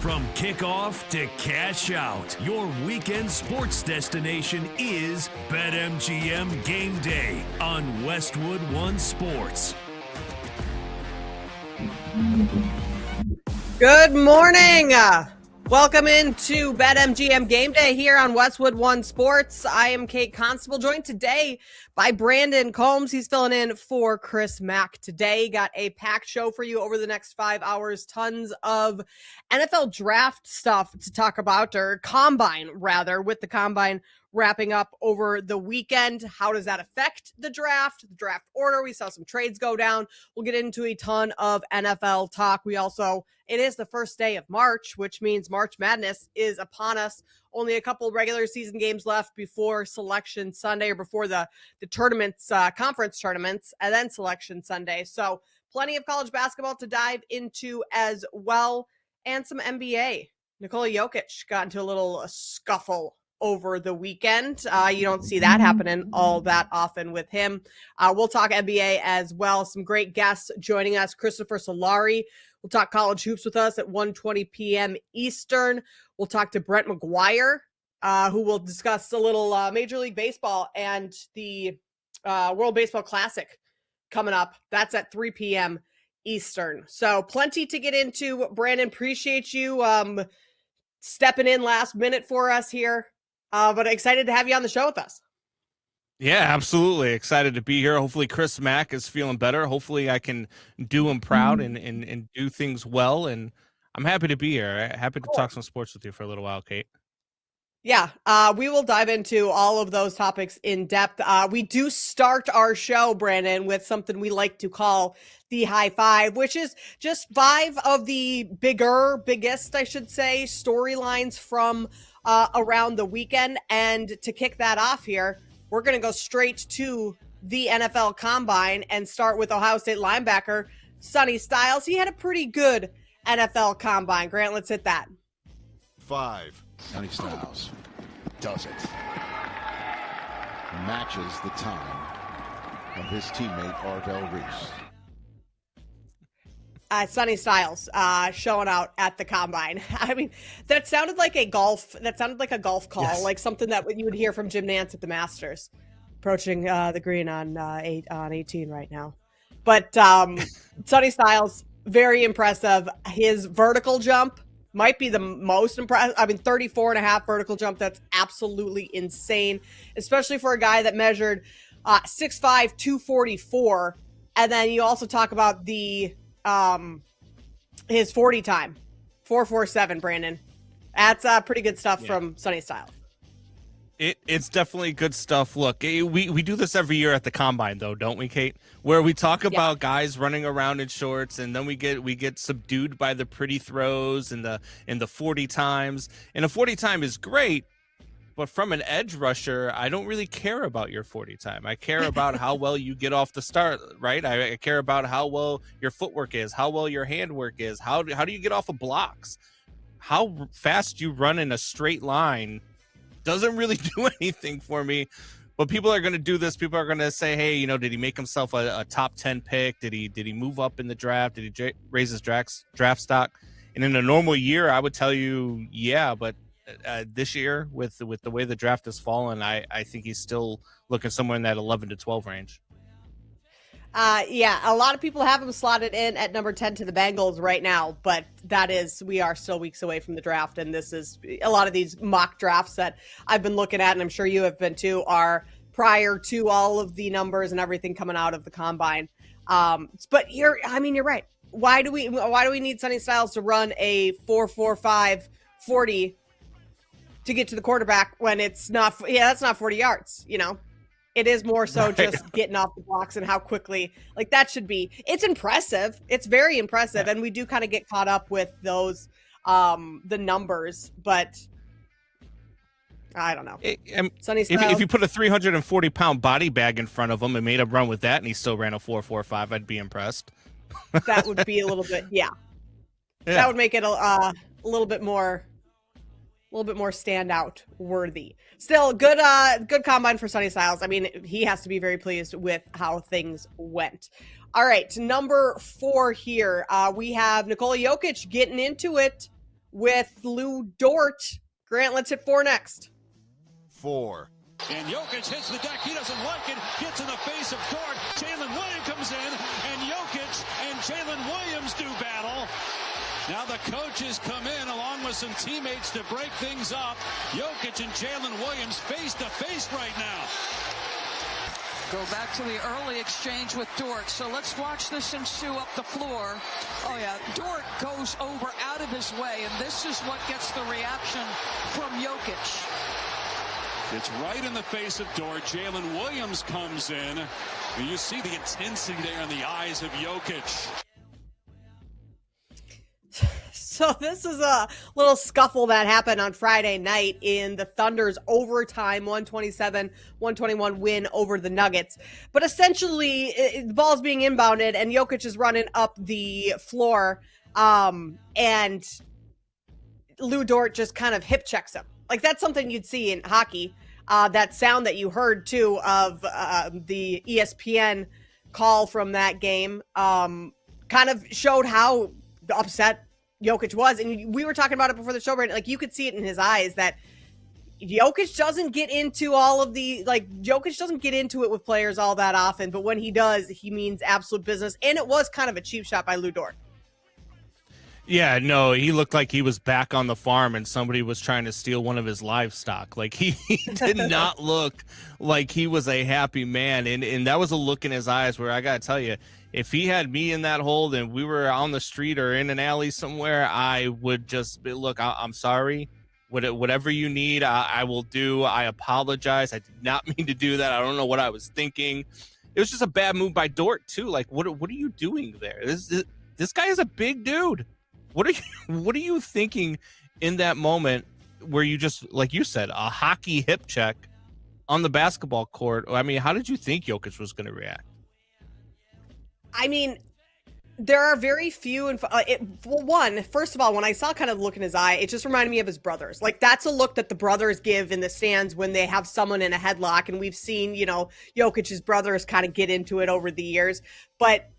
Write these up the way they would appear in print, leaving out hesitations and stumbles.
From kickoff to cash out, your weekend sports destination is BetMGM Game Day on Westwood One Sports. Good morning. Welcome into BetMGM Game Day here on Westwood One Sports. I am Kate Constable, joined today by Brandon Combs. He's filling in for Chris Mack today. Got a packed show for you over the next 5 hours. Tons of NFL draft stuff to talk about, or combine rather, with the combine wrapping up over the weekend. How does that affect the draft order? We saw some trades go down. We'll get into a ton of NFL talk. It is the first day of March, which means March Madness is upon us. Only a couple regular season games left before Selection Sunday, or before the tournaments, conference tournaments, and then Selection Sunday. So plenty of college basketball to dive into as well, and some NBA. Nikola Jokic got into a little scuffle over the weekend. You don't see that happening all that often with him. We'll talk NBA as well. Some great guests joining us. Christopher Solari will talk college hoops with us at 1:20 p.m. Eastern. We'll talk to Brent McGuire, who will discuss a little Major League Baseball and the World Baseball Classic coming up. That's at 3 p.m. Eastern. So plenty to get into. Brandon, appreciate you stepping in last minute for us here. But excited to have you on the show with us. Yeah, absolutely. Excited to be here. Hopefully Chris Mack is feeling better. Hopefully I can do him proud and do things well. And I'm happy to be here. Happy to talk some sports with you for a little while, Kate. Yeah, we will dive into all of those topics in depth. We do start our show, Brandon, with something we like to call the high five, which is just 5 of the biggest, I should say, storylines from around the weekend. And to kick that off here, we're going to go straight to the NFL Combine and start with Ohio State linebacker Sonny Styles. He had a pretty good NFL Combine. Grant, let's hit that. 5. Sonny Styles does it. Matches the time of his teammate Arvell Reese. Sonny Styles showing out at the Combine. I mean, that sounded like a golf call, yes. Like something that you would hear from Jim Nantz at the Masters, approaching the green on 18 right now. But Sonny Styles, very impressive. His vertical jump might be the most impressive. I mean, 34.5 vertical jump. That's absolutely insane, especially for a guy that measured 6'5", 244. And then you also talk about his 40 time, 4.47, Brandon. That's pretty good stuff from Sonny Styles. It's definitely good stuff. Look, we do this every year at the Combine, though, don't we, Kate? Where we talk about guys running around in shorts, and then we get subdued by the pretty throws and the 40 times. And a 40 time is great, but from an edge rusher, I don't really care about your 40 time. I care about how well you get off the start, right? I care about how well your footwork is, how well your handwork is, how do you get off of blocks, how fast you run in a straight line. Doesn't really do anything for me, but people are going to do this. People are going to say, hey, did he make himself a top 10 pick? Did he move up in the draft? Did he raise his draft stock? And in a normal year, I would tell you, yeah, but this year with the way the draft has fallen, I think he's still looking somewhere in that 11 to 12 range. A lot of people have him slotted in at number 10 to the Bengals right now, but we are still weeks away from the draft. And this is a lot of these mock drafts that I've been looking at, and I'm sure you have been too, are prior to all of the numbers and everything coming out of the Combine. But you're right. Why do we need Sonny Styles to run a 4.45 40 to get to the quarterback when it's not, that's not 40 yards, It is more so just getting off the blocks and how quickly, that should be. It's impressive. It's very impressive. And we do kind of get caught up with those, the numbers, but I don't know. Sonny Styles, if you put a 340-pound body bag in front of him and made him run with that and he still ran a 4.45, I'd be impressed. That would be a little bit, that would make it a little bit more standout worthy. Still good Combine for Sonny Styles. I mean, he has to be very pleased with how things went. All right, number 4 here. We have Nikola Jokic getting into it with Lou Dort. Grant, let's hit 4 next. 4. And Jokic hits the deck. He doesn't like it. Gets in the face of Dort. Jalen Williams comes in, and Jokic and Jalen Williams do battle. Now the coaches come in along with some teammates to break things up. Jokic and Jalen Williams face to face right now. Go back to the early exchange with Dort. So let's watch this ensue up the floor. Oh, yeah. Dort goes over out of his way, and this is what gets the reaction from Jokic. It's right in the face of Dort. Jalen Williams comes in. And you see the intensity there in the eyes of Jokic. So this is a little scuffle that happened on Friday night in the Thunder's overtime 127-121 win over the Nuggets. But essentially, the ball's being inbounded, and Jokic is running up the floor, and Lou Dort just kind of hip checks him. Like, that's something you'd see in hockey. That sound that you heard, too, of the ESPN call from that game kind of showed how upset Jokic was. And we were talking about it before the show, right? Like, you could see it in his eyes that Jokic doesn't get into Jokic doesn't get into it with players all that often. But when he does, he means absolute business. And it was kind of a cheap shot by Lou Dort. Yeah, no, he looked like he was back on the farm and somebody was trying to steal one of his livestock. Like, he did not look like he was a happy man. And that was a look in his eyes where I got to tell you, if he had me in that hole and we were on the street or in an alley somewhere, I would just be, look, I'm sorry. Whatever you need, I will do. I apologize. I did not mean to do that. I don't know what I was thinking. It was just a bad move by Dort, too. Like, what are you doing there? This guy is a big dude. What are you thinking in that moment where you just, like you said, a hockey hip check on the basketball court? I mean, how did you think Jokic was going to react? I mean, there are very few. First of all, when I saw kind of the look in his eye, it just reminded me of his brothers. Like, that's a look that the brothers give in the stands when they have someone in a headlock. And we've seen, Jokic's brothers kind of get into it over the years. But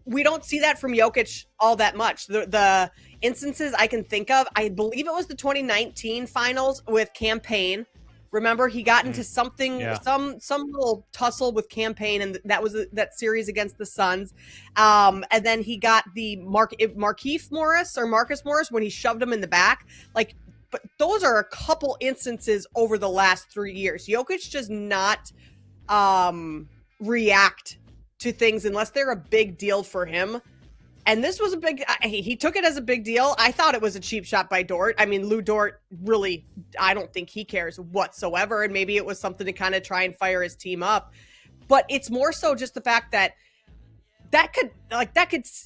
we don't see that from Jokic all that much. The instances I can think of, I believe it was the 2019 finals with Campaign. Remember, he got into something, some little tussle with Campaign, and that was that series against the Suns. And then he got the Markieff Morris or Marcus Morris when he shoved him in the back. Like, but those are a couple instances over the last 3 years. Jokic does not react to things unless they're a big deal for him. And this was he took it as a big deal. I thought it was a cheap shot by Dort. I mean, Lou Dort really, I don't think he cares whatsoever. And maybe it was something to kind of try and fire his team up. But it's more so just the fact that could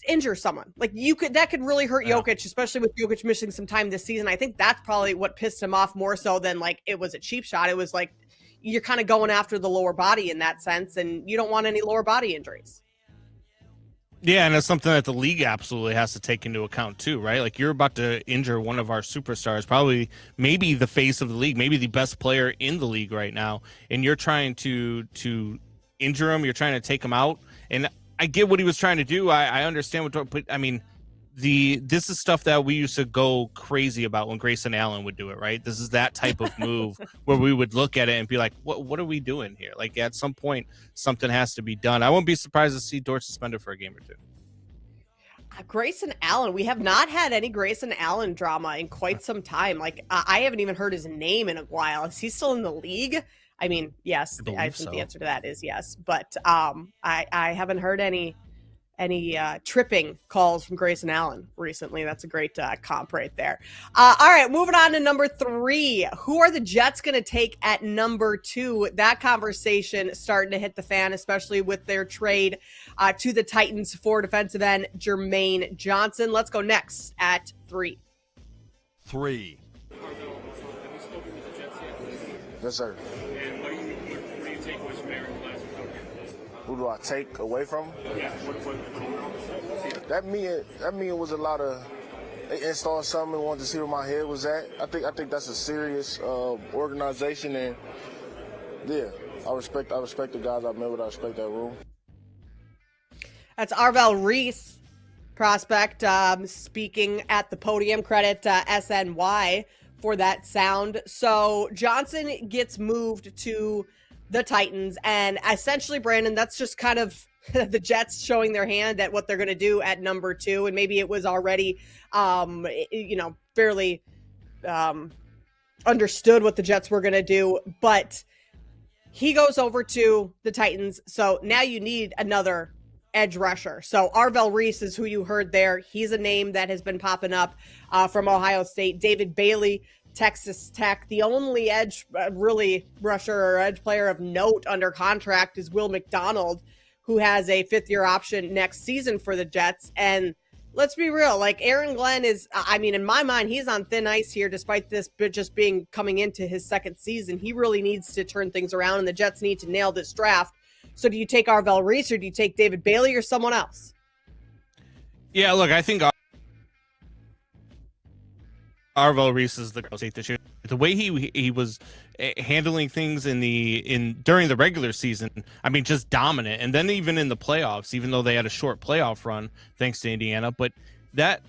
injure someone. That could really hurt Jokic, especially with Jokic missing some time this season. I think that's probably what pissed him off more so than it was a cheap shot. It was like, you're kind of going after the lower body in that sense, and you don't want any lower body injuries. Yeah, and it's something that the league absolutely has to take into account too, right? Like, you're about to injure one of our superstars, probably maybe the face of the league, maybe the best player in the league right now, and you're trying to injure him, you're trying to take him out. And I get what he was trying to do. I understand but I mean, this is stuff that we used to go crazy about when Grayson Allen would do it, right? This is that type of move where we would look at it and be like, what are we doing here? Like, at some point, something has to be done. I wouldn't be surprised to see Dort suspended for a game or two. Grayson Allen, we have not had any Grayson Allen drama in quite some time. Like, I haven't even heard his name in a while. Is he still in the league? I mean, yes, I think the answer to that is yes. But I haven't heard any tripping calls from Grayson Allen recently. That's a great comp right there. All right, moving on to number 3. Who are the Jets going to take at number 2? That conversation starting to hit the fan, especially with their trade to the Titans for defensive end Jermaine Johnson. Let's go next at 3. 3. Yes, sir. And what do you take away from Aaron Glass? Who do I take away from? Yeah. That mean it was a lot of. They installed something and wanted to see where my head was at. I think that's a serious organization, and yeah, I respect the guys I met with. I respect that room. That's Arvel Reese prospect, speaking at the podium. Credit SNY for that sound. So Johnson gets moved to the Titans, and essentially, Brandon, that's just kind of the Jets showing their hand at what they're going to do at number 2, and maybe it was already, fairly understood what the Jets were going to do, but he goes over to the Titans, so now you need another edge rusher. So Arvell Reese is who you heard there. He's a name that has been popping up from Ohio State. David Bailey, Texas Tech. The only edge really rusher or edge player of note under contract is Will McDonald, who has a 5th-year option next season for the Jets. And let's be real, like Aaron Glenn is, in my mind, he's on thin ice here despite this just being coming into his 2nd season. He really needs to turn things around, and the Jets need to nail this draft. So do you take Arvell Reese or do you take David Bailey or someone else? Yeah, look, I think Arvell Reese is the state this year. The way he was handling things during the regular season, just dominant. And then even in the playoffs, even though they had a short playoff run thanks to Indiana, but that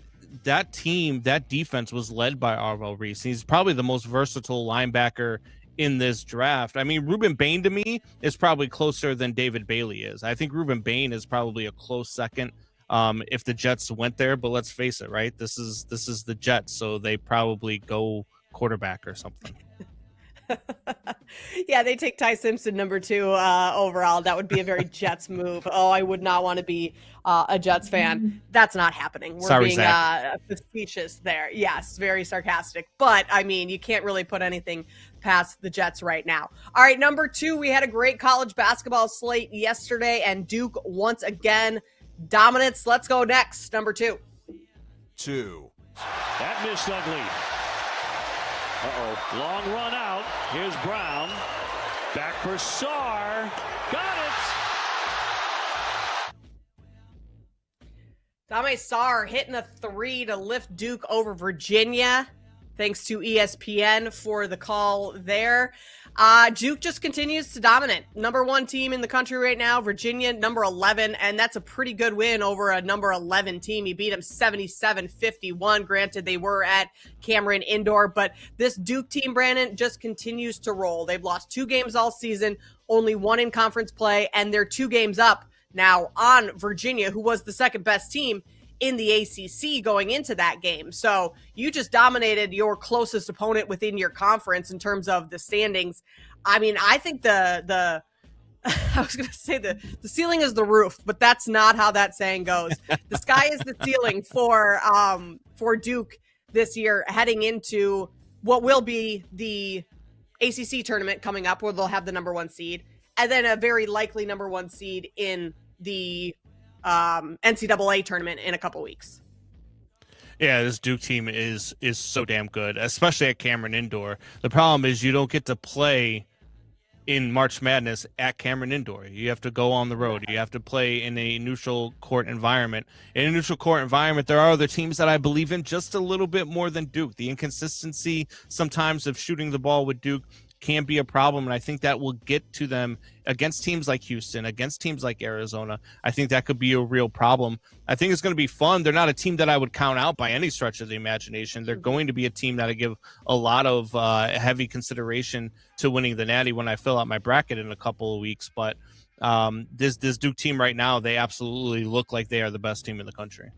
team, that defense was led by Arvell Reese. He's probably the most versatile linebacker in this draft. Ruben Bain to me is probably closer than David Bailey is. I think Ruben Bain is probably a close second if the Jets went there, but let's face it, right? This is the Jets, so they probably go quarterback or something. Yeah, they take Ty Simpson number 2 overall. That would be a very Jets move. Oh, I would not want to be a Jets fan. That's not happening. We're Sorry, being facetious there. Yes, very sarcastic. But, you can't really put anything past the Jets right now. All right, number 2, we had a great college basketball slate yesterday, and Duke once again dominance. Let's go next. Number 2. That missed ugly. Long run out. Here's Brown. Back for Sarr. Got it. Dame Sarr hitting a 3 to lift Duke over Virginia. Thanks to ESPN for the call there. Duke just continues to dominate. Number 1 team in the country right now, Virginia, number 11, and that's a pretty good win over a number 11 team. He beat them 77-51. Granted, they were at Cameron Indoor, but this Duke team, Brandon, just continues to roll. They've lost 2 games all season, only 1 in conference play, and they're 2 games up now on Virginia, who was the second best team in the ACC going into that game. So you just dominated your closest opponent within your conference in terms of the standings. I think the I was going to say the ceiling is the roof, but that's not how that saying goes. The sky is the ceiling for Duke this year, heading into what will be the ACC tournament coming up, where they'll have the number 1 seed, and then a very likely number 1 seed in the NCAA tournament in a couple weeks. Yeah, this Duke team is so damn good, especially at Cameron Indoor. The problem is you don't get to play in March Madness at Cameron Indoor. You have to go on the road. You have to play in a neutral court environment. In a neutral court environment, there are other teams that I believe in just a little bit more than Duke. The inconsistency sometimes of shooting the ball with Duke can be a problem, and I think that will get to them against teams like Houston, against teams like Arizona. I think that could be a real problem. I think it's going to be fun. They're not a team that I would count out by any stretch of the imagination. They're going to be a team that I give a lot of heavy consideration to winning the Natty when I fill out my bracket in a couple of weeks. But this Duke team right now, they absolutely look like they are the best team in the country.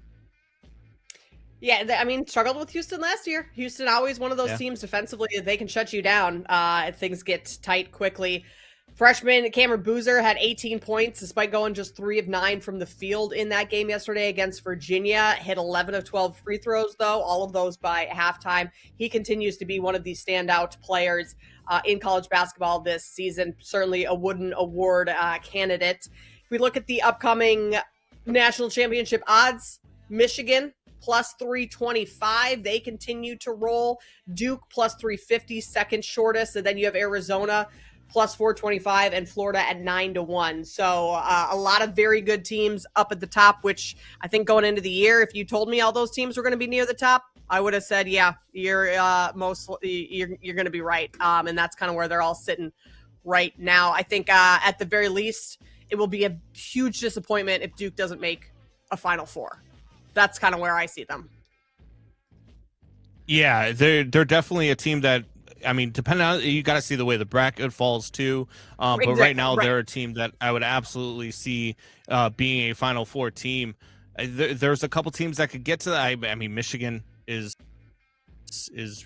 Yeah, struggled with Houston last year. Houston always one of those teams defensively that they can shut you down if things get tight quickly. Freshman Cameron Boozer had 18 points despite going just 3 of 9 from the field in that game yesterday against Virginia. Hit 11 of 12 free throws, though, all of those by halftime. He continues to be one of the standout players in college basketball this season. Certainly a Wooden Award candidate. If we look at the upcoming national championship odds, Michigan plus 325. They continue to roll. Duke plus 350, second shortest. And then you have Arizona plus 425 and Florida at 9-1. So a lot of very good teams up at the top, which I think going into the year, if you told me all those teams were going to be near the top, I would have said, yeah, you're going to be right. And that's kind of where they're all sitting right now. I think at the very least, it will be a huge disappointment if Duke doesn't make a Final Four. That's kind of where I see them. Yeah, they're definitely a team that, I mean, depending on, you got to see the way the bracket falls too. But right now, they're a team that I would absolutely see being a Final Four team. There's a couple teams that could get to that. I mean, Michigan is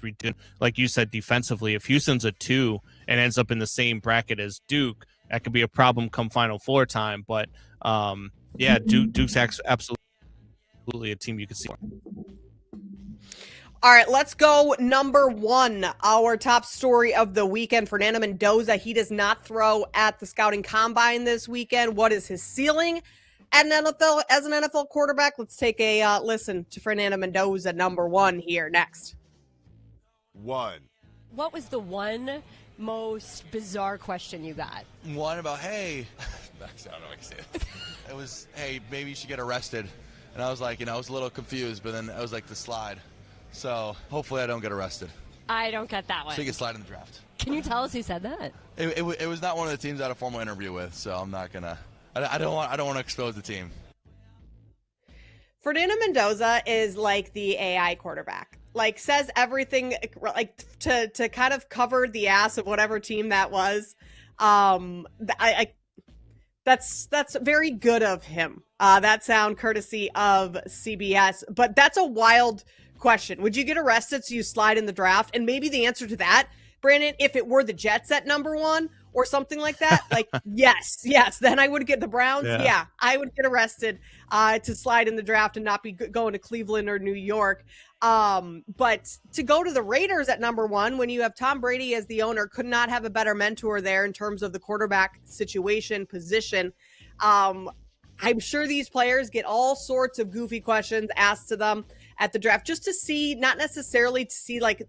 ridiculous. Like you said, defensively, if Houston's a 2 and ends up in the same bracket as Duke, that could be a problem come Final Four time. But yeah, Duke's absolutely a team you could see. All right, let's go number 1. Our top story of the weekend, Fernando Mendoza. He does not throw at the scouting combine this weekend. What is his ceiling at an NFL as an NFL quarterback? Let's take a listen to Fernando Mendoza, number 1 here next. 1. What was the one most bizarre question you got? One about, hey, I don't know, I can say it. It was, hey, maybe you should get arrested. And I was like, I was a little confused, but then I was like, the slide. So hopefully I don't get arrested. I don't get that one. So you can slide in the draft. Can you tell us who said that? It was not one of the teams I had a formal interview with, so I'm not gonna. I don't want to expose the team. Fernando Mendoza is like the AI quarterback. Like, says everything, like to kind of cover the ass of whatever team that was. That's very good of him. That sound courtesy of CBS, but that's a wild question. Would you get arrested so you slide in the draft? And maybe the answer to that, Brandon, if it were the Jets at number 1 or something like that, like, yes, then I would get the Browns. Yeah, I would get arrested to slide in the draft and not be going to Cleveland or New York. But to go to the Raiders at number 1, when you have Tom Brady as the owner, could not have a better mentor there in terms of the quarterback situation, position. I'm sure these players get all sorts of goofy questions asked to them at the draft, just to see, not necessarily to see like,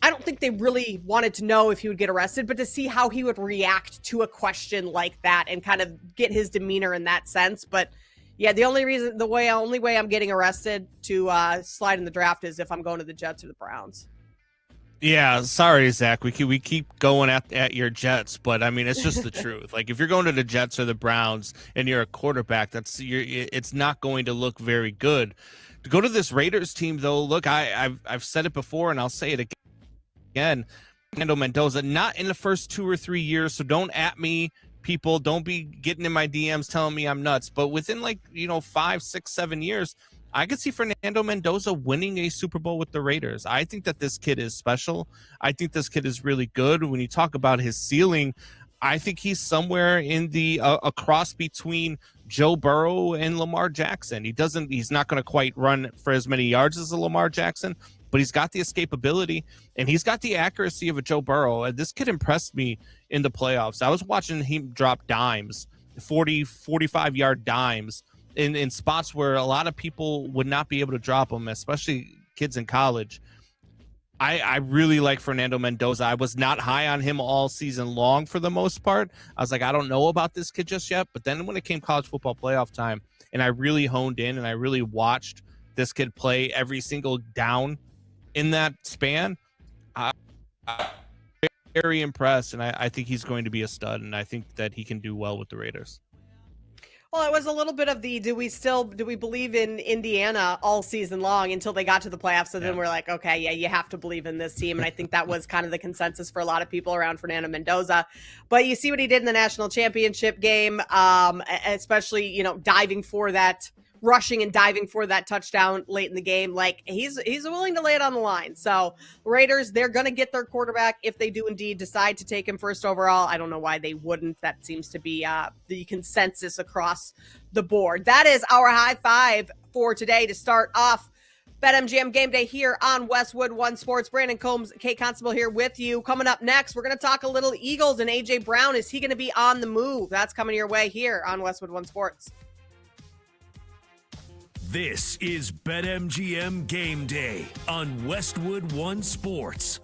I don't think they really wanted to know if he would get arrested, but to see how he would react to a question like that and kind of get his demeanor in that sense. But yeah, the only way I'm getting arrested to slide in the draft is if I'm going to the Jets or the Browns. Yeah, sorry, Zach. We keep going at your Jets, but I mean, it's just the truth. Like, if you're going to the Jets or the Browns and you're a quarterback, it's not going to look very good. To go to this Raiders team, though, look, I've said it before and I'll say it again. Fernando Mendoza, not in the first 2 or 3 years, so don't at me, people. Don't be getting in my DMs telling me I'm nuts. But within 5, 6, 7 years, I could see Fernando Mendoza winning a Super Bowl with the Raiders. I think that this kid is special. I think this kid is really good. When you talk about his ceiling, I think he's somewhere in the a cross between Joe Burrow and Lamar Jackson. He's not going to quite run for as many yards as a Lamar Jackson, but he's got the escapability and he's got the accuracy of a Joe Burrow. This kid impressed me in the playoffs. I was watching him drop dimes, 40, 45-yard dimes in spots where a lot of people would not be able to drop them, especially kids in college. I really like Fernando Mendoza. I was not high on him all season long for the most part. I was like, I don't know about this kid just yet. But then when it came college football playoff time and I really honed in and I really watched this kid play every single down in that span, I'm very impressed. And I think he's going to be a stud. And I think that he can do well with the Raiders. Well, it was a little bit of the do we believe in Indiana all season long until they got to the playoffs. So then we're like, okay, yeah, you have to believe in this team. And I think that was kind of the consensus for a lot of people around Fernando Mendoza. But you see what he did in the national championship game, especially, diving for that, rushing and diving for that touchdown late in the game. Like, he's willing to lay it on the line. So Raiders, they're going to get their quarterback if they do indeed decide to take him first overall. I don't know why they wouldn't. That seems to be the consensus across the board. That is our high five for today to start off BetMGM Game Day here on Westwood One Sports. Brandon Combs, Kate Constable here with you. Coming up next, we're going to talk a little Eagles and A.J. Brown. Is he going to be on the move? That's coming your way here on Westwood One Sports. This is BetMGM Game Day on Westwood One Sports.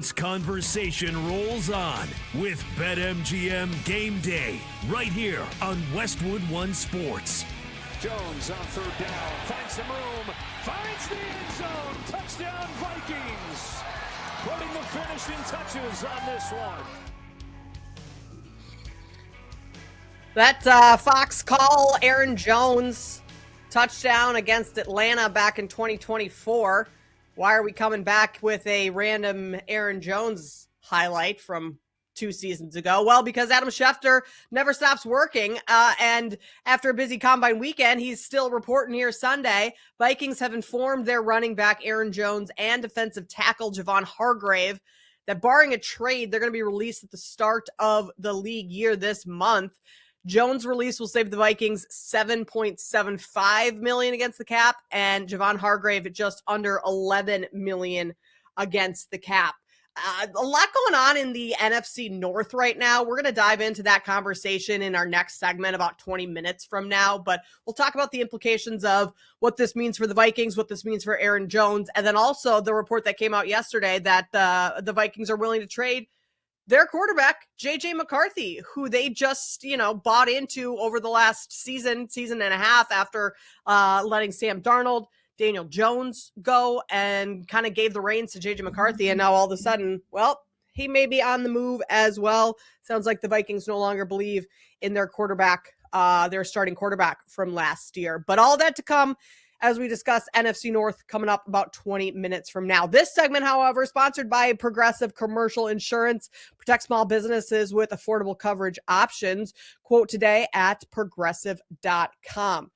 sports conversation rolls on with BetMGM Game Day right here on Westwood One Sports. Jones on third down, finds some room, finds the end zone, touchdown Vikings, putting the finishing touches on this one. That Fox call, Aaron Jones touchdown against Atlanta back in 2024. Why are we coming back with a random Aaron Jones highlight from 2 seasons ago? Well, because Adam Schefter never stops working. And after a busy combine weekend, he's still reporting here Sunday. Vikings have informed their running back Aaron Jones and defensive tackle Javon Hargrave that barring a trade, they're going to be released at the start of the league year this month. Jones' release will save the Vikings $7.75 million against the cap, and Javon Hargrave at just under $11 million against the cap. A lot going on in the NFC North right now. We're going to dive into that conversation in our next segment about 20 minutes from now, but we'll talk about the implications of what this means for the Vikings, what this means for Aaron Jones, and then also the report that came out yesterday that the Vikings are willing to trade their quarterback, J.J. McCarthy, who they just, bought into over the last season and a half after letting Sam Darnold, Daniel Jones go and kind of gave the reins to J.J. McCarthy. And now all of a sudden, well, he may be on the move as well. Sounds like the Vikings no longer believe in their quarterback, their starting quarterback from last year. But all that to come as we discuss NFC North coming up about 20 minutes from now. This segment, however, sponsored by Progressive Commercial Insurance. Protect small businesses with affordable coverage options. Quote today at progressive.com.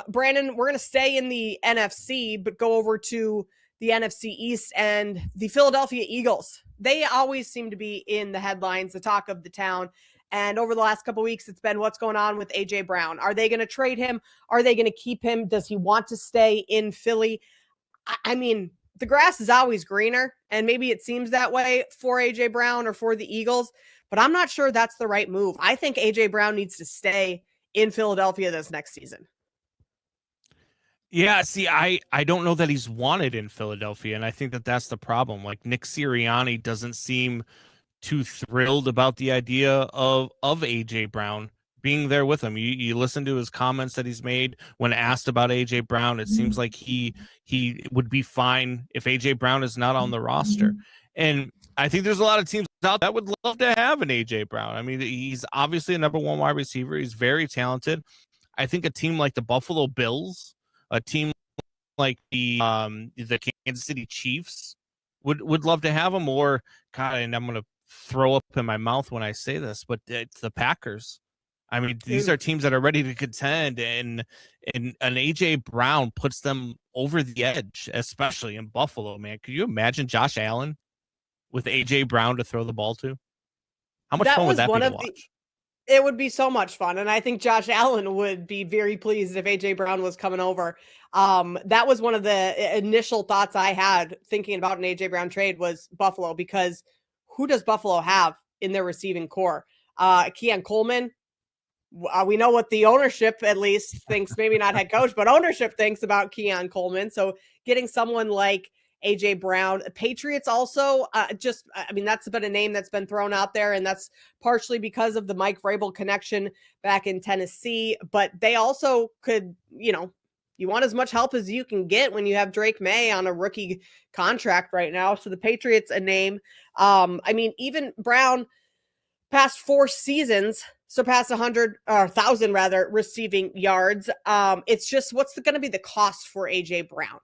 Brandon, we're going to stay in the NFC, but go over to the NFC East and the Philadelphia Eagles. They always seem to be in the headlines, the talk of the town. And over the last couple of weeks, it's been what's going on with A.J. Brown. Are they going to trade him? Are they going to keep him? Does he want to stay in Philly? I mean, the grass is always greener, and maybe it seems that way for A.J. Brown or for the Eagles, but I'm not sure that's the right move. I think A.J. Brown needs to stay in Philadelphia this next season. Yeah, see, I don't know that he's wanted in Philadelphia, and I think that that's the problem. Like, Nick Sirianni doesn't seem too thrilled about the idea of AJ Brown being there with him. You listen to his comments that he's made when asked about AJ Brown. It seems like he would be fine if AJ Brown is not on the roster. And I think there's a lot of teams out that would love to have an AJ Brown. I mean, he's obviously a number one wide receiver. He's very talented. I think a team like the Buffalo Bills, a team like the Kansas City Chiefs would love to have him. Or God, and I'm gonna throw up in my mouth when I say this, but it's the Packers. I mean, these are teams that are ready to contend, and an AJ Brown puts them over the edge, especially in Buffalo, man. Could you imagine Josh Allen with AJ Brown to throw the ball to? How much fun would that be to watch? It would be so much fun, and I think Josh Allen would be very pleased if AJ Brown was coming over. That was one of the initial thoughts I had thinking about an AJ Brown trade was Buffalo, because who does Buffalo have in their receiving core? Keon Coleman. We know what the ownership at least thinks, maybe not head coach, but ownership thinks about Keon Coleman. So getting someone like AJ Brown, Patriots also that's been a name that's been thrown out there, and that's partially because of the Mike Vrabel connection back in Tennessee. But they also could, you want as much help as you can get when you have Drake May on a rookie contract right now. So the Patriots, a name. Even Brown, past 4 seasons, surpassed 1,000 receiving yards. It's just, what's going to be the cost for AJ Brown?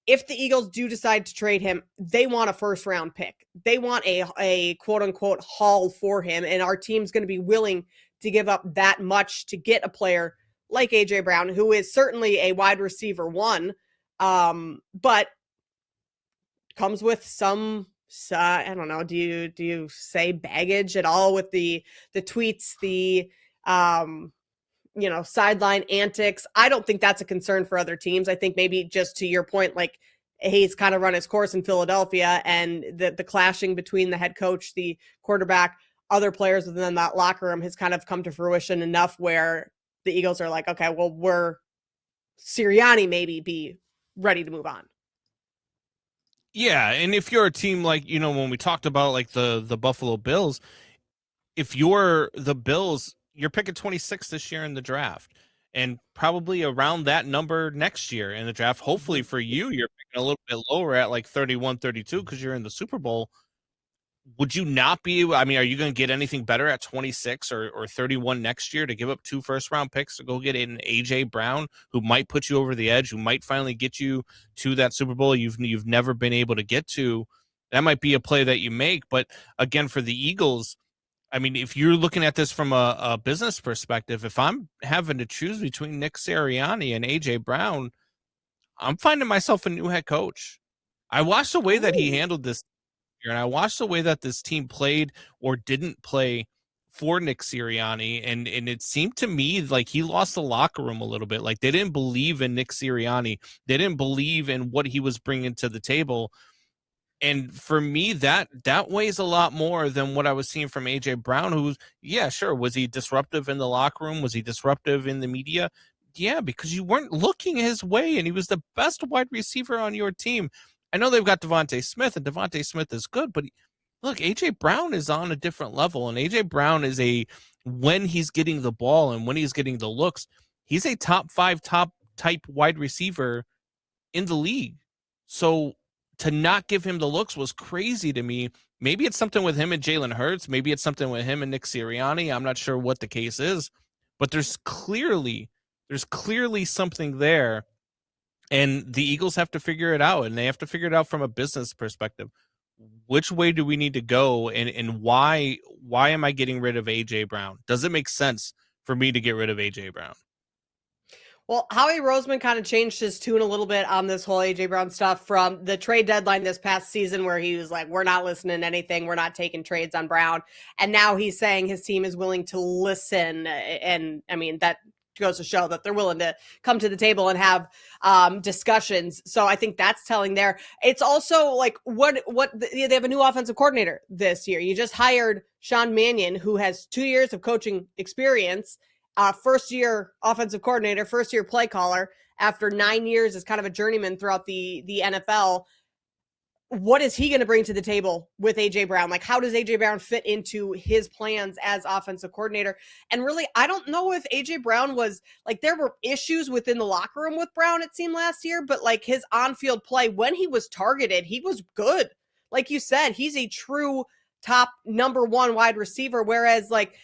If the Eagles do decide to trade him, they want a first round pick. They want a quote unquote haul for him. And our team's going to be willing to give up that much to get a player like AJ Brown, who is certainly a wide receiver one, but comes with some, I don't know, do you say baggage at all with the tweets, the, sideline antics? I don't think that's a concern for other teams. I think maybe just to your point, like he's kind of run his course in Philadelphia, and the clashing between the head coach, the quarterback, other players within that locker room has kind of come to fruition enough where the Eagles are like, okay, well, we're Sirianni maybe be ready to move on. Yeah, and if you're a team like, when we talked about like the Buffalo Bills, if you're the Bills, you're picking 26 this year in the draft and probably around that number next year in the draft. Hopefully for you, you're picking a little bit lower at like 31, 32 because you're in the Super Bowl. Would you not be able, I mean, are you going to get anything better at 26 or 31 next year to give up 2 first-round picks to go get an A.J. Brown who might put you over the edge, who might finally get you to that Super Bowl you've never been able to get to? That might be a play that you make. But again, for the Eagles, I mean, if you're looking at this from a business perspective, if I'm having to choose between Nick Sirianni and A.J. Brown, I'm finding myself a new head coach. I watched the way that he handled this year, and I watched the way that this team played or didn't play for Nick Sirianni, and it seemed to me like he lost the locker room a little bit. Like they didn't believe in Nick Sirianni. They didn't believe in what he was bringing to the table. And for me, that weighs a lot more than what I was seeing from A.J. Brown, who's, yeah, sure. Was he disruptive in the locker room? Was he disruptive in the media? Yeah, because you weren't looking his way, and he was the best wide receiver on your team. I know they've got Devontae Smith, and Devontae Smith is good, but look, A.J. Brown is on a different level, and A.J. Brown is when he's getting the ball and when he's getting the looks, he's a top 5 top type wide receiver in the league. So to not give him the looks was crazy to me. Maybe it's something with him and Jalen Hurts. Maybe it's something with him and Nick Sirianni. I'm not sure what the case is, but there's clearly something there, and the Eagles have to figure it out, and they have to figure it out from a business perspective. Which way do we need to go, and why am I getting rid of A.J. Brown? Does it make sense for me to get rid of A.J. Brown? Well, Howie Roseman kind of changed his tune a little bit on this whole A.J. Brown stuff from the trade deadline this past season where he was like, we're not listening to anything. We're not taking trades on Brown. And now he's saying his team is willing to listen. And I mean, that goes to show that they're willing to come to the table and have discussions. So I think that's telling there. It's also like they have a new offensive coordinator this year. You just hired Sean Mannion, who has 2 years of coaching experience. First year offensive coordinator, first year play caller after 9 years as kind of a journeyman throughout the NFL. What is he going to bring to the table with A.J. Brown? Like, how does A.J. Brown fit into his plans as offensive coordinator? And really, I don't know if A.J. Brown was like, there were issues within the locker room with Brown, it seemed last year, but like his on-field play, when he was targeted, he was good. Like you said, he's a true top number 1 wide receiver. Whereas like,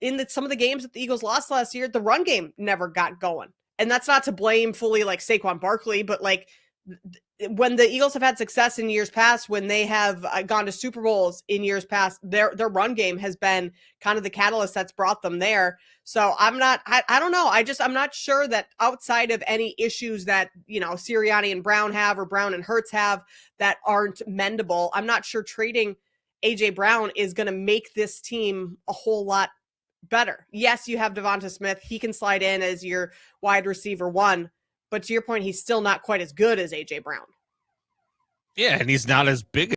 in some of the games that the Eagles lost last year, the run game never got going. And that's not to blame fully like Saquon Barkley, but like when the Eagles have had success in years past, when they have gone to Super Bowls in years past, their run game has been kind of the catalyst that's brought them there. So I don't know. I'm not sure that outside of any issues that, Sirianni and Brown have or Brown and Hurts have that aren't mendable, I'm not sure trading A.J. Brown is going to make this team a whole lot better. Yes, you have Devonta Smith. He can slide in as your wide receiver 1. But to your point, he's still not quite as good as A.J. Brown. Yeah, and he's not as big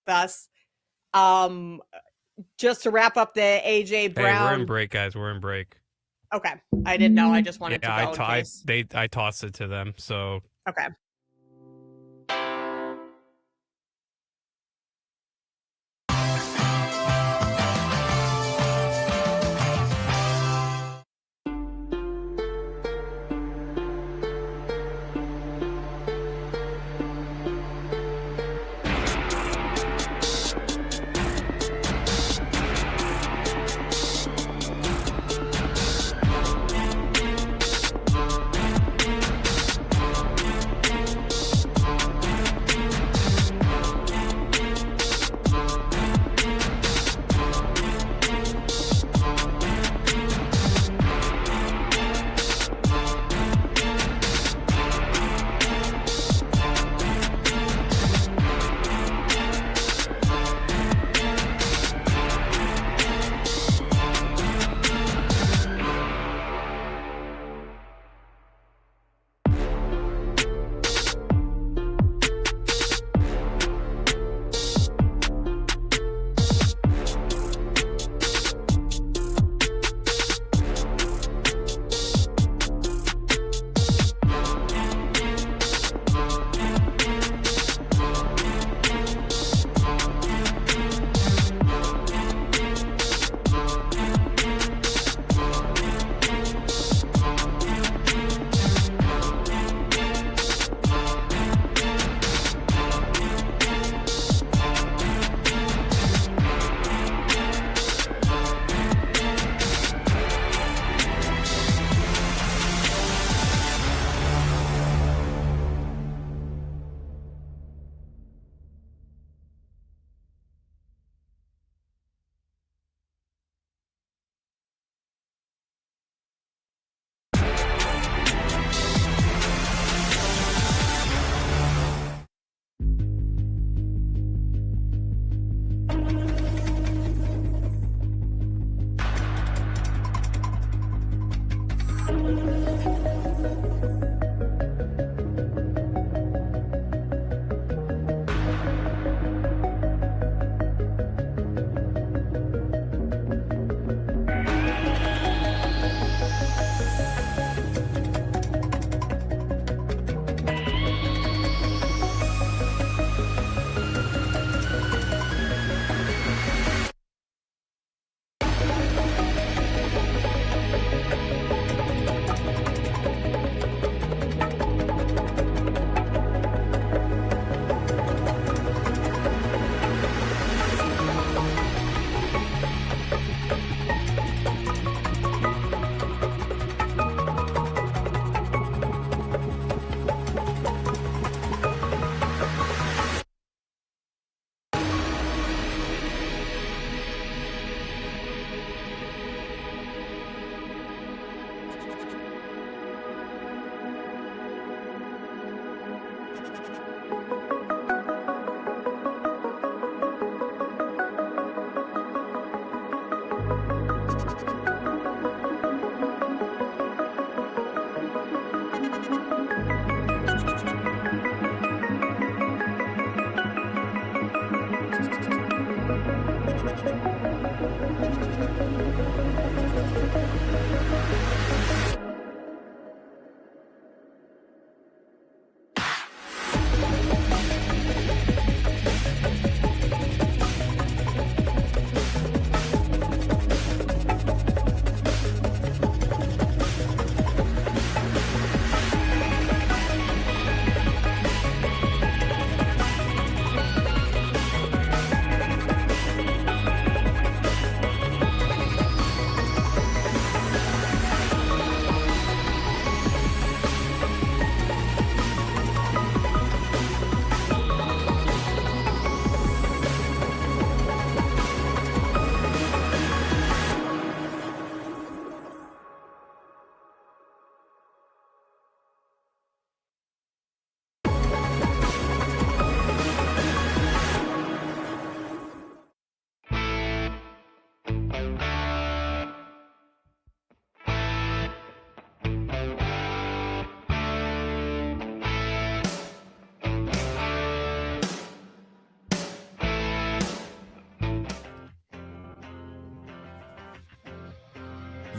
Thus, just to wrap up the A.J. Brown. Hey, we're in break, guys. We're in break. Okay. I didn't know. I just wanted to go in case. I tossed it to them, so. Okay.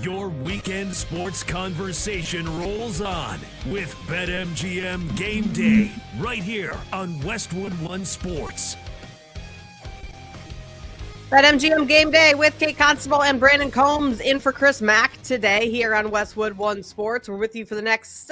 Your weekend sports conversation rolls on with BetMGM Game Day right here on Westwood One Sports. BetMGM Game Day with Kate Constable and Brandon Combs in for Chris Mack today here on Westwood One Sports. We're with you for the next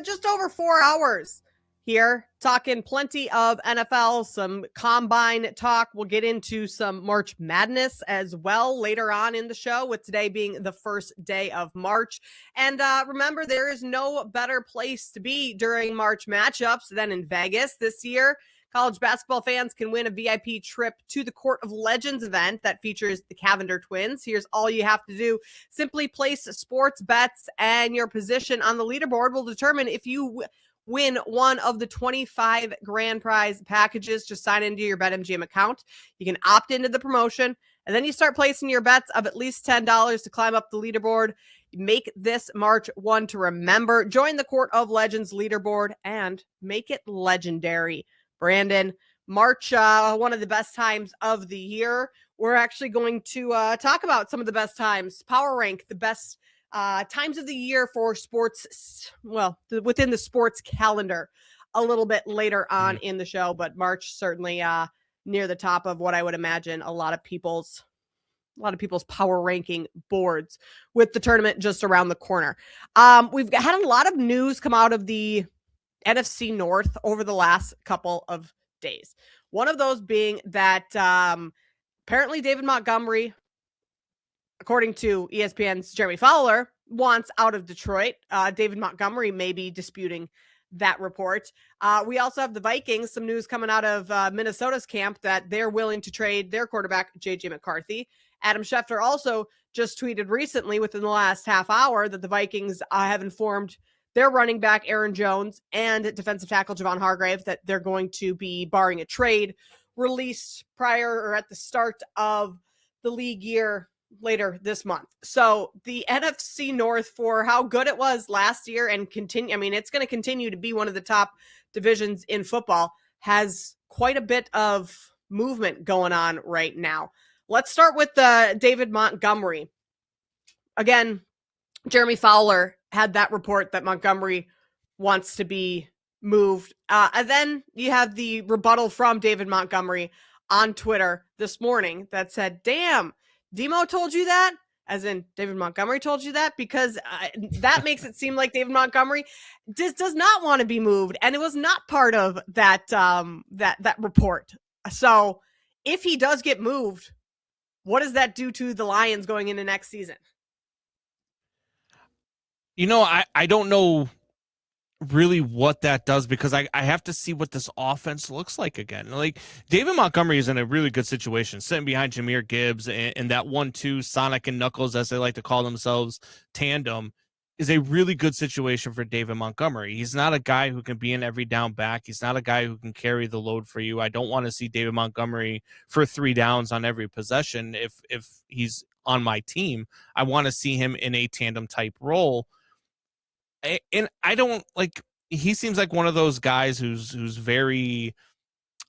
just over 4 hours here, talking plenty of NFL, some combine talk. We'll get into some March Madness as well later on in the show, with today being the first day of March. And remember, there is no better place to be during March matchups than in Vegas this year. College basketball fans can win a VIP trip to the Court of Legends event that features the Cavender twins. Here's all you have to do. Simply place sports bets, and your position on the leaderboard will determine if you win one of the 25 grand prize packages. Just sign into your BetMGM account. You can opt into the promotion, and then you start placing your bets of at least $10 to climb up the leaderboard. Make this March one to remember. Join the Court of Legends leaderboard and make it legendary. Brandon, March, one of the best times of the year. We're actually going to talk about some of the best times, power rank the best times of the year for sports, within the sports calendar a little bit later on in the show. But March certainly near the top of what I would imagine a lot of people's power ranking boards, with the tournament just around the corner. We've had a lot of news come out of the NFC North over the last couple of days. One of those being that apparently David Montgomery, according to ESPN's Jeremy Fowler, wants out of Detroit. David Montgomery may be disputing that report. We also have the Vikings, some news coming out of Minnesota's camp that they're willing to trade their quarterback, J.J. McCarthy. Adam Schefter also just tweeted recently within the last half hour that the Vikings have informed their running back, Aaron Jones, and defensive tackle, Javon Hargrave, that they're going to be, barring a trade, released prior or at the start of the league year later this month. So the NFC North, for how good it was last year and continue, I mean, it's going to continue to be one of the top divisions in football, has quite a bit of movement going on right now. Let's start with David Montgomery. Again, Jeremy Fowler had that report that Montgomery wants to be moved. And then you have the rebuttal from David Montgomery on Twitter this morning that said, damn, Demo told you that? As in David Montgomery told you that? Because that makes it seem like David Montgomery does not want to be moved. And it was not part of that report. So if he does get moved, what does that do to the Lions going into next season? You know, I don't know really what that does, because I have to see what this offense looks like again. Like, David Montgomery is in a really good situation, sitting behind Jahmyr Gibbs, and that 1-2 Sonic and Knuckles, as they like to call themselves, tandem is a really good situation for David Montgomery. He's not a guy who can be an every down back. He's not a guy who can carry the load for you. I don't want to see David Montgomery for 3 downs on every possession. If he's on my team, I want to see him in a tandem type role. And I don't like, he seems like one of those guys who's very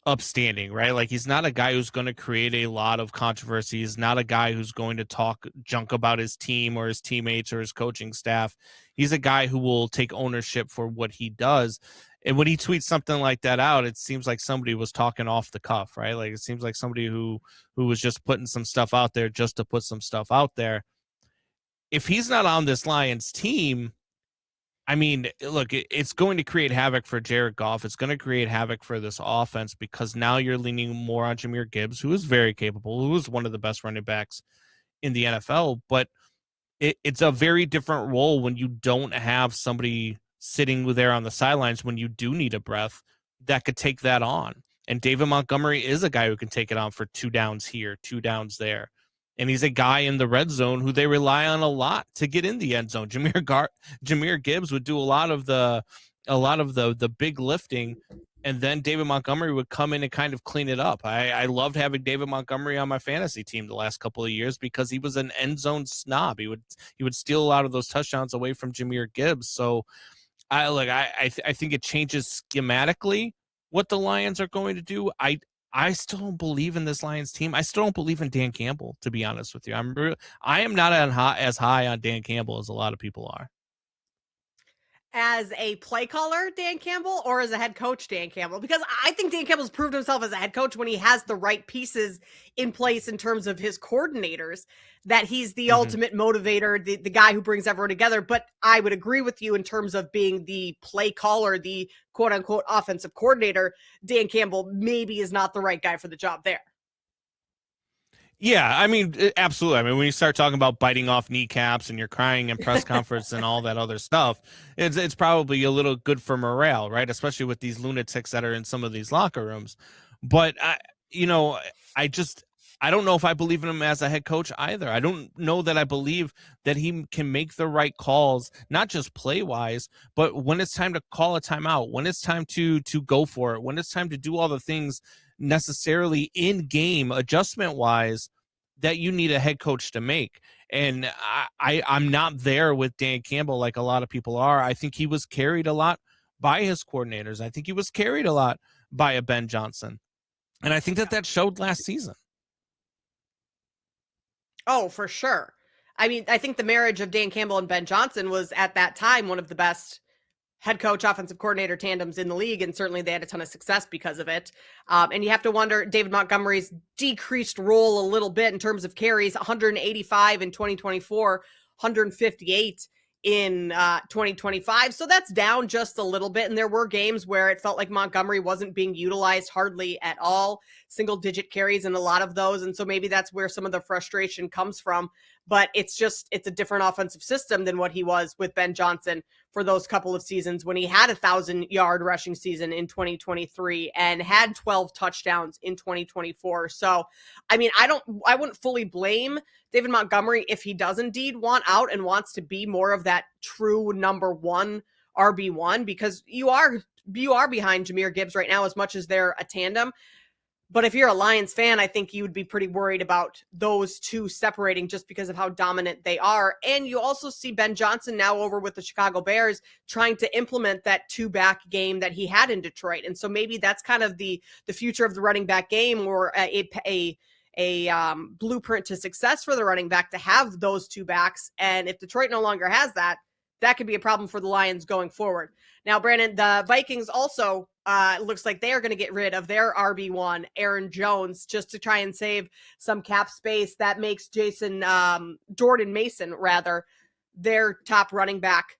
upstanding, right? Like, he's not a guy who's going to create a lot of controversy. He's not a guy who's going to talk junk about his team or his teammates or his coaching staff. He's a guy who will take ownership for what he does. And when he tweets something like that out, it seems like somebody was talking off the cuff, right? Like, it seems like somebody who was just putting some stuff out there just to put some stuff out there. If he's not on this Lions team, I mean, look, it's going to create havoc for Jared Goff. It's going to create havoc for this offense, because now you're leaning more on Jahmyr Gibbs, who is very capable, who is one of the best running backs in the NFL. But it's a very different role when you don't have somebody sitting there on the sidelines when you do need a breath that could take that on. And David Montgomery is a guy who can take it on for 2 downs here, 2 downs there. And he's a guy in the red zone who they rely on a lot to get in the end zone. Jahmyr Gibbs would do a lot of the big lifting, and then David Montgomery would come in and kind of clean it up. I loved having David Montgomery on my fantasy team the last couple of years because he was an end zone snob. He would steal a lot of those touchdowns away from Jahmyr Gibbs. So I think it changes schematically what the Lions are going to do. I still don't believe in this Lions team. I still don't believe in Dan Campbell, to be honest with you. I am not as high on Dan Campbell as a lot of people are. As a play caller, Dan Campbell, or as a head coach, Dan Campbell? Because I think Dan Campbell's proved himself as a head coach when he has the right pieces in place in terms of his coordinators, that he's the ultimate motivator, the guy who brings everyone together. But I would agree with you in terms of being the play caller, the quote unquote offensive coordinator. Dan Campbell maybe is not the right guy for the job there. Yeah, I mean, absolutely. I mean, when you start talking about biting off kneecaps and you're crying in press conference and all that other stuff, it's probably a little good for morale, right? Especially with these lunatics that are in some of these locker rooms. But I don't know if I believe in him as a head coach either. I don't know that I believe that he can make the right calls, not just play wise, but when it's time to call a timeout, when it's time to go for it, when it's time to do all the things necessarily in game adjustment wise that you need a head coach to make. And I'm not there with Dan Campbell like a lot of people are. I think he was carried a lot by his coordinators. I think he was carried a lot by a Ben Johnson. And I think that showed last season. Oh, for sure. I mean, I think the marriage of Dan Campbell and Ben Johnson was at that time one of the best head coach, offensive coordinator tandems in the league, and certainly they had a ton of success because of it. And you have to wonder, David Montgomery's decreased role a little bit in terms of carries, 185 in 2024, 158 in 2025. So that's down just a little bit. And there were games where it felt like Montgomery wasn't being utilized hardly at all, single-digit carries in a lot of those. And so maybe that's where some of the frustration comes from. But it's a different offensive system than what he was with Ben Johnson for those couple of seasons when he had 1,000-yard rushing season in 2023 and had 12 touchdowns in 2024. So, I mean, I wouldn't fully blame David Montgomery if he does indeed want out and wants to be more of that true number one RB1, because you are behind Jahmyr Gibbs right now as much as they're a tandem. But if you're a Lions fan, I think you would be pretty worried about those two separating just because of how dominant they are. And you also see Ben Johnson now over with the Chicago Bears trying to implement that two-back game that he had in Detroit. And so maybe that's kind of the future of the running back game, or a blueprint to success for the running back to have those two backs. And if Detroit no longer has that, that could be a problem for the Lions going forward. Now, Brandon, the Vikings also looks like they are going to get rid of their RB1, Aaron Jones, just to try and save some cap space. That makes Jordan Mason, their top running back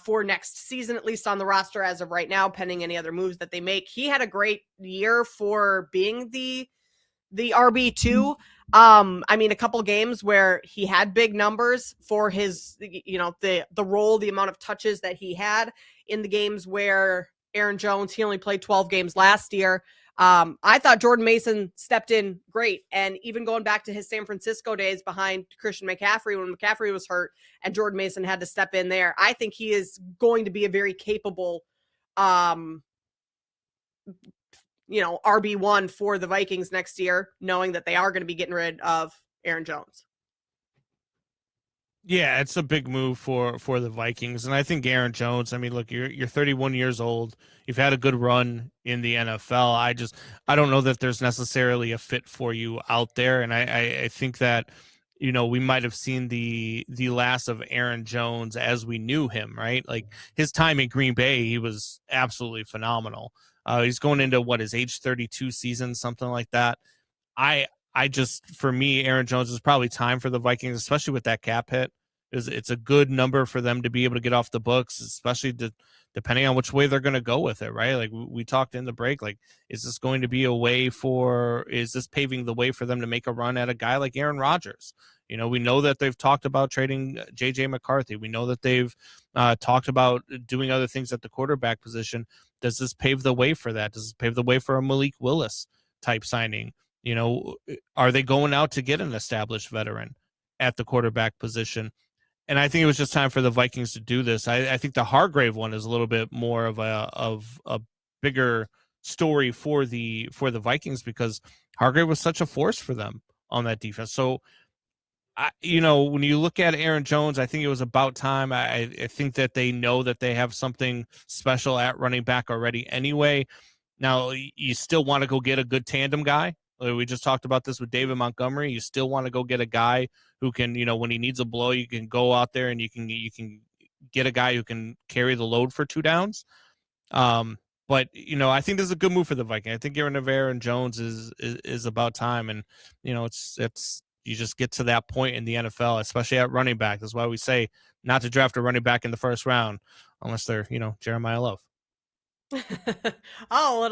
for next season, at least on the roster as of right now, pending any other moves that they make. He had a great year for being the RB2. A couple games where he had big numbers for his, the role, the amount of touches that he had in the games where Aaron Jones, he only played 12 games last year. I thought Jordan Mason stepped in great. And even going back to his San Francisco days behind Christian McCaffrey, when McCaffrey was hurt and Jordan Mason had to step in there, I think he is going to be a very capable, RB1 for the Vikings next year, knowing that they are going to be getting rid of Aaron Jones. Yeah, it's a big move for the Vikings. And I think Aaron Jones, look, you're 31 years old. You've had a good run in the NFL. I don't know that there's necessarily a fit for you out there. And I think that, we might have seen the last of Aaron Jones as we knew him, right? Like his time in Green Bay, he was absolutely phenomenal. He's going into his age 32 season, something like that. For me, Aaron Jones is probably time for the Vikings, especially with that cap hit. It's a good number for them to be able to get off the books, especially depending on which way they're going to go with it, right? Like we talked in the break, like, is this going to be is this paving the way for them to make a run at a guy like Aaron Rodgers? We know that they've talked about trading J.J. McCarthy. We know that they've talked about doing other things at the quarterback position. Does this pave the way for that? Does this pave the way for a Malik Willis type signing? Are they going out to get an established veteran at the quarterback position? And I think it was just time for the Vikings to do this. I think the Hargrave one is a little bit more of a bigger story for the Vikings, because Hargrave was such a force for them on that defense. So, when you look at Aaron Jones, I think it was about time. I think that they know that they have something special at running back already anyway. Now, you still want to go get a good tandem guy. We just talked about this with David Montgomery. You still want to go get a guy who can, when he needs a blow, you can go out there and you can get a guy who can carry the load for 2 downs. But I think this is a good move for the Vikings. I think Aaron Jones is about time, and it's you just get to that point in the NFL, especially at running back. That's why we say not to draft a running back in the first round unless they're Jeremiah Love. Oh,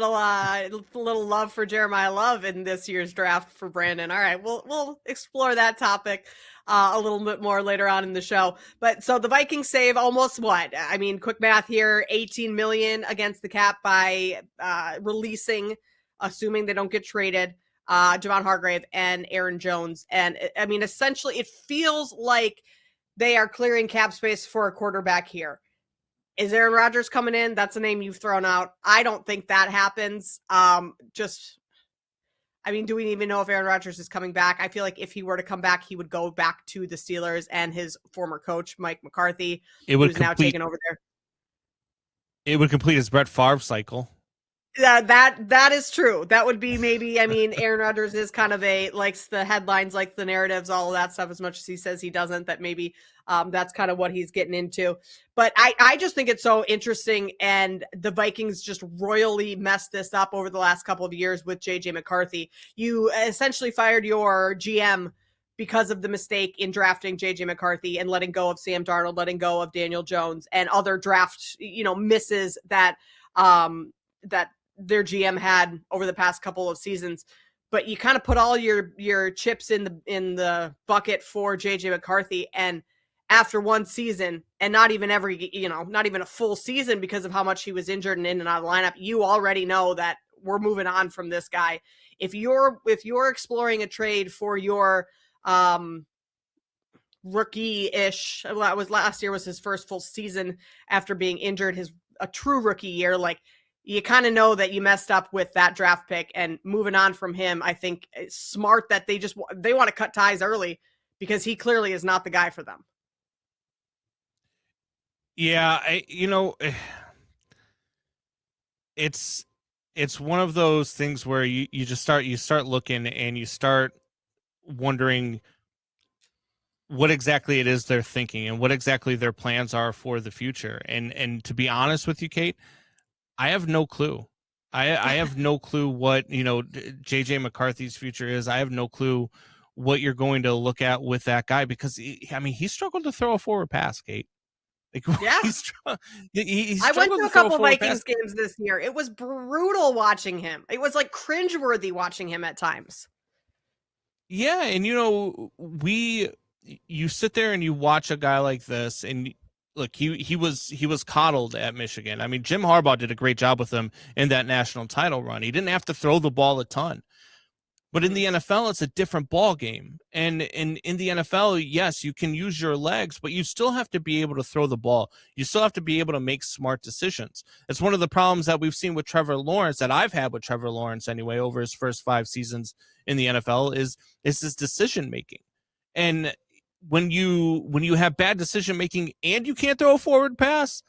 little love for Jeremiah Love in this year's draft for Brandon. All right, we'll explore that topic a little bit more later on in the show. But so the Vikings save almost what? Quick math here: $18 million against the cap by releasing, assuming they don't get traded, Javon Hargrave and Aaron Jones. And essentially, it feels like they are clearing cap space for a quarterback here. Is Aaron Rodgers coming in? That's a name you've thrown out. I don't think that happens. Do we even know if Aaron Rodgers is coming back? I feel like if he were to come back, he would go back to the Steelers and his former coach, Mike McCarthy, who's now taken over there. It would complete his Brett Favre cycle. Yeah, that is true. That would be maybe, Aaron Rodgers is kind of likes the headlines, likes the narratives, all of that stuff, as much as he says he doesn't, that maybe that's kind of what he's getting into. But I just think it's so interesting, and the Vikings just royally messed this up over the last couple of years with J.J. McCarthy. You essentially fired your GM because of the mistake in drafting J.J. McCarthy and letting go of Sam Darnold, letting go of Daniel Jones, and other draft, misses that that their GM had over the past couple of seasons. But you kind of put all your chips in the bucket for JJ McCarthy, and after one season, and not even a full season because of how much he was injured and in and out of the lineup, you already know that we're moving on from this guy. If you're exploring a trade for your rookie-ish, last year was his first full season after being injured, a true rookie year, like, you kind of know that you messed up with that draft pick, and moving on from him, I think it's smart that they want to cut ties early because he clearly is not the guy for them. Yeah, it's one of those things where you start looking and you start wondering what exactly it is they're thinking and what exactly their plans are for the future. And to be honest with you, Kate, I have no clue. I have no clue what, JJ McCarthy's future is. I have no clue what you're going to look at with that guy because he struggled to throw a forward pass, Kate. Yeah. I went to a couple Vikings games this year. It was brutal watching him. It was like cringeworthy watching him at times. Yeah, and you sit there and you watch a guy like this, and look, he was coddled at Michigan. I mean, Jim Harbaugh did a great job with him in that national title run. He didn't have to throw the ball a ton. But in the NFL, it's a different ball game. And in the NFL, yes, you can use your legs, but you still have to be able to throw the ball. You still have to be able to make smart decisions. It's one of the problems that we've seen with Trevor Lawrence, that I've had with Trevor Lawrence anyway, over his first 5 seasons in the NFL, is his decision making. And when you have bad decision making and you can't throw a forward pass,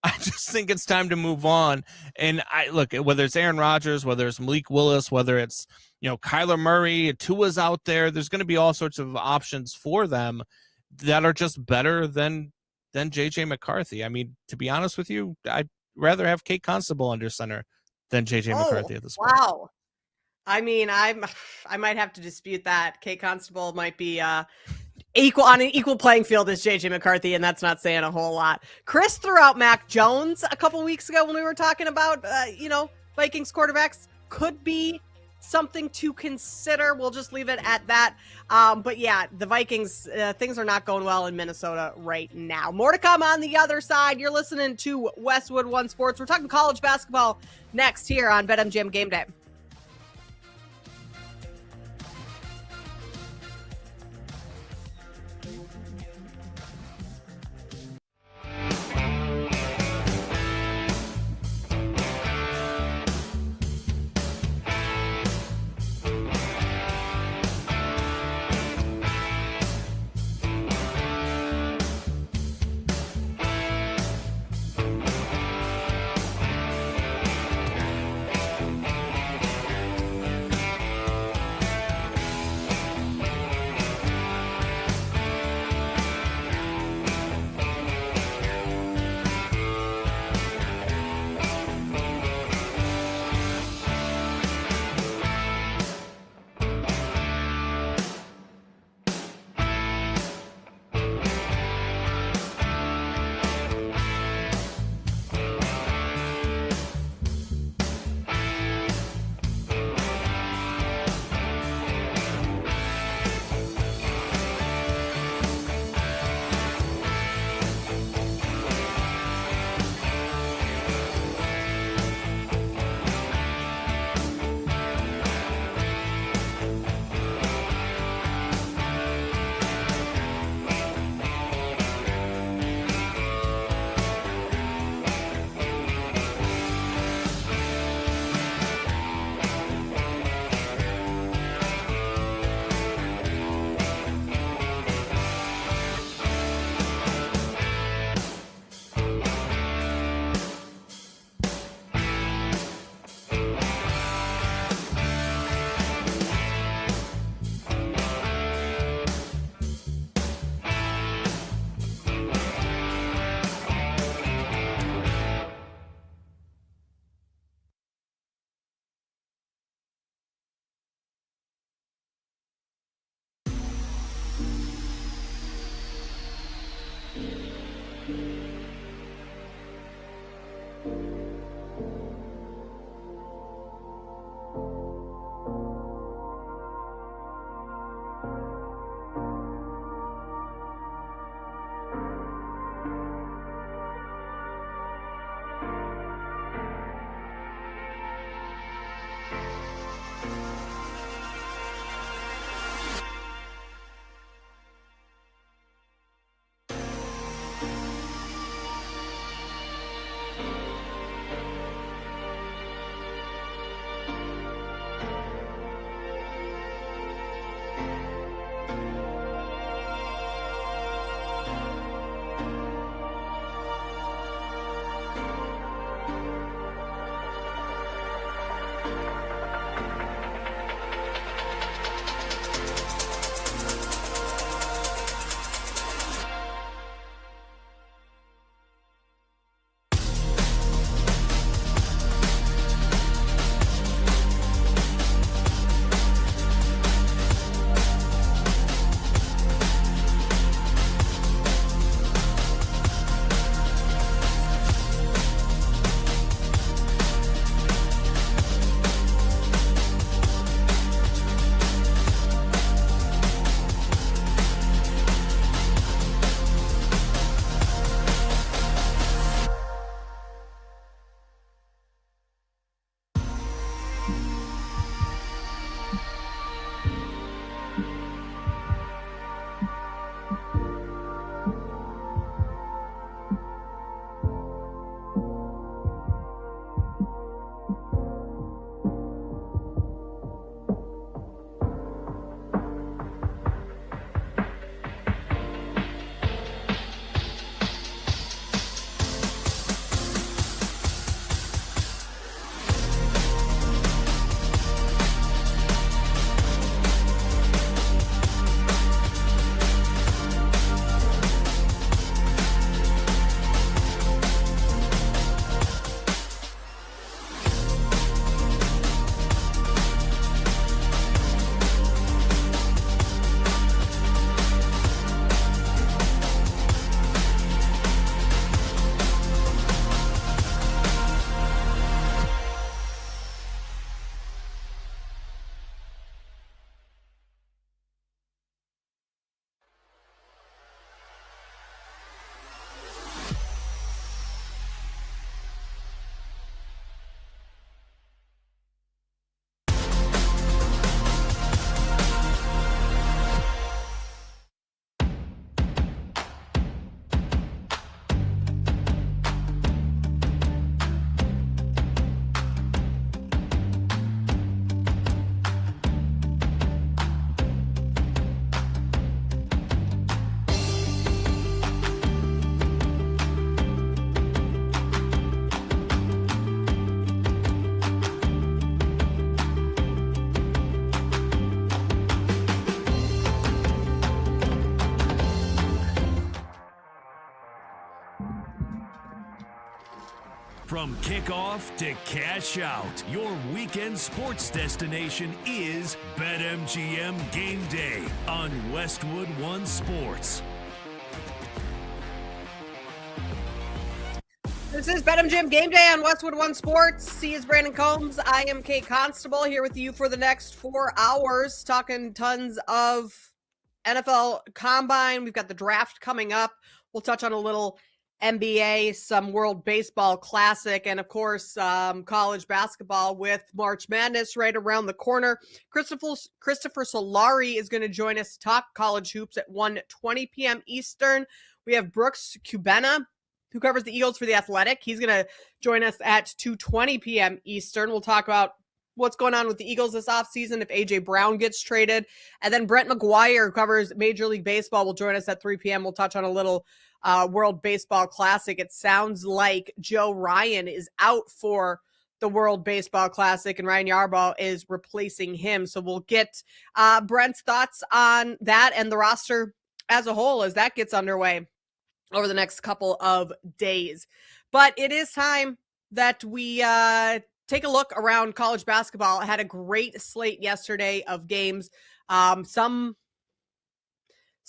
I just think it's time to move on. And look, whether it's Aaron Rodgers, whether it's Malik Willis, whether it's Kyler Murray, Tua's out there, there's going to be all sorts of options for them that are just better than JJ McCarthy. I mean, to be honest with you, I'd rather have Kate Constable under center than JJ McCarthy at this point. Wow. I mean, I might have to dispute that. Kate Constable might be on an equal playing field as JJ McCarthy, and that's not saying a whole lot. Chris threw out Mac Jones a couple weeks ago when we were talking about, Vikings quarterbacks could be something to consider. We'll just leave it at that. But yeah, the Vikings, things are not going well in Minnesota right now. More to come on the other side. You're listening to Westwood One Sports. We're talking college basketball next here on BetMGM Game Day. From kickoff to cash out, your weekend sports destination is BetMGM Gameday on Westwood One Sports. This is BetMGM Gameday on Westwood One Sports. He is Brandon Combs. I am Kate Constable here with you for the next 4 hours, talking tons of NFL Combine. We've got the draft coming up. We'll touch on a little NBA, some World Baseball Classic, and of course, college basketball with March Madness right around the corner. Christopher Solari is going to join us to talk college hoops at 1:20 p.m. Eastern. We have Brooks Kubena, who covers the Eagles for The Athletic. He's going to join us at 2:20 p.m. Eastern. We'll talk about what's going on with the Eagles this offseason if A.J. Brown gets traded. And then Brent McGuire, who covers Major League Baseball, will join us at 3 p.m. We'll touch on a little World Baseball Classic. It sounds like Joe Ryan is out for the World Baseball Classic, and Ryan Yarbrough is replacing him. So we'll get Brent's thoughts on that and the roster as a whole as that gets underway over the next couple of days. But it is time that we take a look around college basketball. I had a great slate yesterday of games. Some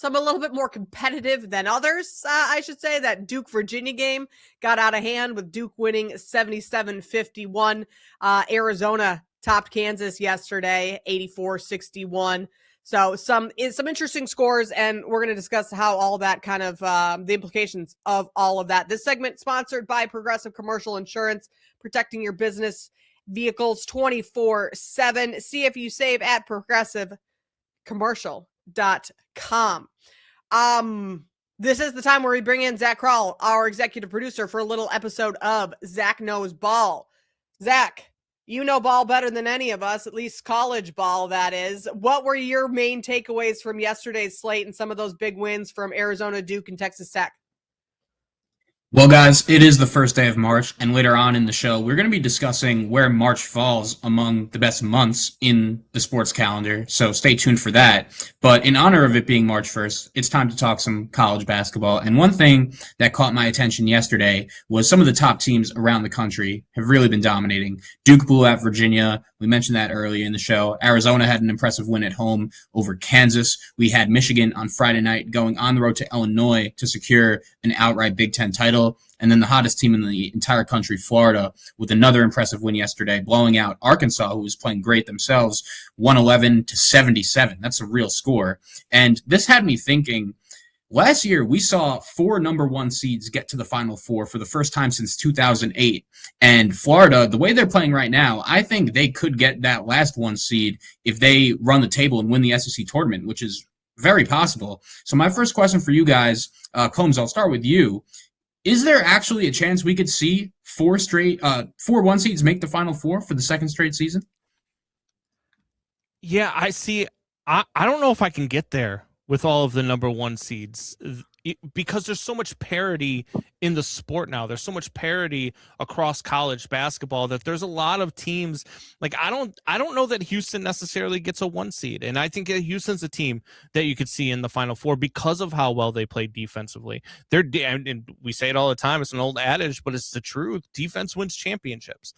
a little bit more competitive than others, I should say. That Duke-Virginia game got out of hand with Duke winning 77-51. Arizona topped Kansas yesterday, 84-61. So some interesting scores, and we're going to discuss how all that kind of the implications of all of that. This segment sponsored by Progressive Commercial Insurance, protecting your business vehicles 24/7. See if you save at progressivecommercial.com. This is the time where we bring in Zach Kroll, our executive producer, for a little episode of Zach Knows Ball. Zach, you know ball better than any of us, at least college ball, that is. What were your main takeaways from yesterday's slate and some of those big wins from Arizona, Duke, and Texas Tech? Well, guys, it is the first day of March, and later on in the show, we're going to be discussing where March falls among the best months in the sports calendar, so stay tuned for that. But in honor of it being March 1st, it's time to talk some college basketball. And one thing that caught my attention yesterday was some of the top teams around the country have really been dominating. Duke blew out Virginia. We mentioned that earlier in the show. Arizona had an impressive win at home over Kansas. We had Michigan on Friday night going on the road to Illinois to secure an outright Big Ten title. And then the hottest team in the entire country, Florida, with another impressive win yesterday, blowing out Arkansas, who was playing great themselves, 111-77. That's a real score. And this had me thinking, last year we saw 4 number 1 seeds get to the Final Four for the first time since 2008. And Florida, the way they're playing right now, I think they could get that last 1 seed if they run the table and win the SEC tournament, which is very possible. So my first question for you guys, Combs, I'll start with you. Is there actually a chance we could see 4 1 seeds make the Final Four for the second straight season? Yeah, I see. I don't know if I can get there with all of the number 1 seeds because there's so much parity in the sport now. There's so much parity across college basketball that there's a lot of teams. Like I don't know that Houston necessarily gets a 1 seed, and I think that Houston's a team that you could see in the Final Four because of how well they play defensively. And we say it all the time. It's an old adage, but it's the truth. Defense wins championships.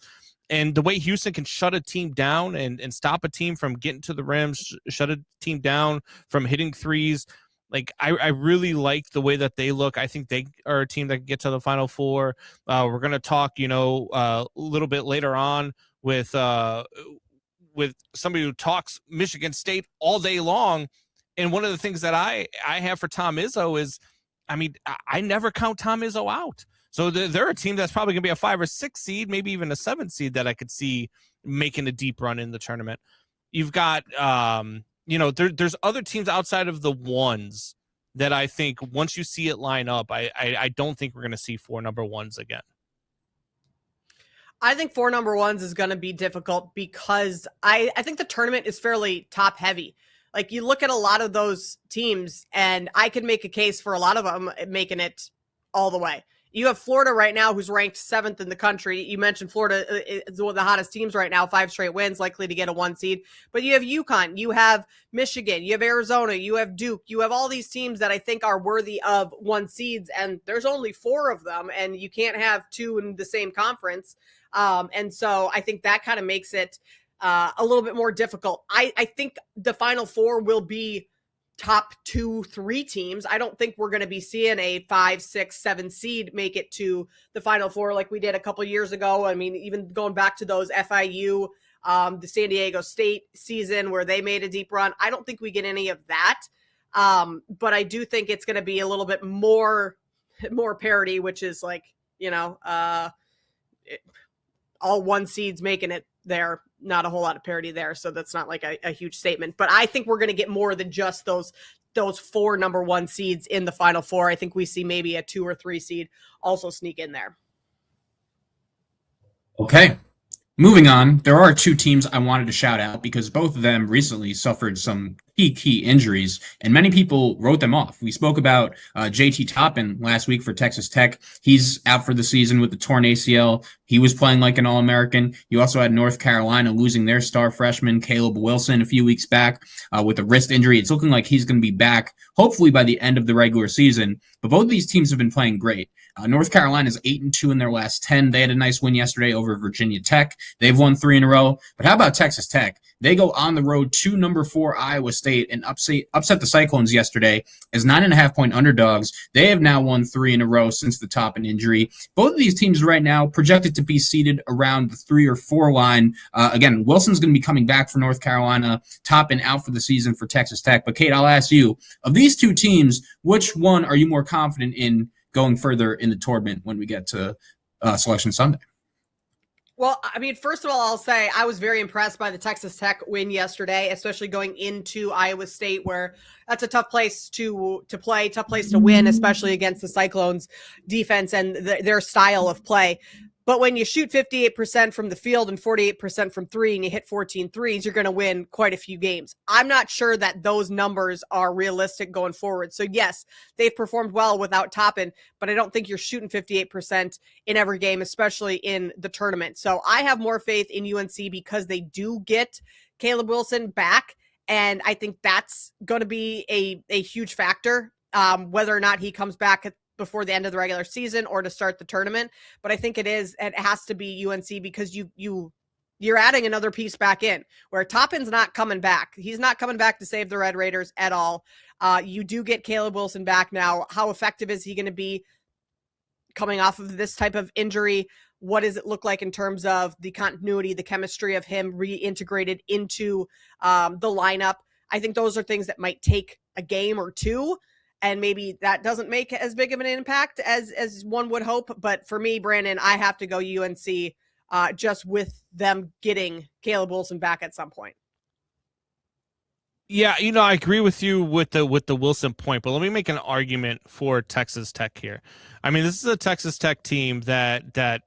And the way Houston can shut a team down and stop a team from getting to the rim, shut a team down from hitting threes, like I really like the way that they look. I think they are a team that can get to the Final Four. We're going to talk, a little bit later on with somebody who talks Michigan State all day long. And one of the things that I have for Tom Izzo is, I never count Tom Izzo out. So they're a team that's probably going to be a 5 or 6 seed, maybe even a 7 seed that I could see making a deep run in the tournament. You've got, there's other teams outside of the ones that I think once you see it line up, I don't think we're going to see 4 number 1s again. I think 4 number 1s is going to be difficult because I think the tournament is fairly top heavy. Like you look at a lot of those teams and I can make a case for a lot of them making it all the way. You have Florida right now, who's ranked 7th in the country. You mentioned Florida is one of the hottest teams right now, 5 straight wins, likely to get a 1 seed. But you have UConn, you have Michigan, you have Arizona, you have Duke, you have all these teams that I think are worthy of 1 seeds, and there's only 4 of them, and you can't have 2 in the same conference. And so I think that kind of makes it a little bit more difficult. I think the Final Four will be top 2-3 teams. I don't think we're going to be seeing a 5, 6, 7 seed make it to the Final Four like we did a couple years ago. I mean, even going back to those FIU, the San Diego State season where they made a deep run, I don't think we get any of that. But I do think it's going to be a little bit more parity, which is like, all 1 seeds making it there. Not a whole lot of parity there, so that's not like a huge statement. But I think we're going to get more than just those 4 number 1 seeds in the Final Four. I think we see maybe a 2 or 3 seed also sneak in there. Okay. Moving on, there are 2 teams I wanted to shout out because both of them recently suffered some key injuries, and many people wrote them off. We spoke about JT Toppin last week for Texas Tech. He's out for the season with the torn ACL. He was playing like an All-American. You also had North Carolina losing their star freshman, Caleb Wilson, a few weeks back with a wrist injury. It's looking like he's going to be back, hopefully by the end of the regular season. But both of these teams have been playing great. North Carolina is 8-2 in their last 10. They had a nice win yesterday over Virginia Tech. They've won 3 in a row. But how about Texas Tech? They go on the road to number 4 Iowa State and upset the Cyclones yesterday as 9.5-point underdogs. They have now won 3 in a row since the Toppin injury. Both of these teams right now projected to be seated around the 3 or 4 line. Again, Wilson's going to be coming back for North Carolina. Toppin out for the season for Texas Tech. But Kate, I'll ask you, of these 2 teams, which one are you more confident in going further in the tournament when we get to Selection Sunday? Well, I mean, first of all, I'll say I was very impressed by the Texas Tech win yesterday, especially going into Iowa State, where that's a tough place to play, tough place to win, especially against the Cyclones defense and their style of play. But when you shoot 58% from the field and 48% from 3 and you hit 14 threes, you're going to win quite a few games. I'm not sure that those numbers are realistic going forward. So yes, they've performed well without Toppin, but I don't think you're shooting 58% in every game, especially in the tournament. So I have more faith in UNC because they do get Caleb Wilson back. And I think that's going to be a huge factor, whether or not he comes back before the end of the regular season or to start the tournament. But I think it has to be UNC because you're adding another piece back in where Toppin's not coming back. He's not coming back to save the Red Raiders at all. You do get Caleb Wilson back now. How effective is he going to be coming off of this type of injury? What does it look like in terms of the continuity, the chemistry of him reintegrated into the lineup? I think those are things that might take a game or 2. And maybe that doesn't make as big of an impact as one would hope. But for me, Brandon, I have to go UNC just with them getting Caleb Wilson back at some point. Yeah, I agree with you with the Wilson point, but let me make an argument for Texas Tech here. I mean, this is a Texas Tech team that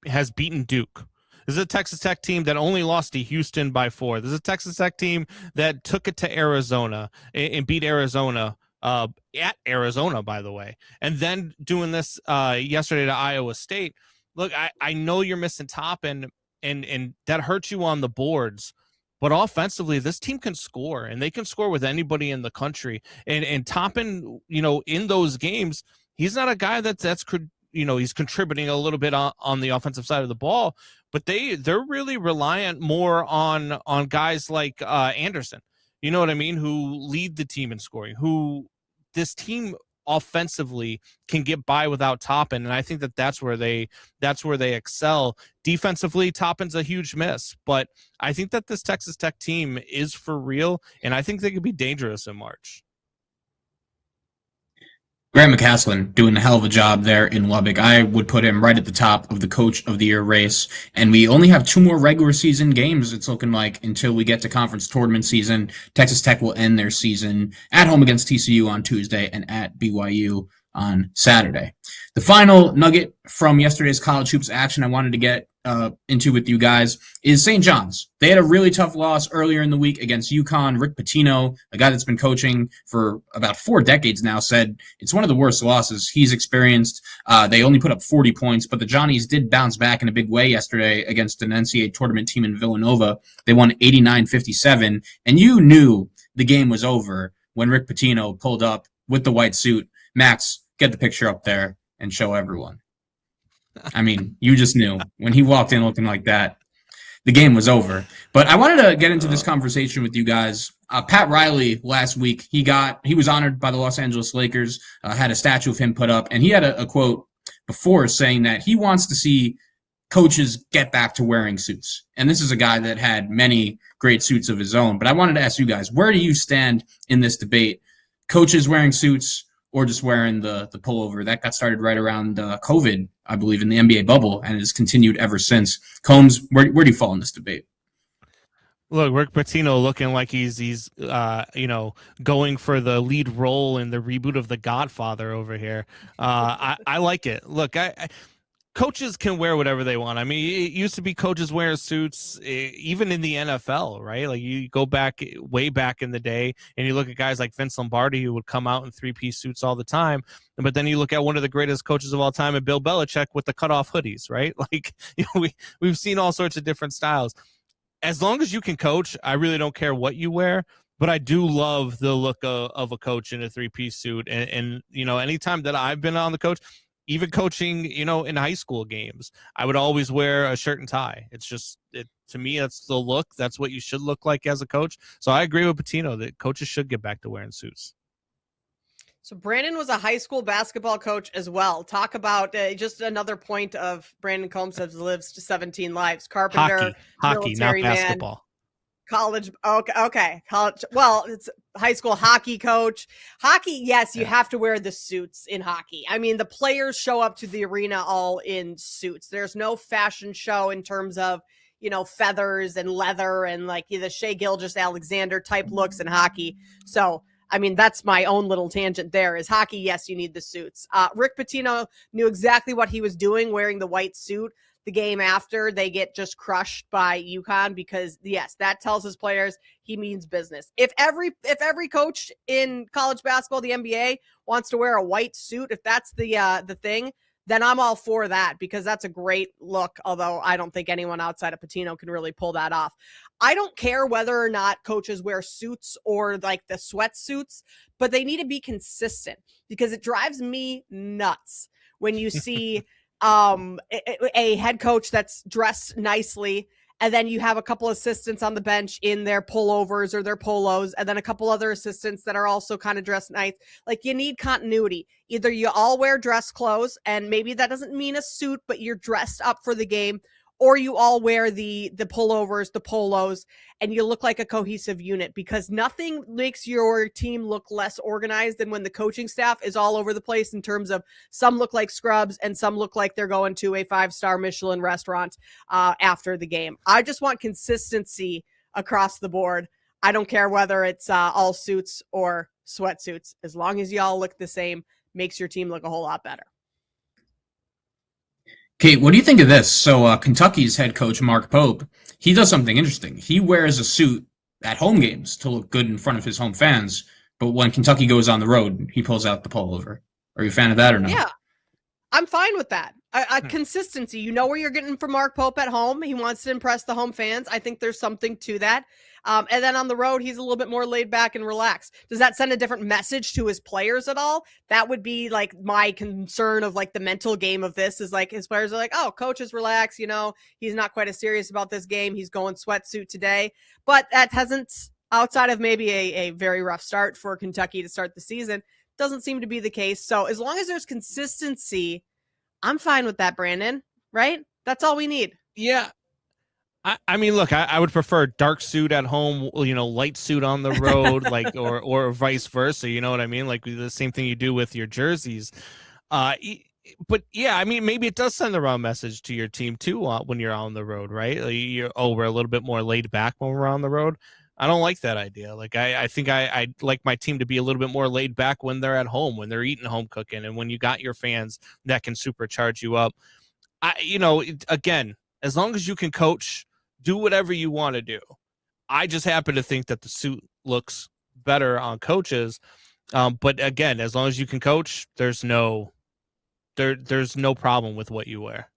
has beaten Duke. This is a Texas Tech team that only lost to Houston by 4. This is a Texas Tech team that took it to Arizona and beat Arizona. At Arizona, by the way, and then doing this yesterday to Iowa State. Look, I know you're missing Toppin, and that hurts you on the boards, but offensively, this team can score, and they can score with anybody in the country. And Toppin, in those games, he's not a guy that's he's contributing a little bit on the offensive side of the ball, but they're really reliant more on guys like Anderson. You know what I mean? Who lead the team in scoring, who this team offensively can get by without Toppin, and I think that's where they excel. Defensively, Toppin's a huge miss, but I think that this Texas Tech team is for real, and I think they could be dangerous in March. Grant McCaslin doing a hell of a job there in Lubbock. I would put him right at the top of the Coach of the Year race. And we only have 2 more regular season games, it's looking like, until we get to conference tournament season. Texas Tech will end their season at home against TCU on Tuesday and at BYU on Saturday. The final nugget from yesterday's college hoops action I wanted to get into with you guys is St. John's. They had a really tough loss earlier in the week against UConn. Rick Pitino, a guy that's been coaching for about 4 decades now, said it's one of the worst losses he's experienced. They only put up 40 points, but the Johnnies did bounce back in a big way yesterday against an NCAA tournament team in Villanova. They won 89-57, and you knew the game was over when Rick Pitino pulled up with the white suit. Max, get the picture up there and show everyone. I mean, you just knew when he walked in looking like that, the game was over. But I wanted to get into this conversation with you guys. Pat Riley last week, he was honored by the Los Angeles Lakers, had a statue of him put up, and he had a quote before saying that he wants to see coaches get back to wearing suits. And this is a guy that had many great suits of his own. But I wanted to ask you guys, where do you stand in this debate? Coaches wearing suits or just wearing the pullover? That got started right around COVID, I believe, in the NBA bubble, and it has continued ever since. Combs, where do you fall in this debate? Look, Rick Pitino looking like he's going for the lead role in the reboot of The Godfather over here. I like it. Look, coaches can wear whatever they want. I mean, it used to be coaches wearing suits, even in the NFL, right? Like you go back way back in the day and you look at guys like Vince Lombardi who would come out in 3-piece suits all the time. But then you look at one of the greatest coaches of all time, Bill Belichick, with the cutoff hoodies, right? Like, we've seen all sorts of different styles. As long as you can coach, I really don't care what you wear. But I do love the look of a coach in a 3-piece suit. And anytime that I've been on the coach, even coaching, in high school games, I would always wear a shirt and tie. It's just, to me, that's the look. That's what you should look like as a coach. So I agree with Pitino that coaches should get back to wearing suits. So Brandon was a high school basketball coach as well. Talk about just another point of Brandon Combs has lived 17 lives. Carpenter, hockey, not basketball. Man, college. Okay. College. Well, it's high school hockey coach. Hockey. Yes, you have to wear the suits in hockey. I mean, the players show up to the arena all in suits. There's no fashion show in terms of, feathers and leather and like the Shea Gilgeous-Alexander type looks in hockey. So, I mean, that's my own little tangent there is hockey. Yes, you need the suits. Rick Pitino knew exactly what he was doing wearing the white suit. The game after they get just crushed by UConn because yes, that tells his players he means business. If every coach in college basketball, the NBA, wants to wear a white suit, if that's the thing, then I'm all for that because that's a great look. Although I don't think anyone outside of Pitino can really pull that off. I don't care whether or not coaches wear suits or like the sweatsuits, but they need to be consistent because it drives me nuts when you see a head coach that's dressed nicely, and then you have a couple assistants on the bench in their pullovers or their polos, and then a couple other assistants that are also kind of dressed nice. Like, you need continuity. Either you all wear dress clothes, and maybe that doesn't mean a suit, but you're dressed up for the game, or you all wear the pullovers, the polos, and you look like a cohesive unit because nothing makes your team look less organized than when the coaching staff is all over the place in terms of some look like scrubs and some look like they're going to a 5-star Michelin restaurant after the game. I just want consistency across the board. I don't care whether it's all suits or sweatsuits. As long as you all look the same, makes your team look a whole lot better. Kate, what do you think of this? So Kentucky's head coach, Mark Pope, he does something interesting. He wears a suit at home games to look good in front of his home fans, but when Kentucky goes on the road, he pulls out the pullover. Are you a fan of that or not? Yeah, I'm fine with that. Consistency. You know where you're getting from Mark Pope at home. He wants to impress the home fans. I think there's something to that. And then on the road, he's a little bit more laid back and relaxed. Does that send a different message to his players at all? That would be like my concern of like the mental game of this is like his players are like, oh, coach is relaxed. He's not quite as serious about this game. He's going sweatsuit today. But that hasn't, outside of maybe a very rough start for Kentucky to start the season, doesn't seem to be the case. So as long as there's consistency, I'm fine with that, Brandon, right? That's all we need. Yeah. I mean, look, I would prefer dark suit at home, light suit on the road, like, or vice versa. You know what I mean? Like the same thing you do with your jerseys. But yeah, I mean, maybe it does send the wrong message to your team too when you're on the road, right? Like we're a little bit more laid back when we're on the road. I don't like that idea. Like, I think I'd like my team to be a little bit more laid back when they're at home, when they're eating home cooking, and when you got your fans that can supercharge you up. Again, As long as you can coach, do whatever you want to do. I just happen to think that the suit looks better on coaches. But again, as long as you can coach, there's no problem with what you wear.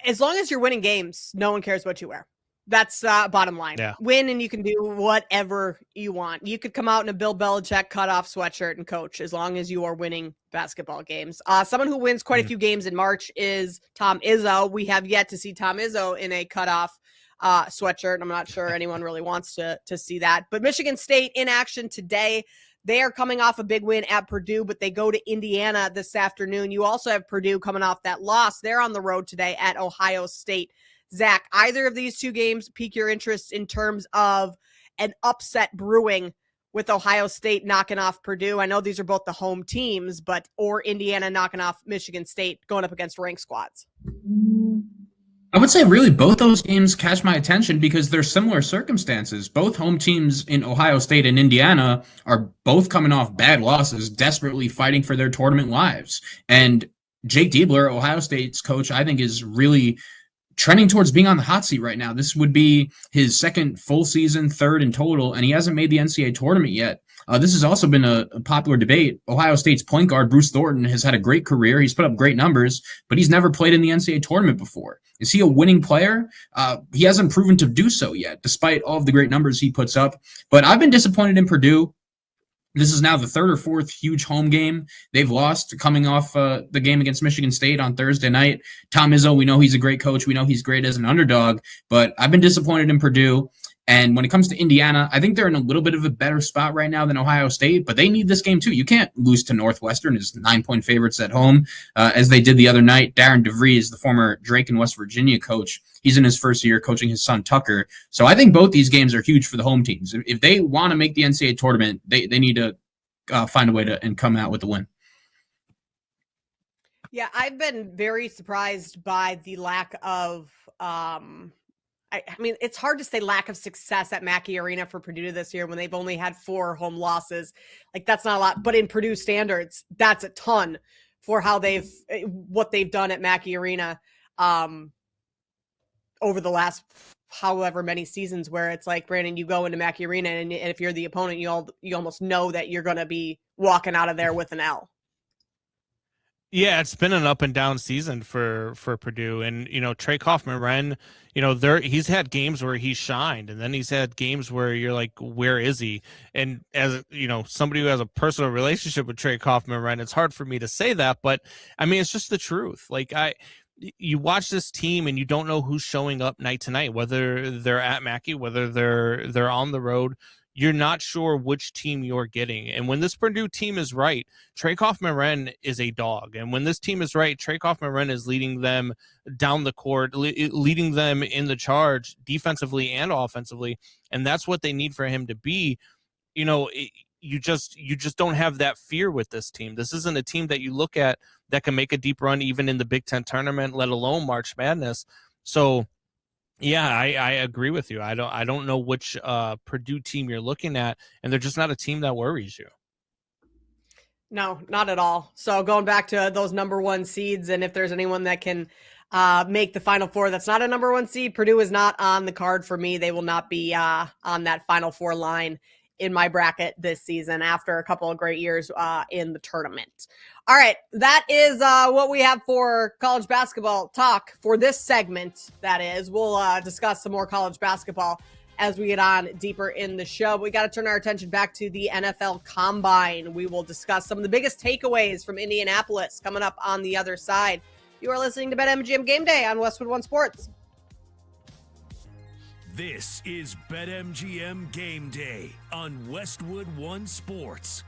As long as you're winning games, no one cares what you wear. That's bottom line. Yeah. Win and you can do whatever you want. You could come out in a Bill Belichick cutoff sweatshirt and coach as long as you are winning basketball games. Someone who wins quite a few games in March is Tom Izzo. We have yet to see Tom Izzo in a cutoff sweatshirt. I'm not sure anyone really wants to see that. But Michigan State in action today. They are coming off a big win at Purdue, but they go to Indiana this afternoon. You also have Purdue coming off that loss. They're on the road today at Ohio State. Zach, either of these two games pique your interest in terms of an upset brewing with Ohio State knocking off Purdue? I know these are both the home teams, or Indiana knocking off Michigan State going up against ranked squads. I would say really both those games catch my attention because they're similar circumstances. Both home teams in Ohio State and Indiana are both coming off bad losses, desperately fighting for their tournament lives. And Jake Diebler, Ohio State's coach, I think is really trending towards being on the hot seat right now. This would be his second full season, third in total, and he hasn't made the NCAA tournament yet. This has also been a popular debate. Ohio State's point guard, Bruce Thornton, has had a great career. He's put up great numbers, but he's never played in the NCAA tournament before. Is he a winning player? He hasn't proven to do so yet, despite all of the great numbers he puts up. But I've been disappointed in Purdue. This is now the third or fourth huge home game they've lost, coming off the game against Michigan State on Thursday night. Tom Izzo, we know he's a great coach. We know he's great as an underdog, but I've been disappointed in Purdue. And when it comes to Indiana, I think they're in a little bit of a better spot right now than Ohio State, but they need this game too. You can't lose to Northwestern as 9-point favorites at home, as they did the other night. Darren DeVries, the former Drake and West Virginia coach, he's in his first year coaching his son Tucker. So I think both these games are huge for the home teams. If they want to make the NCAA tournament, they need to find a way to and come out with the win. Yeah, I've been very surprised by the lack of I mean, it's hard to say lack of success at Mackey Arena for Purdue this year when they've only had 4 home losses. Like, that's not a lot, but in Purdue standards, that's a ton for what they've done at Mackey Arena over the last however many seasons, where it's like, Brandon, you go into Mackey Arena and if you're the opponent, you almost know that you're going to be walking out of there with an L. Yeah, it's been an up and down season for Purdue, and Trey Kaufman-Renn, he's had games where he shined, and then he's had games where you're like, where is he? And as somebody who has a personal relationship with Trey Kaufman-Renn, it's hard for me to say that, but I mean, it's just the truth. Like, you watch this team and you don't know who's showing up night to night, whether they're at Mackey, whether they're on the road. You're not sure which team you're getting. And when this Purdue team is right, Trey Kaufman-Renn is a dog. And when this team is right, Trey Kaufman-Renn is leading them down the court, leading them in the charge defensively and offensively. And that's what they need for him to be. You just don't have that fear with this team. This isn't a team that you look at that can make a deep run even in the Big Ten tournament, let alone March Madness. So yeah, I agree with you. I don't know which Purdue team you're looking at, and they're just not a team that worries you. No, not at all. So going back to those number 1 seeds, and if there's anyone that can make the Final Four that's not a number 1 seed, Purdue is not on the card for me. They will not be on that Final Four line in my bracket this season after a couple of great years in the tournament. All right, that is what we have for college basketball talk for this segment. That is, we'll discuss some more college basketball as we get on deeper in the show. But we got to turn our attention back to the NFL Combine. We will discuss some of the biggest takeaways from Indianapolis coming up on the other side. You are listening to BetMGM Game Day on Westwood One Sports. This is BetMGM Game Day on Westwood One Sports.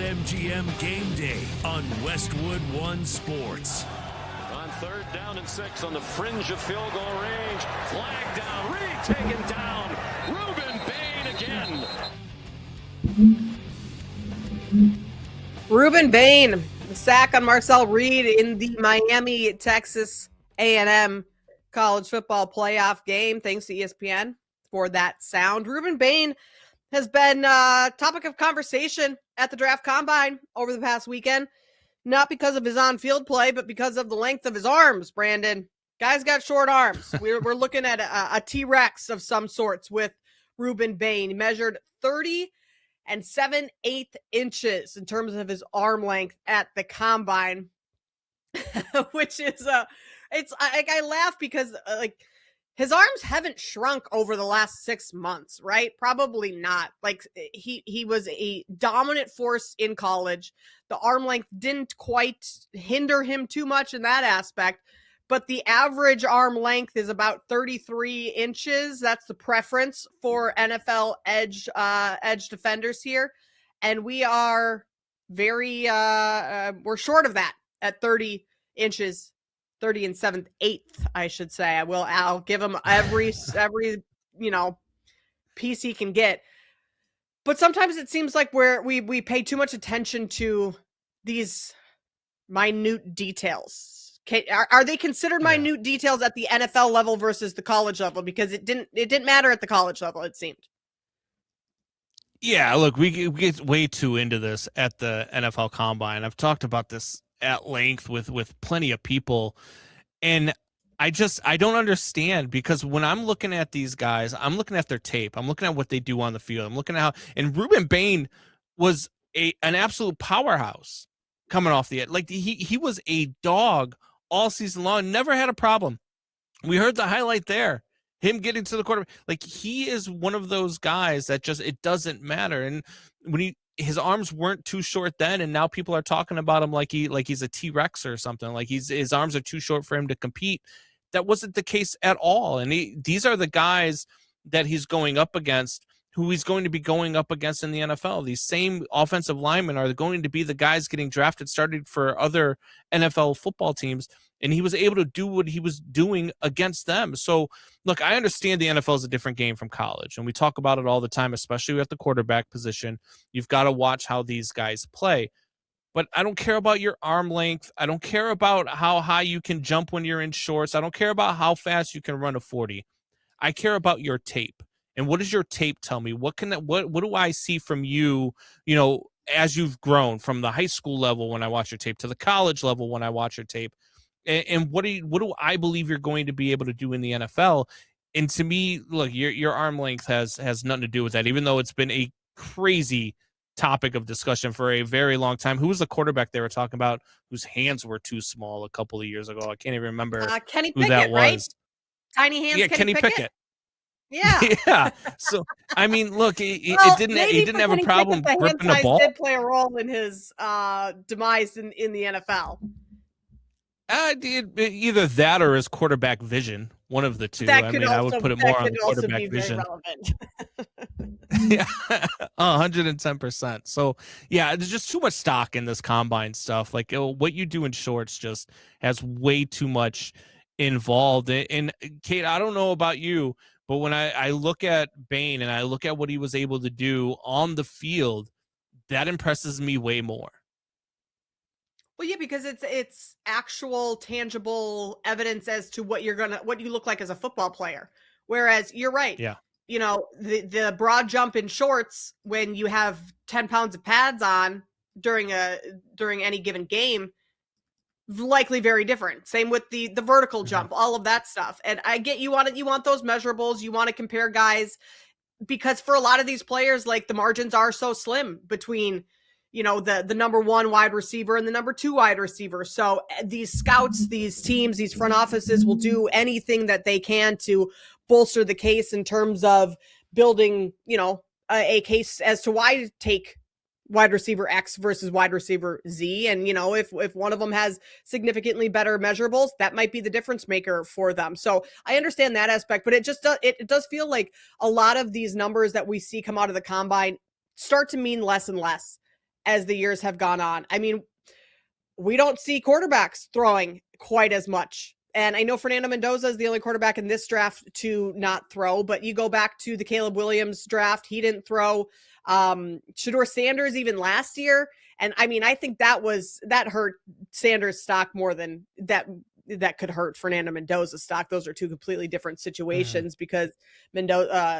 BetMGM Game Day on Westwood One Sports. On 3rd down and 6 on the fringe of field goal range. Flag down. Reed taken down. Ruben Bain again. Ruben Bain, the sack on Marcel Reed in the Miami, Texas A&M college football playoff game. Thanks to ESPN for that sound. Ruben Bain has been a topic of conversation at the draft combine over the past weekend, not because of his on-field play, but because of the length of his arms, Brandon. Guy's got short arms. We're looking at a T-Rex of some sorts with Ruben Bain. He measured 30 and 7/8 inches in terms of his arm length at the combine, which is I laugh because his arms haven't shrunk over the last 6 months, right? Probably not. Like he was a dominant force in college. The arm length didn't quite hinder him too much in that aspect, but the average arm length is about 33 inches. That's the preference for NFL edge defenders here. And we are very, we're short of that at 30 inches, 30 and 7/8, I should say. I'll give him every, piece he can get. But sometimes it seems like we pay too much attention to these minute details. Are they considered minute details at the NFL level versus the college level? Because it didn't matter at the college level, it seemed. Yeah, look, we get way too into this at the NFL Combine. I've talked about this at length with plenty of people, and I don't understand, because when I'm looking at these guys, I'm looking at their tape. I'm looking at what they do on the field. I'm looking at how, and Ruben Bain was an absolute powerhouse coming off the edge. Like he was a dog all season long, never had a problem. We heard the highlight there, him getting to the quarterback. Like, he is one of those guys that just, it doesn't matter. And when his arms weren't too short then, and now people are talking about him like he's a T-Rex or something, like his arms are too short for him to compete. That wasn't the case at all. And these are the guys that he's going up against, who he's going to be going up against in the NFL. These same offensive linemen are going to be the guys getting drafted, started for other NFL football teams, and he was able to do what he was doing against them. So, look, I understand the NFL is a different game from college, and we talk about it all the time, especially at the quarterback position. You've got to watch how these guys play. But I don't care about your arm length. I don't care about how high you can jump when you're in shorts. I don't care about how fast you can run a 40. I care about your tape. And what does your tape tell me? What do I see from you, as you've grown from the high school level when I watch your tape to the college level when I watch your tape? And what do I believe you're going to be able to do in the NFL? And to me, look, your arm length has nothing to do with that, even though it's been a crazy topic of discussion for a very long time. Who was the quarterback they were talking about whose hands were too small a couple of years ago? I can't even remember Kenny who Pickett, that was. right? Tiny hands. Yeah, Kenny Pickett. Yeah. Yeah. So, I mean, look, he didn't have a problem gripping the ball. Did play a role in his demise in the NFL. Either that or his quarterback vision, one of the two. I would put it more on the quarterback vision. Yeah, 110%. So, yeah, there's just too much stock in this combine stuff. Like, what you do in shorts just has way too much involved. And Kate, I don't know about you, but when I look at Bain and I look at what he was able to do on the field, that impresses me way more. Well, yeah, because it's actual tangible evidence as to what you look like as a football player. Whereas you're right. Yeah. The broad jump in shorts when you have 10 pounds of pads on during any given game, likely very different. Same with the vertical jump, all of that stuff. And I get you want those measurables, you want to compare guys, because for a lot of these players, like, the margins are so slim between the number one wide receiver and the number two wide receiver. So these scouts, these teams, these front offices will do anything that they can to bolster the case in terms of building, a case as to why to take wide receiver X versus wide receiver Z. And, if one of them has significantly better measurables, that might be the difference maker for them. So I understand that aspect, but it does feel like a lot of these numbers that we see come out of the combine start to mean less and less as the years have gone on. I mean, we don't see quarterbacks throwing quite as much. And I know Fernando Mendoza is the only quarterback in this draft to not throw, but you go back to the Caleb Williams draft, he didn't throw. Shedeur Sanders even last year. And I mean, I think that hurt Sanders' stock more than that could hurt Fernando Mendoza's stock. Those are two completely different situations because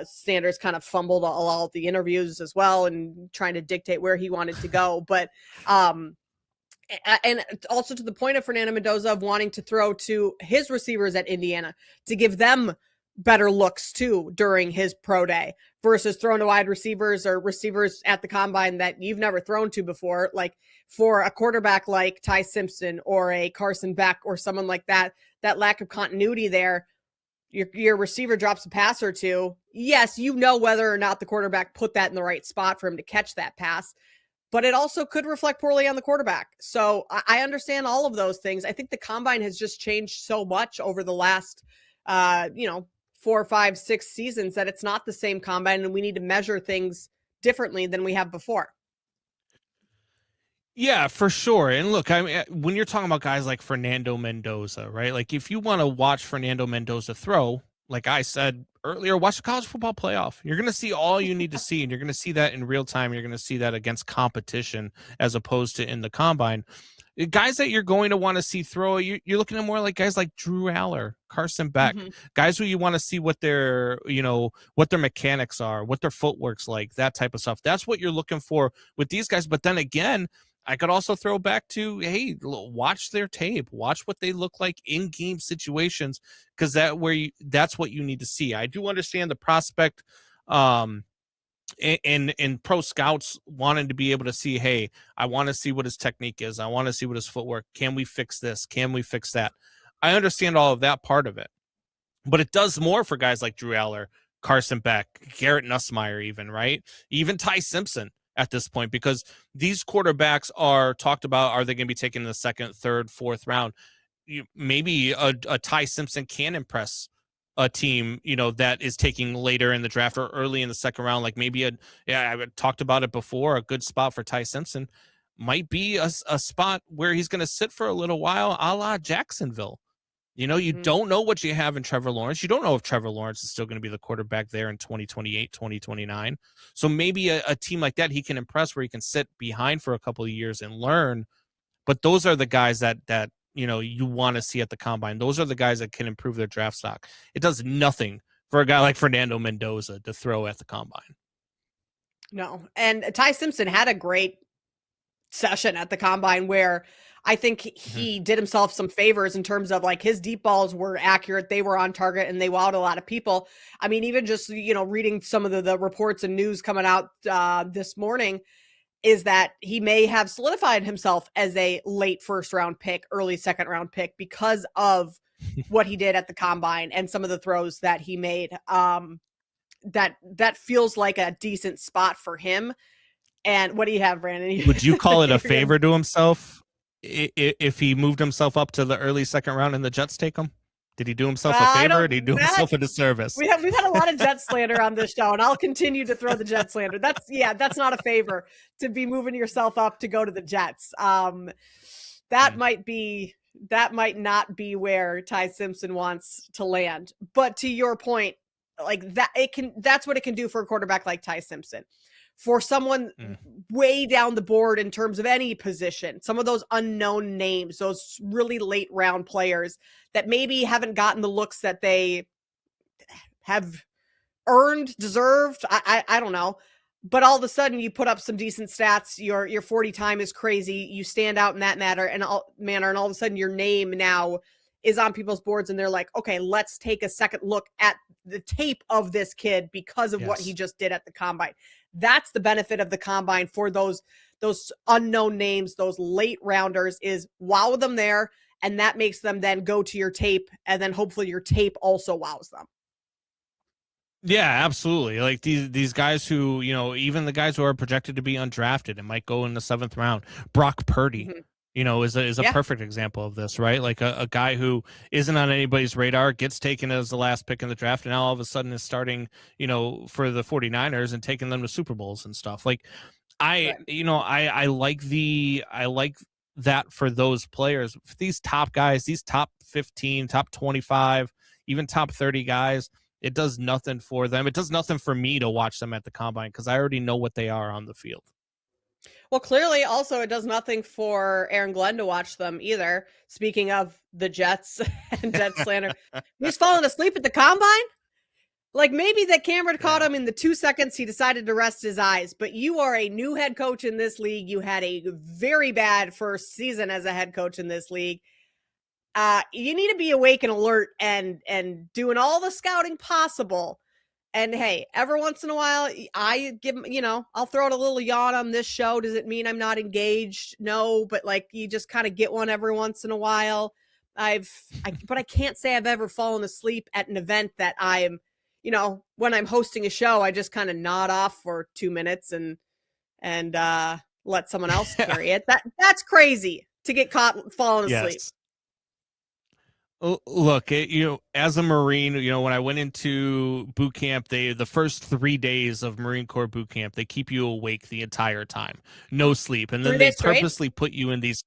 Sanders kind of fumbled all of the interviews as well and trying to dictate where he wanted to go. But and also to the point of Fernando Mendoza of wanting to throw to his receivers at Indiana to give them better looks too during his pro day versus throwing to wide receivers or receivers at the combine that you've never thrown to before. Like for a quarterback like Ty Simpson or a Carson Beck or someone like that, that lack of continuity there, your receiver drops a pass or two. Yes, you know whether or not the quarterback put that in the right spot for him to catch that pass, but it also could reflect poorly on the quarterback. So I understand all of those things. I think the combine has just changed so much over the last, 4, 5, 6 seasons that it's not the same combine, and we need to measure things differently than we have before. Yeah, for sure. And look, I mean, when you're talking about guys like Fernando Mendoza, right? Like if you want to watch Fernando Mendoza throw, like I said earlier, watch the college football playoff. You're going to see all you need to see, and you're going to see that in real time. You're going to see that against competition as opposed to in the combine. Guys that you're going to want to see throw, you're looking at more like guys like Drew Aller, Carson Beck, guys who you want to see what their mechanics are, what their footwork's like, that type of stuff. That's what you're looking for with these guys. But then again, I could also throw back to, hey, watch their tape, watch what they look like in game situations, because that's what you need to see. I do understand the prospect, and pro scouts wanting to be able to see, hey, I want to see what his technique is. I want to see what his footwork. Can we fix this? Can we fix that? I understand all of that part of it, but it does more for guys like Drew Aller, Carson Beck, Garrett Nussmeier, even, right? Even Ty Simpson at this point, because these quarterbacks are talked about, are they going to be taken in the second, third, fourth round? Maybe a Ty Simpson can impress a team, that is taking later in the draft or early in the second round. Like maybe I talked about it before, a good spot for Ty Simpson might be a spot where he's going to sit for a little while, a la Jacksonville. You don't know what you have in Trevor Lawrence. You don't know if Trevor Lawrence is still going to be the quarterback there in 2028, 2029. So maybe a team like that, he can impress where he can sit behind for a couple of years and learn. But those are the guys that you want to see at the combine. Those are the guys that can improve their draft stock. It does nothing for a guy like Fernando Mendoza to throw at the combine. No. And Ty Simpson had a great session at the combine where I think he did himself some favors in terms of like his deep balls were accurate. They were on target and they wowed a lot of people. I mean, even just, reading some of the reports and news coming out this morning is that he may have solidified himself as a late first round pick, early second round pick because of what he did at the combine and some of the throws that he made. That feels like a decent spot for him. And what do you have, Brandon? Would you call it a favor to himself if he moved himself up to the early second round and the Jets take him? Did he do himself a favor or did he do himself a disservice? We've had a lot of Jet slander on this show, and I'll continue to throw the Jet slander. That's not a favor to be moving yourself up to go to the Jets. That might not be where Ty Simpson wants to land. But to your point, like that's what it can do for a quarterback like Ty Simpson. For someone way down the board in terms of any position, some of those unknown names, those really late round players that maybe haven't gotten the looks that they have earned, deserved. I don't know. But all of a sudden you put up some decent stats. Your 40 time is crazy. You stand out in that manner, and all of a sudden your name now is on people's boards and they're like, okay, let's take a second look at the tape of this kid because of what he just did at the combine. That's the benefit of the combine for those unknown names, those late rounders, is wow them there. And that makes them then go to your tape, and then hopefully your tape also wows them. Yeah, absolutely. Like these guys who, even the guys who are projected to be undrafted and might go in the 7th round. Brock Purdy, is a perfect example of this, right? Like a guy who isn't on anybody's radar, gets taken as the last pick in the draft, and now all of a sudden is starting, for the 49ers and taking them to Super Bowls and stuff. Like, I like that for those players, for these top guys, these top 15, top 25, even top 30 guys. It does nothing for them. It does nothing for me to watch them at the combine because I already know what they are on the field. Well, clearly, also, it does nothing for Aaron Glenn to watch them either. Speaking of the Jets and Jets slander, he's falling asleep at the combine. Like, maybe that camera caught him in the 2 seconds he decided to rest his eyes, but you are a new head coach in this league. You had a very bad first season as a head coach in this league. You need to be awake and alert and doing all the scouting possible. And hey, every once in a while, I give, I'll throw out a little yawn on this show. Does it mean I'm not engaged? No, but like you just kind of get one every once in a while. But I can't say I've ever fallen asleep at an event that I am, when I'm hosting a show, I just kind of nod off for 2 minutes and let someone else carry it. That's crazy to get caught falling asleep. Yes. Look, as a Marine, when I went into boot camp, the first 3 days of Marine Corps boot camp, they keep you awake the entire time, no sleep. And then they purposely put you in these,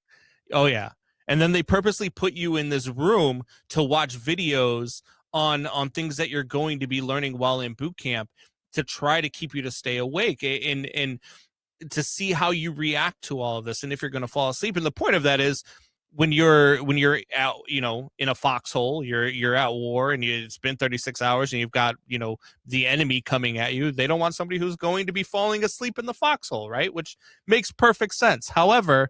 and then they purposely put you in this room to watch videos on things that you're going to be learning while in boot camp to try to keep you to stay awake and to see how you react to all of this and if you're going to fall asleep. And the point of that is, when you're out, in a foxhole, you're at war and it's been 36 hours and you've got, the enemy coming at you. They don't want somebody who's going to be falling asleep in the foxhole, right? Which makes perfect sense. However,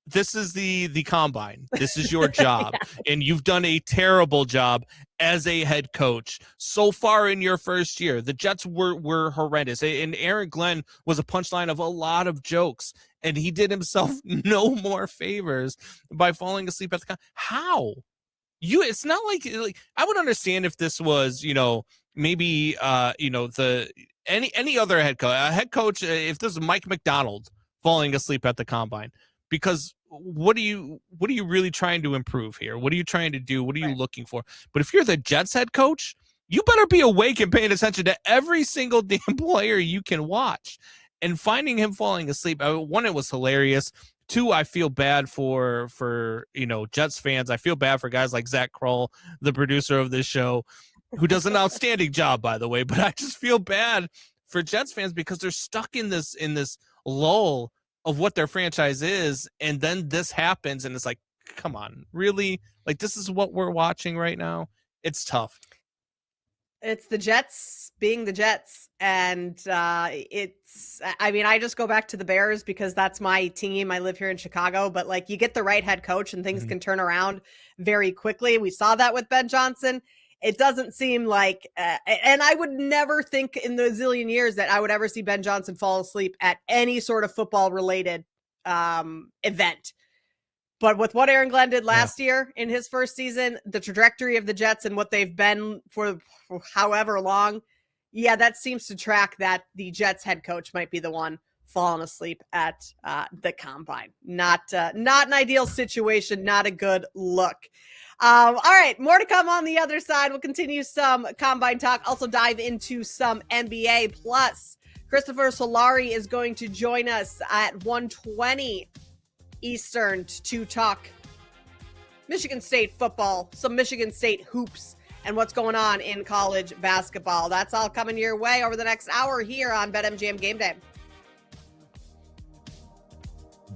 this is the combine. This is your job. And you've done a terrible job as a head coach so far in your first year. The Jets were horrendous. And Aaron Glenn was a punchline of a lot of jokes. And he did himself no more favors by falling asleep at the combine. How? It's not like I would understand if this was, maybe any other head coach, if this is Mike McDonald falling asleep at the combine. Because what are you really trying to improve here? What are you trying to do? What are you looking for? But if you're the Jets head coach, you better be awake and paying attention to every single damn player you can watch. And finding him falling asleep, one, it was hilarious. Two, I feel bad for Jets fans. I feel bad for guys like Zach Kroll, the producer of this show, who does an outstanding job, by the way. But I just feel bad for Jets fans because they're stuck in this lull of what their franchise is, and then this happens, and it's like, come on, really? Like, this is what we're watching right now? It's tough. It's the Jets being the Jets, and I just go back to the Bears because that's my team. I live here in Chicago, but like, you get the right head coach and things can turn around very quickly. We saw that with Ben Johnson. It doesn't seem like, and I would never think in the zillion years that I would ever see Ben Johnson fall asleep at any sort of football related event. But with what Aaron Glenn did last year in his first season, the trajectory of the Jets and what they've been for however long, that seems to track that the Jets head coach might be the one falling asleep at the combine. Not an ideal situation, not a good look. All right, more to come on the other side. We'll continue some combine talk, also dive into some NBA. Plus, Christopher Solari is going to join us at 1:20 Eastern to talk Michigan State football, some Michigan State hoops, and what's going on in college basketball. That's all coming your way over the next hour here on BetMGM Game Day.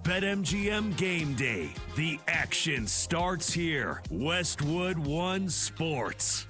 BetMGM Game Day. The action starts here. Westwood One Sports.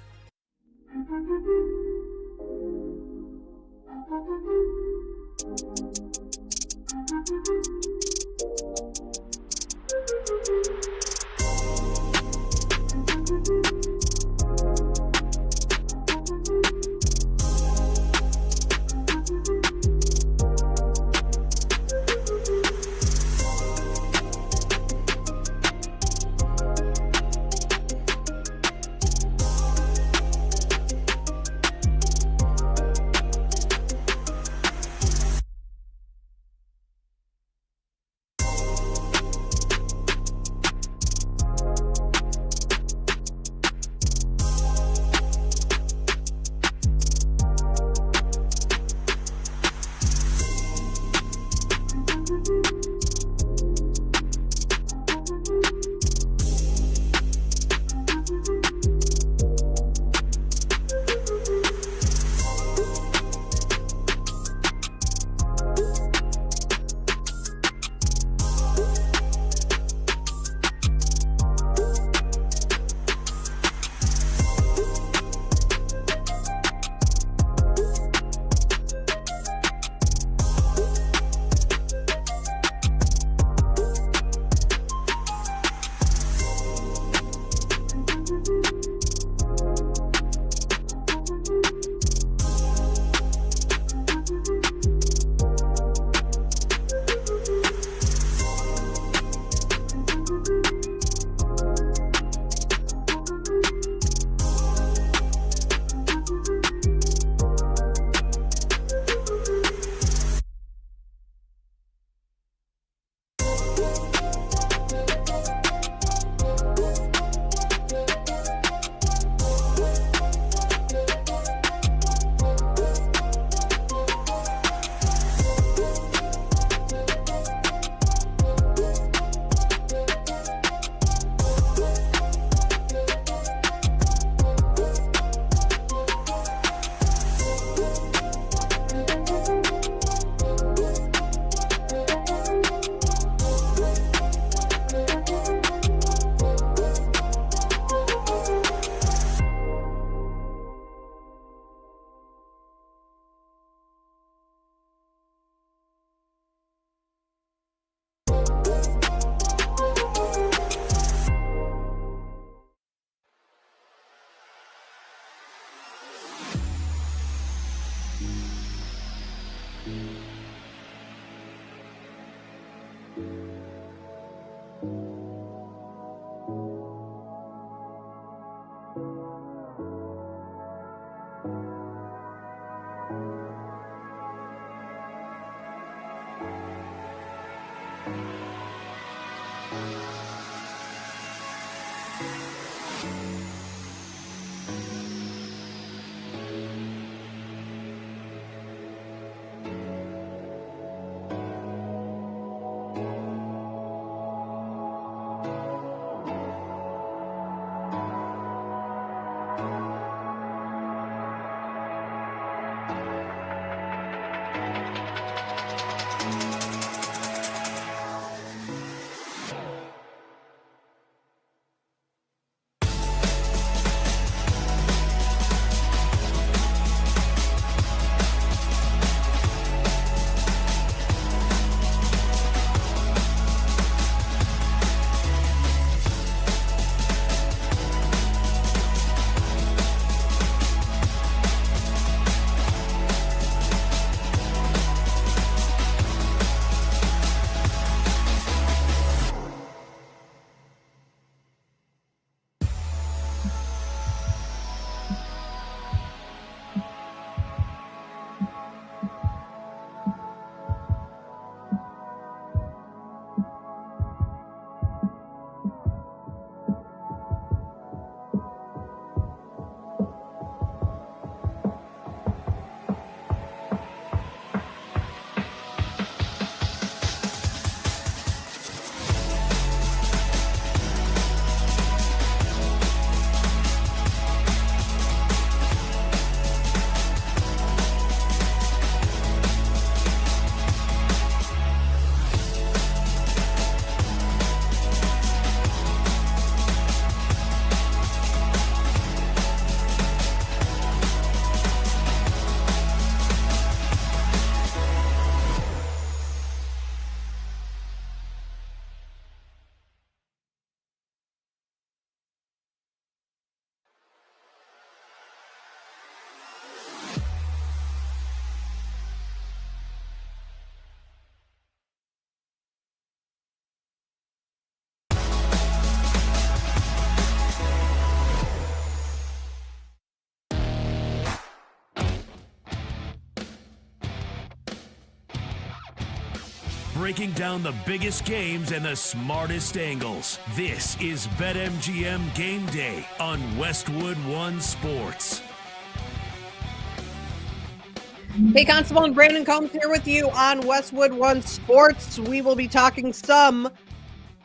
Breaking down the biggest games and the smartest angles. This is BetMGM Game Day on Westwood One Sports. Hey, Constable and Brandon Combs here with you on Westwood One Sports. We will be talking some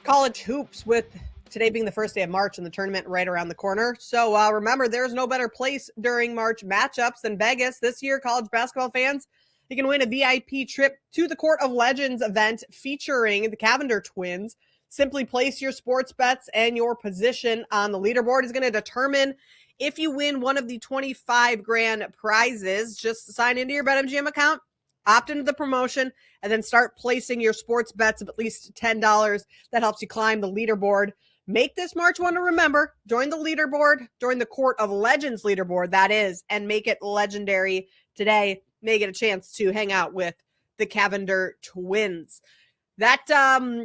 college hoops with today being the first day of March and the tournament right around the corner. So remember, there's no better place during March matchups than Vegas. This year, college basketball fans, you can win a VIP trip to the Court of Legends event featuring the Cavender twins. Simply place your sports bets, and your position on the leaderboard is going to determine if you win one of the 25 grand prizes. Just sign into your BetMGM account, opt into the promotion, and then start placing your sports bets of at least $10. That helps you climb the leaderboard. Make this March one to remember. Join the leaderboard, join the Court of Legends leaderboard, that is, and make it legendary today. May get a chance to hang out with the Cavender twins. That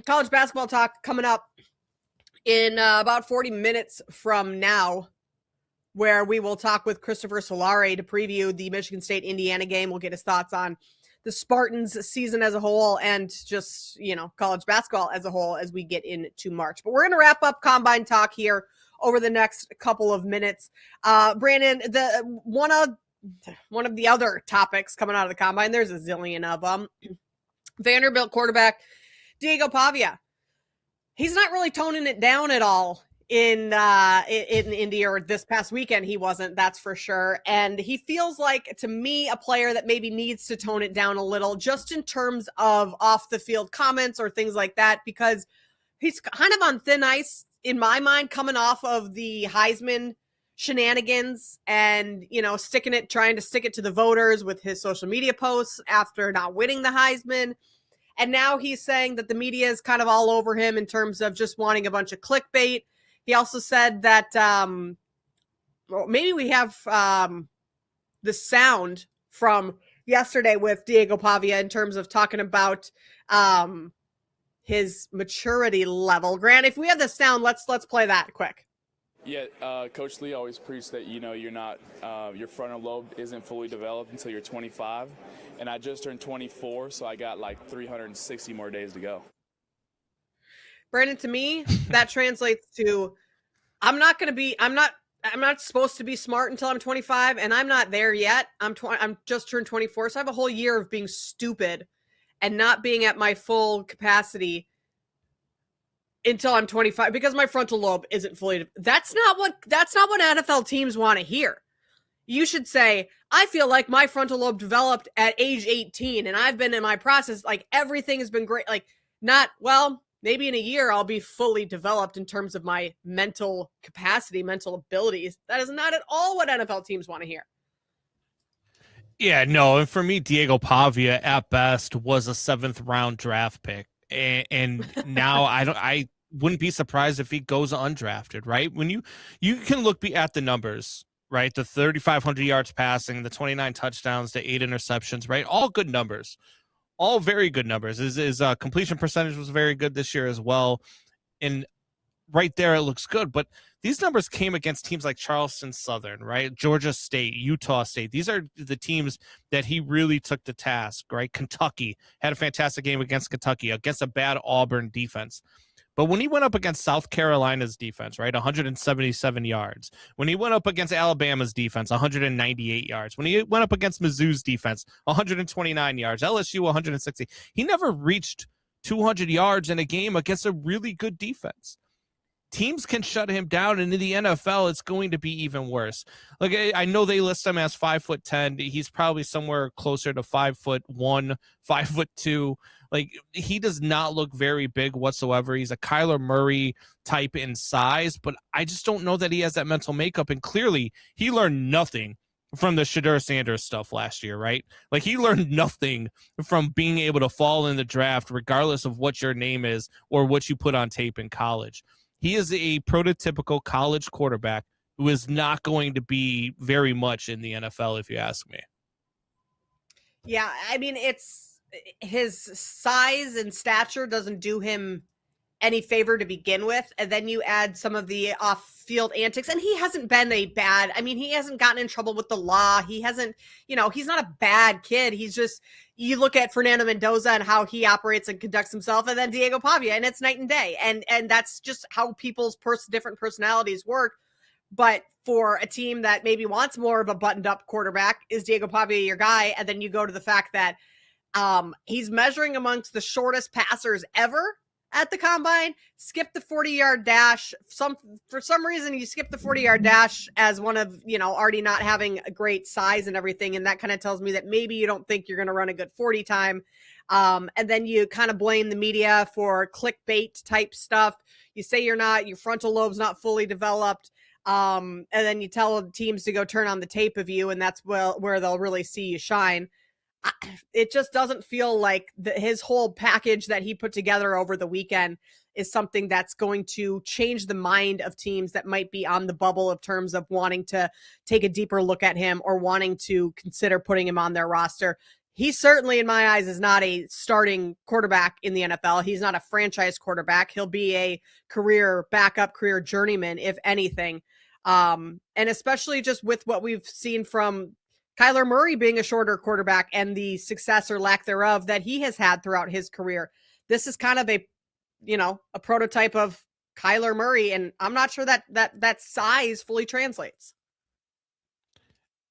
college basketball talk coming up in about 40 minutes from now, where we will talk with Christopher Solari to preview the Michigan State-Indiana game. We'll get his thoughts on the Spartans season as a whole and just, college basketball as a whole as we get into March. But we're going to wrap up Combine talk here over the next couple of minutes. Brandon, one of the other topics coming out of the Combine, there's a zillion of them. Vanderbilt quarterback Diego Pavia. He's not really toning it down at all in Indy, or this past weekend he wasn't, that's for sure. And he feels like, to me, a player that maybe needs to tone it down a little, just in terms of off the field comments or things like that, because he's kind of on thin ice in my mind, coming off of the Heisman shenanigans and, trying to stick it to the voters with his social media posts after not winning the Heisman. And now he's saying that the media is kind of all over him in terms of just wanting a bunch of clickbait. He also said that maybe we have the sound from yesterday with Diego Pavia in terms of talking about his maturity level. Grant, if we have the sound, let's play that quick. Yeah, Coach Lee always preached that, you're not, your frontal lobe isn't fully developed until you're 25. And I just turned 24, so I got like 360 more days to go. Brandon, to me, that translates to I'm not supposed to be smart until I'm 25, and I'm not there yet. I'm just turned 24, so I have a whole year of being stupid and not being at my full capacity until I'm 25 because my frontal lobe isn't fully. That's not what NFL teams want to hear. You should say, I feel like my frontal lobe developed at age 18 and I've been in my process. Like everything has been great. Like not, well, maybe in a year I'll be fully developed in terms of my mental capacity, mental abilities. That is not at all what NFL teams want to hear. Yeah, no. And for me, Diego Pavia at best was a 7th round draft pick. And now I wouldn't be surprised if he goes undrafted, right? When you can look at the numbers, right? The 3,500 yards passing, the 29 touchdowns, the 8 interceptions, right? All good numbers, all very good numbers. His completion percentage was very good this year as well. And right there, it looks good. But these numbers came against teams like Charleston Southern, right? Georgia State, Utah State. These are the teams that he really took to task, right? Kentucky had a fantastic game against Kentucky, against a bad Auburn defense. But when he went up against South Carolina's defense, right, 177 yards. When he went up against Alabama's defense, 198 yards. When he went up against Mizzou's defense, 129 yards. LSU, 160. He never reached 200 yards in a game against a really good defense. Teams can shut him down, and in the NFL, it's going to be even worse. Like, I know they list him as 5'10". He's probably somewhere closer to 5'1", 5'2". Like, he does not look very big whatsoever. He's a Kyler Murray type in size, but I just don't know that he has that mental makeup. And clearly, he learned nothing from the Shedeur Sanders stuff last year, right? Like, he learned nothing from being able to fall in the draft, regardless of what your name is or what you put on tape in college. He is a prototypical college quarterback who is not going to be very much in the NFL, if you ask me. Yeah, I mean, it's his size and stature doesn't do him any favor to begin with. And then you add some of the off-field antics. And he hasn't been he hasn't gotten in trouble with the law. He hasn't, he's not a bad kid. He's just, you look at Fernando Mendoza and how he operates and conducts himself, and then Diego Pavia, and it's night and day. And that's just how people's different personalities work. But for a team that maybe wants more of a buttoned-up quarterback, is Diego Pavia your guy? And then you go to the fact that he's measuring amongst the shortest passers ever at the combine, skipped the 40-yard dash. For some reason, you skip the 40-yard dash as one of, already not having a great size and everything. And that kind of tells me that maybe you don't think you're going to run a good 40 time. And then you kind of blame the media for clickbait type stuff. You say your frontal lobe's not fully developed. And then you tell teams to go turn on the tape of you, and that's where they'll really see you shine. It just doesn't feel like his whole package that he put together over the weekend is something that's going to change the mind of teams that might be on the bubble of terms of wanting to take a deeper look at him or wanting to consider putting him on their roster. He certainly, in my eyes, is not a starting quarterback in the NFL. He's not a franchise quarterback. He'll be a career backup, career journeyman, if anything. And especially just with what we've seen from Kyler Murray being a shorter quarterback and the success or lack thereof that he has had throughout his career. This is kind of a prototype of Kyler Murray, and I'm not sure that size fully translates.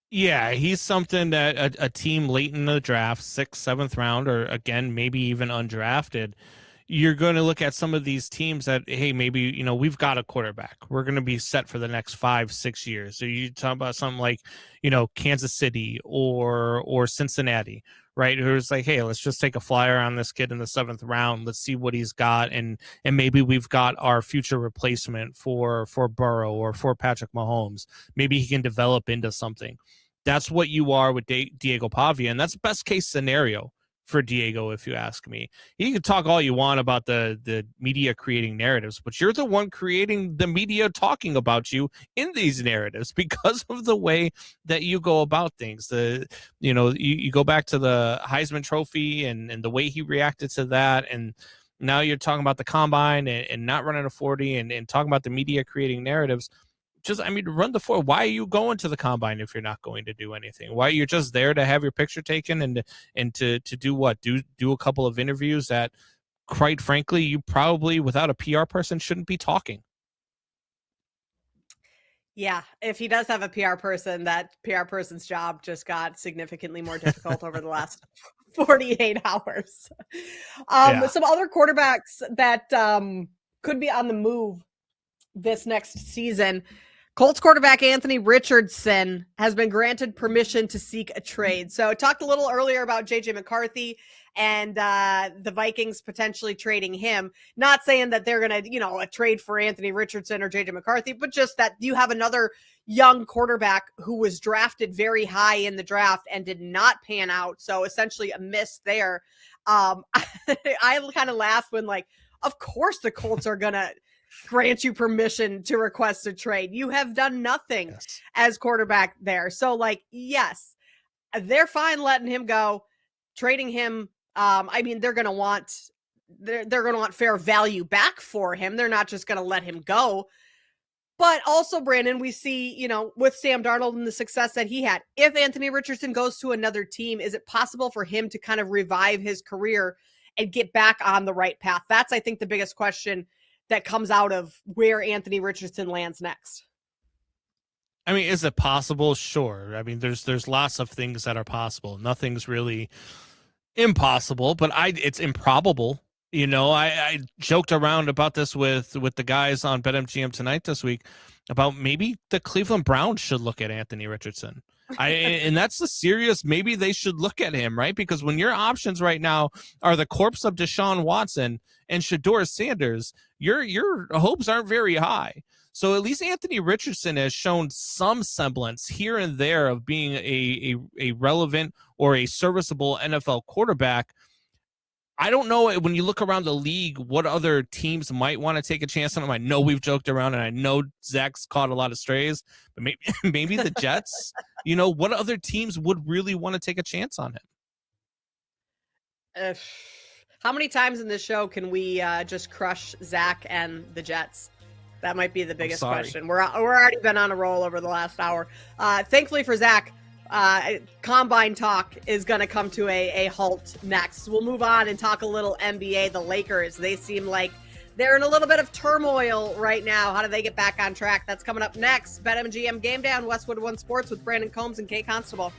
Yeah, he's something that a team late in the draft, 6th, 7th round, or again, maybe even undrafted, you're going to look at some of these teams that, hey, maybe, we've got a quarterback. We're going to be set for the next 5-6 years. So you talk about something like, Kansas City or Cincinnati, right? Who's like, hey, let's just take a flyer on this kid in the 7th round. Let's see what he's got. And maybe we've got our future replacement for Burrow or for Patrick Mahomes. Maybe he can develop into something. That's what you are with Diego Pavia. And that's best case scenario for Diego, if you ask me. You can talk all you want about the media creating narratives, but you're the one creating the media talking about you in these narratives because of the way that you go about things. You go back to the Heisman Trophy and the way he reacted to that, and now you're talking about the combine and not running a 40 and talking about the media creating narratives. Run the 4. Why are you going to the combine if you're not going to do anything? Why you're just there to have your picture taken and to do what? Do a couple of interviews that, quite frankly, you probably, without a PR person, shouldn't be talking. Yeah, if he does have a PR person, that PR person's job just got significantly more difficult over the last 48 hours. Some other quarterbacks that could be on the move this next season. Colts quarterback Anthony Richardson has been granted permission to seek a trade. So I talked a little earlier about JJ McCarthy and the Vikings potentially trading him. Not saying that they're going to, a trade for Anthony Richardson or JJ McCarthy, but just that you have another young quarterback who was drafted very high in the draft and did not pan out. So essentially a miss there. I kind of laughed when, of course the Colts are going to grant you permission to request a trade. You have done nothing as quarterback there. So yes, they're fine letting him go, trading him. They're going to want fair value back for him. They're not just going to let him go. But also, Brandon, we see, with Sam Darnold and the success that he had, if Anthony Richardson goes to another team, is it possible for him to kind of revive his career and get back on the right path? That's, I think, the biggest question that comes out of where Anthony Richardson lands next. Is it possible? Sure. There's lots of things that are possible. Nothing's really impossible, but it's improbable. I joked around about this with the guys on BetMGM tonight this week about maybe the Cleveland Browns should look at Anthony Richardson. And that's the serious, maybe they should look at him, right? Because when your options right now are the corpse of Deshaun Watson and Shedeur Sanders, your hopes aren't very high. So at least Anthony Richardson has shown some semblance here and there of being a relevant or a serviceable NFL quarterback. I don't know, when you look around the league, what other teams might want to take a chance on him. I know we've joked around, and I know Zach's caught a lot of strays, but maybe the Jets. What other teams would really want to take a chance on him? How many times in this show can we just crush Zach and the Jets? That might be the biggest question. We're already been on a roll over the last hour. Thankfully for Zach, combine talk is going to come to a halt next. We'll move on and talk a little NBA. The Lakers, they seem like they're in a little bit of turmoil right now. How do they get back on track? That's coming up next. BetMGM Game Day on Westwood One Sports with Brandon Combs and Kate Constable.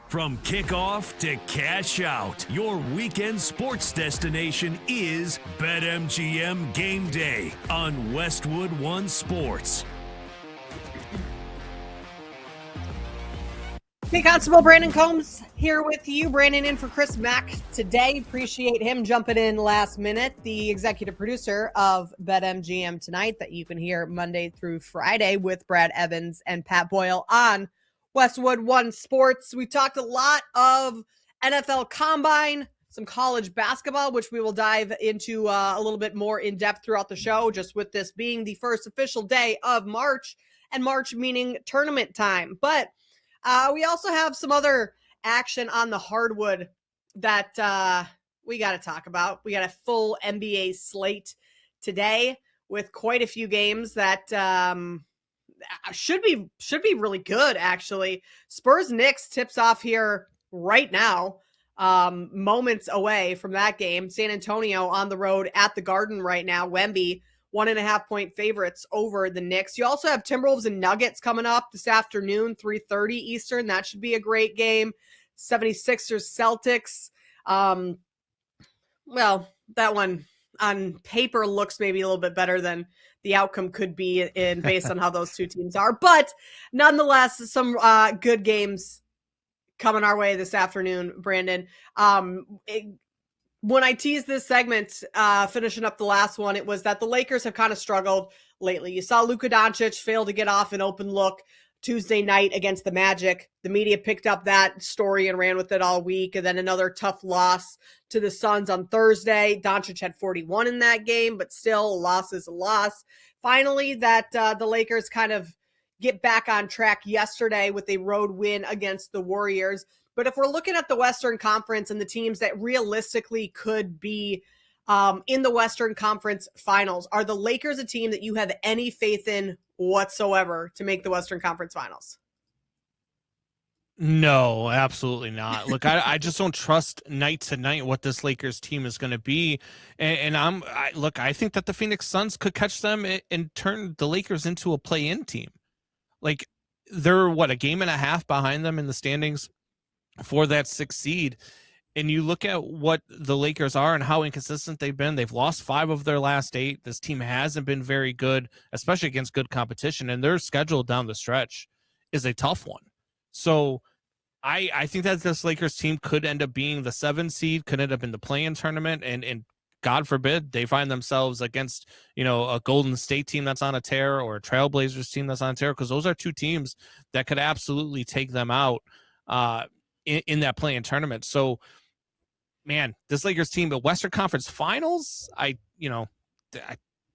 From kickoff to cash out, your weekend sports destination is BetMGM Gameday on Westwood One Sports. Hey, Constable Brandon Combs here with you. Brandon in for Chris Mack today. Appreciate him jumping in last minute. The executive producer of BetMGM Tonight that you can hear Monday through Friday with Brad Evans and Pat Boyle on Westwood One Sports. We talked a lot of NFL Combine, some college basketball, which we will dive into a little bit more in depth throughout the show, just with this being the first official day of March, and March meaning tournament time. But we also have some other action on the hardwood that we got to talk about. We got a full NBA slate today with quite a few games that should be really good, actually. Spurs Knicks tips off here right now, moments away from that game. San Antonio on the road at the Garden right now. Wemby 1.5-point favorites over the Knicks. You also have Timberwolves and Nuggets coming up this afternoon, 3:30 Eastern. That should be a great game. 76ers Celtics. Well, that one on paper looks maybe a little bit better than the outcome could be in based on how those two teams are. But nonetheless, some good games coming our way this afternoon, Brandon. When I teased this segment, finishing up the last one, it was that the Lakers have kind of struggled lately. You saw Luka Doncic fail to get off an open look Tuesday night against the Magic. The media picked up that story and ran with it all week. And then another tough loss to the Suns on Thursday. Doncic had 41 in that game, but still a loss is a loss. Finally, that the Lakers kind of get back on track yesterday with a road win against the Warriors. But if we're looking at the Western Conference and the teams that realistically could be in the Western Conference Finals, are the Lakers a team that you have any faith in whatsoever to make the Western Conference Finals? No, absolutely not. Look, I just don't trust night to night what this Lakers team is going to be. And I think that the Phoenix Suns could catch them and turn the Lakers into a play-in team. Like, they're, a game and a half behind them in the standings for that 6th seed. And you look at what the Lakers are and how inconsistent they've been. They've lost 5 of their last 8. This team hasn't been very good, especially against good competition. And their schedule down the stretch is a tough one. So I think that this Lakers team could end up being the 7th seed, could end up in the play-in tournament. And God forbid they find themselves against, a Golden State team that's on a tear or a Trailblazers team that's on a tear, because those are two teams that could absolutely take them out in that play-in tournament. So, man, this Lakers team, the Western Conference Finals,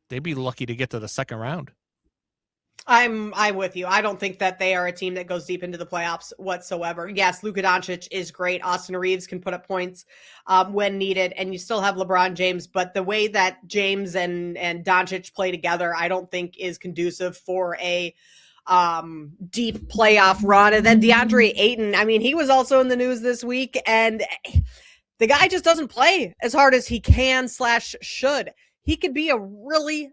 they'd be lucky to get to the second round. I'm with you. I don't think that they are a team that goes deep into the playoffs whatsoever. Yes, Luka Doncic is great. Austin Reeves can put up points when needed, and you still have LeBron James. But the way that James and Doncic play together, I don't think is conducive for a deep playoff run. And then DeAndre Ayton, he was also in the news this week, and the guy just doesn't play as hard as he can / should. He could be a really,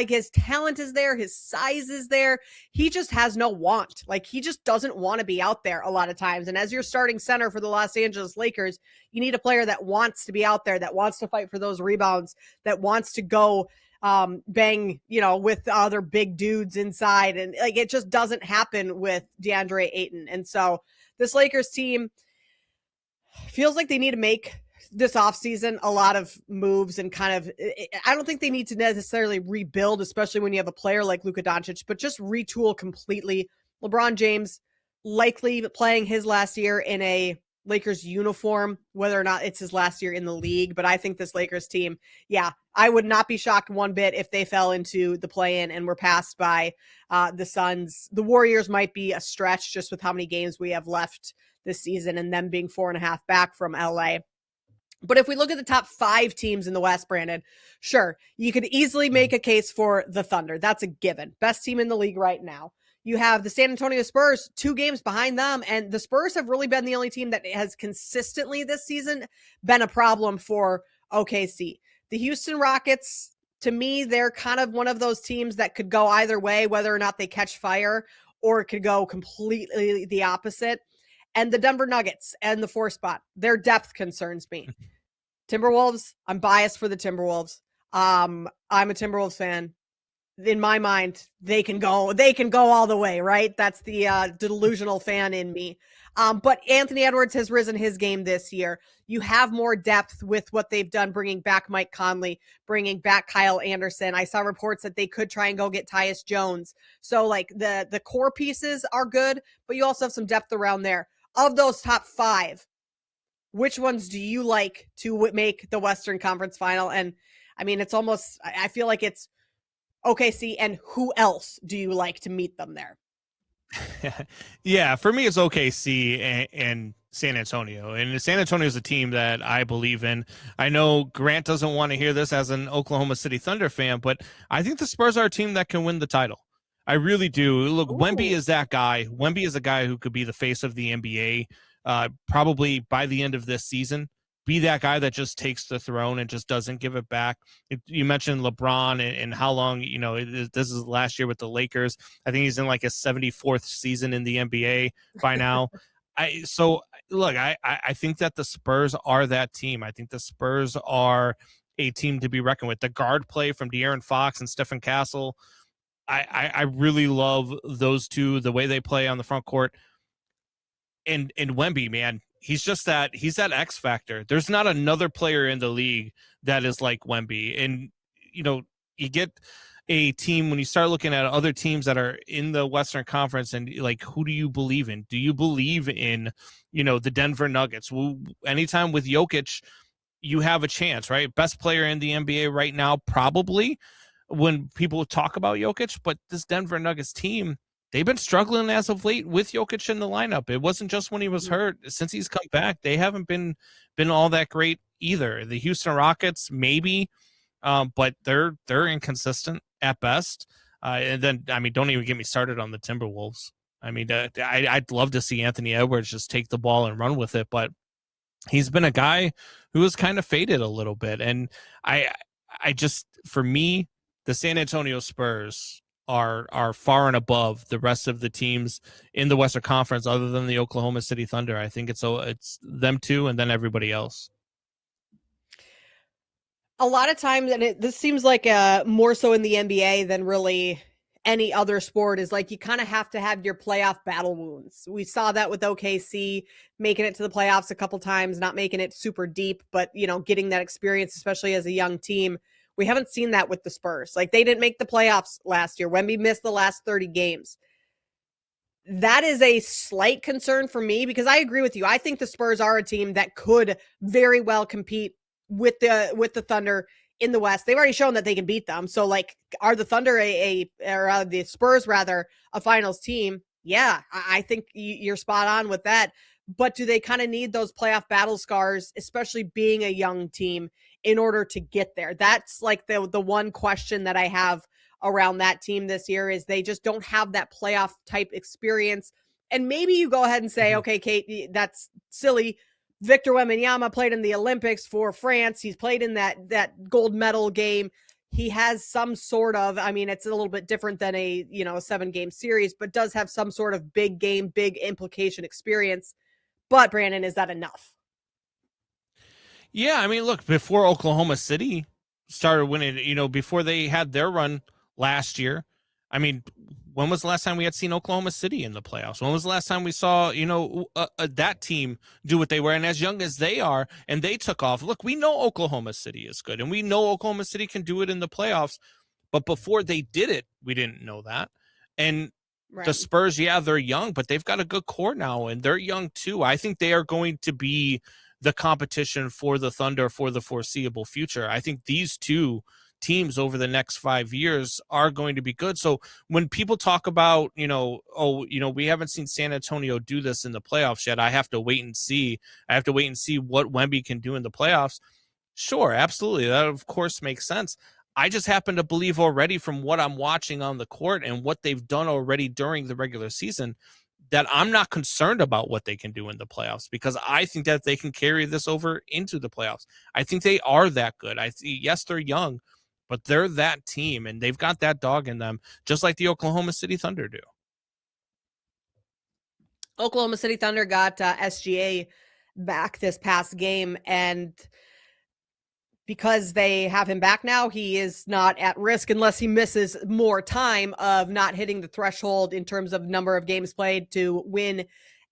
his talent is there, his size is there. He just has no want. He just doesn't want to be out there a lot of times. And as your starting center for the Los Angeles Lakers, you need a player that wants to be out there, that wants to fight for those rebounds, that wants to go bang, with other big dudes inside. And it just doesn't happen with DeAndre Ayton. And so this Lakers team feels like they need to make this offseason a lot of moves and I don't think they need to necessarily rebuild, especially when you have a player like Luka Doncic, but just retool completely. LeBron James likely playing his last year in a Lakers uniform, whether or not it's his last year in the league. But I think this Lakers team, I would not be shocked one bit if they fell into the play-in and were passed by the Suns. The Warriors might be a stretch just with how many games we have left this season and them being 4.5 back from LA. But if we look at the top 5 teams in the West, Brandon, sure, you could easily make a case for the Thunder. That's a given. Best team in the league right now. You have the San Antonio Spurs, 2 games behind them, and the Spurs have really been the only team that has consistently this season been a problem for OKC. The Houston Rockets, to me, they're kind of one of those teams that could go either way, whether or not they catch fire, or it could go completely the opposite. And the Denver Nuggets and the 4 spot, their depth concerns me. Timberwolves, I'm biased for the Timberwolves. I'm a Timberwolves fan. In my mind, they can go all the way, right? That's the delusional fan in me. But Anthony Edwards has risen his game this year. You have more depth with what they've done, bringing back Mike Conley, bringing back Kyle Anderson. I saw reports that they could try and go get Tyus Jones. So like the core pieces are good, but you also have some depth around there. Of those top 5, which ones do you like to make the Western Conference final? And I mean, it's almost, I feel like it's OKC, and who else do you like to meet them there? Yeah, for me, it's OKC and San Antonio. And San Antonio is a team that I believe in. I know Grant doesn't want to hear this as an Oklahoma City Thunder fan, but I think the Spurs are a team that can win the title. I really do. Look, Wemby is that guy. Wemby is a guy who could be the face of the NBA probably by the end of this season. Be that guy that just takes the throne and just doesn't give it back. You mentioned LeBron and how long, this is last year with the Lakers. I think he's in like his 74th season in the NBA by now. I think that the Spurs are that team. I think the Spurs are a team to be reckoned with. The guard play from De'Aaron Fox and Stephen Castle, I really love those two, the way they play on the front court. And Wemby, man, he's that X factor. There's not another player in the league that is like Wemby. And, you get a team when you start looking at other teams that are in the Western Conference and like, who do you believe in? Do you believe in, the Denver Nuggets? Anytime with Jokic, you have a chance, right? Best player in the NBA right now, probably, when people talk about Jokic, but this Denver Nuggets team, they've been struggling as of late with Jokic in the lineup. It wasn't just when he was hurt. Since he's come back, they haven't been all that great either. The Houston Rockets, maybe, but they're inconsistent at best. And then, I mean, don't even get me started on the Timberwolves. I mean, I'd love to see Anthony Edwards just take the ball and run with it, but he's been a guy who has kind of faded a little bit. And I just, for me, the San Antonio Spurs are far and above the rest of the teams in the Western Conference other than the Oklahoma City Thunder. I think it's them two and then everybody else. A lot of times, and this seems like more so in the NBA than really any other sport, is like you kind of have to have your playoff battle wounds. We saw that with OKC making it to the playoffs a couple times, not making it super deep, but getting that experience, especially as a young team. We haven't seen that with the Spurs. Like, they didn't make the playoffs last year. Wemby missed the last 30 games. That is a slight concern for me because I agree with you. I think the Spurs are a team that could very well compete with the Thunder in the West. They've already shown that they can beat them. So, like, are the Thunder or the Spurs rather a finals team? Yeah, I think you're spot on with that. But do they kind of need those playoff battle scars, especially being a young team, in order to get there? That's like the one question that I have around that team this year is they just don't have that playoff type experience. And maybe you go ahead and say, okay, Kate, that's silly. Victor Wembanyama played in the Olympics for France. He's played in that gold medal game. He has some sort of, I mean, it's a little bit different than a 7-game series, but does have some sort of big game, big implication experience. But Brandon, is that enough? Yeah, I mean, look, before Oklahoma City started winning, before they had their run last year, I mean, when was the last time we had seen Oklahoma City in the playoffs? When was the last time we saw, that team do what they were? And as young as they are, and they took off, look, we know Oklahoma City is good, and we know Oklahoma City can do it in the playoffs. But before they did it, we didn't know that. And right. The Spurs, yeah, they're young, but they've got a good core now, and they're young too. I think they are going to be the competition for the Thunder for the foreseeable future. I think these two teams over the next 5 years are going to be good. So when people talk about, we haven't seen San Antonio do this in the playoffs yet, I have to wait and see. I have to wait and see what Wemby can do in the playoffs. Sure, absolutely. That, of course, makes sense. I just happen to believe already from what I'm watching on the court and what they've done already during the regular season that I'm not concerned about what they can do in the playoffs because I think that they can carry this over into the playoffs. I think they are that good. Yes, they're young, but they're that team, and they've got that dog in them, just like the Oklahoma City Thunder do. Oklahoma City Thunder got SGA back this past game, and because they have him back now, he is not at risk unless he misses more time of not hitting the threshold in terms of number of games played to win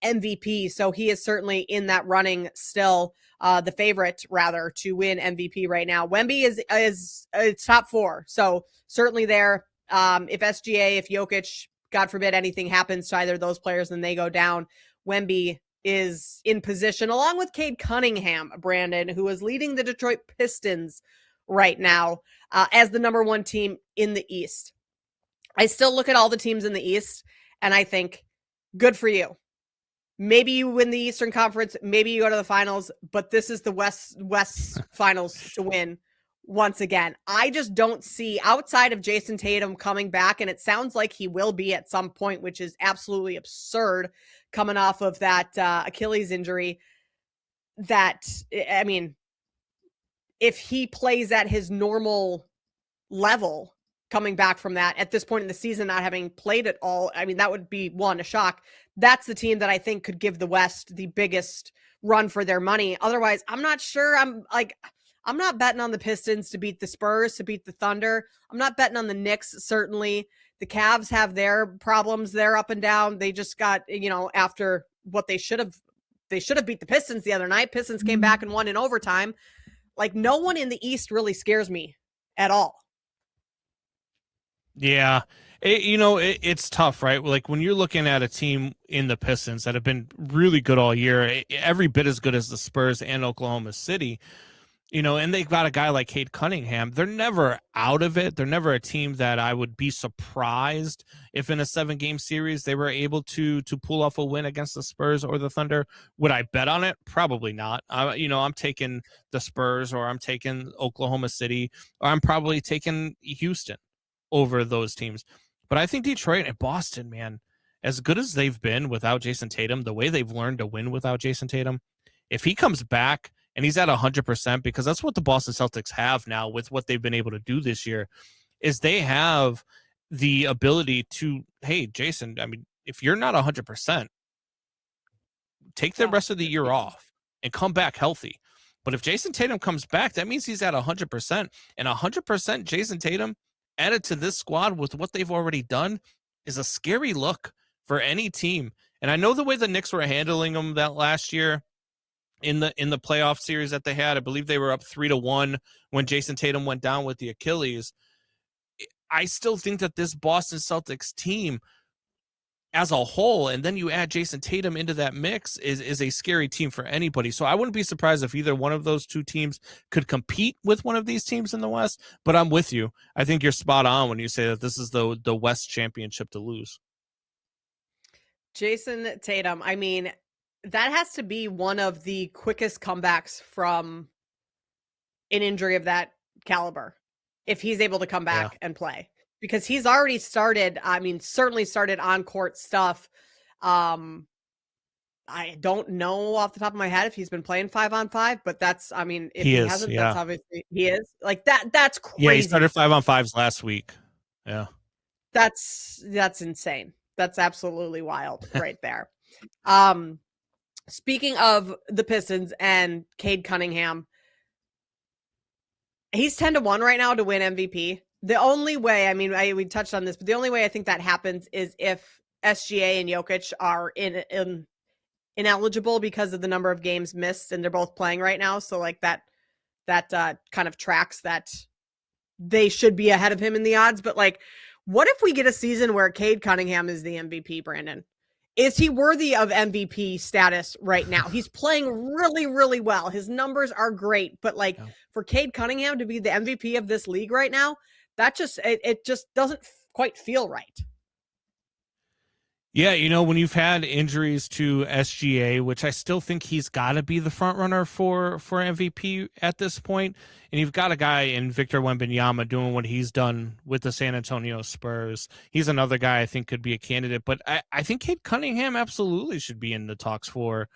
MVP. So he is certainly in that running still, the favorite rather to win MVP right now. Wemby is top 4, so certainly there. If SGA, if Jokic, God forbid anything happens to either of those players and they go down, Wemby is in position along with Cade Cunningham, Brandon, who is leading the Detroit Pistons right now as the number 1 team in the East. I still look at all the teams in the East and I think, good for you. Maybe you win the Eastern Conference, maybe you go to the finals, but this is the West finals to win once again. I just don't see, outside of Jason Tatum coming back, and it sounds like he will be at some point, which is absolutely absurd coming off of that Achilles injury, that, I mean, if he plays at his normal level coming back from that at this point in the season, not having played at all, I mean, that would be a shock. That's the team that I think could give the West the biggest run for their money. Otherwise, I'm not sure. I'm not betting on the Pistons to beat the Spurs, to beat the Thunder. I'm not betting on the Knicks, certainly. The Cavs have their problems. They're up and down. They just got, after what they should have beat the Pistons the other night. Pistons came back and won in overtime. Like, no one in the East really scares me at all. Yeah. It's tough, right? Like when you're looking at a team in the Pistons that have been really good all year, every bit as good as the Spurs and Oklahoma City, and they've got a guy like Cade Cunningham. They're never out of it. They're never a team that I would be surprised if in a 7-game series they were able to pull off a win against the Spurs or the Thunder. Would I bet on it? Probably not. I'm taking the Spurs, or I'm taking Oklahoma City, or I'm probably taking Houston over those teams. But I think Detroit and Boston, man, as good as they've been without Jason Tatum, the way they've learned to win without Jason Tatum, if he comes back and he's at 100%, because that's what the Boston Celtics have now with what they've been able to do this year, is they have the ability to, hey, Jason, I mean, if you're not 100%, take the rest of the year off and come back healthy. But if Jason Tatum comes back, that means he's at 100%. And 100% Jason Tatum added to this squad with what they've already done is a scary look for any team. And I know the way the Knicks were handling them that last year in the playoff series that they had, I believe they were up 3-1 when Jason Tatum went down with the Achilles. I still think that this Boston Celtics team as a whole, and then you add Jason Tatum into that mix, is a scary team for anybody. So I wouldn't be surprised if either one of those two teams could compete with one of these teams in the West. But I'm with you. I think you're spot on when you say that this is the West championship to lose. Jason Tatum, I mean, that has to be one of the quickest comebacks from an injury of that caliber, if he's able to come back and play. Because he's already started, certainly started on-court stuff. I don't know off the top of my head if he's been playing 5-on-5, but that's, if he hasn't, that's obviously, he is. Like, that's crazy. Yeah, he started 5-on-5s last week. Yeah. That's insane. That's absolutely wild right there. Speaking of the Pistons and Cade Cunningham, he's 10-1 right now to win MVP. The only way, we touched on this, but the only way I think that happens is if SGA and Jokic are ineligible because of the number of games missed, and they're both playing right now. So like that kind of tracks that they should be ahead of him in the odds. But like, what if we get a season where Cade Cunningham is the MVP, Brandon? Is he worthy of MVP status right now? He's playing really, really well. His numbers are great, but for Cade Cunningham to be the MVP of this league right now, that just doesn't quite feel right. Yeah, when you've had injuries to SGA, which I still think he's got to be the front runner for MVP at this point, and you've got a guy in Victor Wembanyama doing what he's done with the San Antonio Spurs. He's another guy I think could be a candidate, but I think Cade Cunningham absolutely should be in the talks for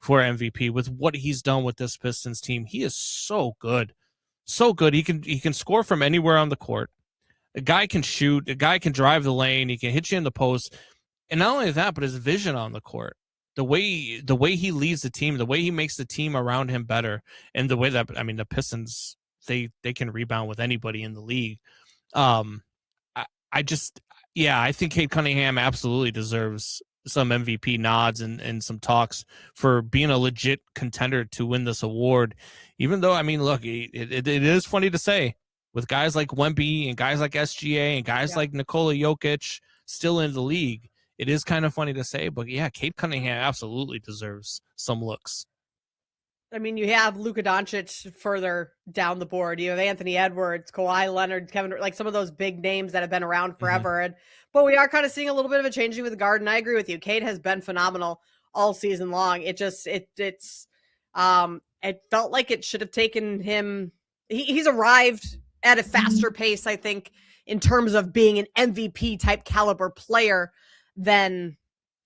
MVP with what he's done with this Pistons team. He is so good. So good. He can score from anywhere on the court. A guy can shoot. A guy can drive the lane. He can hit you in the post. And not only that, but his vision on the court. the way he leads the team, the way he makes the team around him better, and the way that the Pistons they can rebound with anybody in the league. I think Cade Cunningham absolutely deserves some MVP nods and some talks for being a legit contender to win this award. Even though, look, it is funny to say, with guys like Wemby and guys like SGA and guys like Nikola Jokic still in the league, it is kind of funny to say, but yeah, Cade Cunningham absolutely deserves some looks. You have Luka Doncic further down the board. You have Anthony Edwards, Kawhi Leonard, Kevin, like some of those big names that have been around forever. But we are kind of seeing a little bit of a changing with the Garden. I agree with you. Cade has been phenomenal all season long. It felt like it should have taken him. He's arrived at a faster pace, I think, in terms of being an MVP type caliber player than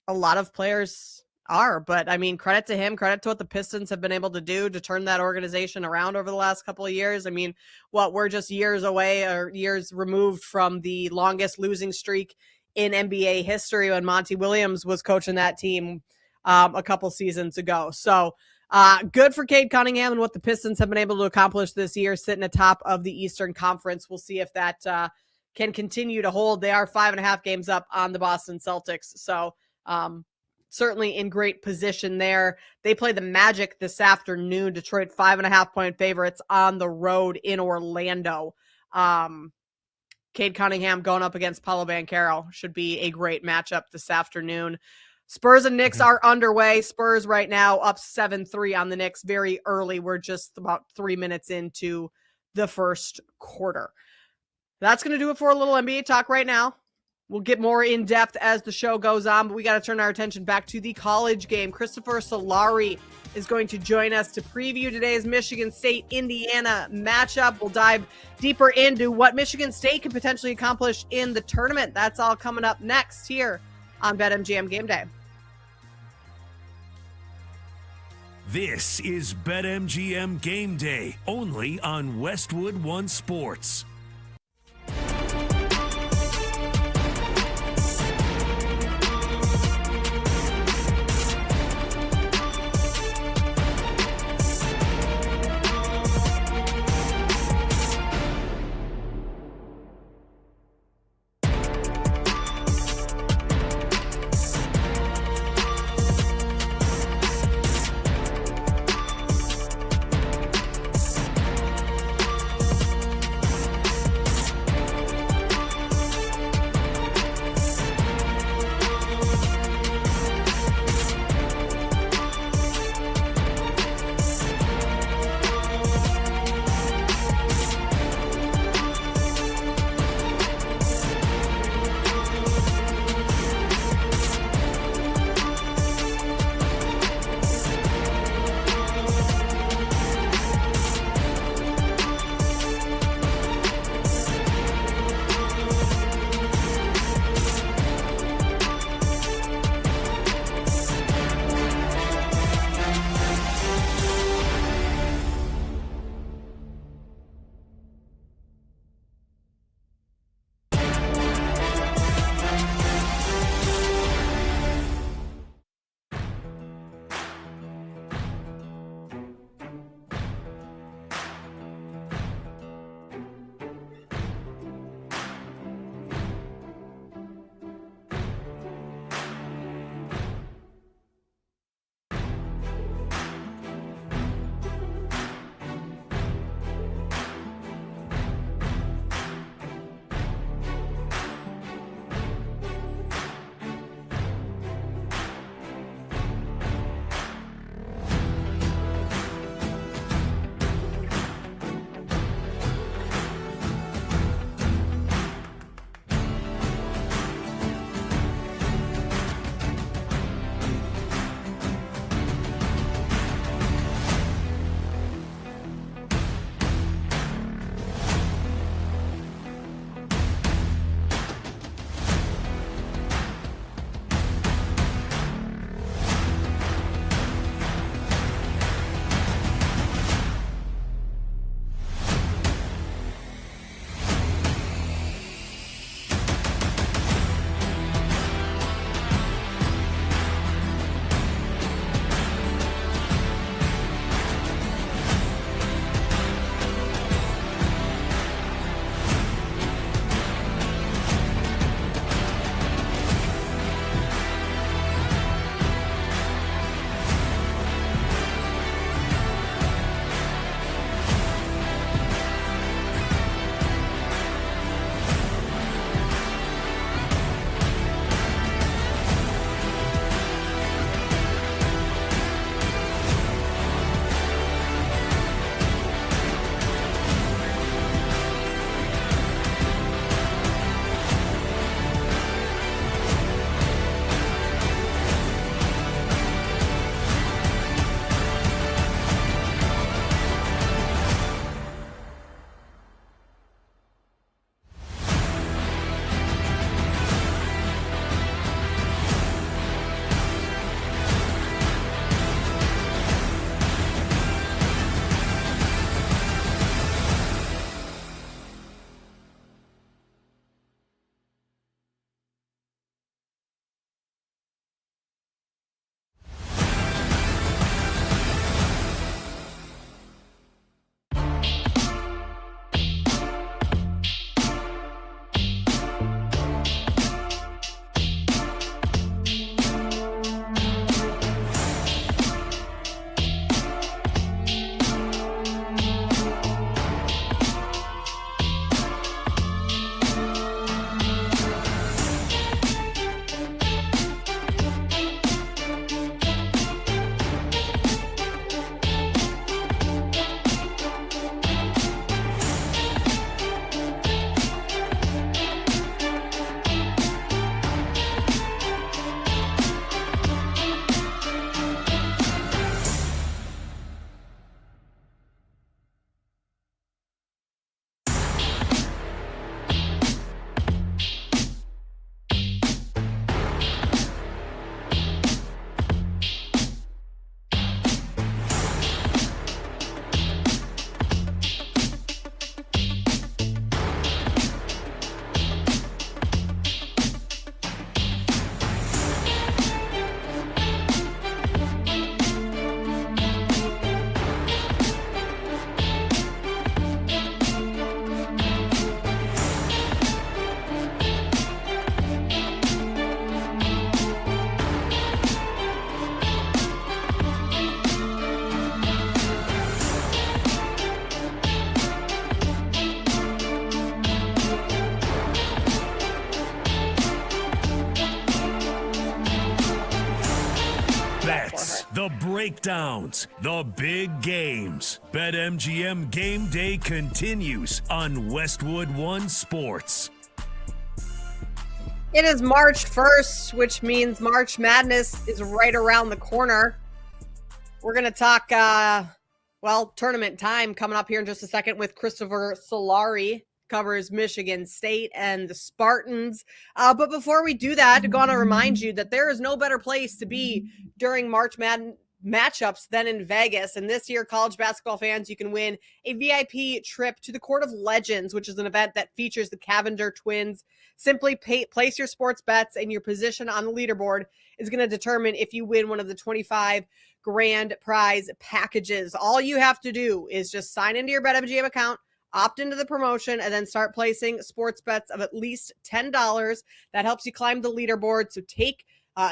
a lot of players are. But credit to him, credit to what the Pistons have been able to do to turn that organization around over the last couple of years. We're just years away or years removed from the longest losing streak in NBA history when Monty Williams was coaching that team a couple seasons ago. So good for Cade Cunningham and what the Pistons have been able to accomplish this year, sitting atop of the Eastern Conference. We'll see if that can continue to hold. They are 5.5 games up on the Boston Celtics. So certainly in great position there. They play the Magic this afternoon. Detroit 5.5-point favorites on the road in Orlando. Cade Cunningham going up against Paolo Banchero should be a great matchup this afternoon. Spurs and Knicks are underway. Spurs right now up 7-3 on the Knicks very early. We're just about 3 minutes into the first quarter. That's going to do it for a little NBA talk right now. We'll get more in depth as the show goes on, but we got to turn our attention back to the college game. Christopher Solari is going to join us to preview today's Michigan State-Indiana matchup. We'll dive deeper into what Michigan State can potentially accomplish in the tournament. That's all coming up next here on BetMGM Game Day. This is BetMGM Game Day, only on Westwood One Sports. bets, the breakdowns, the big games. BetMGM Game Day continues on Westwood One Sports. It is March 1st, which means March Madness is right around the corner. We're going to talk, tournament time coming up here in just a second with Christopher Solari, covers Michigan State and the Spartans. But before we do that, I'm going to remind you that there is no better place to be during March Madness matchups than in Vegas. And this year, college basketball fans, you can win a VIP trip to the Court of Legends, which is an event that features the Cavender twins. Simply place your sports bets, and your position on the leaderboard is going to determine if you win one of the 25 grand prize packages. All you have to do is just sign into your BetMGM account, opt into the promotion, and then start placing sports bets of at least $10. That helps you climb the leaderboard. So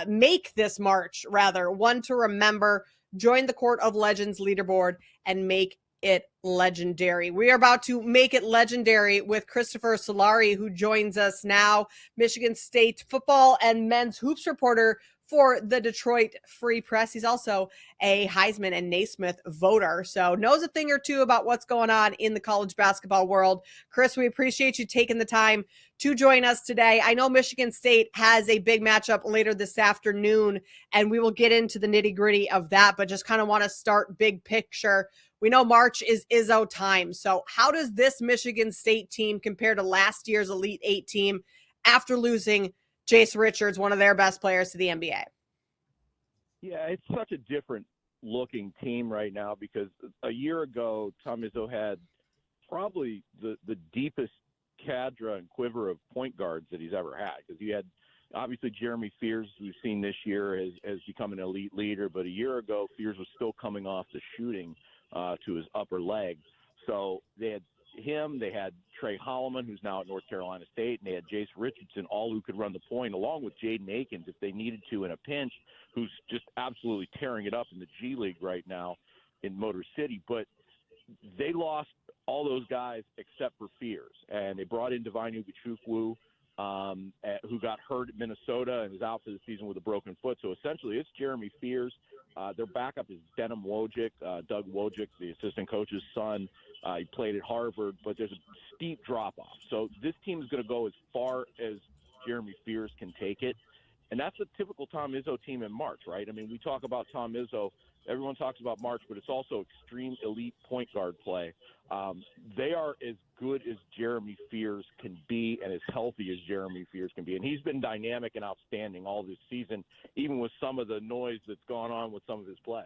make this March, one to remember. Join the Court of Legends leaderboard and make it legendary. We are about to make it legendary with Christopher Solari, who joins us now, Michigan State football and men's hoops reporter for the Detroit Free Press. He's also a Heisman and Naismith voter, so knows a thing or two about what's going on in the college basketball world. Chris, we appreciate you taking the time to join us today. I know Michigan State has a big matchup later this afternoon, and we will get into the nitty-gritty of that, but just kind of want to start big picture. We know March is Izzo time, so how does this Michigan State team compare to last year's Elite Eight team after losing Jace Richards, one of their best players, to the NBA? Yeah, it's such a different looking team right now because a year ago, Tom Izzo had probably the deepest cadre and quiver of point guards that he's ever had, because you had obviously Jeremy Fears, we've seen this year, has become an elite leader, but a year ago, Fears was still coming off the shooting to his upper leg. So they had him, they had Trey Holloman, who's now at North Carolina State, and they had Jace Richardson, all who could run the point, along with Jaden Akins if they needed to in a pinch, who's just absolutely tearing it up in the G League right now in Motor City. But they lost all those guys except for Fears, and they brought in Divine Ugachukwu, who got hurt at Minnesota and is out for the season with a broken foot. So essentially it's Jeremy Fears. Their backup is Denham Wojcik, Doug Wojcik, the assistant coach's son. He played at Harvard, but there's a steep drop-off. So this team is going to go as far as Jeremy Fears can take it. And that's a typical Tom Izzo team in March, right? I mean, we talk about Tom Izzo. Everyone talks about March, but it's also extreme elite point guard play. They are as good as Jeremy Fears can be and as healthy as Jeremy Fears can be. And he's been dynamic and outstanding all this season, even with some of the noise that's gone on with some of his play.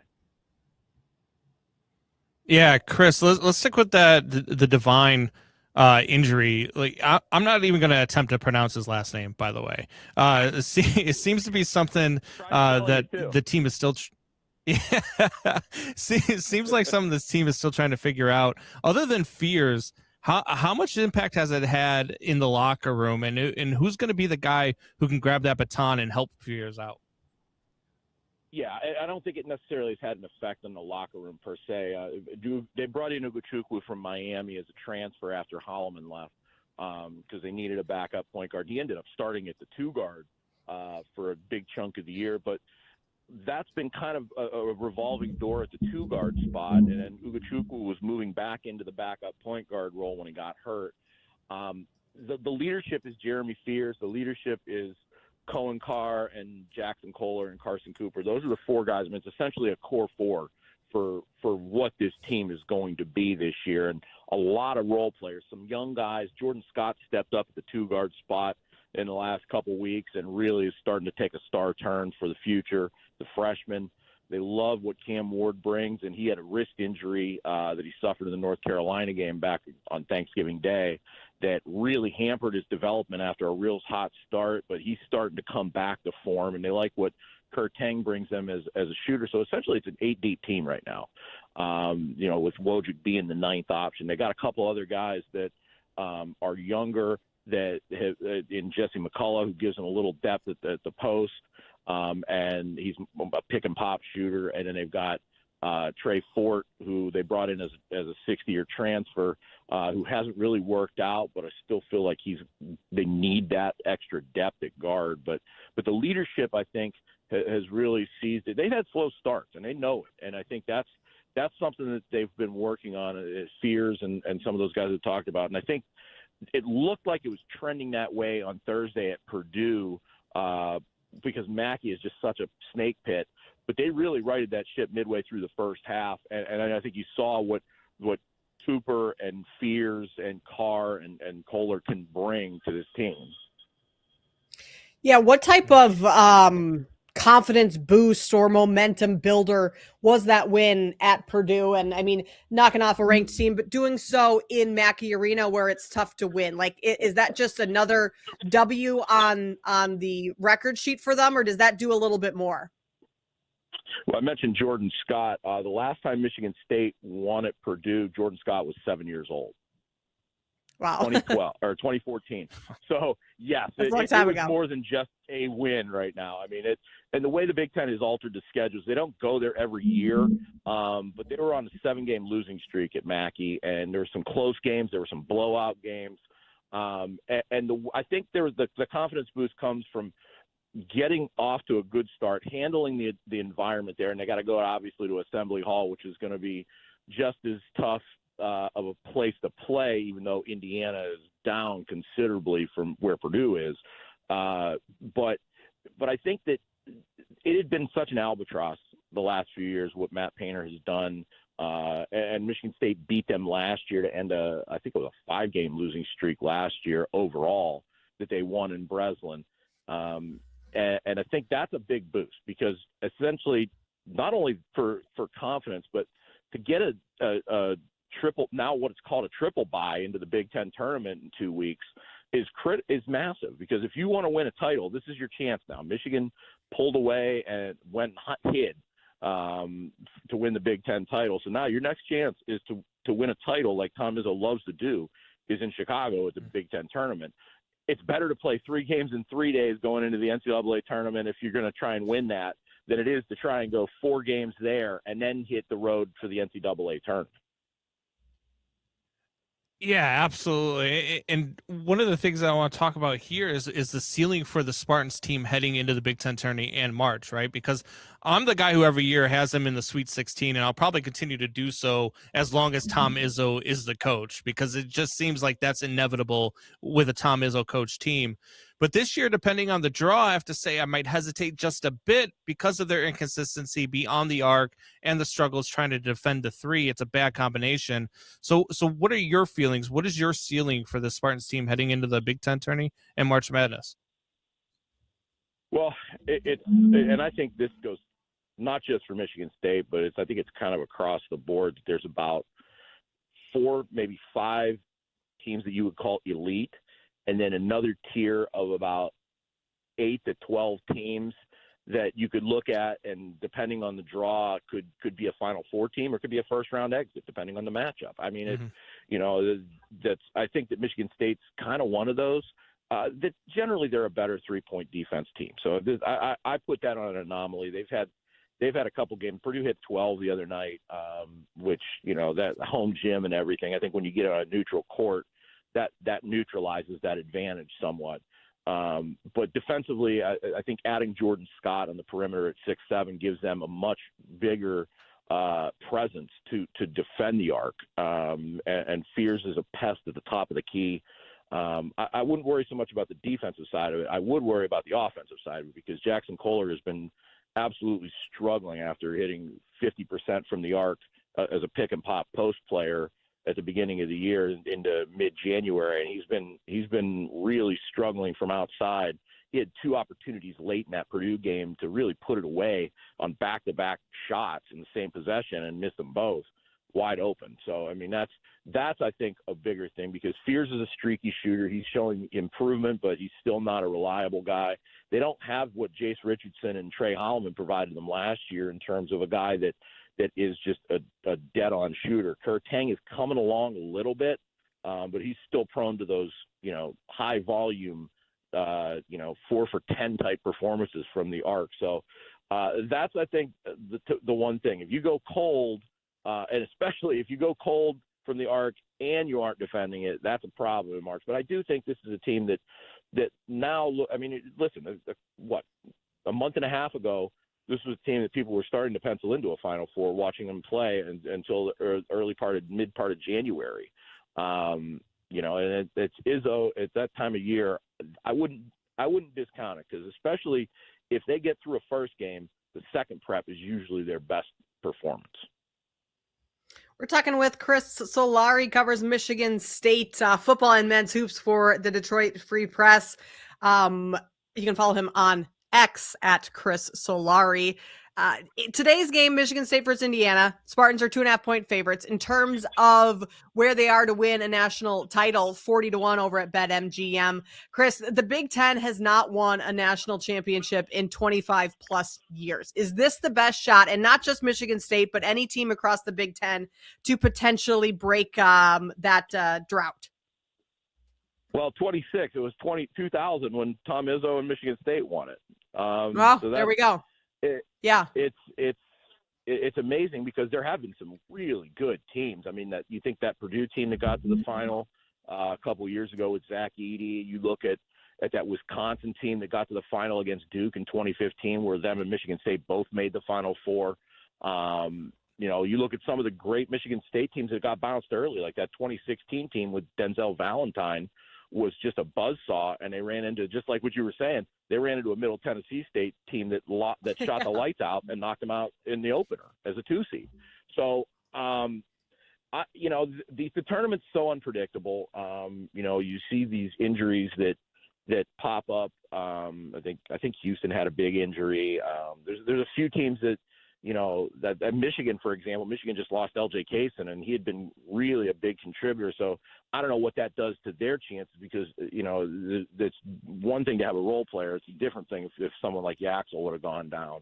Yeah, Chris, let's stick with the Divine injury. Like, I'm not even going to attempt to pronounce his last name, by the way. It seems to be something that the team is still it seems like some of this team is still trying to figure out. Other than Fears, how much impact has it had in the locker room, and who's going to be the guy who can grab that baton and help Fears out? Yeah, I don't think it necessarily has had an effect on the locker room per se. They brought in Ugachukwu from Miami as a transfer after Holloman left because they needed a backup point guard. He ended up starting at the two guard for a big chunk of the year, but that's been kind of a revolving door at the two guard spot, and then Ugachukwu was moving back into the backup point guard role when he got hurt. The leadership is Jeremy Fears. The leadership is Cohen Carr and Jackson Kohler and Carson Cooper. Those are the four guys. I mean, it's essentially a core four for what this team is going to be this year, and a lot of role players, some young guys. Jordan Scott stepped up at the two guard spot in the last couple weeks and really is starting to take a star turn for the future. The freshman, they love what Cam Ward brings, and he had a wrist injury that he suffered in the North Carolina game back on Thanksgiving Day that really hampered his development after a real hot start, but he's starting to come back to form, and they like what Kurt Tang brings them as a shooter. So essentially it's an 8-deep team right now, with Wojcik being the ninth option. They got a couple other guys that are younger that have, in Jesse McCullough, who gives them a little depth at the post, and he's a pick-and-pop shooter. And then they've got Trey Fort, who they brought in as a 60-year transfer, who hasn't really worked out, but I still feel like they need that extra depth at guard. But the leadership, I think, has really seized it. They've had slow starts, and they know it. And I think that's something that they've been working on, is Fears and some of those guys have talked about. And I think it looked like it was trending that way on Thursday at Purdue because Mackey is just such a snake pit. But they really righted that ship midway through the first half. And I think you saw what Cooper and Fears and Carr and Kohler can bring to this team. Yeah, what type of confidence boost or momentum builder was that win at Purdue? And I mean, knocking off a ranked team, but doing so in Mackey Arena where it's tough to win. Like, is that just another W on the record sheet for them, or does that do a little bit more? Well, I mentioned Jordan Scott. The last time Michigan State won at Purdue, Jordan Scott was 7 years old. Wow. 2012 or 2014. So yes, it was more than just a win right now. I mean, and the way the Big Ten has altered the schedules, they don't go there every year. But they were on a 7-game losing streak at Mackey, and there were some close games. There were some blowout games. I think the confidence boost comes from getting off to a good start, handling the environment there, and they got to go obviously to Assembly Hall, which is going to be just as tough of a place to play, even though Indiana is down considerably from where Purdue is. But I think that it had been such an albatross the last few years, what Matt Painter has done. And Michigan State beat them last year to end I think it was a 5-game losing streak last year overall that they won in Breslin. And I think that's a big boost because essentially not only for confidence, but to get a triple, now what it's called a triple bye into the Big Ten tournament in 2 weeks is massive, because if you want to win a title, this is your chance now. Michigan pulled away and went hid to win the Big Ten title. So now your next chance is to win a title like Tom Izzo loves to do is in Chicago at the Big Ten tournament. It's better to play 3 games in 3 days going into the NCAA tournament if you're going to try and win that than it is to try and go 4 games there and then hit the road for the NCAA tournament. Yeah, absolutely. And one of the things that I want to talk about here is the ceiling for the Spartans team heading into the Big Ten tourney in March, right? Because I'm the guy who every year has them in the Sweet 16, and I'll probably continue to do so as long as Tom Izzo is the coach, because it just seems like that's inevitable with a Tom Izzo coach team. But this year, depending on the draw, I have to say I might hesitate just a bit because of their inconsistency beyond the arc and the struggles trying to defend the 3. It's a bad combination. So what are your feelings? What is your ceiling for the Spartans team heading into the Big Ten tourney and March Madness? Well, and I think this goes not just for Michigan State, but I think it's kind of across the board. There's about 4, maybe 5 teams that you would call elite, and then another tier of about 8 to 12 teams that you could look at, and depending on the draw, could be a Final Four team or could be a first-round exit, depending on the matchup. I mean, I think that Michigan State's kind of one of those. That generally they're a better 3-point defense team. So I put that on an anomaly. They've had a couple games. Purdue hit 12 the other night, which that home gym and everything. I think when you get on a neutral court, that neutralizes that advantage somewhat. But defensively, I think adding Jordan Scott on the perimeter at 6'7" gives them a much bigger presence to defend the arc. And Fears is a pest at the top of the key. I wouldn't worry so much about the defensive side of it. I would worry about the offensive side of it, because Jackson Kohler has been absolutely struggling after hitting 50% from the arc as a pick and pop post player at the beginning of the year into mid-January, and he's been really struggling from outside. He had 2 opportunities late in that Purdue game to really put it away on back-to-back shots in the same possession and missed them both wide open. So I mean that's I think a bigger thing, because Fears is a streaky shooter. He's showing improvement, but he's still not a reliable guy. They don't have what Jace Richardson and Trey Holloman provided them last year in terms of a guy that is just a dead-on shooter. Kerr Tang is coming along a little bit, but he's still prone to those, high-volume, 4 for 10 type performances from the arc. So that's, I think, the one thing. If you go cold, and especially if you go cold from the arc and you aren't defending it, that's a problem in March. But I do think this is a team that now, I mean, listen, a month and a half ago, this was a team that people were starting to pencil into a Final Four, watching them play until the mid part of January. And it's Izzo at that time of year. I wouldn't discount it, because especially if they get through a first game, the second prep is usually their best performance. We're talking with Chris Solari, covers Michigan State football and men's hoops for the Detroit Free Press. You can follow him on X at Chris Solari. Today's game, Michigan State versus Indiana. Spartans are 2.5-point favorites. In terms of where they are to win a national title, 40-1 over at BetMGM. Chris, the Big Ten has not won a national championship in 25 plus years. Is this the best shot, and not just Michigan State, but any team across the Big Ten, to potentially break that drought? Well, 26. It was 2000 when Tom Izzo and Michigan State won it. So there we go. It's amazing, because there have been some really good teams. I mean, that you think that Purdue team that got to the final a couple of years ago with Zach Edey. You look at that Wisconsin team that got to the final against Duke in 2015, where them and Michigan State both made the Final Four. You look at some of the great Michigan State teams that got bounced early, like that 2016 team with Denzel Valentine was just a buzzsaw, and they ran into, just like what you were saying, they ran into a Middle Tennessee State team that shot the lights out and knocked them out in the opener as a 2 seed. So, the tournament's so unpredictable. You see these injuries that pop up. I think Houston had a big injury. There's a few teams that, that Michigan, for example, Michigan just lost LJ Kaysen, and he had been really a big contributor. So I don't know what that does to their chances, because, it's one thing to have a role player. It's a different thing if someone like Yaxel would have gone down.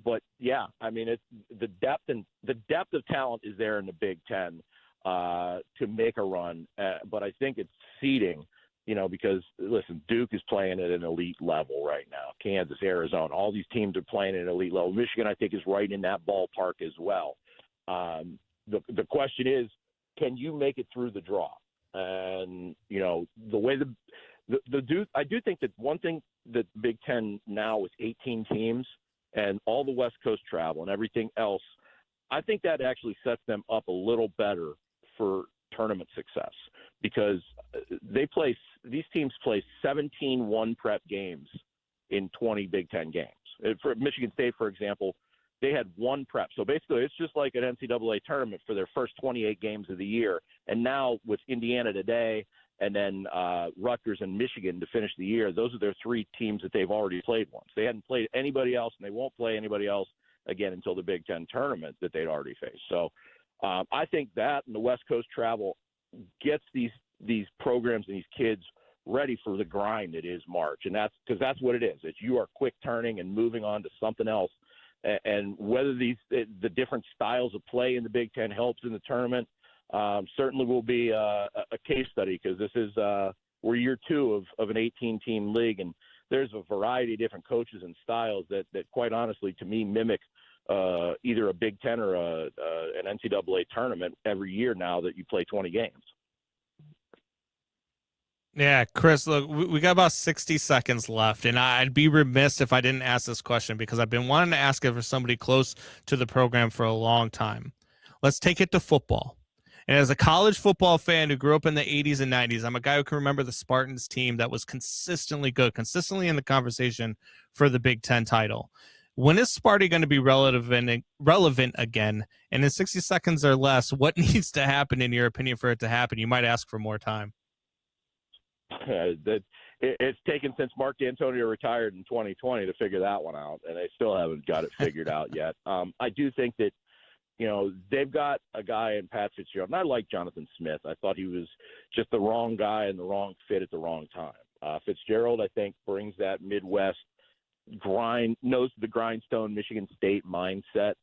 But yeah, I mean, it's the depth of talent is there in the Big Ten to make a run. But I think it's seeding, because listen, Duke is playing at an elite level right now. Kansas, Arizona, all these teams are playing at an elite level. Michigan, I think, is right in that ballpark as well. The question is, can you make it through the draw? And the way the Duke, I do think that one thing that Big Ten now with 18 teams and all the West Coast travel and everything else, I think that actually sets them up a little better for tournament success, because these teams play 17 one-prep games in 20 Big Ten games. For Michigan State, for example, they had one prep. So basically, it's just like an NCAA tournament for their first 28 games of the year. And now with Indiana today, and then Rutgers and Michigan to finish the year, those are their 3 teams that they've already played once. They hadn't played anybody else, and they won't play anybody else again until the Big Ten tournament that they'd already faced. So I think that and the West Coast travel gets these programs and these kids ready for the grind that is March. And that's because that's what it is. It's you are quick turning and moving on to something else. And whether the different styles of play in the Big Ten helps in the tournament certainly will be a case study, because this is we're year 2 of an 18-team league, and there's a variety of different coaches and styles that quite honestly, to me, mimic either a Big Ten or an NCAA tournament every year now that you play 20 games. Yeah, Chris, look, we got about 60 seconds left, and I'd be remiss if I didn't ask this question, because I've been wanting to ask it for somebody close to the program for a long time. Let's take it to football. And as a college football fan who grew up in the 80s and 90s, I'm a guy who can remember the Spartans team that was consistently good, consistently in the conversation for the Big Ten title. When is Sparty going to be relevant again? And in 60 seconds or less, what needs to happen, in your opinion, for it to happen? You might ask for more time. It's taken since Mark D'Antonio retired in 2020 to figure that one out, and they still haven't got it figured out yet. I do think that, they've got a guy in Pat Fitzgerald, and I like Jonathan Smith. I thought he was just the wrong guy and the wrong fit at the wrong time. Fitzgerald, I think, brings that Midwest grind, knows the grindstone Michigan State mindset,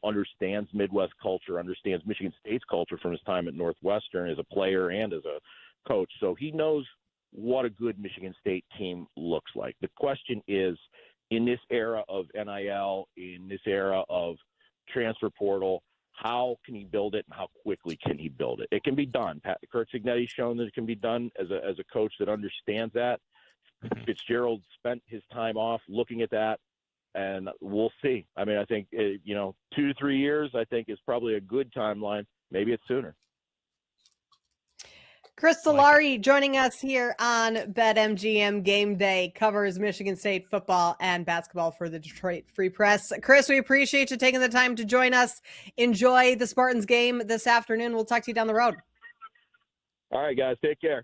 understands Midwest culture, understands Michigan State's culture from his time at Northwestern as a player and as a coach. So he knows what a good Michigan State team looks like. The question is, in this era of NIL, in this era of transfer portal, how can he build it and how quickly can he build it? It can be done. Kurt Cignetti's shown that it can be done as a coach that understands that. Fitzgerald spent his time off looking at that. and we'll see. I mean, I think 2 to 3 years, I think, is probably a good timeline. Maybe it's sooner. Chris Solari joining us here on BetMGM Game Day, covers Michigan State football and basketball for the Detroit Free Press. Chris, we appreciate you taking the time to join us. Enjoy the Spartans game this afternoon. We'll talk to you down the road. All right, guys, take care.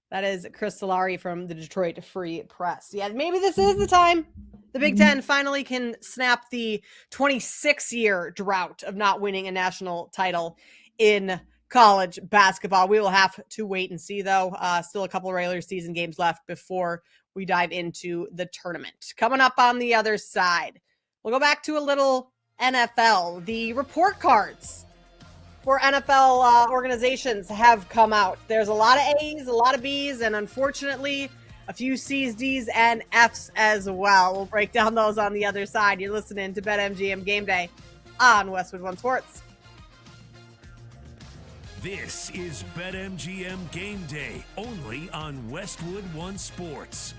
That is Chris Solari from the Detroit Free Press. Yeah, maybe this is the time the Big Ten finally can snap the 26-year drought of not winning a national title in college basketball. We will have to wait and see, though. Still a couple of regular season games left before we dive into the tournament. Coming up on the other side, we'll go back to a little NFL. The report cards for NFL organizations have come out. There's a lot of A's, a lot of B's, and unfortunately, a few C's, D's, and F's as well. We'll break down those on the other side. You're listening to BetMGM Game Day on Westwood One Sports. This is BetMGM Game Day, only on Westwood One Sports.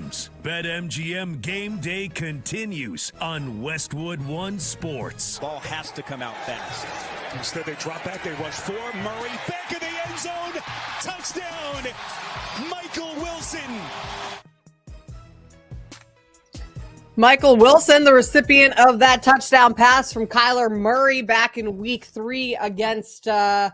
games. BetMGM Game Day continues on Westwood One Sports. Ball has to come out fast. Instead, they drop back. They rush for Murray. Back in the end zone. Touchdown, Michael Wilson. Michael Wilson, the recipient of that touchdown pass from Kyler Murray back in week 3 against the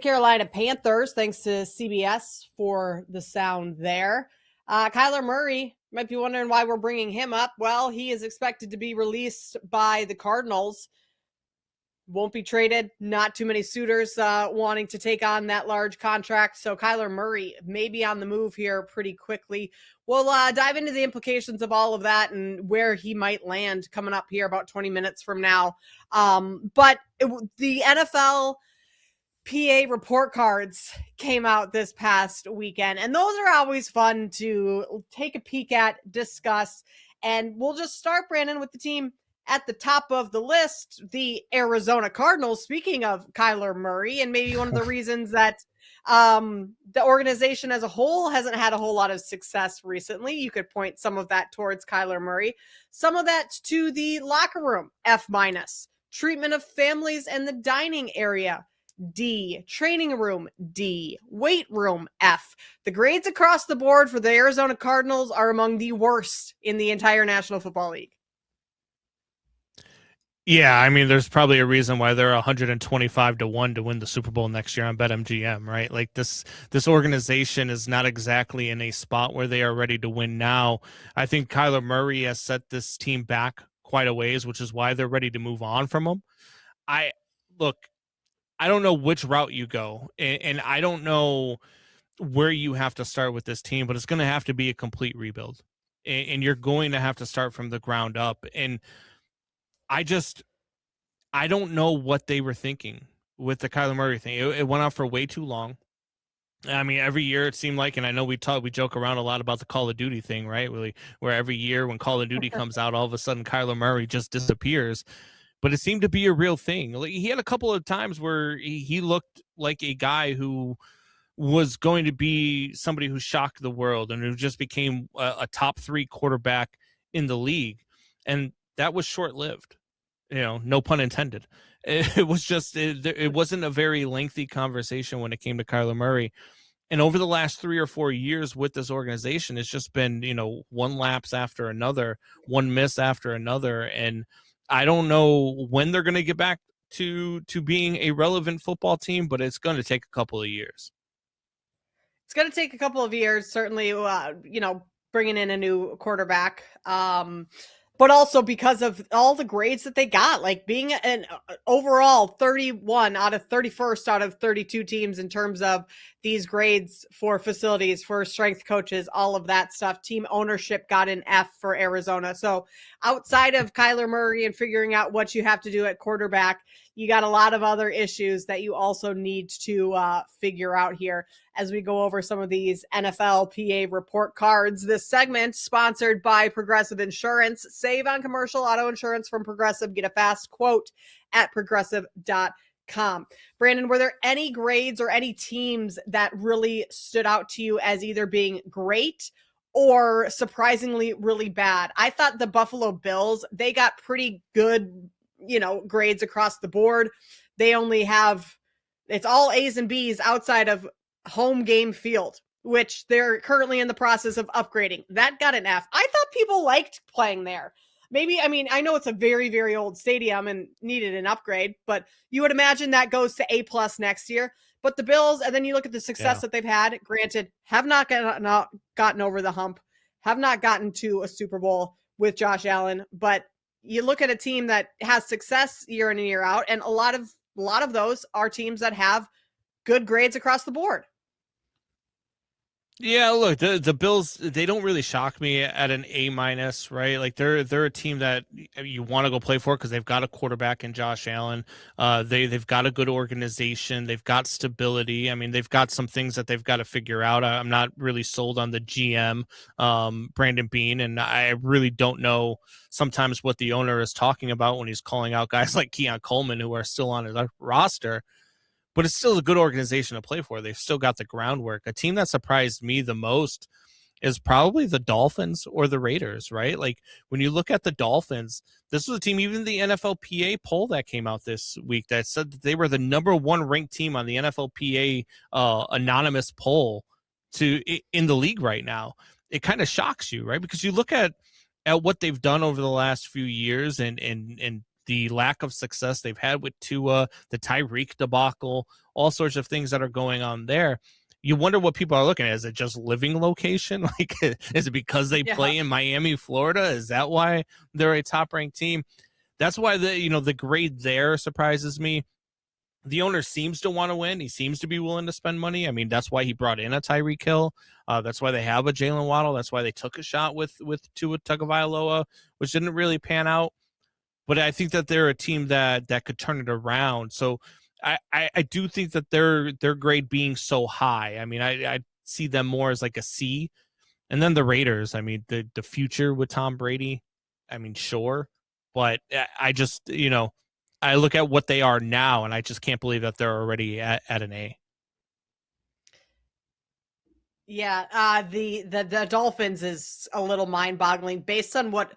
Carolina Panthers. Thanks to CBS for the sound there. Kyler Murray, might be wondering why we're bringing him up. Well, he is expected to be released by the Cardinals. Won't be traded. Not too many suitors wanting to take on that large contract. So Kyler Murray may be on the move here pretty quickly. We'll dive into the implications of all of that and where he might land coming up here about 20 minutes from now. But the NFL PA report cards came out this past weekend, and those are always fun to take a peek at, discuss, and we'll just start, Brandon, with the team at the top of the list, the Arizona Cardinals. Speaking of Kyler Murray, and maybe one of the reasons that the organization as a whole hasn't had a whole lot of success recently, you could point some of that towards Kyler Murray, some of that to the locker room, F-, treatment of families and the dining area, D, training room, D, weight room, F. The grades across the board for the Arizona Cardinals are among the worst in the entire National Football League. Yeah, I mean, there's probably a reason why they're 125-1 to win the Super Bowl next year on BetMGM, right? Like this organization is not exactly in a spot where they are ready to win now. I think Kyler Murray has set this team back quite a ways, which is why they're ready to move on from him. I don't know which route you go, and I don't know where you have to start with this team, but it's going to have to be a complete rebuild, and you're going to have to start from the ground up. And I don't know what they were thinking with the Kyler Murray thing. It went on for way too long. I mean, every year it seemed like, and I know we joke around a lot about the Call of Duty thing, right? Really, where every year when Call of Duty comes out, all of a sudden Kyler Murray just disappears. But it seemed to be a real thing. Like, he had a couple of times where he looked like a guy who was going to be somebody who shocked the world and who just became a top 3 quarterback in the league. And that was short-lived, no pun intended. It was just, it wasn't a very lengthy conversation when it came to Kyler Murray. And over the last 3 or 4 years with this organization, it's just been, one lapse after another, one miss after another. And I don't know when they're going to get back to being a relevant football team, but it's going to take a couple of years. It's going to take a couple of years, certainly, bringing in a new quarterback. But also because of all the grades that they got, like being an overall 31 out of 31st out of 32 teams in terms of these grades for facilities, for strength coaches, all of that stuff. Team ownership got an F for Arizona. So outside of Kyler Murray and figuring out what you have to do at quarterback, you got a lot of other issues that you also need to figure out here as we go over some of these NFL PA report cards. This segment sponsored by Progressive Insurance. Save on commercial auto insurance from Progressive. Get a fast quote at progressive.com. Brandon, were there any grades or any teams that really stood out to you as either being great or surprisingly really bad? I thought the Buffalo Bills, they got pretty good grades across the board. They only have, it's all A's and B's outside of home game field, which they're currently in the process of upgrading. That got an F. I thought people liked playing there. Maybe, I know it's a very, very old stadium and needed an upgrade, but you would imagine that goes to A+ next year. But the Bills, and then you look at the success that they've had, granted, have not gotten over the hump, have not gotten to a Super Bowl with Josh Allen, but you look at a team that has success year in and year out, and a lot of those are teams that have good grades across the board. Yeah, look, the Bills, they don't really shock me at an A-, right? Like they're a team that you want to go play for because they've got a quarterback in Josh Allen. They've got a good organization. They've got stability. I mean, they've got some things that they've got to figure out. I'm not really sold on the GM, Brandon Beane, and I really don't know sometimes what the owner is talking about when he's calling out guys like Keon Coleman who are still on his roster. But it's still a good organization to play for. They've still got the groundwork. A team that surprised me the most is probably the Dolphins or the Raiders, right? Like when you look at the Dolphins, this was a team, even the NFLPA poll that came out this week that said that they were the number 1 ranked team on the NFLPA anonymous poll in the league right now. It kind of shocks you, right? Because you look at what they've done over the last few years and the lack of success they've had with Tua, the Tyreek debacle, all sorts of things that are going on there. You wonder what people are looking at. Is it just living location? Like, is it because they play in Miami, Florida? Is that why they're a top-ranked team? That's why the grade there surprises me. The owner seems to want to win. He seems to be willing to spend money. I mean, that's why he brought in a Tyreek Hill. That's why they have a Jalen Waddle. That's why they took a shot with Tua Tagovailoa, which didn't really pan out. But I think that they're a team that could turn it around. So I do think that their grade being so high, I mean, I see them more as like a C. And then the Raiders, I mean, the future with Tom Brady, I mean, sure. But I just, I look at what they are now, and I just can't believe that they're already at an A. Yeah, the Dolphins is a little mind-boggling based on what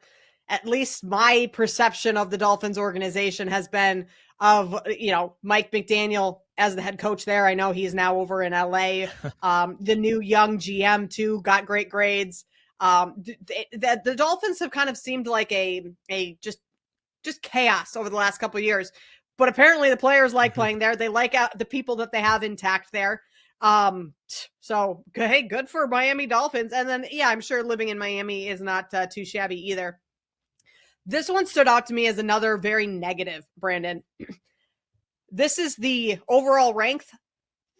at least my perception of the Dolphins organization has been of, Mike McDaniel as the head coach there. I know he's now over in LA. The new young GM too got great grades. The Dolphins have kind of seemed like a just chaos over the last couple of years, but apparently the players like playing there. They like the people that they have intact there. So hey, good for Miami Dolphins. And then, yeah, I'm sure living in Miami is not too shabby either. This one stood out to me as another very negative, Brandon. This is the overall ranked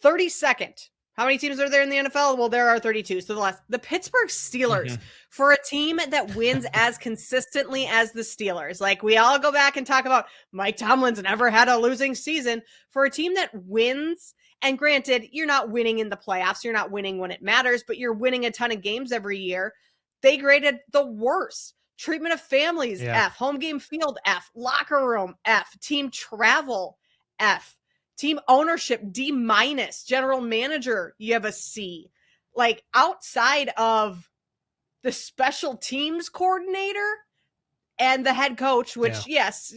32nd. How many teams are there in the NFL? Well, there are 32. So the Pittsburgh Steelers, for a team that wins as consistently as the Steelers. Like, we all go back and talk about Mike Tomlin's never had a losing season. For a team that wins, and granted, you're not winning in the playoffs, you're not winning when it matters, but you're winning a ton of games every year. They graded the worst. Treatment of families, F. Home game field, F. Locker room, F. Team travel, F. Team ownership, D-. General manager, you have a C. Like, outside of the special teams coordinator and the head coach, which, yes,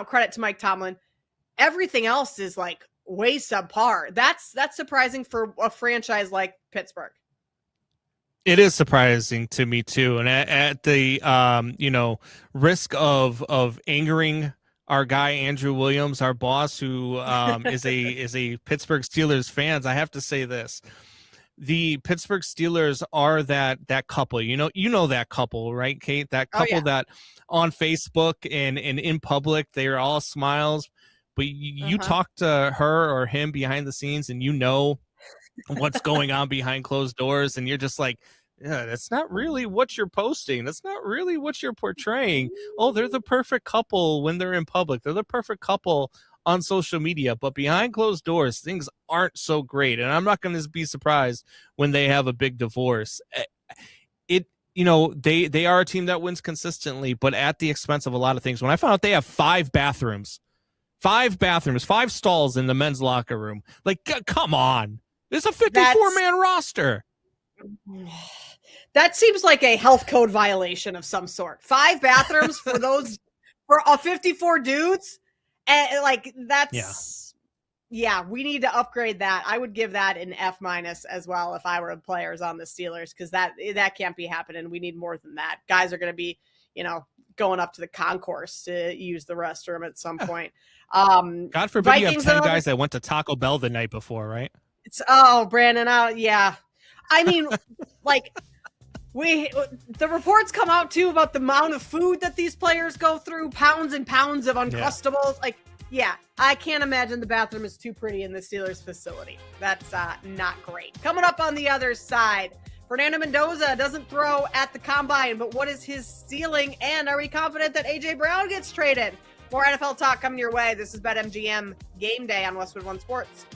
credit to Mike Tomlin, everything else is like way subpar. That's surprising for a franchise like Pittsburgh. It is surprising to me too, and at the risk of angering our guy Andrew Williams, our boss, who is a Pittsburgh Steelers fans, I have to say this: the Pittsburgh Steelers are that couple. You know that couple, right, Kate? That couple that on Facebook and in public they are all smiles, but you talk to her or him behind the scenes, and what's going on behind closed doors, and you're just like, yeah, that's not really what you're posting. That's not really what you're portraying. Oh, they're the perfect couple when they're in public. They're the perfect couple on social media, but behind closed doors, things aren't so great. And I'm not going to be surprised when they have a big divorce. They are a team that wins consistently, but at the expense of a lot of things. When I found out they have 5 bathrooms, 5 stalls in the men's locker room, like, come on. There's a 54-man roster. That seems like a health code violation of some sort. 5 bathrooms for 54 dudes. And like, that's, we need to upgrade that. I would give that an F- as well if I were the players on the Steelers, because that can't be happening. We need more than that. Guys are going to be, going up to the concourse to use the restroom at some point. God forbid Vikings, you have 10 guys that went to Taco Bell the night before, right? Brandon, I mean, like, the reports come out too about the amount of food that these players go through, pounds and pounds of Uncrustables. I can't imagine the bathroom is too pretty in the Steelers facility. That's not great. Coming up on the other side, Fernando Mendoza doesn't throw at the combine, but what is his ceiling? And are we confident that A.J. Brown gets traded? More NFL talk coming your way. This is BetMGM Game Day on Westwood One Sports.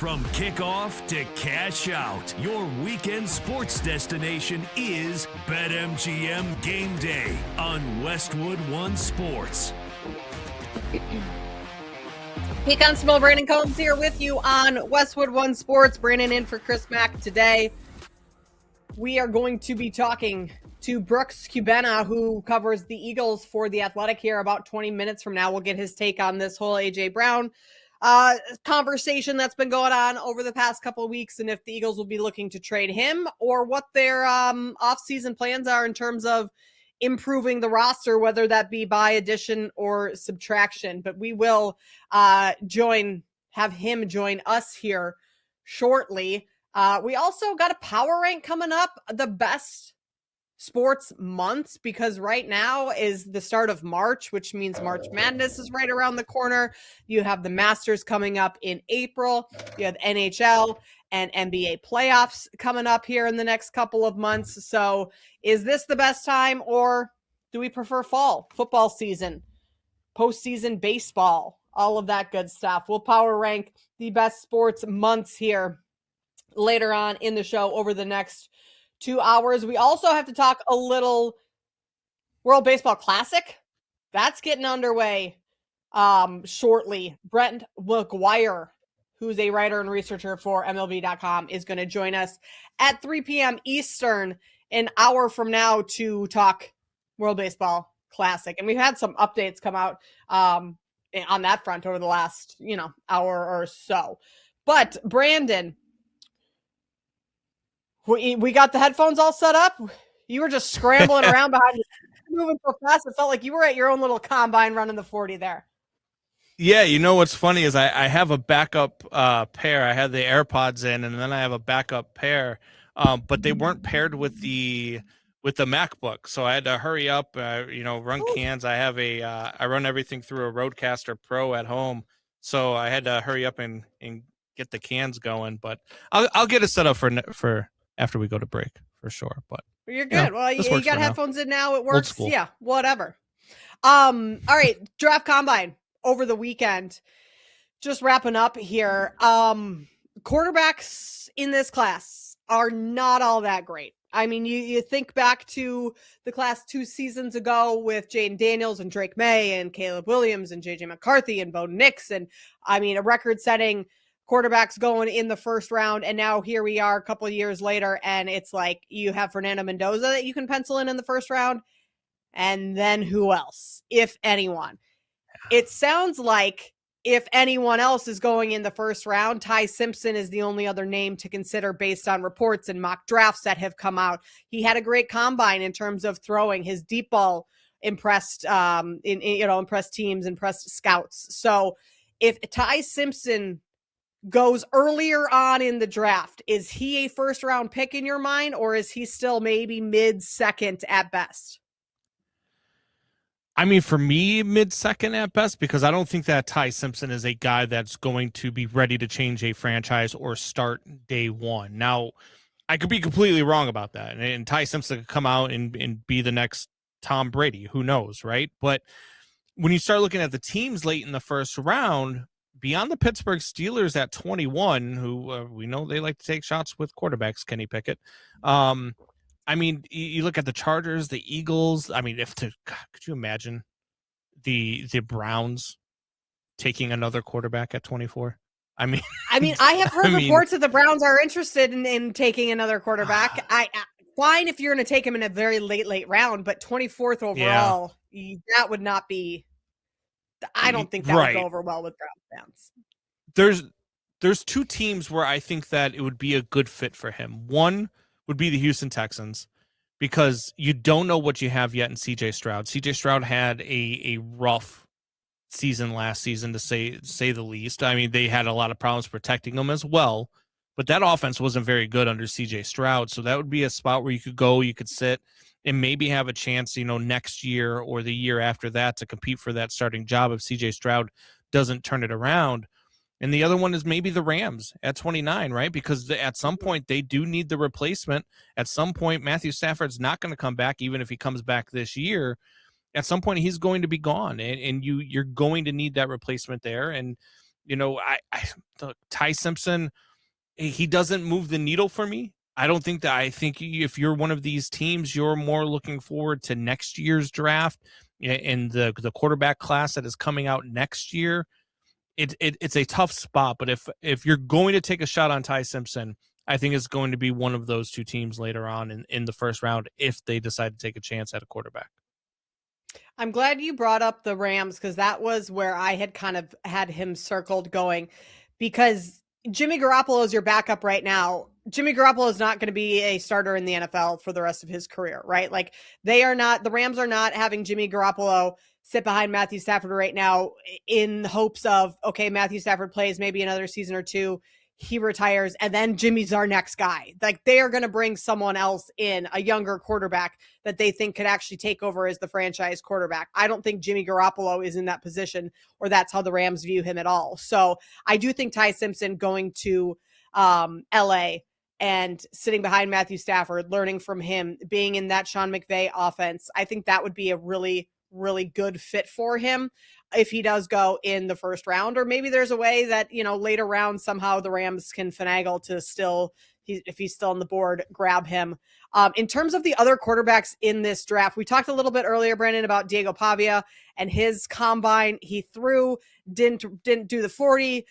From kickoff to cash out, your weekend sports destination is BetMGM Game Day on Westwood One Sports. Hey, Constable Brandon Combs here with you on Westwood One Sports. Brandon in for Chris Mack today. We are going to be talking to Brooks Cubena, who covers the Eagles for The Athletic here about 20 minutes from now. We'll get his take on this whole A.J. Brown conversation that's been going on over the past couple of weeks, and if the Eagles will be looking to trade him or what their offseason plans are in terms of improving the roster, whether that be by addition or subtraction. But we will have him join us here shortly. We also got a power rank coming up, the best sports months, because right now is the start of March, which means March Madness is right around the corner. You have the Masters coming up in April. You have NHL and NBA playoffs coming up here in the next couple of months. So is this the best time, or do we prefer fall football season, postseason baseball, all of that good stuff? We'll power rank the best sports months here later on in the show over the next 2 hours. We also have to talk a little World Baseball Classic. That's getting underway shortly. Brent McGuire, who's a writer and researcher for MLB.com, is going to join us at 3 p.m. Eastern, an hour from now, to talk World Baseball Classic. And we've had some updates come out on that front over the last, hour or so. But Brandon, we got the headphones all set up. You were just scrambling around behind you, moving so fast. It felt like you were at your own little combine running the 40 there. Yeah, what's funny is I have a backup pair. I had the AirPods in, and then I have a backup pair, but they weren't paired with the MacBook, so I had to hurry up. Run cans. I have I run everything through a Rodecaster Pro at home, so I had to hurry up and get the cans going. But I'll get it set up for after we go to break for sure. But you're good. Well, you got headphones in now. It works. Yeah, whatever. All right, draft combine over the weekend. Just wrapping up here. Quarterbacks in this class are not all that great. I mean, you think back to the class 2 seasons ago with Jaden Daniels and Drake May and Caleb Williams and JJ McCarthy and Bo Nix, and I mean, a record-setting quarterbacks going in the first round. And now here we are a couple of years later, and it's like you have Fernando Mendoza that you can pencil in the first round. And then who else, if anyone? It sounds like if anyone else is going in the first round, Ty Simpson is the only other name to consider based on reports and mock drafts that have come out. He had a great combine in terms of throwing. His deep ball impressed impressed teams, impressed scouts. So if Ty Simpson goes earlier on in the draft, is he a first round pick in your mind, or is he still maybe mid-second at best? I mean, for me, mid-second at best, because I don't think that Ty Simpson is a guy that's going to be ready to change a franchise or start day one. Now, I could be completely wrong about that, and Ty Simpson could come out and be the next Tom Brady. Who knows, right? But when you start looking at the teams late in the first round, beyond the Pittsburgh Steelers at 21, who we know they like to take shots with quarterbacks, Kenny Pickett. I mean, you look at the Chargers, the Eagles. I mean, could you imagine the Browns taking another quarterback at 24? I mean, I have heard reports that the Browns are interested in taking another quarterback. Fine if you're going to take him in a very late round, but 24th overall, that would not be. I don't think that would go over well with Brown fans. There's 2 teams where I think that it would be a good fit for him. One would be the Houston Texans, because you don't know what you have yet in CJ Stroud. CJ Stroud had a rough season last season, to say the least. I mean, they had a lot of problems protecting him as well, but that offense wasn't very good under CJ Stroud. So that would be a spot where you could go, you could sit, and maybe have a chance, next year or the year after that to compete for that starting job if CJ Stroud doesn't turn it around. And the other one is maybe the Rams at 29, right? Because at some point they do need the replacement. At some point, Matthew Stafford's not going to come back, even if he comes back this year. At some point, he's going to be gone, and you're going to need that replacement there. And Ty Simpson, he doesn't move the needle for me. I think if you're one of these teams, you're more looking forward to next year's draft and the quarterback class that is coming out next year. It's a tough spot, but if you're going to take a shot on Ty Simpson, I think it's going to be one of those two teams later on in the first round if they decide to take a chance at a quarterback. I'm glad you brought up the Rams because that was where I had kind of had him circled going, because Jimmy Garoppolo is your backup right now. Jimmy Garoppolo is not going to be a starter in the NFL for the rest of his career, right? Like the Rams are not having Jimmy Garoppolo sit behind Matthew Stafford right now in hopes of, okay, Matthew Stafford plays maybe another season or two, he retires, and then Jimmy's our next guy. Like they are going to bring someone else in, a younger quarterback that they think could actually take over as the franchise quarterback. I don't think Jimmy Garoppolo is in that position, or that's how the Rams view him at all. So I do think Ty Simpson going to LA and sitting behind Matthew Stafford, learning from him, being in that Sean McVay offense, I think that would be a really, really good fit for him if he does go in the first round. Or maybe there's a way that, later rounds somehow the Rams can finagle to if he's still on the board, grab him. In terms of the other quarterbacks in this draft, we talked a little bit earlier, Brandon, about Diego Pavia and his combine. He didn't do the 40.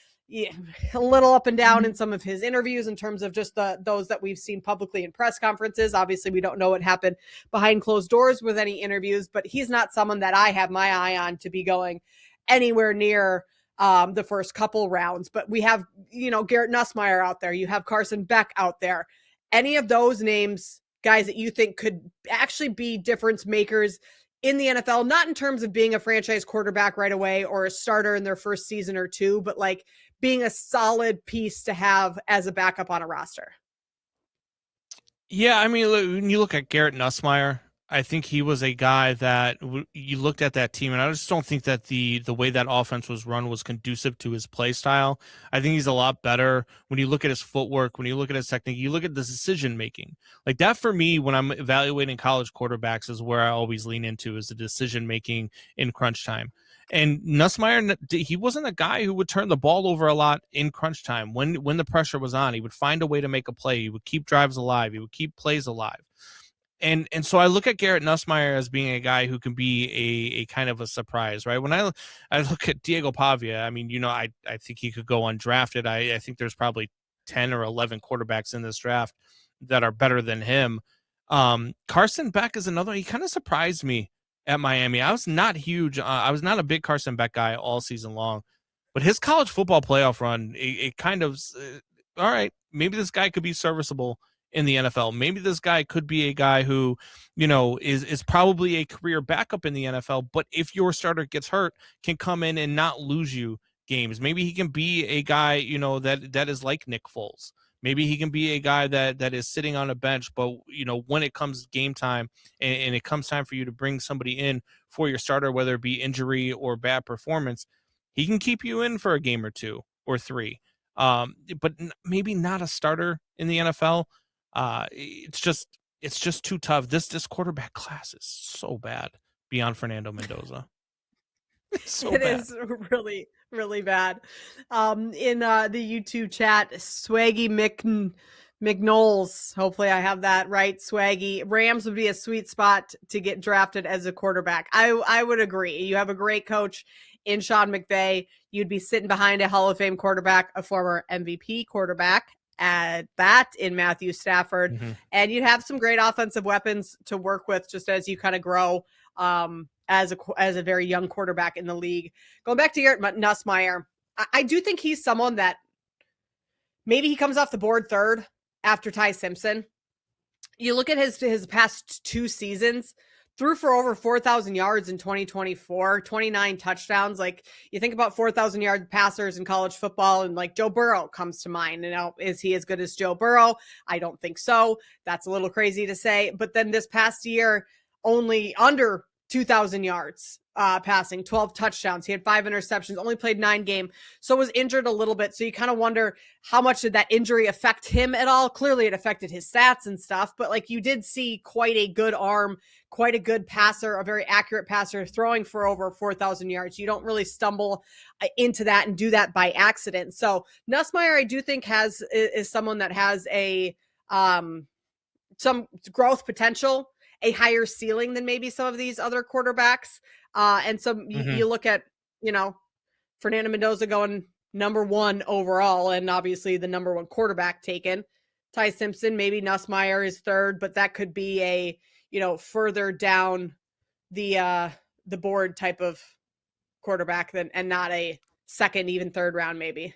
A little up and down in some of his interviews in terms of just those that we've seen publicly in press conferences. Obviously, we don't know what happened behind closed doors with any interviews, but he's not someone that I have my eye on to be going anywhere near the first couple rounds. But we have, Garrett Nussmeier out there. You have Carson Beck out there. Any of those names, guys, that you think could actually be difference makers in the NFL, not in terms of being a franchise quarterback right away or a starter in their first season or two, but like being a solid piece to have as a backup on a roster? Yeah, I mean, when you look at Garrett Nussmeier, I think he was a guy that you looked at that team, and I just don't think that the way that offense was run was conducive to his play style. I think he's a lot better when you look at his footwork, when you look at his technique, you look at the decision making. Like that for me, when I'm evaluating college quarterbacks, is where I always lean into, is the decision making in crunch time. And Nussmeier, he wasn't a guy who would turn the ball over a lot in crunch time. When the pressure was on, he would find a way to make a play. He would keep drives alive. He would keep plays alive. And so I look at Garrett Nussmeier as being a guy who can be a kind of a surprise, right? When I look at Diego Pavia, I mean, I think he could go undrafted. I think there's probably 10 or 11 quarterbacks in this draft that are better than him. Carson Beck is another. He kind of surprised me at Miami. I was not huge. I was not a big Carson Beck guy all season long, but his college football playoff run, it kind of, all right, maybe this guy could be serviceable in the NFL. Maybe this guy could be a guy who, is probably a career backup in the NFL, but if your starter gets hurt, can come in and not lose you games. Maybe he can be a guy, that is like Nick Foles. Maybe he can be a guy that is sitting on a bench, but, when it comes game time and it comes time for you to bring somebody in for your starter, whether it be injury or bad performance, he can keep you in for a game or two or three. But maybe not a starter in the NFL. It's just too tough. This quarterback class is so bad beyond Fernando Mendoza. It is really, really bad. In the YouTube chat, Swaggy McKnowles, hopefully I have that right, Swaggy, Rams would be a sweet spot to get drafted as a quarterback. I would agree. You have a great coach in Sean McVay. You'd be sitting behind a Hall of Fame quarterback, a former MVP quarterback at that in Matthew Stafford. Mm-hmm. And you'd have some great offensive weapons to work with just as you kind of grow as a very young quarterback in the league. Going back to Garrett Nussmeier, I do think he's someone that maybe he comes off the board third after Ty Simpson. You look at his past two seasons, threw for over 4,000 yards in 2024, 29 touchdowns. Like you think about 4,000 yard passers in college football, and like Joe Burrow comes to mind. Is he as good as Joe Burrow? I don't think so. That's a little crazy to say. But then this past year, only under 2,000 yards passing, 12 touchdowns. He had 5 interceptions, only played 9 games, so was injured a little bit. So you kind of wonder, how much did that injury affect him at all? Clearly it affected his stats and stuff, but like, you did see quite a good arm, quite a good passer, a very accurate passer, throwing for over 4,000 yards. You don't really stumble into that and do that by accident. So Nussmeier, I do think is someone that has a some growth potential, a higher ceiling than maybe some of these other quarterbacks. And so you look at, Fernando Mendoza going number 1 overall, and obviously the number 1 quarterback taken. Ty Simpson, maybe Nussmeier is 3rd, but that could be a, further down the board type of quarterback and not a 2nd, even 3rd round, maybe.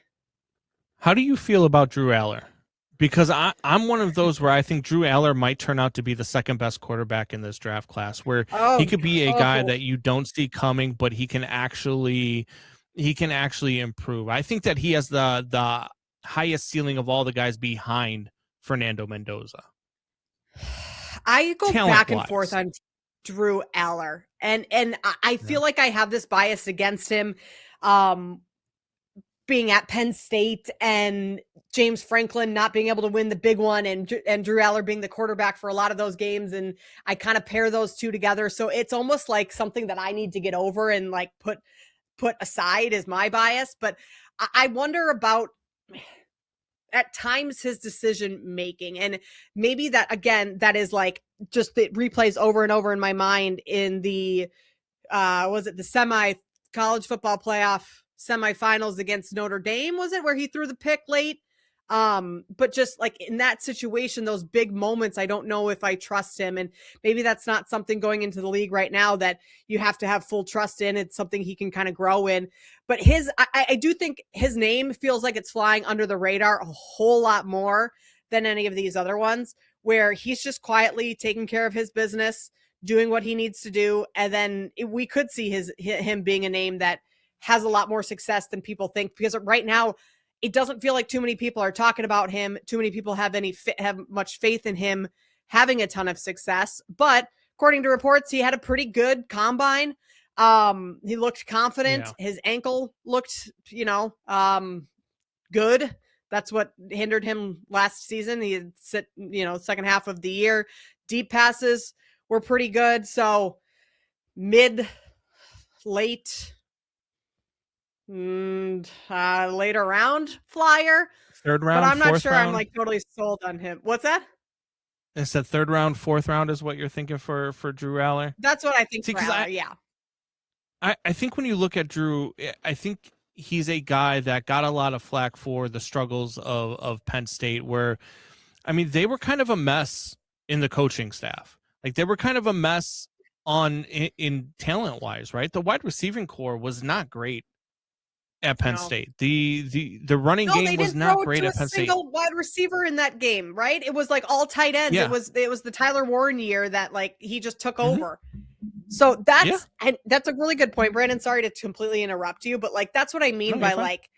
How do you feel about Drew Aller? Because I'm one of those where I think Drew Aller might turn out to be the 2nd best quarterback in this draft class, where he could be a guy that you don't see coming, but he can actually improve. I think that he has the highest ceiling of all the guys behind Fernando Mendoza. I go back and forth on Drew Aller, and I feel like I have this bias against him. Being at Penn State and James Franklin not being able to win the big one, and Drew Aller being the quarterback for a lot of those games. And I kind of pair those two together. So it's almost like something that I need to get over and like put aside as my bias. But I wonder about at times his decision making, and maybe that, again, that is like just the replays over and over in my mind in the, was it the college football playoff semifinals against Notre Dame, was it, where he threw the pick late? But just like in that situation, those big moments, I don't know if I trust him. And maybe that's not something going into the league right now that you have to have full trust in. It's something he can kind of grow in. But I do think his name feels like it's flying under the radar a whole lot more than any of these other ones, where he's just quietly taking care of his business, doing what he needs to do. And then we could see him being a name that has a lot more success than people think, because right now it doesn't feel like too many people are talking about him. Too many people have much faith in him having a ton of success. But according to reports, he had a pretty good combine. He looked confident. Yeah. His ankle looked, good. That's what hindered him last season. He had second half of the year. Deep passes were pretty good. So late later round flyer, 3rd round, but I'm not sure round. I'm like totally sold on him. What's that? It's that 3rd round, 4th round is what you're thinking for Drew Aller. That's what I think. Yeah. I think when you look at Drew, I think he's a guy that got a lot of flack for the struggles of Penn State, where, I mean, they were kind of a mess in the coaching staff. Like, they were kind of a mess in talent wise, right? The wide receiving core was not great at Penn State. The running game was not great at Penn State. Single wide receiver in that game, right? It was like all tight ends. Yeah. It was the Tyler Warren year that like he just took over. So that's a really good point, Brandon. Sorry to completely interrupt you, but like that's what I mean by like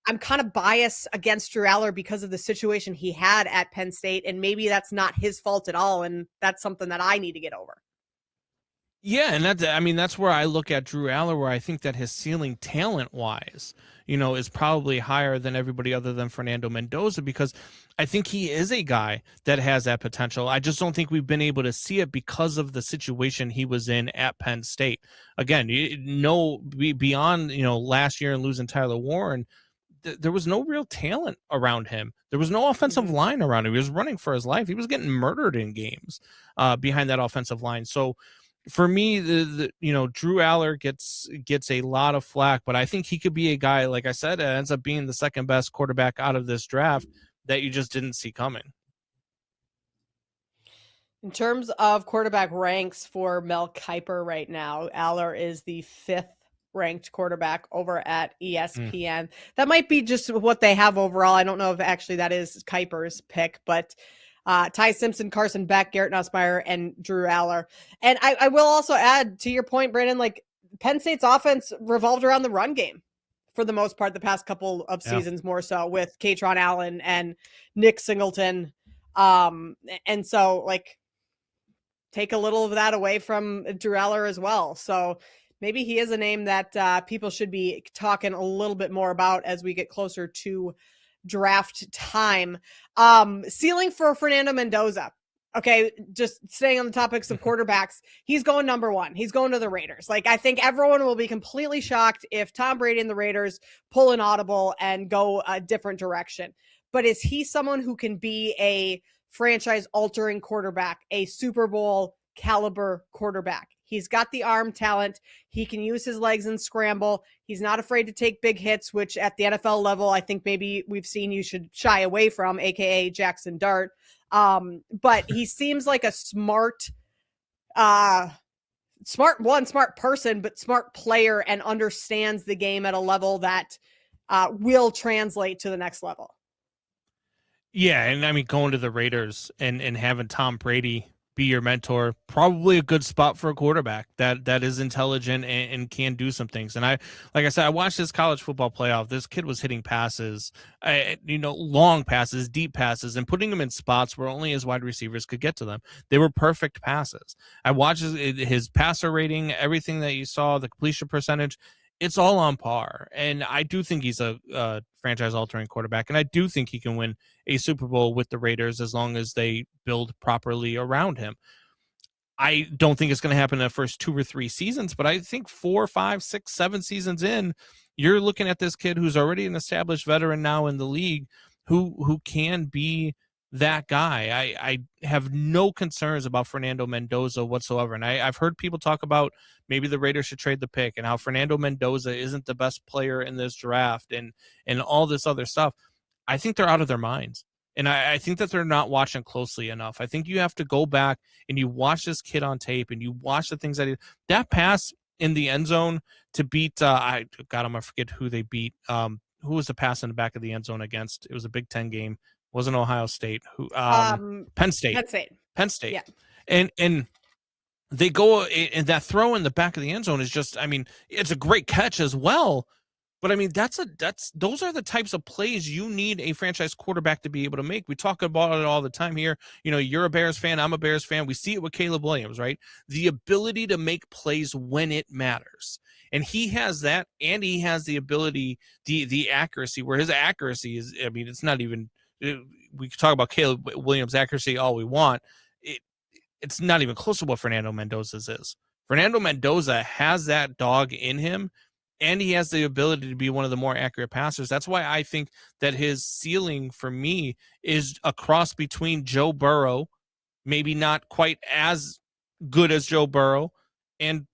I'm kind of biased against Drew Aller because of the situation he had at Penn State, and maybe that's not his fault at all, and that's something that I need to get over. Yeah, and that's where I look at Drew Aller, where I think that his ceiling talent-wise, is probably higher than everybody other than Fernando Mendoza, because I think he is a guy that has that potential. I just don't think we've been able to see it because of the situation he was in at Penn State. Again, beyond, last year and losing Tyler Warren, there was no real talent around him. There was no offensive line around him. He was running for his life. He was getting murdered in games behind that offensive line. So, for me, Drew Aller gets a lot of flack, but I think he could be a guy, like I said, that ends up being the 2nd best quarterback out of this draft that you just didn't see coming. In terms of quarterback ranks for Mel Kiper right now, Aller is the 5th ranked quarterback over at ESPN. That might be just what they have overall. I don't know if actually that is Kiper's pick, but Ty Simpson, Carson Beck, Garrett Nussmeier, and Drew Aller. And I will also add to your point, Brandon, like Penn State's offense revolved around the run game for the most part the past couple of seasons, more so with Katron Allen and Nick Singleton. And so like take a little of that away from Drew Eller as well. So maybe he is a name that people should be talking a little bit more about as we get closer to draft time. Ceiling for Fernando Mendoza. Okay, just staying on the topics of quarterbacks, he's going number one. He's going to the Raiders. Like, I think everyone will be completely shocked if Tom Brady and the Raiders pull an audible and go a different direction. But is he someone who can be a franchise-altering quarterback, a Super Bowl caliber quarterback? He's got the arm talent. He can use his legs and scramble. He's not afraid to take big hits, which at the NFL level, I think maybe we've seen you should shy away from, aka Jackson Dart. But he seems like a smart person, but smart player, and understands the game at a level that will translate to the next level. Yeah, and I mean, going to the Raiders and having Tom Brady be your mentor, probably a good spot for a quarterback that is intelligent and can do some things. And like I said, I watched this college football playoff. This kid was hitting passes, long passes, deep passes, and putting them in spots where only his wide receivers could get to them. They were perfect passes. I watched his passer rating, everything that you saw, the completion percentage. It's all on par. And I do think he's a franchise-altering quarterback, and I do think he can win a Super Bowl with the Raiders as long as they build properly around him. I don't think it's going to happen in the first 2 or 3 seasons, but I think 4, 5, 6, 7 seasons in, you're looking at this kid who's already an established veteran now in the league who can be that guy. I have no concerns about Fernando Mendoza whatsoever. And I've heard people talk about maybe the Raiders should trade the pick and how Fernando Mendoza isn't the best player in this draft and all this other stuff. I think they're out of their minds. And I think that they're not watching closely enough. I think you have to go back and you watch this kid on tape and you watch the things that pass in the end zone to beat, I'm going to forget who they beat. Who was the pass in the back of the end zone against? It was a Big Ten game. Wasn't Ohio State. Penn State. Penn State. Yeah. And they go, and that throw in the back of the end zone is just, I mean, it's a great catch as well. But I mean, those are the types of plays you need a franchise quarterback to be able to make. We talk about it all the time here. You know, you're a Bears fan, I'm a Bears fan. We see it with Caleb Williams, right? The ability to make plays when it matters. And he has that, and he has the ability, the accuracy, where his accuracy is, I mean, it's not even, we can talk about Caleb Williams' accuracy all we want. It's not even close to what Fernando Mendoza's is. Fernando Mendoza has that dog in him, and he has the ability to be one of the more accurate passers. That's why I think that his ceiling for me is a cross between Joe Burrow, maybe not quite as good as Joe Burrow, and,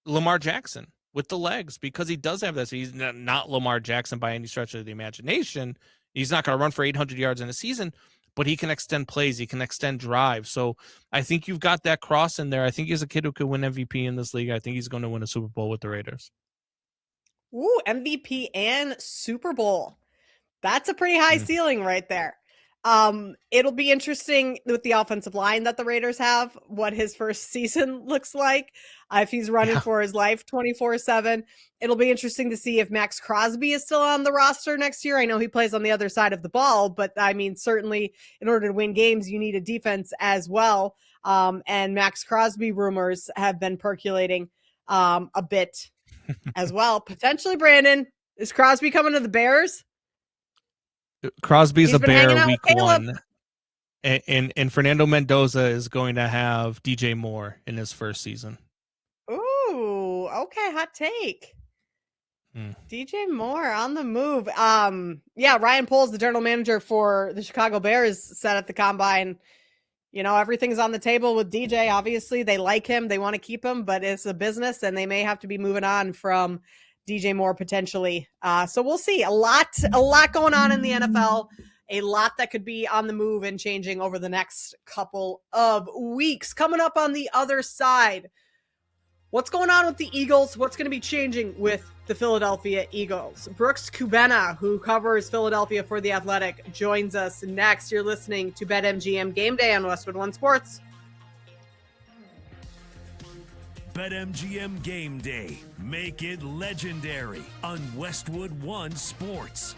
Lamar Jackson with the legs, because he does have this. He's not Lamar Jackson by any stretch of the imagination. He's not going to run for 800 yards in a season, but he can extend plays. He can extend drives. So I think you've got that cross in there. I think he's a kid who could win MVP in this league. I think he's going to win a Super Bowl with the Raiders. Ooh, MVP and Super Bowl. That's a pretty high ceiling right there. It'll be interesting with the offensive line that the Raiders have, what his first season looks like. If he's running for his life 24/7, it'll be interesting to see if Max Crosby is still on the roster next year. I know he plays on the other side of the ball, but I mean, certainly in order to win games, you need a defense as well. And Max Crosby rumors have been percolating a bit as well. Potentially, Brandon, is Crosby coming to the Bears? Crosby's a Bear week 1, and Fernando Mendoza is going to have DJ Moore in his first season. Ooh, okay, hot take. DJ Moore on the move. Ryan Poles, the general manager for the Chicago Bears, said at the Combine, everything's on the table with DJ. Obviously, they like him, they want to keep him, but it's a business, and they may have to be moving on from DJ Moore potentially. So we'll see. A lot going on in the NFL, a lot that could be on the move and changing over the next couple of weeks. Coming up on the other side, what's going on with the Eagles? What's going to be changing with the Philadelphia Eagles? Brooks Kubena, who covers Philadelphia for The Athletic, joins us next. You're listening to BetMGM Game Day on Westwood One Sports. BetMGM Game Day. Make it legendary on Westwood One Sports.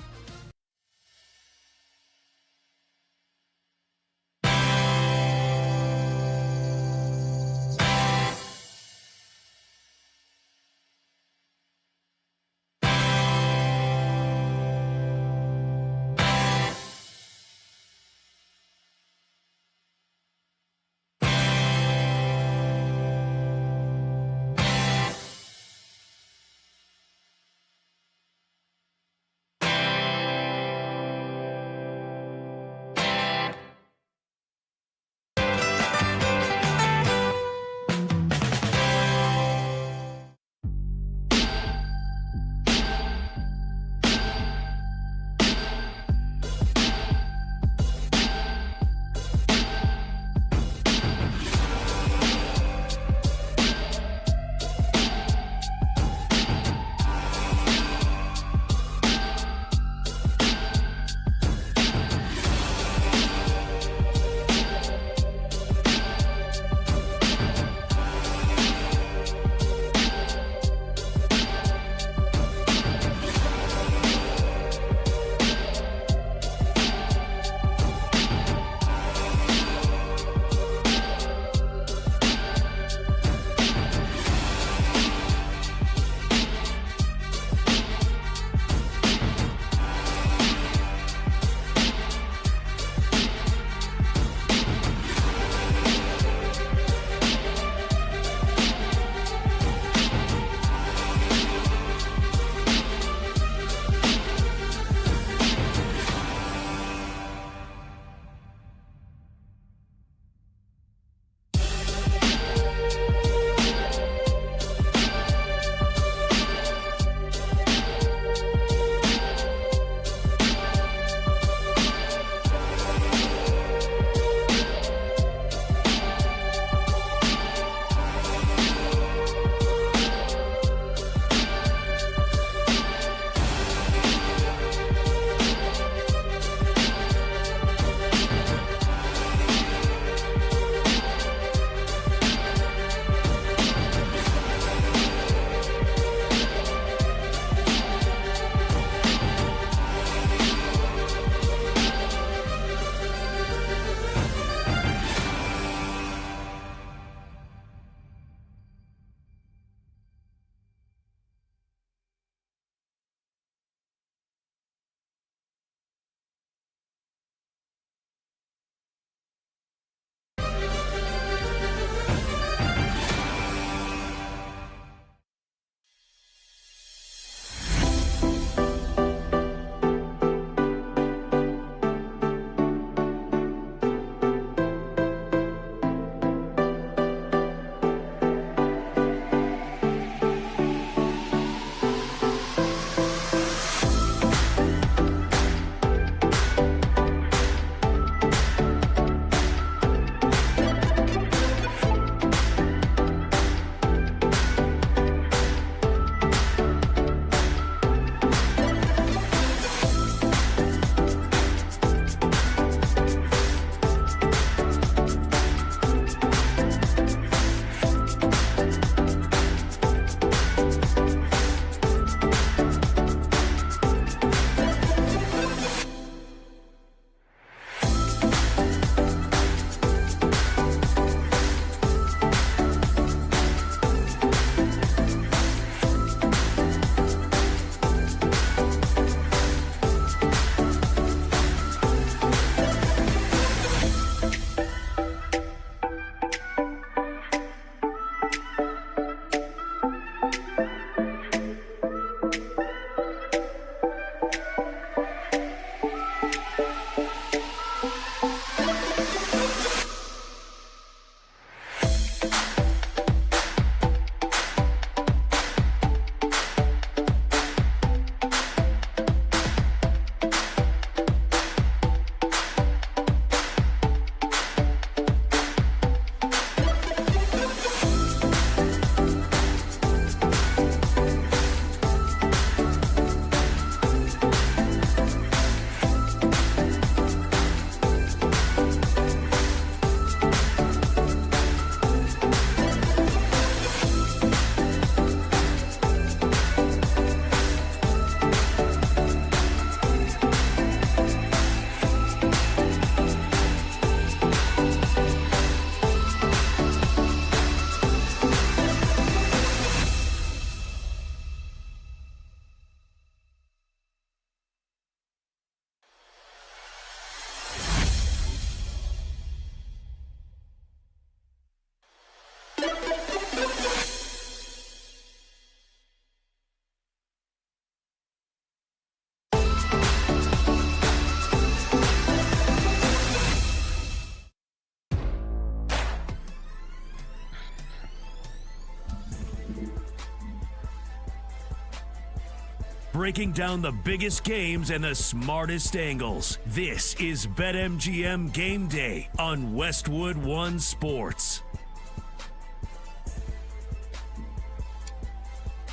breaking down the biggest games and the smartest angles. This is BetMGM Game Day on Westwood One Sports.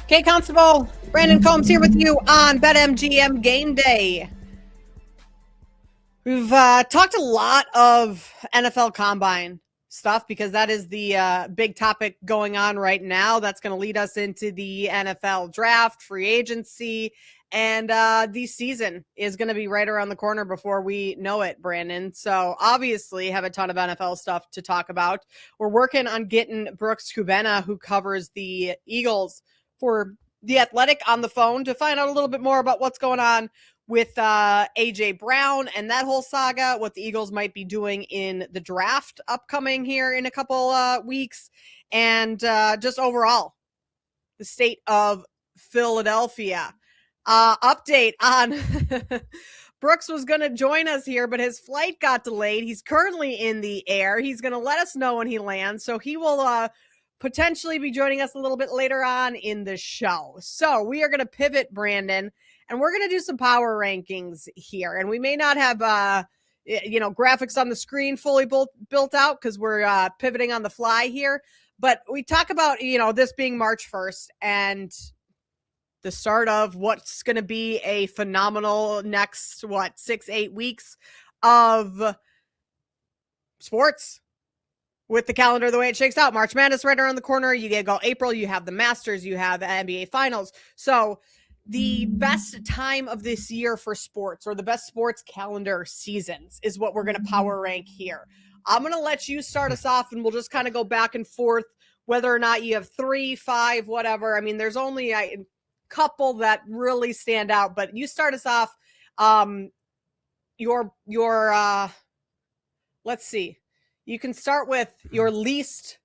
Kate Constable, Brandon Combs here with you on BetMGM Game Day. We've talked a lot of NFL Combine stuff because that is the big topic going on right now. That's going to lead us into the NFL draft, free agency, and the season is going to be right around the corner before we know it, Brandon. So obviously have a ton of NFL stuff to talk about. We're working on getting Brooks Kubena, who covers the Eagles for The Athletic, on the phone to find out a little bit more about what's going on with A.J. Brown and that whole saga, what the Eagles might be doing in the draft upcoming here in a couple weeks, and just overall the state of Philadelphia. Update on Brooks was going to join us here, but his flight got delayed. He's currently in the air. He's going to let us know when he lands, so he will potentially be joining us a little bit later on in the show. So we are going to pivot, Brandon, and we're going to do some power rankings here. And we may not have, graphics on the screen fully built out because we're pivoting on the fly here. But we talk about, this being March 1st and the start of what's going to be a phenomenal next, 6-8 weeks of sports. With the calendar the way it shakes out, March Madness right around the corner. You go April, you have the Masters, you have the NBA Finals. So the best time of this year for sports, or the best sports calendar seasons, is what we're going to power rank here. I'm going to let you start us off, and we'll just kind of go back and forth whether or not you have 3, 5, whatever. I mean, there's only a couple that really stand out, but you start us off. Let's see. You can start with your least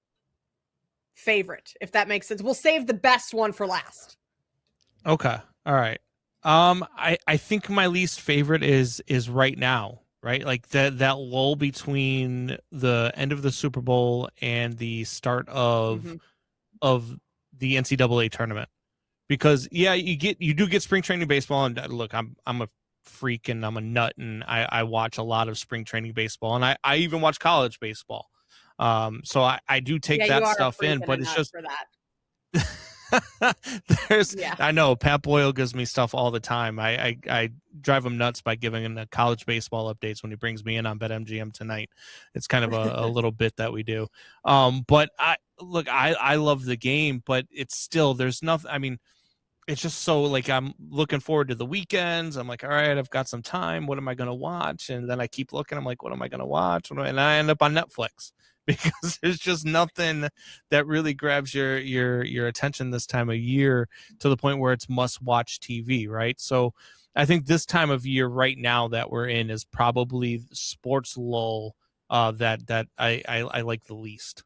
favorite, if that makes sense. We'll save the best one for last. Okay. All right. I think my least favorite is right now, right? Like that lull between the end of the Super Bowl and the start of the NCAA tournament. Because you do get spring training baseball, and look, I'm a freak and I'm a nut, and I watch a lot of spring training baseball, and I even watch college baseball. So I do take that stuff in, but it's just for that. I know Pat Boyle gives me stuff all the time. I drive him nuts by giving him the college baseball updates when he brings me in on BetMGM tonight. It's kind of a little bit that we do. But I love the game, but it's still, there's nothing. I mean, it's just so, like, I'm looking forward to the weekends. I'm like, all right, I've got some time. What am I going to watch? And then I keep looking. I'm like, what am I going to watch? And I end up on Netflix because there's just nothing that really grabs your attention this time of year to the point where it's must-watch TV, right? So I think this time of year right now that we're in is probably the sports lull that I like the least.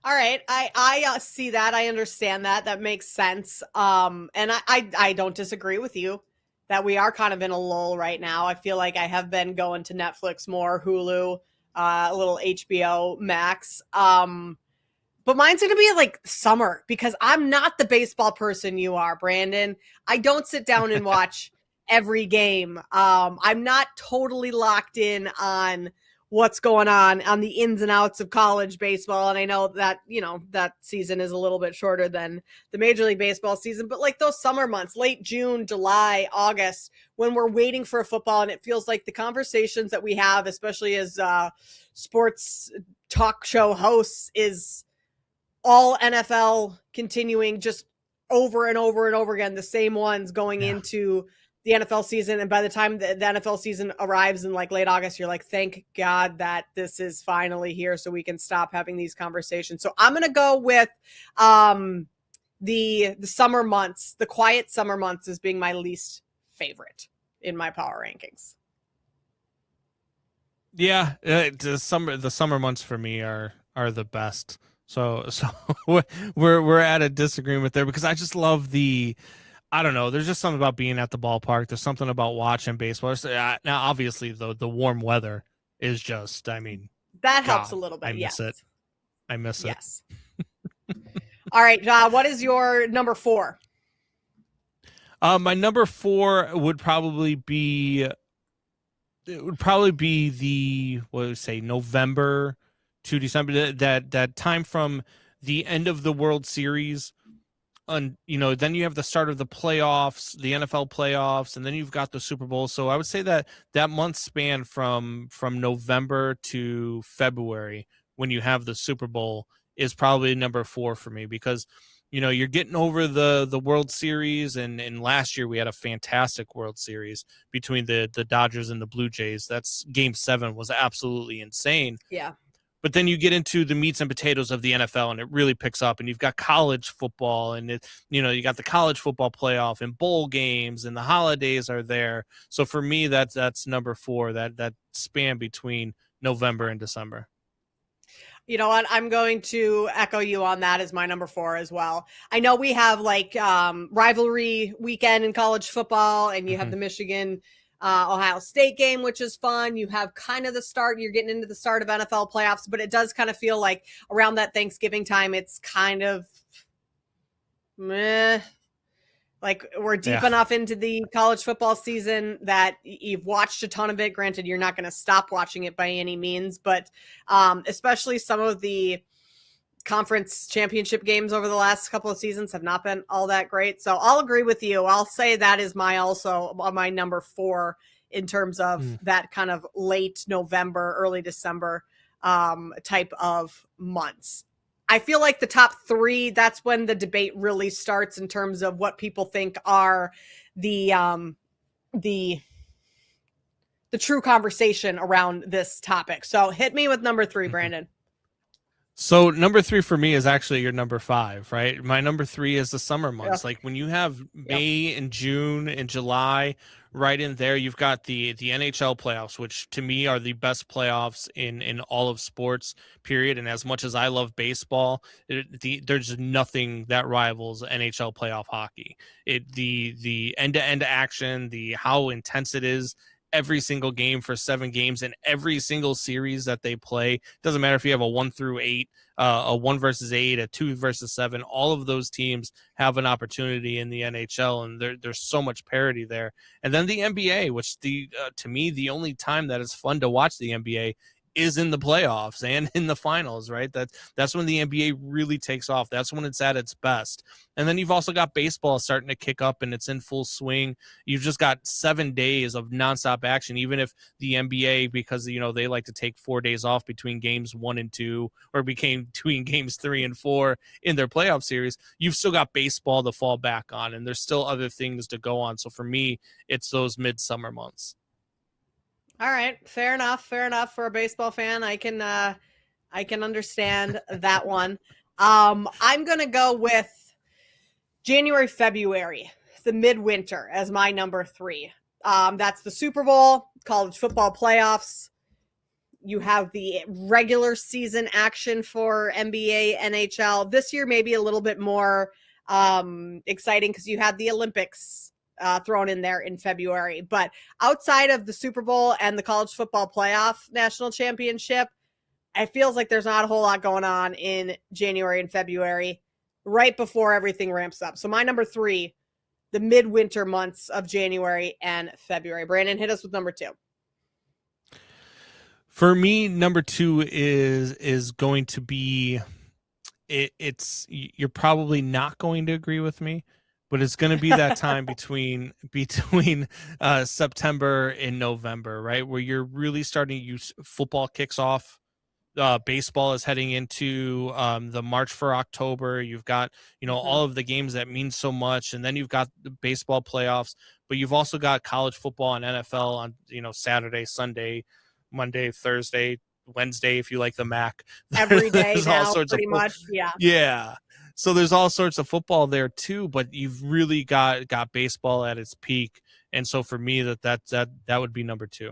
All right. I see that. I understand that. That makes sense. And I don't disagree with you that we are kind of in a lull right now. I feel like I have been going to Netflix more, Hulu, a little HBO Max. But mine's going to be like summer because I'm not the baseball person you are, Brandon. I don't sit down and watch every game. I'm not totally locked in on what's going on the ins and outs of college baseball. And I know that, that season is a little bit shorter than the Major League Baseball season, but like those summer months, late June, July, August, when we're waiting for football, and it feels like the conversations that we have, especially as sports talk show hosts, is all NFL continuing just over and over and over again, the same ones going into the NFL season. And by the time the NFL season arrives in like late August, you're like, thank God that this is finally here so we can stop having these conversations. So I'm going to go with the summer months, the quiet summer months, as being my least favorite in my power rankings. Yeah, the summer months for me are the best. So we're at a disagreement there because I just love I don't know. There's just something about being at the ballpark. There's something about watching baseball. Now, obviously, the warm weather is just, I mean, that helps a little bit. I miss it. I miss it. Yes. All right. What is your number 4? My number 4 would probably be the, what would we say, November to December, that time from the end of the World Series, then you have the start of the playoffs, the NFL playoffs, and then you've got the Super Bowl. So I would say that month span from November to February, when you have the Super Bowl, is probably number 4 for me, because you're getting over the World Series, and last year we had a fantastic World Series between the Dodgers and the Blue Jays. That's Game 7 was absolutely insane. Yeah. But then you get into the meats and potatoes of the NFL, and it really picks up. And you've got college football, and you got the college football playoff and bowl games, and the holidays are there. So for me, that's number 4. That span between November and December. You know what? I'm going to echo you on that as my number 4 as well. I know we have rivalry weekend in college football, and you have the Michigan Ohio State game, which is fun. You have kind of you're getting into the start of NFL playoffs, but it does kind of feel like around that Thanksgiving time, it's kind of meh. Like, we're deep enough into the college football season that you've watched a ton of it. Granted, you're not going to stop watching it by any means, but especially some of the conference championship games over the last couple of seasons have not been all that great. So I'll agree with you. I'll say that is my number 4 in terms of that kind of late November, early December type of months. I feel like the top 3, that's when the debate really starts in terms of what people think are the true conversation around this topic. So hit me with number 3, Brandon. So number 3 for me is actually your number 5, right? My number 3 is the summer months. Like, when you have May and June and July right in there, you've got the NHL playoffs, which to me are the best playoffs in all of sports, period. And as much as I love baseball, there's nothing that rivals NHL playoff hockey. The end-to-end action, how intense it is, every single game for 7 games, and every single series that they play. Doesn't matter if you have a 1 through 8, a 1 versus 8, a 2 versus 7. All of those teams have an opportunity in the NHL, and there's so much parity there. And then the NBA, which to me, the only time that is fun to watch the NBA is in the playoffs and in the finals, right? That's when the NBA really takes off. That's when it's at its best. And then you've also got baseball starting to kick up, and it's in full swing. You've just got 7 days of nonstop action, even if the NBA, because they like to take 4 days off between games 1 and 2, or between games 3 and 4 in their playoff series, you've still got baseball to fall back on, and there's still other things to go on. So for me, it's those midsummer months. All right. Fair enough. For a baseball fan, I can understand that one. I'm going to go with January, February, the midwinter, as my number 3. That's the Super Bowl, college football playoffs. You have the regular season action for NBA, NHL. This year, maybe a little bit more exciting because you had the Olympics thrown in there in February. But outside of the Super Bowl and the college football playoff national championship, it feels like there's not a whole lot going on in January and February, right before everything ramps up. So my number 3, the midwinter months of January and February. Brandon, hit us with number 2. For me, number 2 is going to be, you're probably not going to agree with me, but it's going to be that time between September and November, right? Where you're really starting to use football kicks off. Baseball is heading into the March for October. You've got, all of the games that mean so much. And then you've got the baseball playoffs, but you've also got college football and NFL on, Saturday, Sunday, Monday, Thursday, Wednesday, if you like the MAC. Every day now, all sorts pretty of much. Yeah. Yeah. So there's all sorts of football there too, but you've really got baseball at its peak. And so for me, that would be number 2.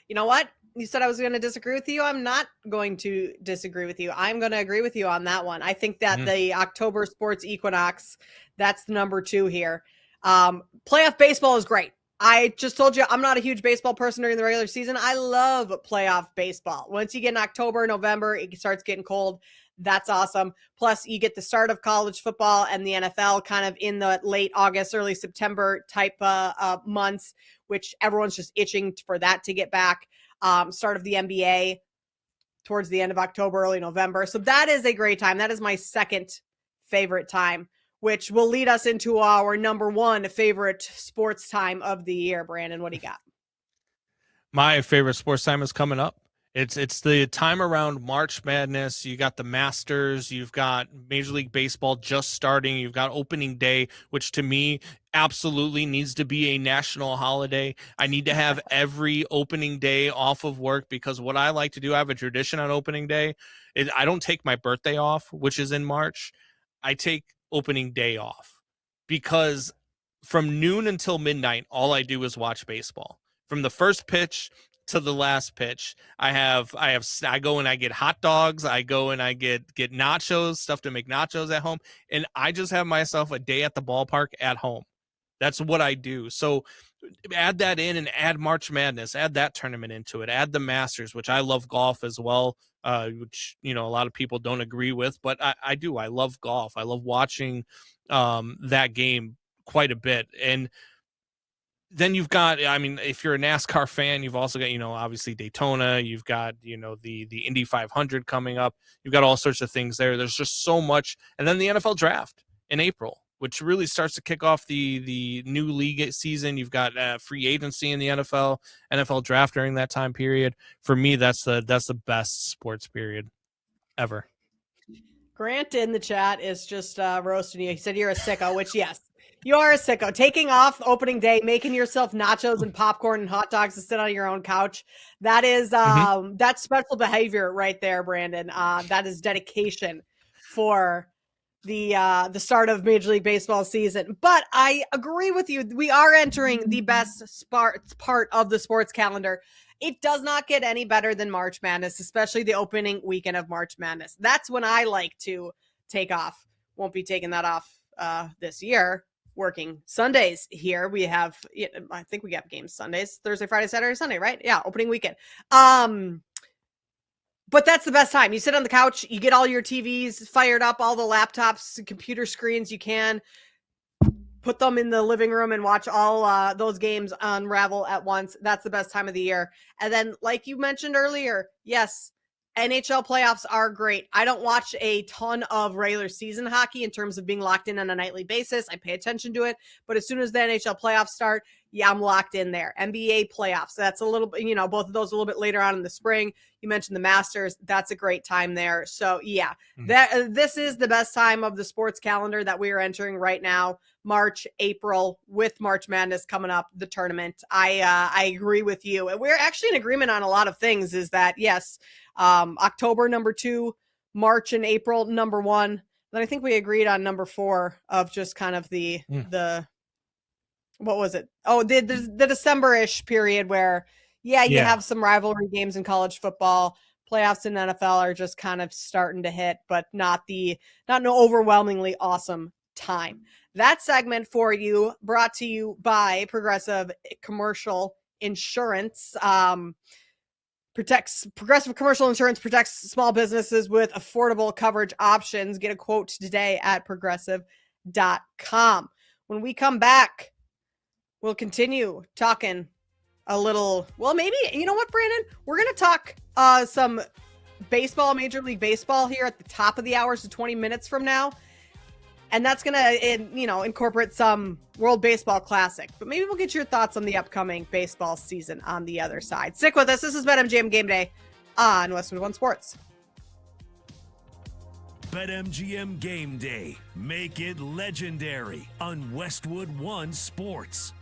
You know what? You said I was going to disagree with you. I'm not going to disagree with you. I'm going to agree with you on that one. I think that the October sports equinox, that's the number 2 here. Playoff baseball is great. I just told you I'm not a huge baseball person during the regular season. I love playoff baseball. Once you get in October, November, it starts getting cold. That's awesome. Plus, you get the start of college football and the NFL kind of in the late August, early September type months, which everyone's just itching for that to get back. Start of the NBA towards the end of October, early November. So that is a great time. That is my second favorite time, which will lead us into our number one favorite sports time of the year. Brandon, what do you got? My favorite sports time is coming up. It's the time around March Madness. You got the Masters. You've got Major League Baseball just starting. You've got opening day, which to me absolutely needs to be a national holiday. I need to have every opening day off of work because what I like to do, I have a tradition on opening day. I don't take my birthday off, which is in March. I take opening day off because from noon until midnight, all I do is watch baseball. From the first pitch to the last pitch, I go and I get hot dogs. I go and I get nachos, stuff to make nachos at home. And I just have myself a day at the ballpark at home. That's what I do. So add that in and add March Madness, add that tournament into it, add the Masters, which I love golf as well, which, a lot of people don't agree with, but I do. I love golf. I love watching that game quite a bit. And then you've got, if you're a NASCAR fan, you've also got, obviously Daytona, you've got, the Indy 500 coming up. You've got all sorts of things there. There's just so much. And then the NFL draft in April, which really starts to kick off the new league season. You've got free agency in the NFL draft during that time period. For me, that's the best sports period ever. Grant in the chat is just roasting you. He said you're a sicko, which yes. You are a sicko. Taking off opening day, making yourself nachos and popcorn and hot dogs to sit on your own couch. That is that's special behavior right there, Brandon. That is dedication for the start of Major League Baseball season. But I agree with you. We are entering the best part of the sports calendar. It does not get any better than March Madness, especially the opening weekend of March Madness. That's when I like to take off. Won't be taking that off this year. Working Sundays here. We have, I think we have games Sundays, Thursday, Friday, Saturday, Sunday, right? Yeah, opening weekend. But that's the best time. You sit on the couch, you get all your TVs fired up, all the laptops, computer screens you can. Put them in the living room and watch all those games unravel at once. That's the best time of the year. And then, like you mentioned earlier, yes, NHL playoffs are great. I don't watch a ton of regular season hockey in terms of being locked in on a nightly basis. I pay attention to it, but as soon as the NHL playoffs start, yeah, I'm locked in there. NBA playoffs, that's a little bit, both of those a little bit later on in the spring. You mentioned the Masters. That's a great time there. So yeah, this is the best time of the sports calendar that we are entering right now. March, April, with March Madness coming up, the tournament. I agree with you. And we're actually in agreement on a lot of things is that, yes, October, number 2, March and April, number 1. Then I think we agreed on number 4 of just kind of the what was it? Oh, the December-ish period where, you have some rivalry games in college football. Playoffs in NFL are just kind of starting to hit, but not an overwhelmingly awesome time. That segment for you brought to you by Progressive Commercial Insurance. Progressive Commercial Insurance protects small businesses with affordable coverage options. Get a quote today at progressive.com. When we come back, we'll continue talking a little. Well, maybe, you know what, Brandon? We're going to talk some baseball, Major League Baseball here at the top of the hour, so 20 minutes from now. And that's going to, incorporate some World Baseball Classic. But maybe we'll get your thoughts on the upcoming baseball season on the other side. Stick with us. This is BetMGM Game Day on Westwood One Sports. BetMGM Game Day. Make it legendary on Westwood One Sports.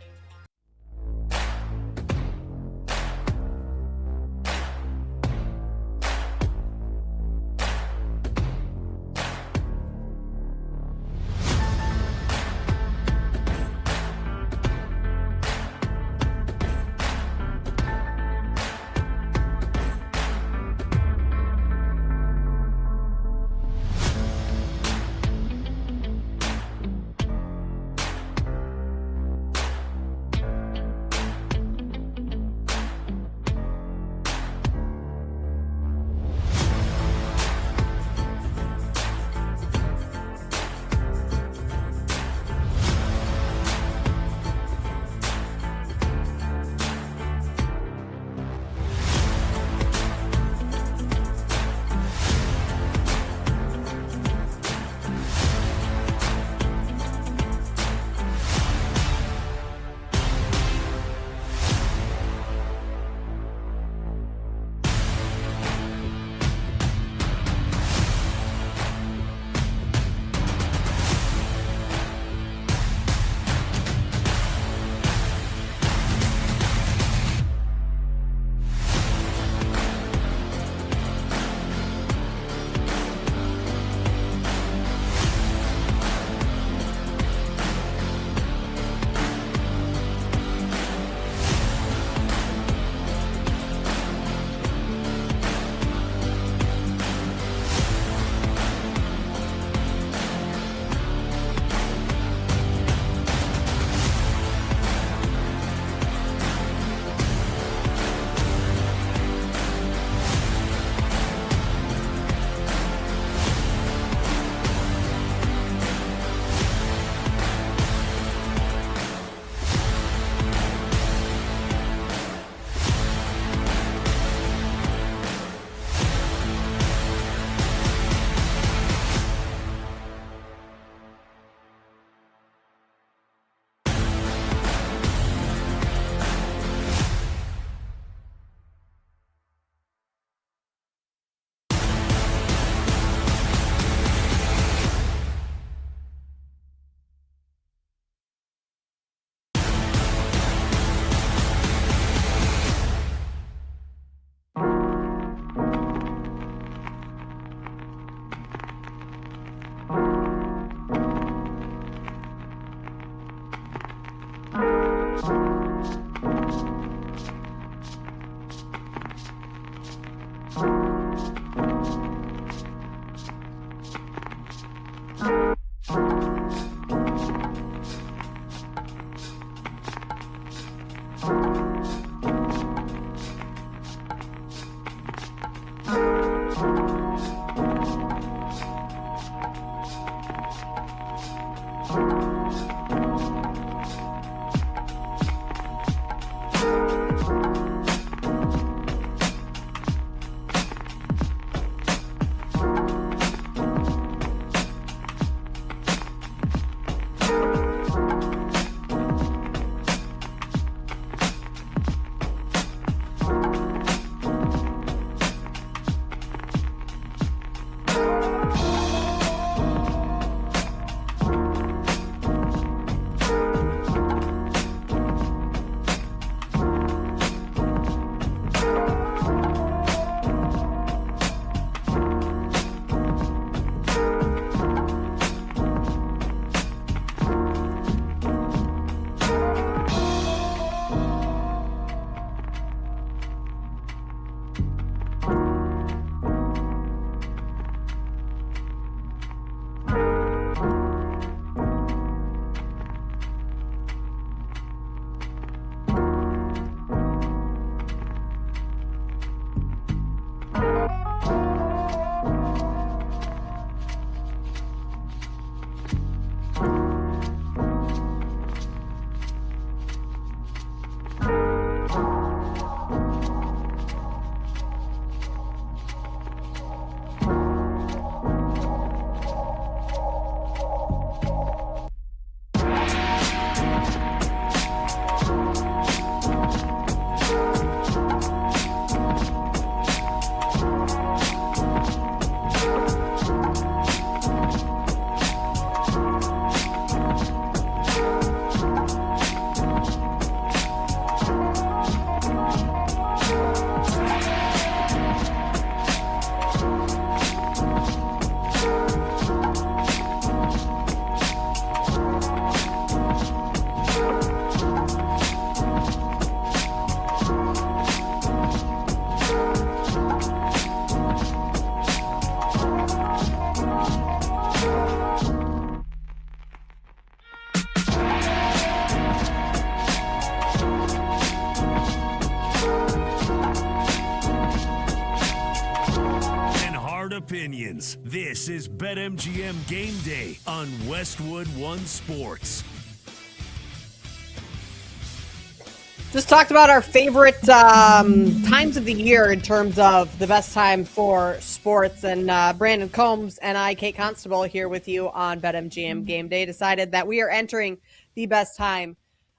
expert opinions. This is BetMGM Game Day on Westwood One Sports. Just talked about our favorite times of the year in terms of the best time for sports. And Brandon Combs and I, Kate Constable, here with you on BetMGM Game Day, decided that we are entering the best time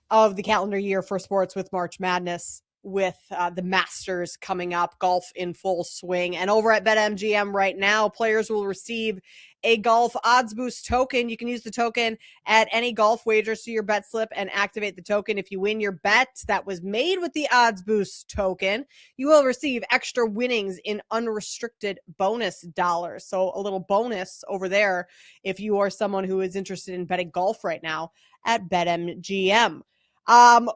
of the calendar year for sports with March Madness, with the Masters coming up, golf in full swing. And over at BetMGM right now, players will receive a golf odds boost token. You can use the token at any golf wager, so your bet slip, and activate the token. If you win your bet that was made with the odds boost token, you will receive extra winnings in unrestricted bonus dollars. So a little bonus over there if you are someone who is interested in betting golf right now at BetMGM.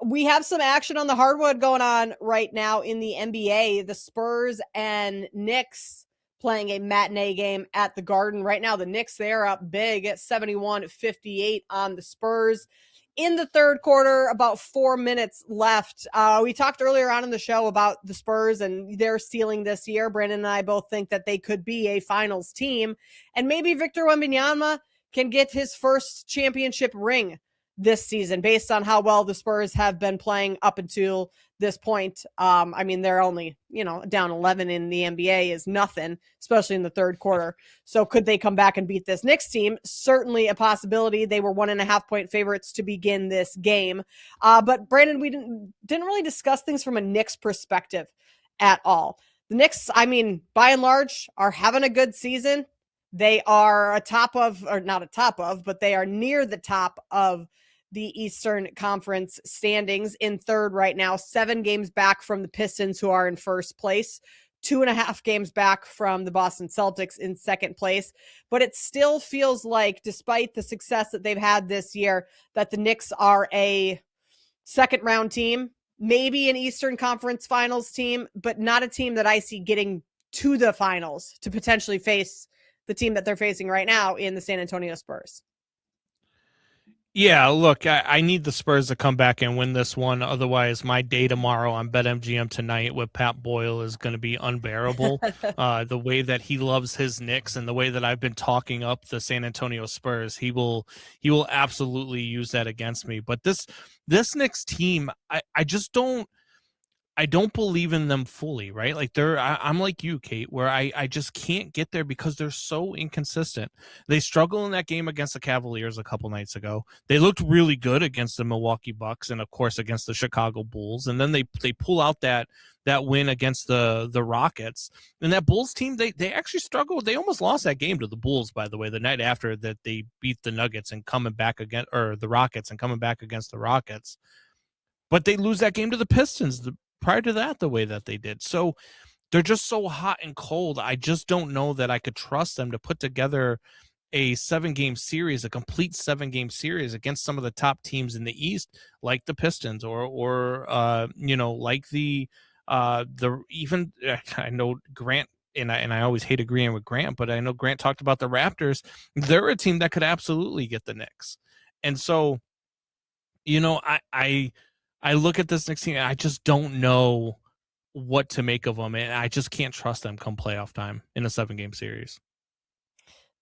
We have some action on the hardwood going on right now in the NBA. The Spurs and Knicks playing a matinee game at the Garden. Right now, the Knicks, they're up big at 71-58 on the Spurs. In the third quarter, about 4 minutes left. We talked earlier on in the show about the Spurs and their ceiling this year. Brandon and I both think that they could be a finals team. And maybe Victor Wembanyama can get his first championship ring this season based on how well the Spurs have been playing up until this point. I mean, they're only, down 11 in the NBA is nothing, especially in the third quarter. So could they come back and beat this Knicks team? Certainly a possibility. They were 1.5 point favorites to begin this game. But Brandon, we didn't really discuss things from a Knicks perspective at all. The Knicks, I mean, by and large, are having a good season. They are but they are near the top of the Eastern Conference standings, in third right now, 7 games back from the Pistons, who are in first place, 2.5 games back from the Boston Celtics in second place. But it still feels like, despite the success that they've had this year, that the Knicks are a second round team, maybe an Eastern Conference Finals team, but not a team that I see getting to the finals to potentially face the team that they're facing right now in the San Antonio Spurs. Yeah, look, I need the Spurs to come back and win this one. Otherwise, my day tomorrow on BetMGM tonight with Pat Boyle is going to be unbearable. The way that he loves his Knicks and the way that I've been talking up the San Antonio Spurs, he will absolutely use that against me. But this Knicks team, I just don't believe in them fully, right? Like I'm like you, Kate, where I just can't get there because they're so inconsistent. They struggled in that game against the Cavaliers a couple nights ago. They looked really good against the Milwaukee Bucks and, of course, against the Chicago Bulls. And then they pull out that win against the Rockets. And that Bulls team, they actually struggled. They almost lost that game to the Bulls, by the way, the night after that they beat the Nuggets and coming back against, or the Rockets and coming back against the Rockets. But they lose that game to the Pistons prior to that, the way that they did. So they're just so hot and cold. I just don't know that I could trust them to put together a 7-game series, a complete 7-game series against some of the top teams in the East, like the Pistons or like the even, I know Grant, and I always hate agreeing with Grant, but I know Grant talked about the Raptors. They're a team that could absolutely get the Knicks. And so, I look at this Knicks team and I just don't know what to make of them, and I just can't trust them come playoff time in a 7-game series.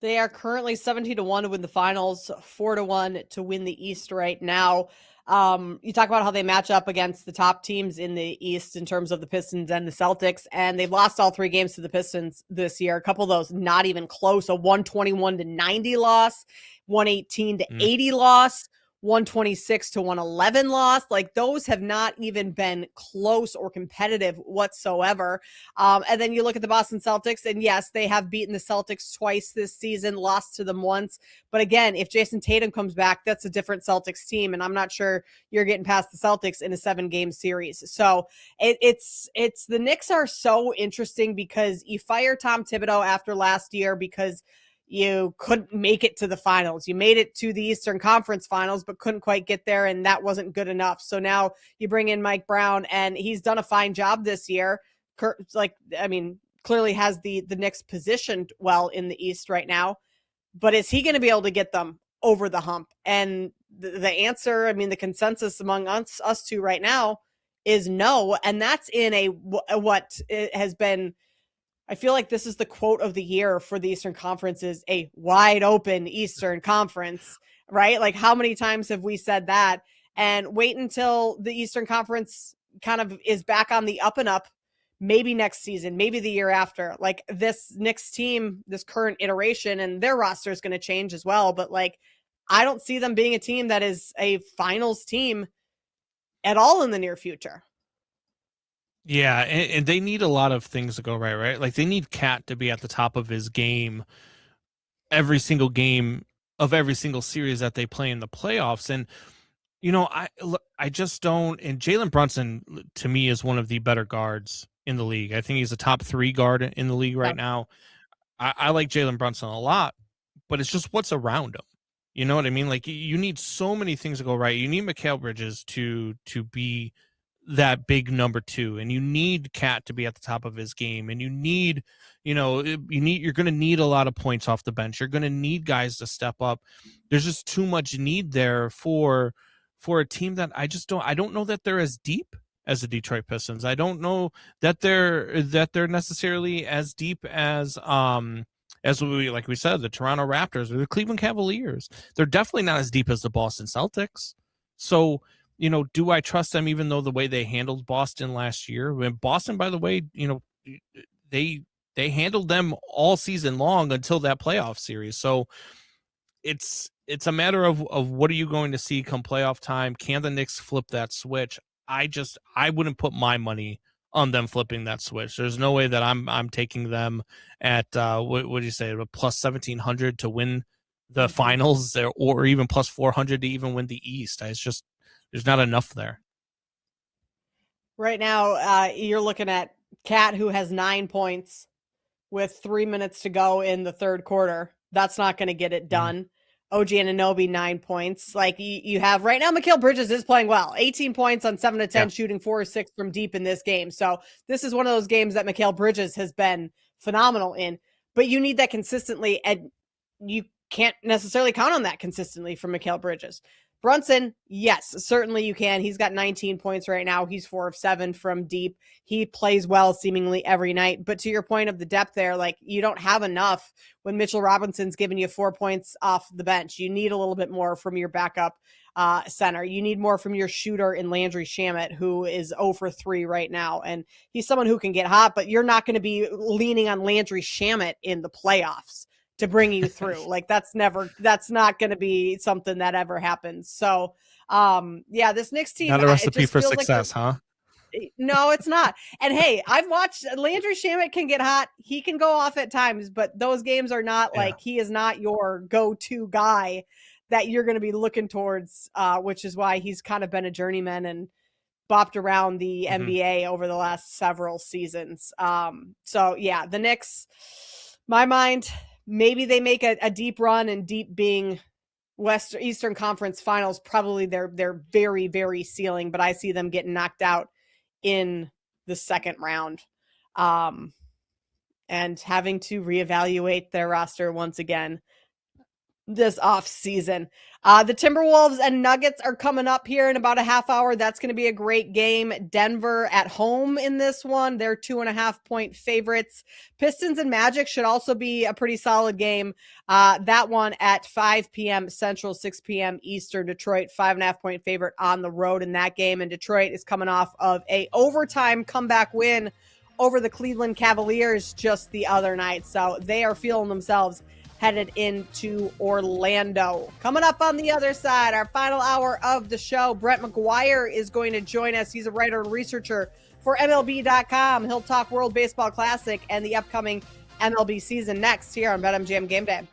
They are currently 17-1 to win the finals, 4-1 to win the East right now. You talk about how they match up against the top teams in the East in terms of the Pistons and the Celtics, and they've lost all 3 games to the Pistons this year. A couple of those not even close. A 121-90 loss, 118-80 loss, 126-111 loss. Like, those have not even been close or competitive whatsoever. And then you look at the Boston Celtics, and yes, they have beaten the Celtics twice this season, lost to them once. But again, if Jason Tatum comes back, that's a different Celtics team. And I'm not sure you're getting past the Celtics in a 7-game series. So it's the Knicks are so interesting because you fire Tom Thibodeau after last year because you couldn't make it to the finals. You made it to the Eastern Conference Finals, but couldn't quite get there, and that wasn't good enough. So now you bring in Mike Brown, and he's done a fine job this year. Clearly has the Knicks positioned well in the East right now. But is he going to be able to get them over the hump? And the answer, the consensus among us two right now is no. And that's in what has been I feel like this is the quote of the year for the Eastern Conference, is a wide open Eastern Conference, right? Like, how many times have we said that? And wait until the Eastern Conference kind of is back on the up and up, maybe next season, maybe the year after. Like, this Knicks team, this current iteration, and their roster is going to change as well. But like, I don't see them being a team that is a finals team at all in the near future. Yeah, and they need a lot of things to go right? Like, they need Cat to be at the top of his game every single game of every single series that they play in the playoffs. And, you know, I just don't. And Jalen Brunson, to me, is one of the better guards in the league. I think he's a top 3 guard in the league right now. I like Jalen Brunson a lot, but it's just what's around him. You know what I mean? Like, you need so many things to go right. You need Mikal Bridges to be that big number 2, and you need Cat to be at the top of his game, and you need, you're going to need a lot of points off the bench. You're going to need guys to step up. There's just too much need there for a team that I don't know that they're as deep as the Detroit Pistons. I don't know that they're necessarily as deep as like we said, the Toronto Raptors or the Cleveland Cavaliers. They're definitely not as deep as the Boston Celtics. So, do I trust them, even though the way they handled Boston last year? When Boston, by the way, they handled them all season long until that playoff series. So it's a matter of what are you going to see come playoff time? Can the Knicks flip that switch? I wouldn't put my money on them flipping that switch. There's no way that I'm taking them at what do you say, plus 1,700 to win the finals, or even plus 400 to even win the East. There's not enough there. Right now, you're looking at Cat, who has 9 points with 3 minutes to go in the third quarter. That's not going to get it done. OG Anunoby, 9 points. Like, you have right now, Mikal Bridges is playing well. 18 points on 7 to 10, shooting 4 or 6 from deep in this game. So this is one of those games that Mikal Bridges has been phenomenal in. But you need that consistently, and you can't necessarily count on that consistently from Mikal Bridges. Brunson, yes, certainly you can. He's got 19 points right now. He's 4 of 7 from deep. He plays well seemingly every night. But to your point of the depth there, like, you don't have enough when Mitchell Robinson's giving you 4 points off the bench. You need a little bit more from your backup center. You need more from your shooter in Landry Shamet, who is 0 for 3 right now. And he's someone who can get hot, but you're not going to be leaning on Landry Shamet in the playoffs to bring you through. Like, that's not going to be something that ever happens. So, this Knicks team, not a recipe for success, huh? No, it's not. And hey, I've watched Landry Shamet can get hot. He can go off at times, but those games are not like, he is not your go-to guy that you're going to be looking towards, which is why he's kind of been a journeyman and bopped around the NBA over the last several seasons. The Knicks, my mind, maybe they make a deep run, and deep being Eastern Conference Finals, probably their very, very ceiling, but I see them getting knocked out in the second round, and having to reevaluate their roster once again this off season. The Timberwolves and Nuggets are coming up here in about a half hour. That's going to be a great game. Denver at home in this one. They're 2.5-point favorites. Pistons and Magic should also be a pretty solid game. That one at 5 p.m. Central, 6 p.m. Eastern. Detroit 5.5-point favorite on the road in that game. And Detroit is coming off of a overtime comeback win over the Cleveland Cavaliers just the other night. So they are feeling themselves headed into Orlando. Coming up on the other side, our final hour of the show, Brent McGuire is going to join us. He's a writer and researcher for MLB.com. He'll talk World Baseball Classic and the upcoming MLB season next here on BetMGM Game Day.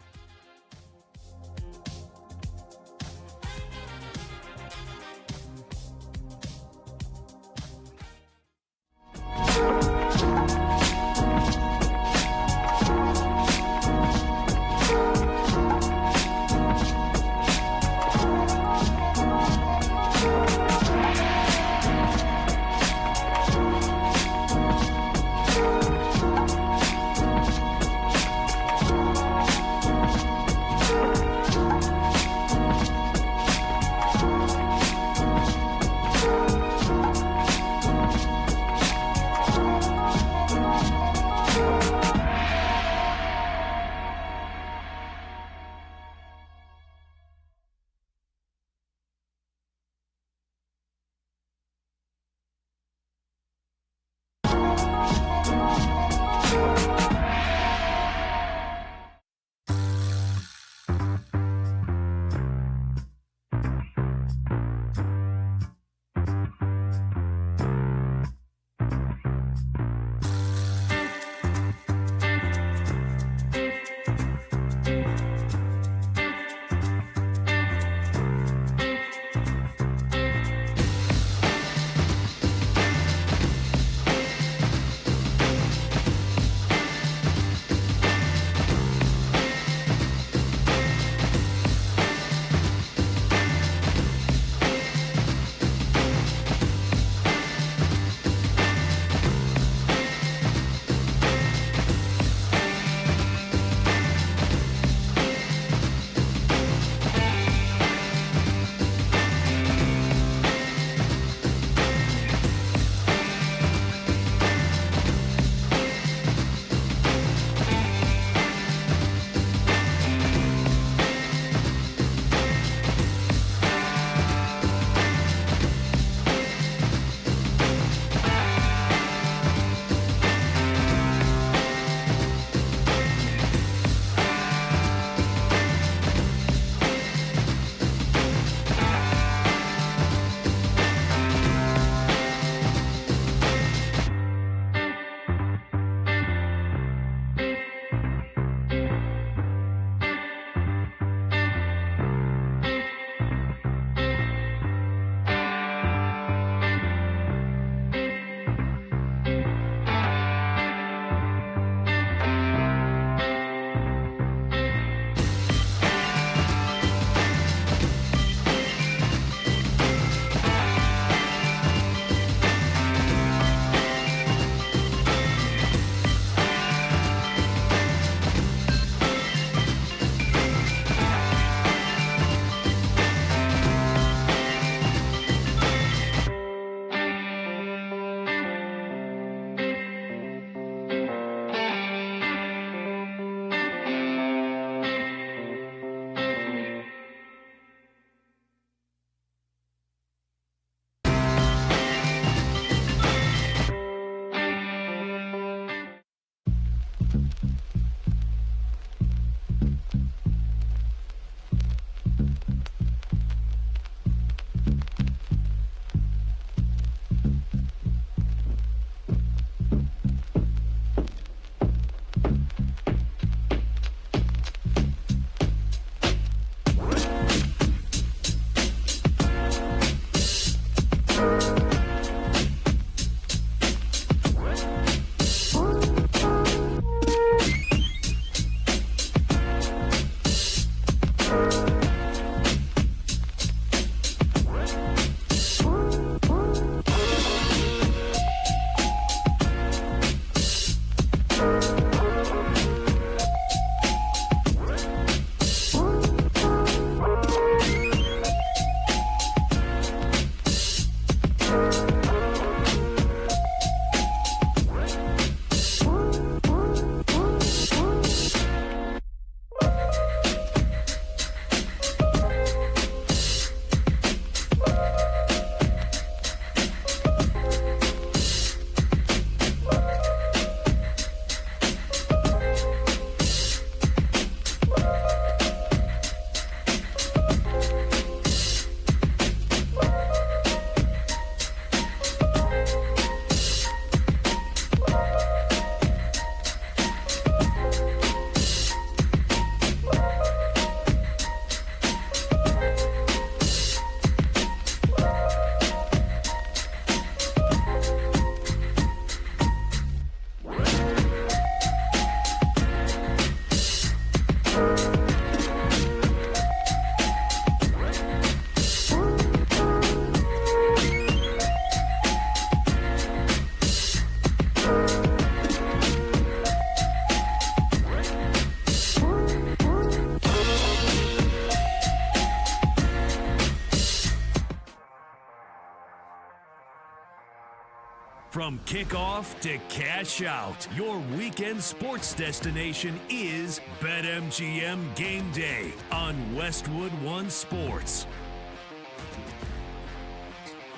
From kickoff to cash out, your weekend sports destination is BetMGM Gameday on Westwood One Sports.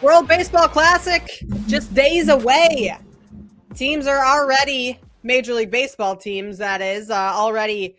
World Baseball Classic, just days away. Teams are already, Major League Baseball teams, that is, already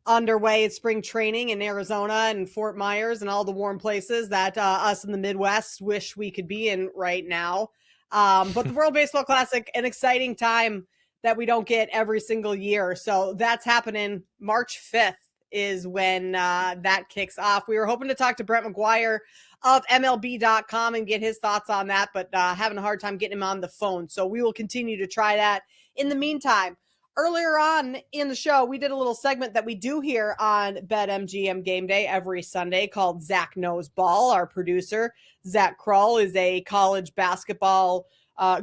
underway at spring training in Arizona and Fort Myers and all the warm places that us in the Midwest wish we could be in right now. But the World Baseball Classic, an exciting time that we don't get every single year. So that's happening March 5th is when that kicks off. We were hoping to talk to Brent McGuire of MLB.com and get his thoughts on that, but having a hard time getting him on the phone. So we will continue to try that. In the meantime, earlier on in the show, we did a little segment that we do here on BetMGM Game Day every Sunday called Zach Knows Ball. Our producer, Zach Kroll, is a college basketball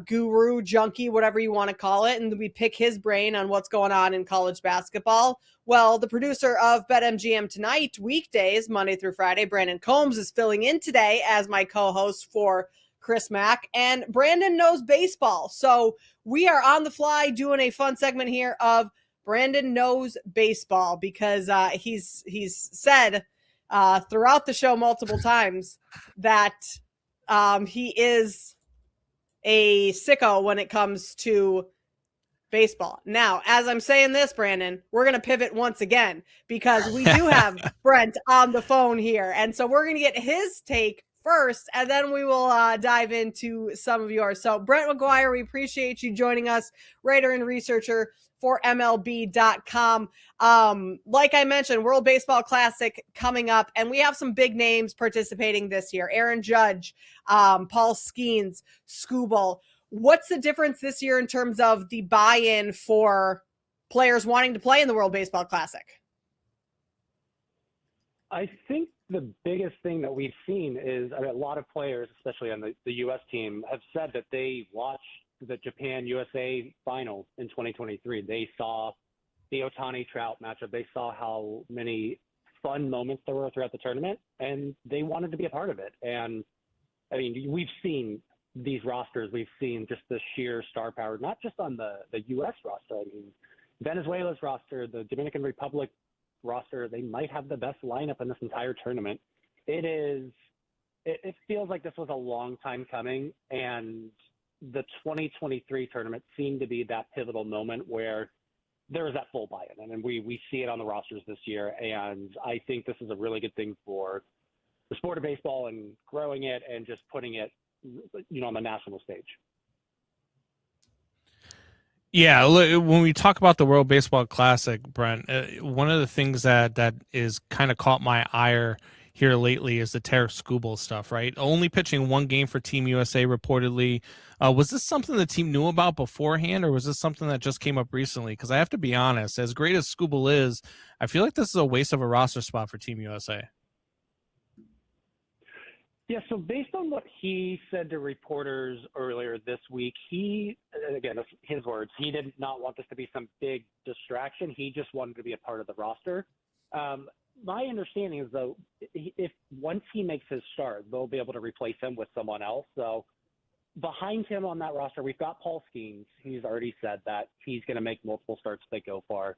guru, junkie, whatever you want to call it. And we pick his brain on what's going on in college basketball. Well, the producer of BetMGM Tonight, weekdays, Monday through Friday, Brandon Combs, is filling in today as my co-host for Chris Mack. And Brandon knows baseball. So we are on the fly doing a fun segment here of Brandon Knows Baseball because he's said throughout the show multiple times that he is a sicko when it comes to baseball. Now, as I'm saying this, Brandon, we're going to pivot once again because we do have Brent on the phone here. And so we're going to get his take first, and then we will dive into some of yours. So Brent McGuire, we appreciate you joining us, writer and researcher for MLB.com. Like I mentioned, World Baseball Classic coming up, and we have some big names participating this year. Aaron Judge, Paul Skeens, Skubal. What's the difference this year in terms of the buy-in for players wanting to play in the World Baseball Classic? I think the biggest thing that we've seen is a lot of players, especially on the U.S. team, have said that they watched the Japan-USA finals in 2023. They saw the Ohtani-Trout matchup. They saw how many fun moments there were throughout the tournament, and they wanted to be a part of it. And, I mean, we've seen these rosters. We've seen just the sheer star power, not just on the U.S. roster. I mean, Venezuela's roster, the Dominican Republic roster, they might have the best lineup in this entire tournament. It feels like this was a long time coming, and the 2023 tournament seemed to be that pivotal moment where there was that full buy-in, and we see it on the rosters this year. And I think this is a really good thing for the sport of baseball and growing it and just putting it, on the national stage. Yeah, look, when we talk about the World Baseball Classic, Brent, one of the things that is kind of caught my ire here lately is the Tarik Skubal stuff, right? Only pitching one game for Team USA reportedly. Was this something the team knew about beforehand, or was this something that just came up recently? Because I have to be honest, as great as Skubal is, I feel like this is a waste of a roster spot for Team USA. Yeah, so based on what he said to reporters earlier this week, again, his words, he did not want this to be some big distraction. He just wanted to be a part of the roster. My understanding is, though, if once he makes his start, they'll be able to replace him with someone else. So behind him on that roster, we've got Paul Skeens. He's already said that he's going to make multiple starts if they go far.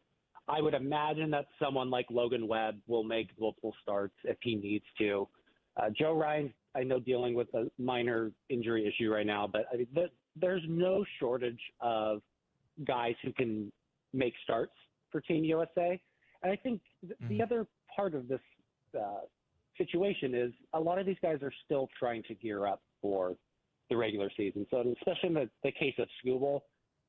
I would imagine that someone like Logan Webb will make multiple starts if he needs to. Joe Ryan, I know, dealing with a minor injury issue right now, but I mean, there's no shortage of guys who can make starts for Team USA. And I think the other part of this situation is a lot of these guys are still trying to gear up for the regular season. So especially in the case of Skubal,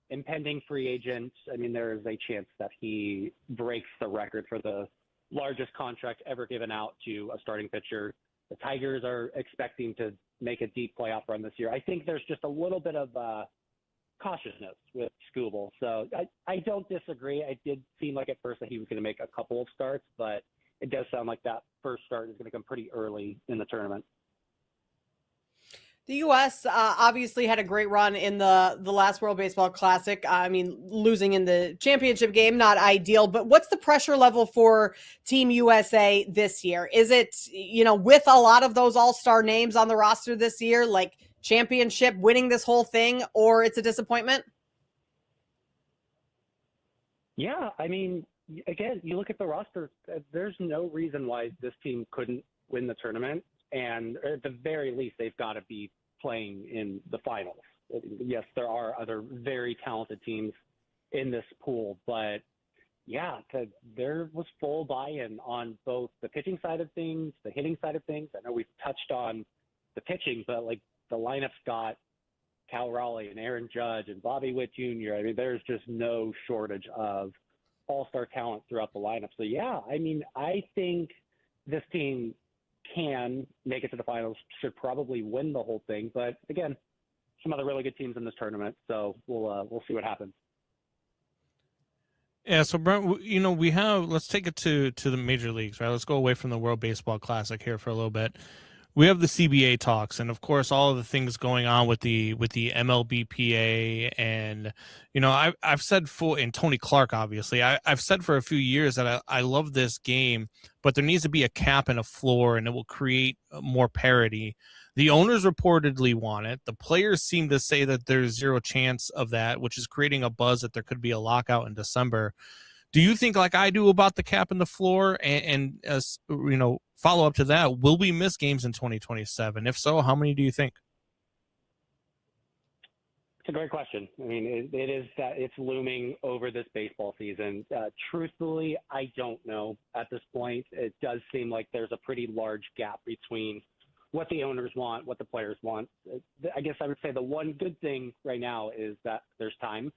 impending free agent, I mean, there is a chance that he breaks the record for the largest contract ever given out to a starting pitcher. The Tigers are expecting to make a deep playoff run this year. I think there's just a little bit of cautiousness with Skubal. So I don't disagree. It did seem like at first that he was going to make a couple of starts, but it does sound like that first start is going to come pretty early in the tournament. The U.S. Obviously had a great run in the last World Baseball Classic. I mean, losing in the championship game, not ideal. But what's the pressure level for Team USA this year? Is it, with a lot of those all-star names on the roster this year, like championship, winning this whole thing, or it's a disappointment? Yeah, I mean, again, you look at the roster, there's no reason why this team couldn't win the tournament. And at the very least, they've got to be playing in the finals. Yes, there are other very talented teams in this pool, but yeah, there was full buy-in on both the pitching side of things, the hitting side of things. I know we've touched on the pitching, but like the lineup's got Cal Raleigh and Aaron Judge and Bobby Witt Jr. I mean, there's just no shortage of all-star talent throughout the lineup. So yeah, I mean, I think this team can make it to the finals, should probably win the whole thing. But again, some other really good teams in this tournament, so we'll see what happens. Yeah, so Brent, we have, let's take it to the major leagues, right? Let's go away from the World Baseball Classic here for a little bit. We have the CBA talks, and of course, all of the things going on with the MLBPA, and I've said and Tony Clark, obviously, I've said for a few years that I love this game, but there needs to be a cap and a floor, and it will create more parity. The owners reportedly want it. The players seem to say that there's zero chance of that, which is creating a buzz that there could be a lockout in December. Do you think, like I do, about the cap and the floor? And as follow up to that, will we miss games in 2027? If so, how many do you think? It's a great question. I mean, it is that it's looming over this baseball season. Truthfully, I don't know at this point. It does seem like there's a pretty large gap between what the owners want, what the players want. I guess I would say the one good thing right now is that there's time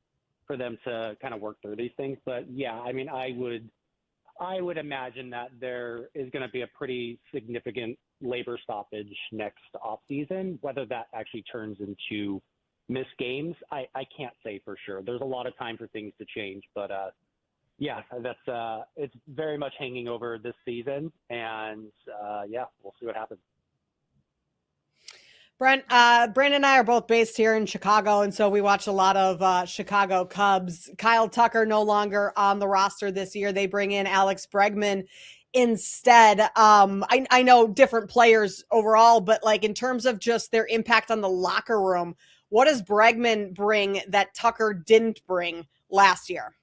for them to kind of work through these things. But yeah, I mean, I would imagine that there is going to be a pretty significant labor stoppage next off season. Whether that actually turns into missed games, I can't say for sure. There's a lot of time for things to change, but yeah, that's it's very much hanging over this season, and yeah, we'll see what happens. Brent, Brandon and I are both based here in Chicago, and so we watch a lot of Chicago Cubs. Kyle Tucker no longer on the roster this year. They bring in Alex Bregman instead. I know different players overall, but like in terms of just their impact on the locker room, what does Bregman bring that Tucker didn't bring last year?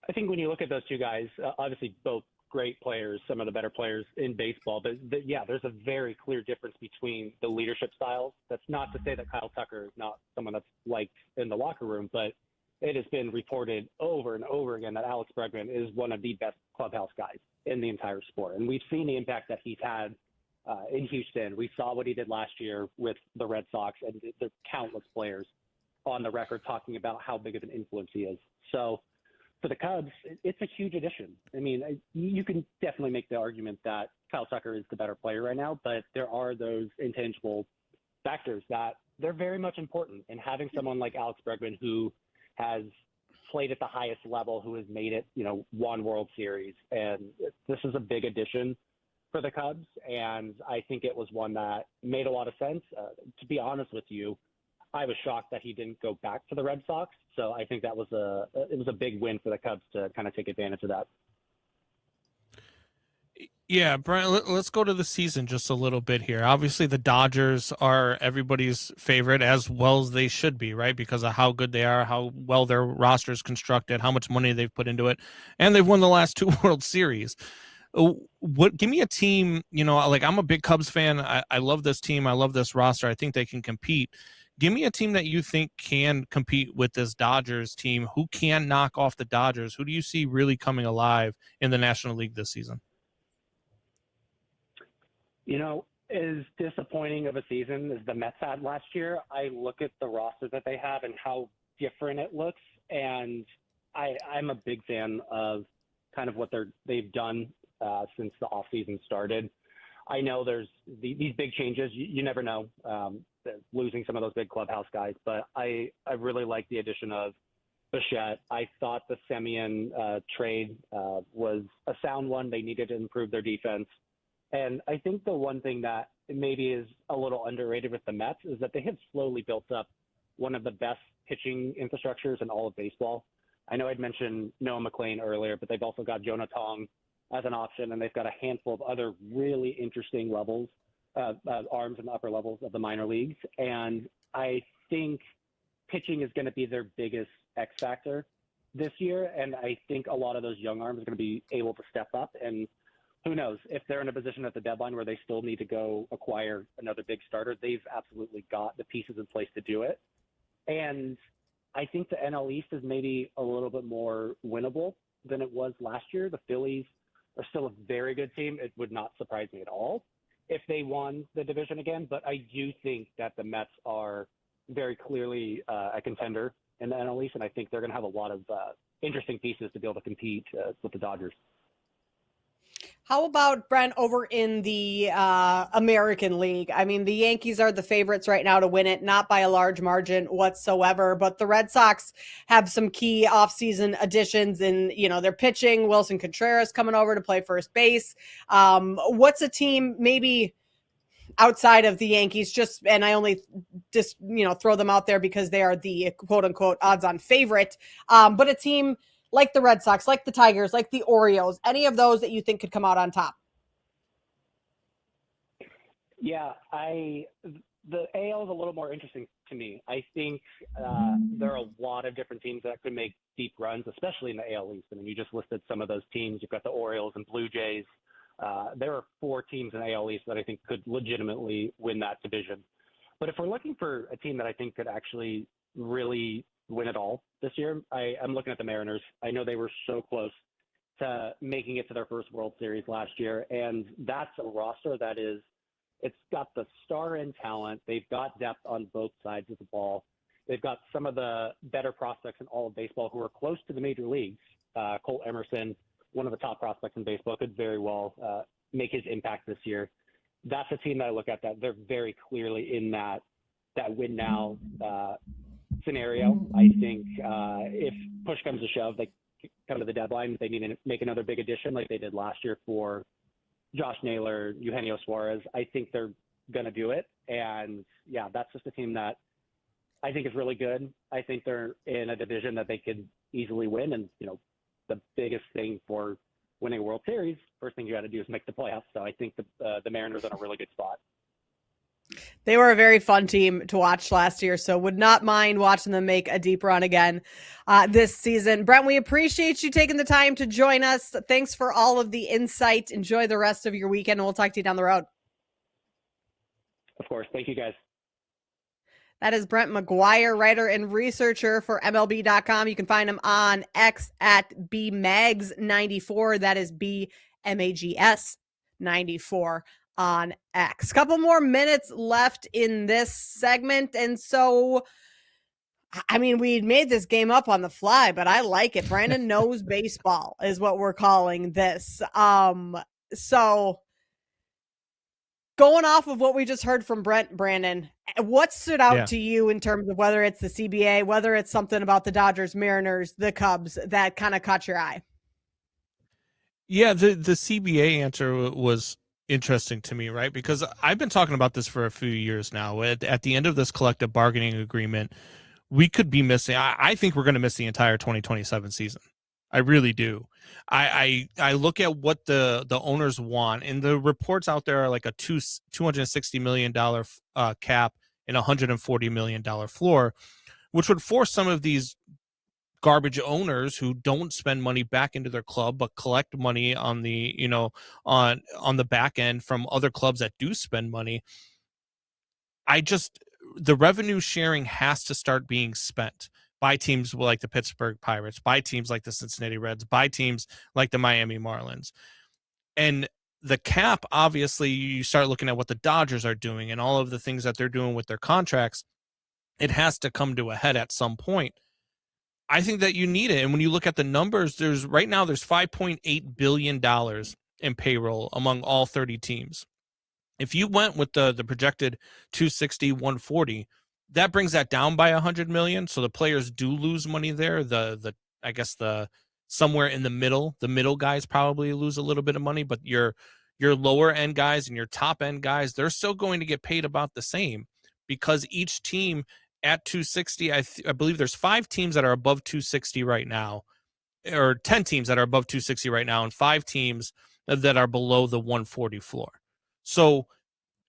I think when you look at those two guys, obviously both great players, some of the better players in baseball, but yeah, there's a very clear difference between the leadership styles. That's not to say that Kyle Tucker is not someone that's liked in the locker room, but it has been reported over and over again that Alex Bregman is one of the best clubhouse guys in the entire sport. And we've seen the impact that he's had in Houston. We saw what he did last year with the Red Sox, and there's countless players on the record talking about how big of an influence he is. So for the Cubs, it's a huge addition. I mean, you can definitely make the argument that Kyle Tucker is the better player right now, but there are those intangible factors that they're very much important. And having someone like Alex Bregman who has played at the highest level, who has made it, one World Series, and this is a big addition for the Cubs. And I think it was one that made a lot of sense. To be honest with you, I was shocked that he didn't go back to the Red Sox. So I think that was a big win for the Cubs to kind of take advantage of that. Yeah, Brian, let's go to the season just a little bit here. Obviously, the Dodgers are everybody's favorite, as well as they should be, right? Because of how good they are, how well their roster is constructed, how much money they've put into it, and they've won the last 2 World Series. Give me a team, like I'm a big Cubs fan. I love this team. I love this roster. I think they can compete. Give me a team that you think can compete with this Dodgers team. Who can knock off the Dodgers? Who do you see really coming alive in the National League this season? As disappointing of a season as the Mets had last year, I look at the roster that they have and how different it looks, and I'm a big fan of kind of what they've done since the offseason started. I know there's these big changes. You never know, losing some of those big clubhouse guys, but I really like the addition of Bichette. I thought the Semien trade was a sound one. They needed to improve their defense. And I think the one thing that maybe is a little underrated with the Mets is that they have slowly built up one of the best pitching infrastructures in all of baseball. I know I'd mentioned Noah McLean earlier, but they've also got Jonah Tong as an option, and they've got a handful of other really interesting levels, arms in the upper levels of the minor leagues. And I think pitching is going to be their biggest X factor this year, and I think a lot of those young arms are going to be able to step up. And who knows, if they're in a position at the deadline where they still need to go acquire another big starter, they've absolutely got the pieces in place to do it. And I think the NL East is maybe a little bit more winnable than it was last year. The Phillies are still a very good team. It would not surprise me at all if they won the division again, but I do think that the Mets are very clearly a contender in the NL East, and I think they're going to have a lot of interesting pieces to be able to compete with the Dodgers. How about, Brent, over in the American League? I mean, the Yankees are the favorites right now to win it, not by a large margin whatsoever, but the Red Sox have some key offseason additions in, their pitching. Wilson Contreras coming over to play first base. What's a team maybe outside of the Yankees, and I only just, throw them out there because they are the quote unquote odds on favorite, but a team like the Red Sox, like the Tigers, like the Orioles, any of those that you think could come out on top? Yeah, the AL is a little more interesting to me. I think there are a lot of different teams that could make deep runs, especially in the AL East. I mean, you just listed some of those teams. You've got the Orioles and Blue Jays. There are 4 teams in the AL East that I think could legitimately win that division. But if we're looking for a team that I think could actually really win it all this year, I'm looking at the Mariners. I know they were so close to making it to their first World Series last year, and that's a roster that it's got the star and talent. They've got depth on both sides of the ball. They've got some of the better prospects in all of baseball who are close to the major leagues. Cole Emerson, one of the top prospects in baseball, could very well make his impact this year. That's a team that I look at that they're very clearly in that win now scenario. I think if push comes to shove, they come to the deadline, they need to make another big addition like they did last year for Josh Naylor, Eugenio Suarez. I think they're going to do it. And yeah, that's just a team that I think is really good. I think they're in a division that they could easily win. And, the biggest thing for winning a World Series, first thing you got to do is make the playoffs. So I think the Mariners are in a really good spot. They were a very fun team to watch last year, so would not mind watching them make a deep run again this season. Brent, we appreciate you taking the time to join us. Thanks for all of the insight. Enjoy the rest of your weekend, and we'll talk to you down the road. Of course. Thank you, guys. That is Brent McGuire, writer and researcher for MLB.com. You can find him on X at BMags94. That is BMAGS 94 on X. Couple more minutes left in this segment. And so, I mean, we made this game up on the fly, but I like it. Brandon knows baseball is what we're calling this. So going off of what we just heard from Brandon, what stood out to you in terms of whether it's the CBA, whether it's something about the Dodgers, Mariners, the Cubs that kind of caught your eye? Yeah, the CBA answer was interesting to me, right? Because I've been talking about this for a few years now. At the end of this collective bargaining agreement, we could be missing. I think we're going to miss the entire 2027 season. I really do. I look at what the owners want, and the reports out there are like a $260 million cap and $140 million floor, which would force some of these garbage owners who don't spend money back into their club but collect money on the on the back end from other clubs that do spend money. The revenue sharing has to start being spent by teams like the Pittsburgh Pirates, by teams like the Cincinnati Reds, by teams like the Miami Marlins. And the cap, obviously, you start looking at what the Dodgers are doing and all of the things that they're doing with their contracts. It has to come to a head at some point. I think that you need it. And when you look at the numbers, there's $5.8 billion in payroll among all 30 teams. If you went with the projected 260, 140, that brings that down by $100 million. So the players do lose money there. I guess somewhere in the middle guys probably lose a little bit of money, but your your lower end guys and your top end guys, they're still going to get paid about the same, because each team at 260, I believe there's 5 teams that are above 260 right now, or 10 teams that are above 260 right now, and 5 teams that are below the 140 floor. So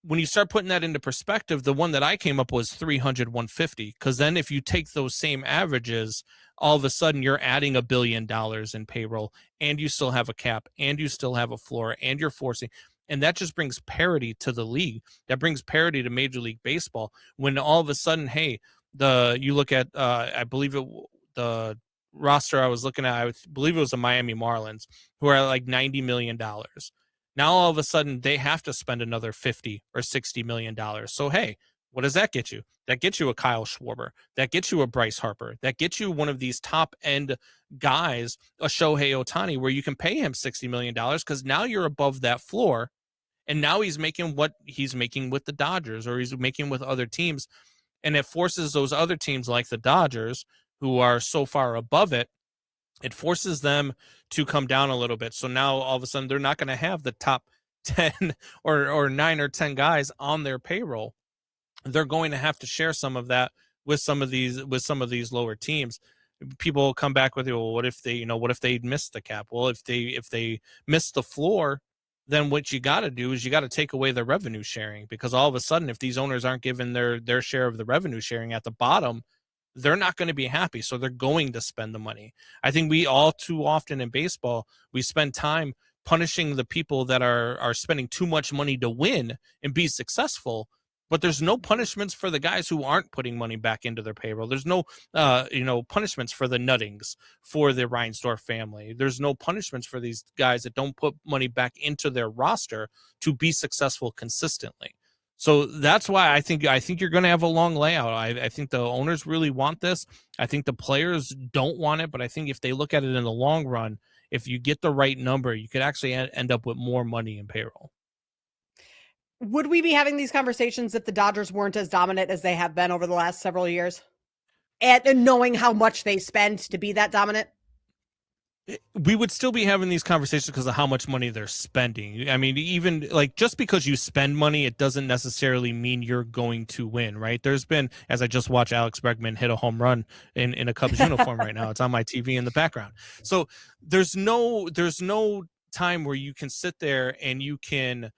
when you start putting that into perspective, the one that I came up with was 300, 150, because then if you take those same averages, all of a sudden you're adding $1 billion in payroll, and you still have a cap, and you still have a floor, and you're forcing, and that just brings parity to the league. That brings parity to Major League Baseball. When all of a sudden, hey, you look at, I believe the roster I was looking at, I believe it was the Miami Marlins, who are like $90 million. Now all of a sudden they have to spend another $50 or $60 million. So hey, what does that get you? That gets you a Kyle Schwarber. That gets you a Bryce Harper. That gets you one of these top end guys, a Shohei Ohtani, where you can pay him $60 million, because now you're above that floor, and now he's making what he's making with the Dodgers, or he's making with other teams, and it forces those other teams like the Dodgers, who are so far above it, it forces them to come down a little bit. So now all of a sudden they're not going to have the top 10 or 9 or 10 guys on their payroll. They're going to have to share some of that with some of these lower teams. People will come back with, well, what if they missed the cap? Well, if they missed the floor, then what you got to do is you got to take away the revenue sharing, because all of a sudden, if these owners aren't given their share of the revenue sharing at the bottom, they're not going to be happy. So they're going to spend the money. I think we all too often in baseball, we spend time punishing the people that are spending too much money to win and be successful. But there's no punishments for the guys who aren't putting money back into their payroll. There's no, punishments for the Nuttings, for the Reinsdorf family. There's no punishments for these guys that don't put money back into their roster to be successful consistently. So that's why I think you're going to have a long layout. I think the owners really want this. I think the players don't want it, but I think if they look at it in the long run, if you get the right number, you could actually end up with more money in payroll. Would we be having these conversations if the Dodgers weren't as dominant as they have been over the last several years? And knowing how much they spend to be that dominant? We would still be having these conversations because of how much money they're spending. I mean, even like just because you spend money, it doesn't necessarily mean you're going to win, right? There's been, as I just watched Alex Bregman hit a home run in a Cubs uniform right now. It's on my TV in the background. So there's no time where you can sit there and you can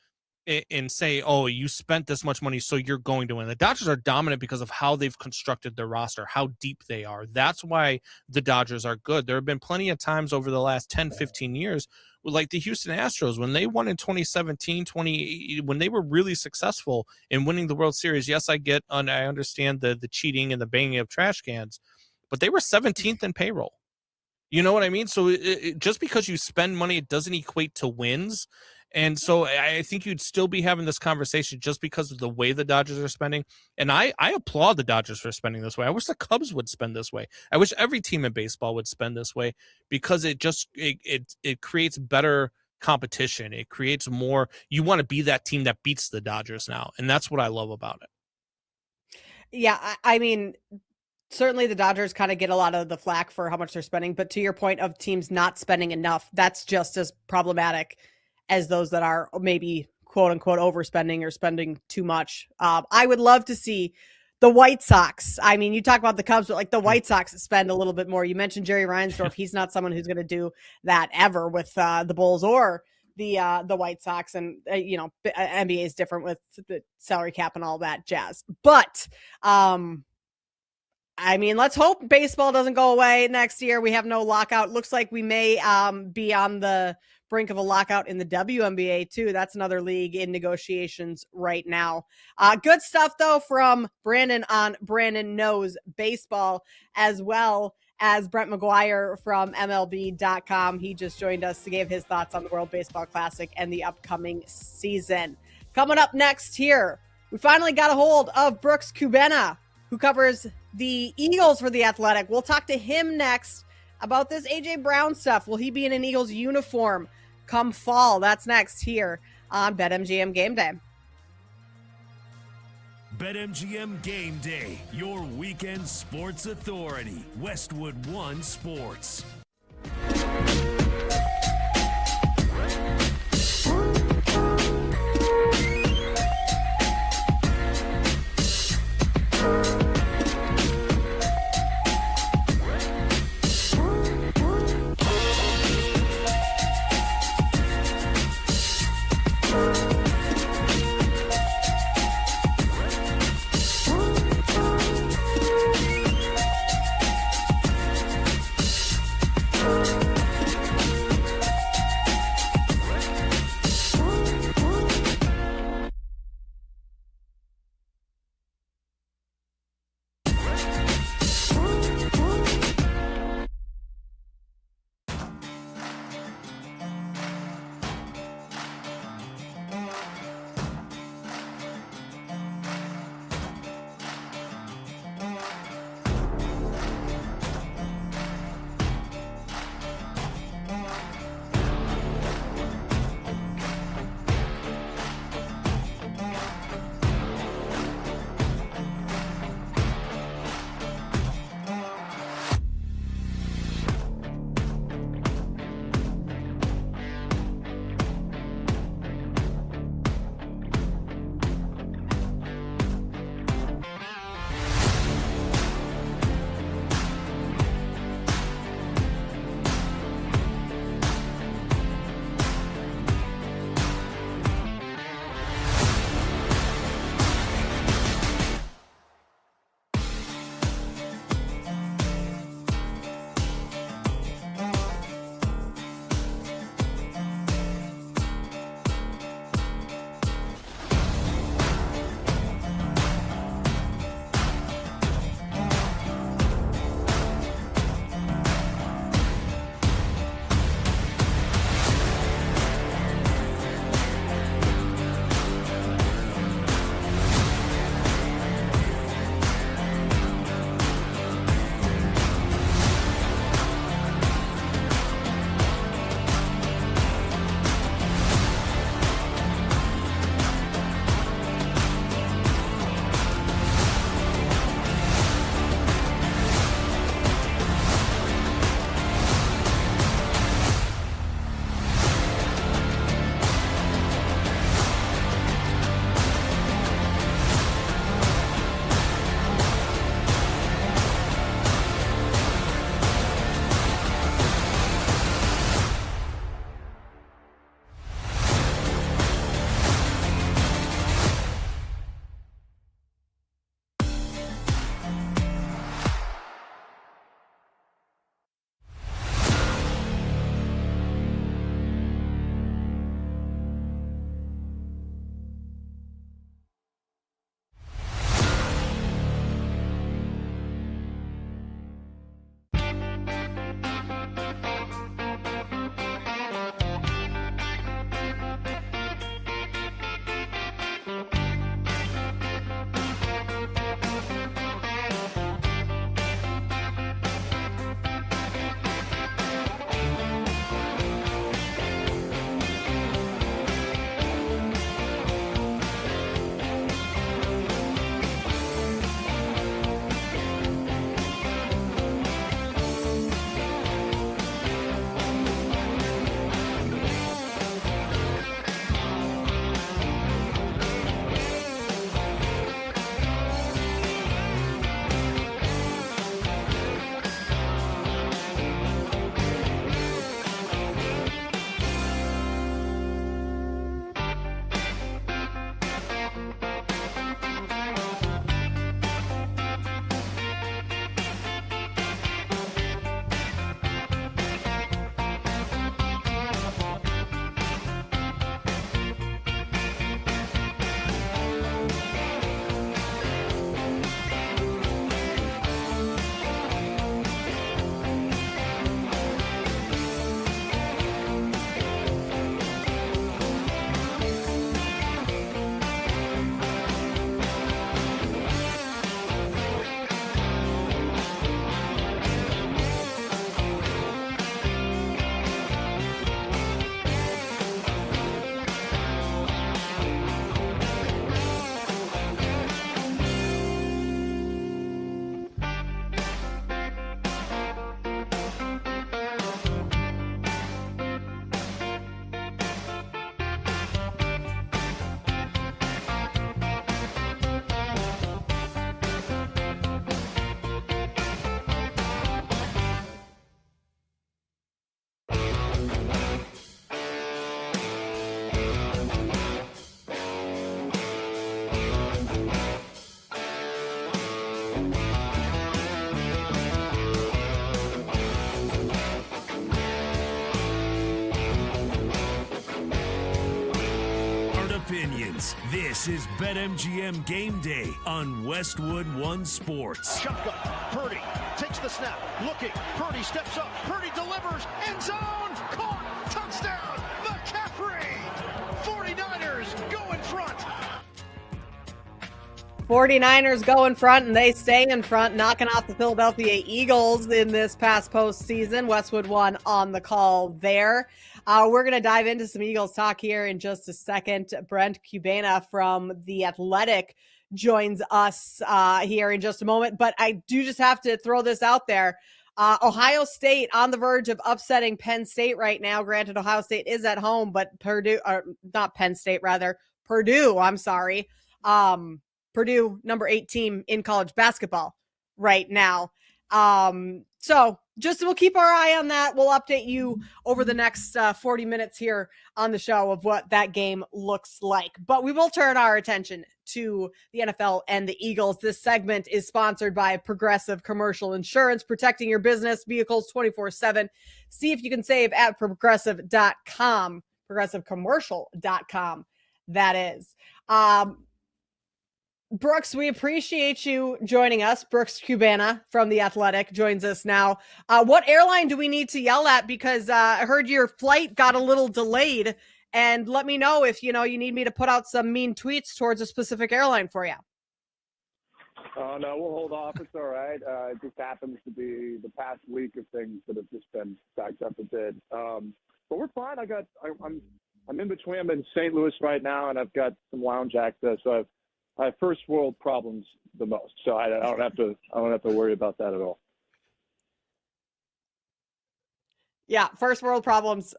and say, oh, you spent this much money, so you're going to win. The Dodgers are dominant because of how they've constructed their roster, how deep they are. That's why the Dodgers are good. There have been plenty of times over the last 10, 15 years, like the Houston Astros, when they won in 2017, when they were really successful in winning the World Series. Yes, I understand the cheating and the banging of trash cans, but they were 17th in payroll. You know what I mean? So just because you spend money, it doesn't equate to wins. And so I think you'd still be having this conversation just because of the way the Dodgers are spending. And I applaud the Dodgers for spending this way. I wish the Cubs would spend this way. I wish every team in baseball would spend this way, because it creates better competition. It creates more. You want to be that team that beats the Dodgers now. And that's what I love about it. Yeah, I mean, certainly the Dodgers kind of get a lot of the flack for how much they're spending. But to your point of teams not spending enough, that's just as problematic as those that are maybe quote unquote overspending or spending too much. I would love to see the White Sox. I mean, you talk about the Cubs, but like the White Sox spend a little bit more. You mentioned Jerry Reinsdorf. He's not someone who's going to do that ever with the Bulls or the White Sox. And, NBA is different with the salary cap and all that jazz. But, I mean, let's hope baseball doesn't go away next year. We have no lockout. Looks like we may be on the brink of a lockout in the WNBA too. That's another league in negotiations right now. Good stuff though from Brandon on Brandon Knows Baseball, as well as Brent McGuire from MLB.com. He just joined us to give his thoughts on the World Baseball Classic and the upcoming season. Coming up next here, we finally got a hold of Brooks Kubena, who covers the Eagles for The Athletic. We'll talk to him next about this A.J. Brown stuff. Will he be in an Eagles uniform come fall? That's next here on BetMGM Game Day. BetMGM Game Day, your weekend sports authority. Westwood One Sports. This is BetMGM Game Day on Westwood One Sports. Shotgun. Purdy takes the snap. Looking. Purdy steps up. Purdy delivers. End zone. Caught. Touchdown. McCaffrey. 49ers go in front. 49ers go in front, and they stay in front, knocking off the Philadelphia Eagles in this past postseason. Westwood One on the call there. We're going to dive into some Eagles talk here in just a second. Brent Cubana from The Athletic joins us here in just a moment. But I do just have to throw this out there. Ohio State on the verge of upsetting Penn State right now. Granted, Ohio State is at home, but Purdue, or not Penn State, rather, Purdue, I'm sorry. Purdue, number 8 team in college basketball right now. So just we'll keep our eye on that. We'll update you over the next 40 minutes here on the show of what that game looks like. But we will turn our attention to the NFL and the Eagles. This segment is sponsored by Progressive Commercial Insurance, protecting your business vehicles 24/7. See if you can save at progressive.com, progressivecommercial.com. That is. Brooks, we appreciate you joining us. Brooks Cubana from The Athletic joins us now. What airline do we need to yell at? Because I heard your flight got a little delayed. And let me know if, you need me to put out some mean tweets towards a specific airline for you. Oh, no, we'll hold off. It's all right. It just happens to be the past week of things that have just been stacked up a bit. But we're fine. I'm in between. I'm in St. Louis right now, and I've got some lounge access. So I have first world problems the most, so I don't have to worry about that at all. Yeah, first world problems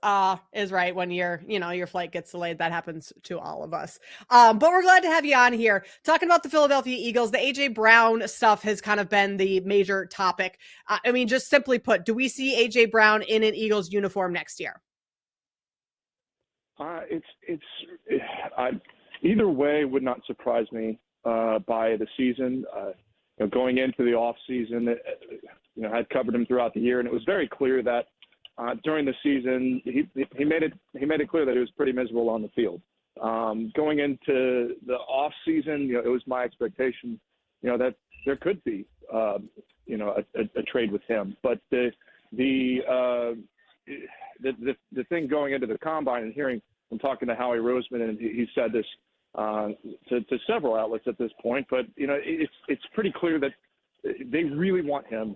is right when your flight gets delayed. That happens to all of us. But we're glad to have you on here talking about the Philadelphia Eagles. The A.J. Brown stuff has kind of been the major topic. Just simply put, do we see A.J. Brown in an Eagles uniform next year? Either way would not surprise me by the season. Going into the off season, I'd covered him throughout the year, and it was very clear that during the season he made it clear that he was pretty miserable on the field. Going into the off season, it was my expectation, that there could be a trade with him, but the thing going into the combine and hearing. I'm talking to Howie Roseman, and he said this to several outlets at this point. But it's pretty clear that they really want him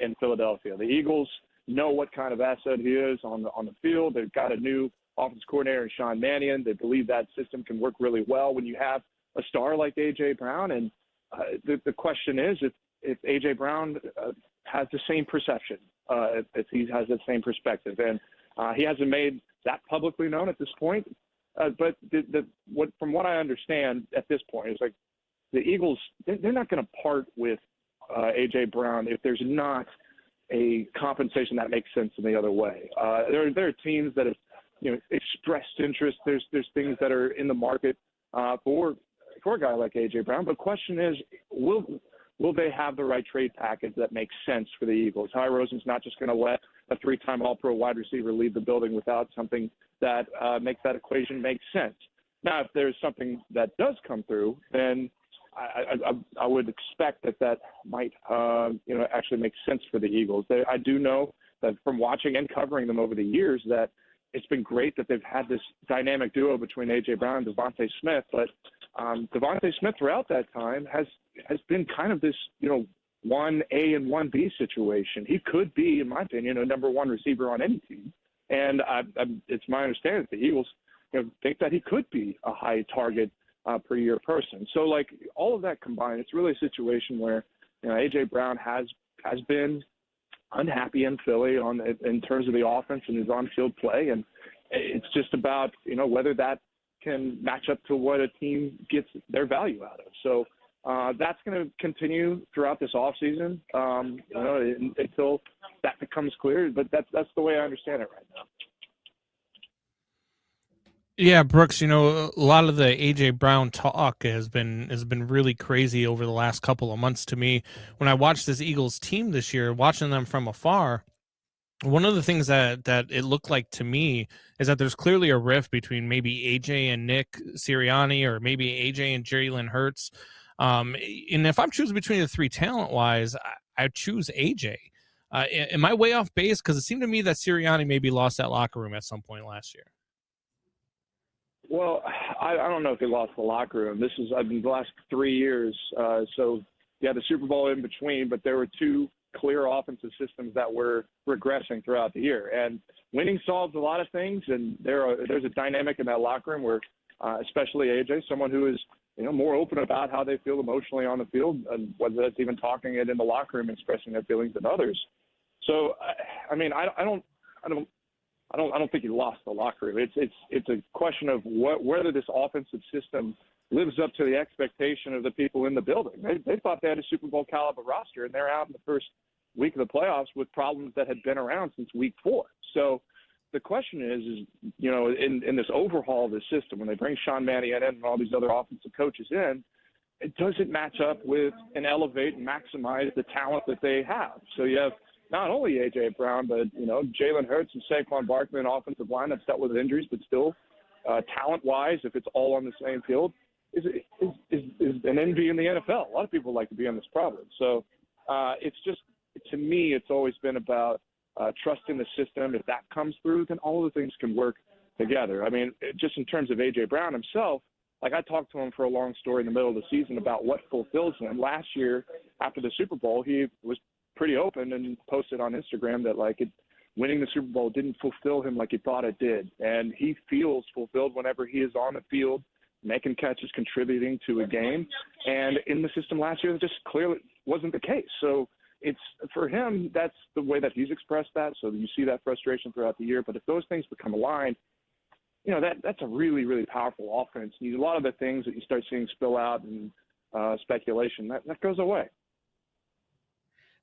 in Philadelphia. The Eagles know what kind of asset he is on the field. They've got a new offensive coordinator in Sean Mannion. They believe that system can work really well when you have a star like A.J. Brown. And the question is if A.J. Brown has the same perception, if he has the same perspective, and he hasn't made that publicly known at this point. But from what I understand at this point, is like the Eagles, they're not going to part with A.J. Brown if there's not a compensation that makes sense in the other way. There are teams that have expressed interest. There's things that are in the market for a guy like A.J. Brown. But the question is, will they have the right trade package that makes sense for the Eagles? Howie Roseman's not just going to let a 3-time All-Pro wide receiver leave the building without something that makes that equation make sense. Now, if there's something that does come through, then I would expect that might actually make sense for the Eagles. I do know that from watching and covering them over the years that it's been great that they've had this dynamic duo between A.J. Brown and Devontae Smith, but Devontae Smith throughout that time has been kind of this 1A and 1B situation. He could be, in my opinion, a number one receiver on any team. And it's my understanding that the Eagles think that he could be a high target per year person. So, all of that combined, it's really a situation where A.J. Brown has been unhappy in Philly in terms of the offense and his on-field play. And it's just about, whether that can match up to what a team gets their value out of. So that's going to continue throughout this offseason, until that becomes clear. But that's the way I understand it right now. Yeah, Brooks, a lot of the A.J. Brown talk has been really crazy over the last couple of months to me. When I watched this Eagles team this year, watching them from afar, One of the things that it looked like to me is that there's clearly a rift between maybe AJ and Nick Sirianni, or maybe AJ and Jalen Hurts. And if I'm choosing between the three talent-wise, I choose AJ. Am I way off base? Because it seemed to me that Sirianni maybe lost that locker room at some point last year. Well, I don't know if he lost the locker room. This is, I mean, the last 3 years. So, yeah, the Super Bowl in between, but there were two clear offensive systems that were regressing throughout the year. And winning solves a lot of things, and there's a dynamic in that locker room where, especially AJ, someone who is more open about how they feel emotionally on the field, and whether that's even talking it in the locker room, expressing their feelings than others. So, I mean, I don't think he lost the locker room. It's a question of whether this offensive system lives up to the expectation of the people in the building. They thought they had a Super Bowl caliber roster, and they're out in the first week of the playoffs with problems that had been around since week 4. So the question is in this overhaul of the system, when they bring Sean Mannion and all these other offensive coaches in, does it match up with and elevate and maximize the talent that they have? So you have not only A.J. Brown, but, Jalen Hurts and Saquon Barkley, an offensive line that's dealt with injuries, but still talent-wise, if it's all on the same field, is an envy in the NFL. A lot of people like to be on this problem. So it's just, to me, it's always been about trusting the system. If that comes through, then all of the things can work together. I mean, just in terms of A.J. Brown himself, like I talked to him for a long story in the middle of the season about what fulfills him. Last year, after the Super Bowl, he was pretty open and posted on Instagram that winning the Super Bowl didn't fulfill him like he thought it did. And he feels fulfilled whenever he is on the field, making catches, contributing to a game. And in the system last year, it just clearly wasn't the case. So it's, for him, that's the way that he's expressed that. So you see that frustration throughout the year. But if those things become aligned, that's a really, really powerful offense. A lot of the things that you start seeing spill out and speculation, that goes away.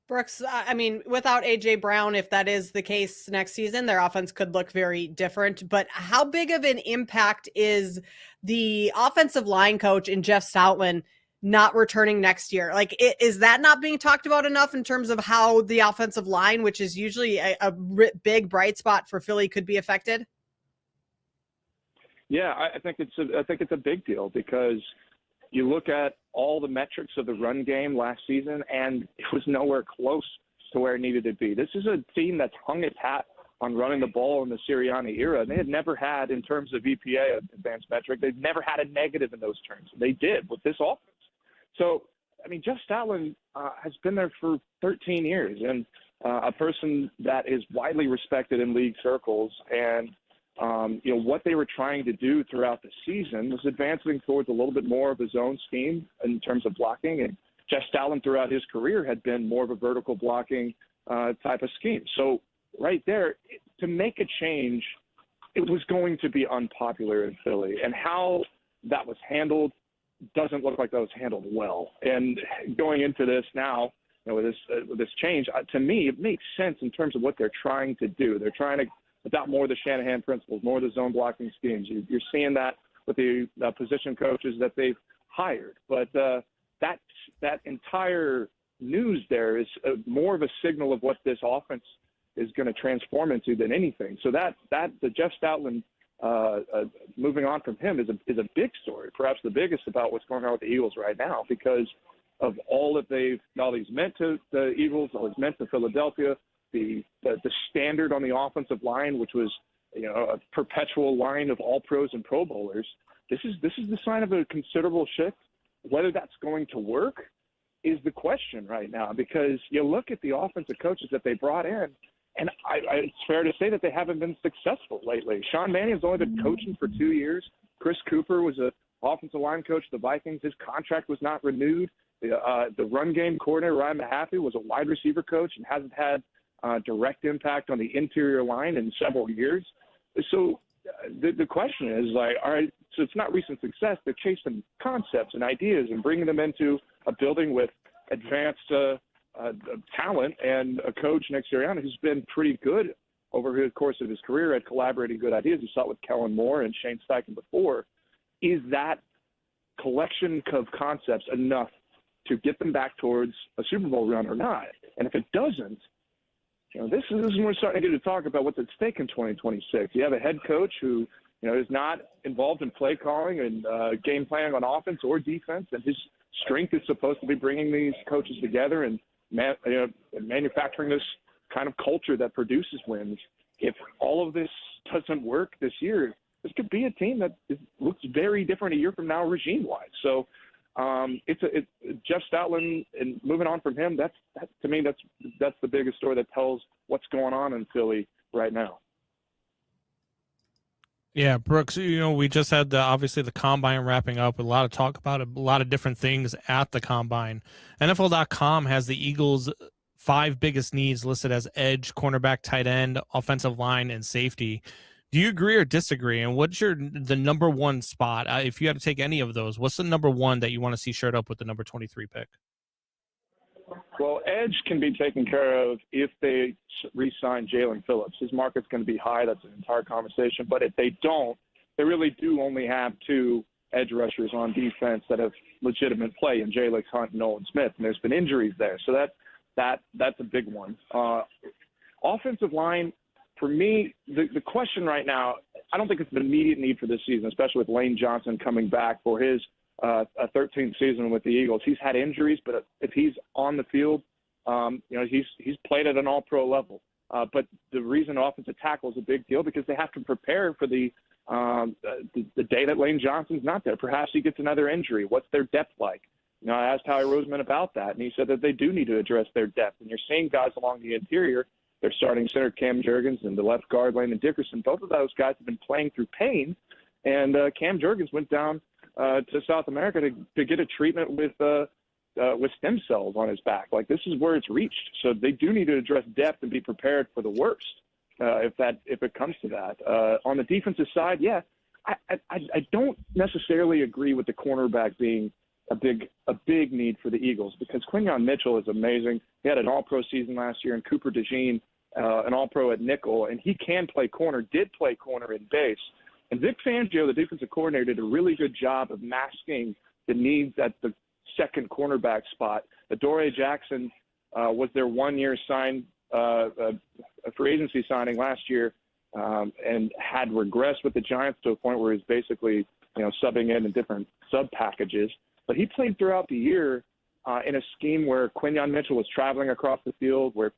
Brooks, I mean, without A.J. Brown, if that is the case next season, their offense could look very different. But how big of an impact is the offensive line coach in Jeff Stoutland not returning next year? Is that not being talked about enough in terms of how the offensive line, which is usually a big bright spot for Philly, could be affected? Yeah, I think it's a big deal, because you look at all the metrics of the run game last season, and it was nowhere close to where it needed to be. This is a team that's hung its hat on running the ball in the Sirianni era. They had never had, in terms of EPA, advanced metric, they've never had a negative in those terms. They did with this offense. So, I mean, Jeff Stoutland has been there for 13 years, and a person that is widely respected in league circles. And what they were trying to do throughout the season was advancing towards a little bit more of a zone scheme in terms of blocking. And Jeff Stoutland throughout his career had been more of a vertical blocking type of scheme. So right there, to make a change, it was going to be unpopular in Philly. And how that was handled doesn't look like that was handled well. And going into this now, with this change, to me, it makes sense in terms of what they're trying to do. They're trying to adopt more of the Shanahan principles, more of the zone blocking schemes. You're seeing that with the position coaches that they've hired. But that entire news there is more of a signal of what this offense is going to transform into than anything. So that the Jeff Stoutland moving on from him is a big story, perhaps the biggest about what's going on with the Eagles right now, because of all he's meant to the Eagles, all he's meant to Philadelphia, the standard on the offensive line, which was a perpetual line of all pros and Pro Bowlers. This is the sign of a considerable shift. Whether that's going to work is the question right now, because you look at the offensive coaches that they brought in, and it's fair to say that they haven't been successful lately. Sean Mannion's only been coaching for 2 years. Chris Cooper was an offensive line coach of the Vikings. His contract was not renewed. The run game coordinator, Ryan Mahaffey, was a wide receiver coach and hasn't had direct impact on the interior line in several years. So the question is, all right, so it's not recent success. They're chasing concepts and ideas and bringing them into a building with advanced talent and a coach, Nick Sirianni, who's been pretty good over the course of his career at collaborating good ideas. You saw it with Kellen Moore and Shane Steichen before. Is that collection of concepts enough to get them back towards a Super Bowl run or not? And if it doesn't, this is when we're starting to get to talk about what's at stake in 2026. You have a head coach who, is not involved in play calling and game planning on offense or defense, and his strength is supposed to be bringing these coaches together and manufacturing this kind of culture that produces wins. If all of this doesn't work this year, this could be a team that looks very different a year from now, regime-wise. So it's Jeff Stoutland, and moving on from him. To me, that's the biggest story that tells what's going on in Philly right now. Yeah, Brooks, we just had obviously the Combine wrapping up with a lot of talk about a lot of different things at the Combine. NFL.com has the Eagles' 5 biggest needs listed as edge, cornerback, tight end, offensive line, and safety. Do you agree or disagree? And what's the number one spot? If you had to take any of those, what's the number one that you want to see shirt up with the number 23 pick? Well, edge can be taken care of if they re-sign Jalen Phillips. His market's going to be high. That's an entire conversation. But if they don't, they really do only have 2 edge rushers on defense that have legitimate play in Jalix Hunt and Nolan Smith. And there's been injuries there. So that's a big one. Offensive line, for me, the question right now, I don't think it's an immediate need for this season, especially with Lane Johnson coming back for his 13th season with the Eagles. He's had injuries, but if he's on the field, he's played at an all-pro level. But the reason offensive tackle is a big deal because they have to prepare for the day that Lane Johnson's not there. Perhaps he gets another injury. What's their depth like? I asked Howie Roseman about that, and he said that they do need to address their depth. And you're seeing guys along the interior. They're starting center Cam Jurgens and the left guard Landon Dickerson. Both of those guys have been playing through pain, and Cam Jurgens went down to South America to get a treatment with stem cells on his back. Like, this is where it's reached. So they do need to address depth and be prepared for the worst if it comes to that. On the defensive side, yeah, I don't necessarily agree with the cornerback being a big need for the Eagles because Quinyon Mitchell is amazing. He had an all-pro season last year, and Cooper DeJean, an all-pro at nickel, and he can play corner, did play corner in base. And Vic Fangio, the defensive coordinator, did a really good job of masking the needs at the second cornerback spot. Adoree Jackson was their one-year a free agency signing last year and had regressed with the Giants to a point where he's basically subbing in different sub-packages. But he played throughout the year in a scheme where Quinyon Mitchell was traveling across the field, where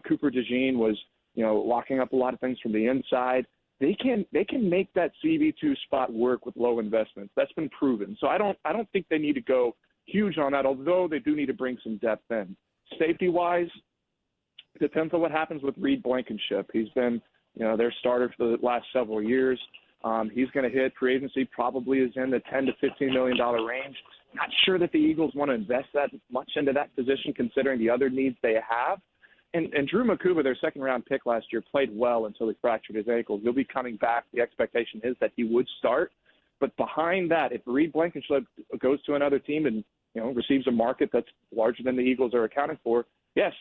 Cooper DeJean was locking up a lot of things from the inside. They can make that CB2 spot work with low investments. That's been proven. So I don't think they need to go huge on that, although they do need to bring some depth in. Safety-wise, it depends on what happens with Reed Blankenship. He's been their starter for the last several years. He's going to hit free agency, probably is in the $10 to $15 million range. Not sure that the Eagles want to invest that much into that position considering the other needs they have. And Drew Makuba, their second-round pick last year, played well until he fractured his ankle. He'll be coming back. The expectation is that he would start. But behind that, if Reed Blankenship goes to another team and receives a market that's larger than the Eagles are accounting for, yes,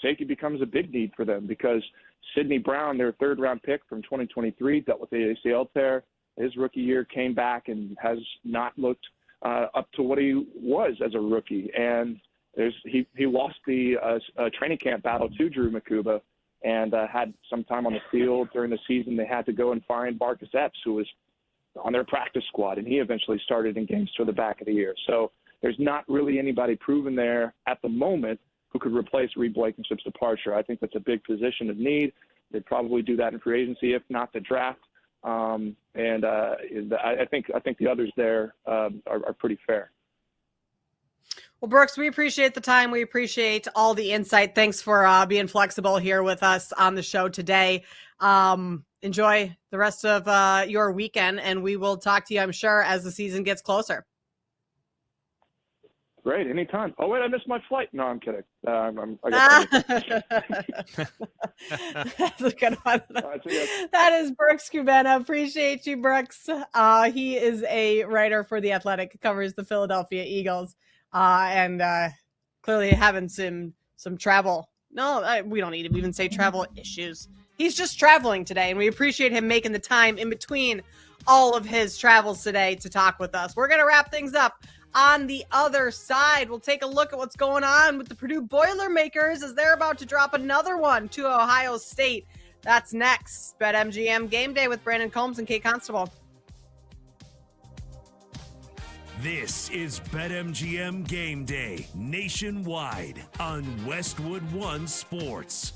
safety becomes a big need for them because Sidney Brown, their third-round pick from 2023, dealt with the ACL tear. His rookie year came back and has not looked up to what he was as a rookie. And he lost the training camp battle to Drew Makuba and had some time on the field during the season. They had to go and find Marcus Epps, who was on their practice squad, and he eventually started in games toward the back of the year. So there's not really anybody proven there at the moment who could replace Reed Blankenship's departure. I think that's a big position of need. They'd probably do that in free agency, if not the draft. I think the others there are pretty fair. Well, Brooks, we appreciate the time. We appreciate all the insight. Thanks for being flexible here with us on the show today. Enjoy the rest of your weekend, and we will talk to you, I'm sure, as the season gets closer. Great, anytime. Oh, wait, I missed my flight. No, I'm kidding. That's a good one. That is Brooks Cubana. Appreciate you, Brooks. He is a writer for The Athletic, covers the Philadelphia Eagles, and clearly having some travel. No, we don't need to even say travel issues. He's just traveling today, and we appreciate him making the time in between all of his travels today to talk with us. We're going to wrap things up on the other side. We'll take a look at what's going on with the Purdue Boilermakers as they're about to drop another one to Ohio State. That's next. BetMGM Game Day with Brandon Combs and Kate Constable. This is BetMGM Game Day nationwide on Westwood One Sports.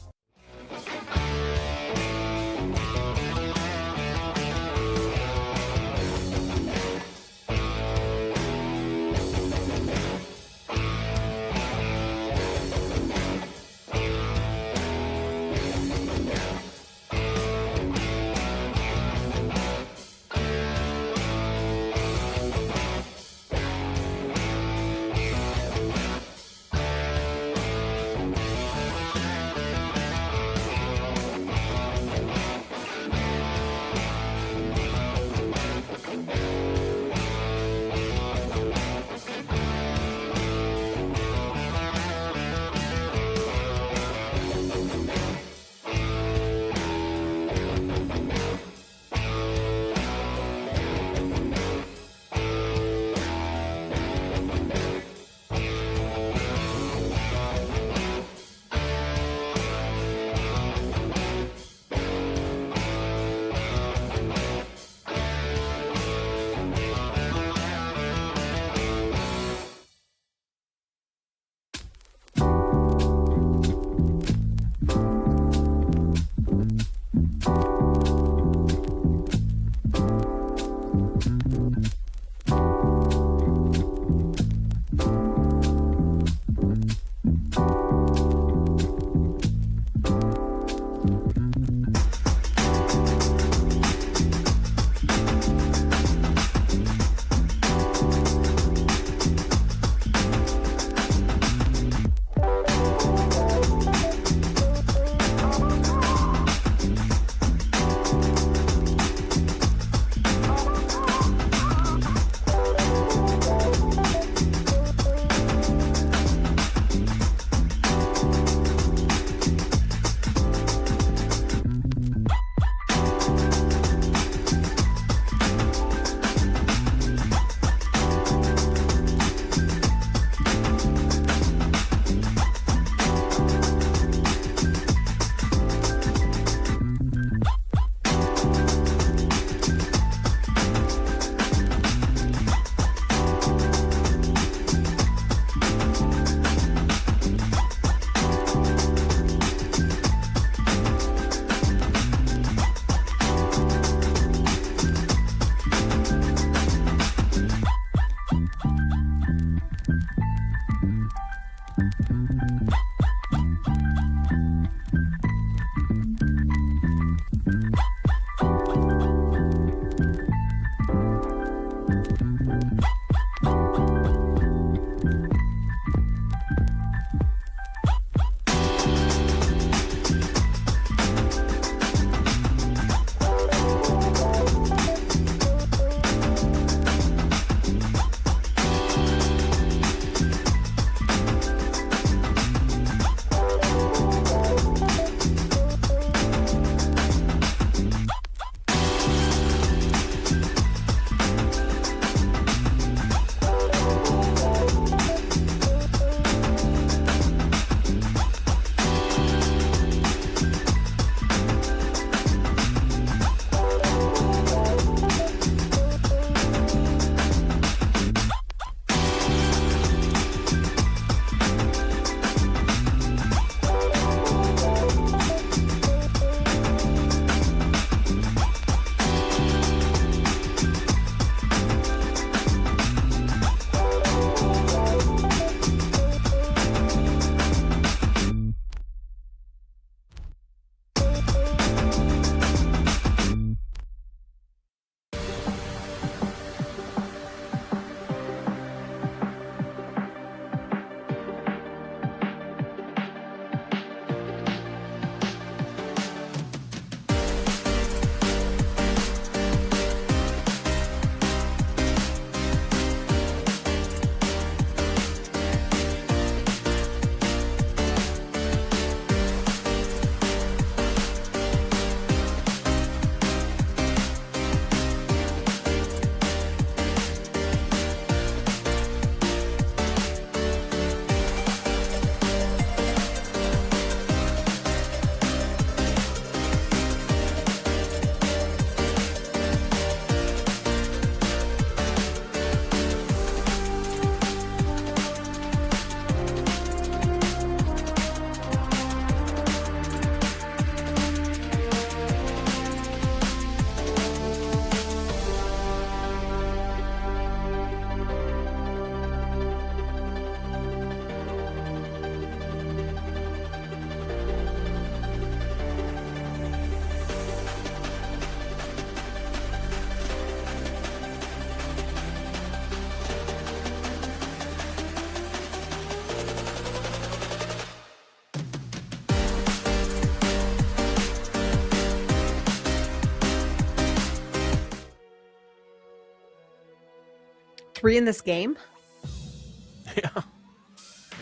3 in this game?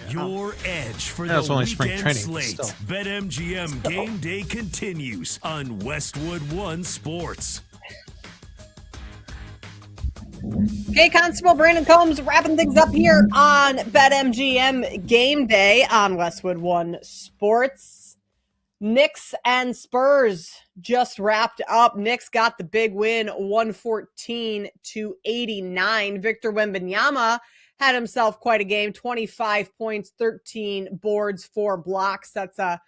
Your edge for That's the only spring weekend training, slate. still. BetMGM Game Day continues on Westwood One Sports. Okay, Constable Brandon Combs wrapping things up here on BetMGM Game Day on Westwood One Sports. Knicks and Spurs just wrapped up. Knicks got the big win, 114-89. Victor Wembanyama had himself quite a game, 25 points, 13 boards, 4 blocks. That's a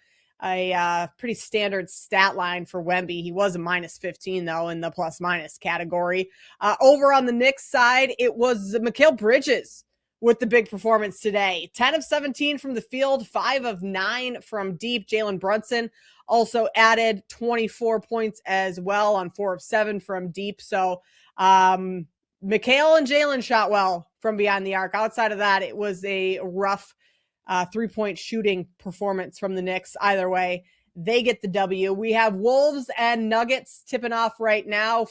pretty standard stat line for Wemby. He was a minus 15, though, in the plus-minus category. Over on the Knicks side, it was Mikal Bridges with the big performance today. 10 of 17 from the field, 5 of 9 from deep. Jalen Brunson also added 24 points as well on 4 of 7 from deep. So Mikal and Jalen shot well from behind the arc. Outside of that, it was a rough 3-point shooting performance from the Knicks. Either way, they get the W. We have Wolves and Nuggets tipping off right now.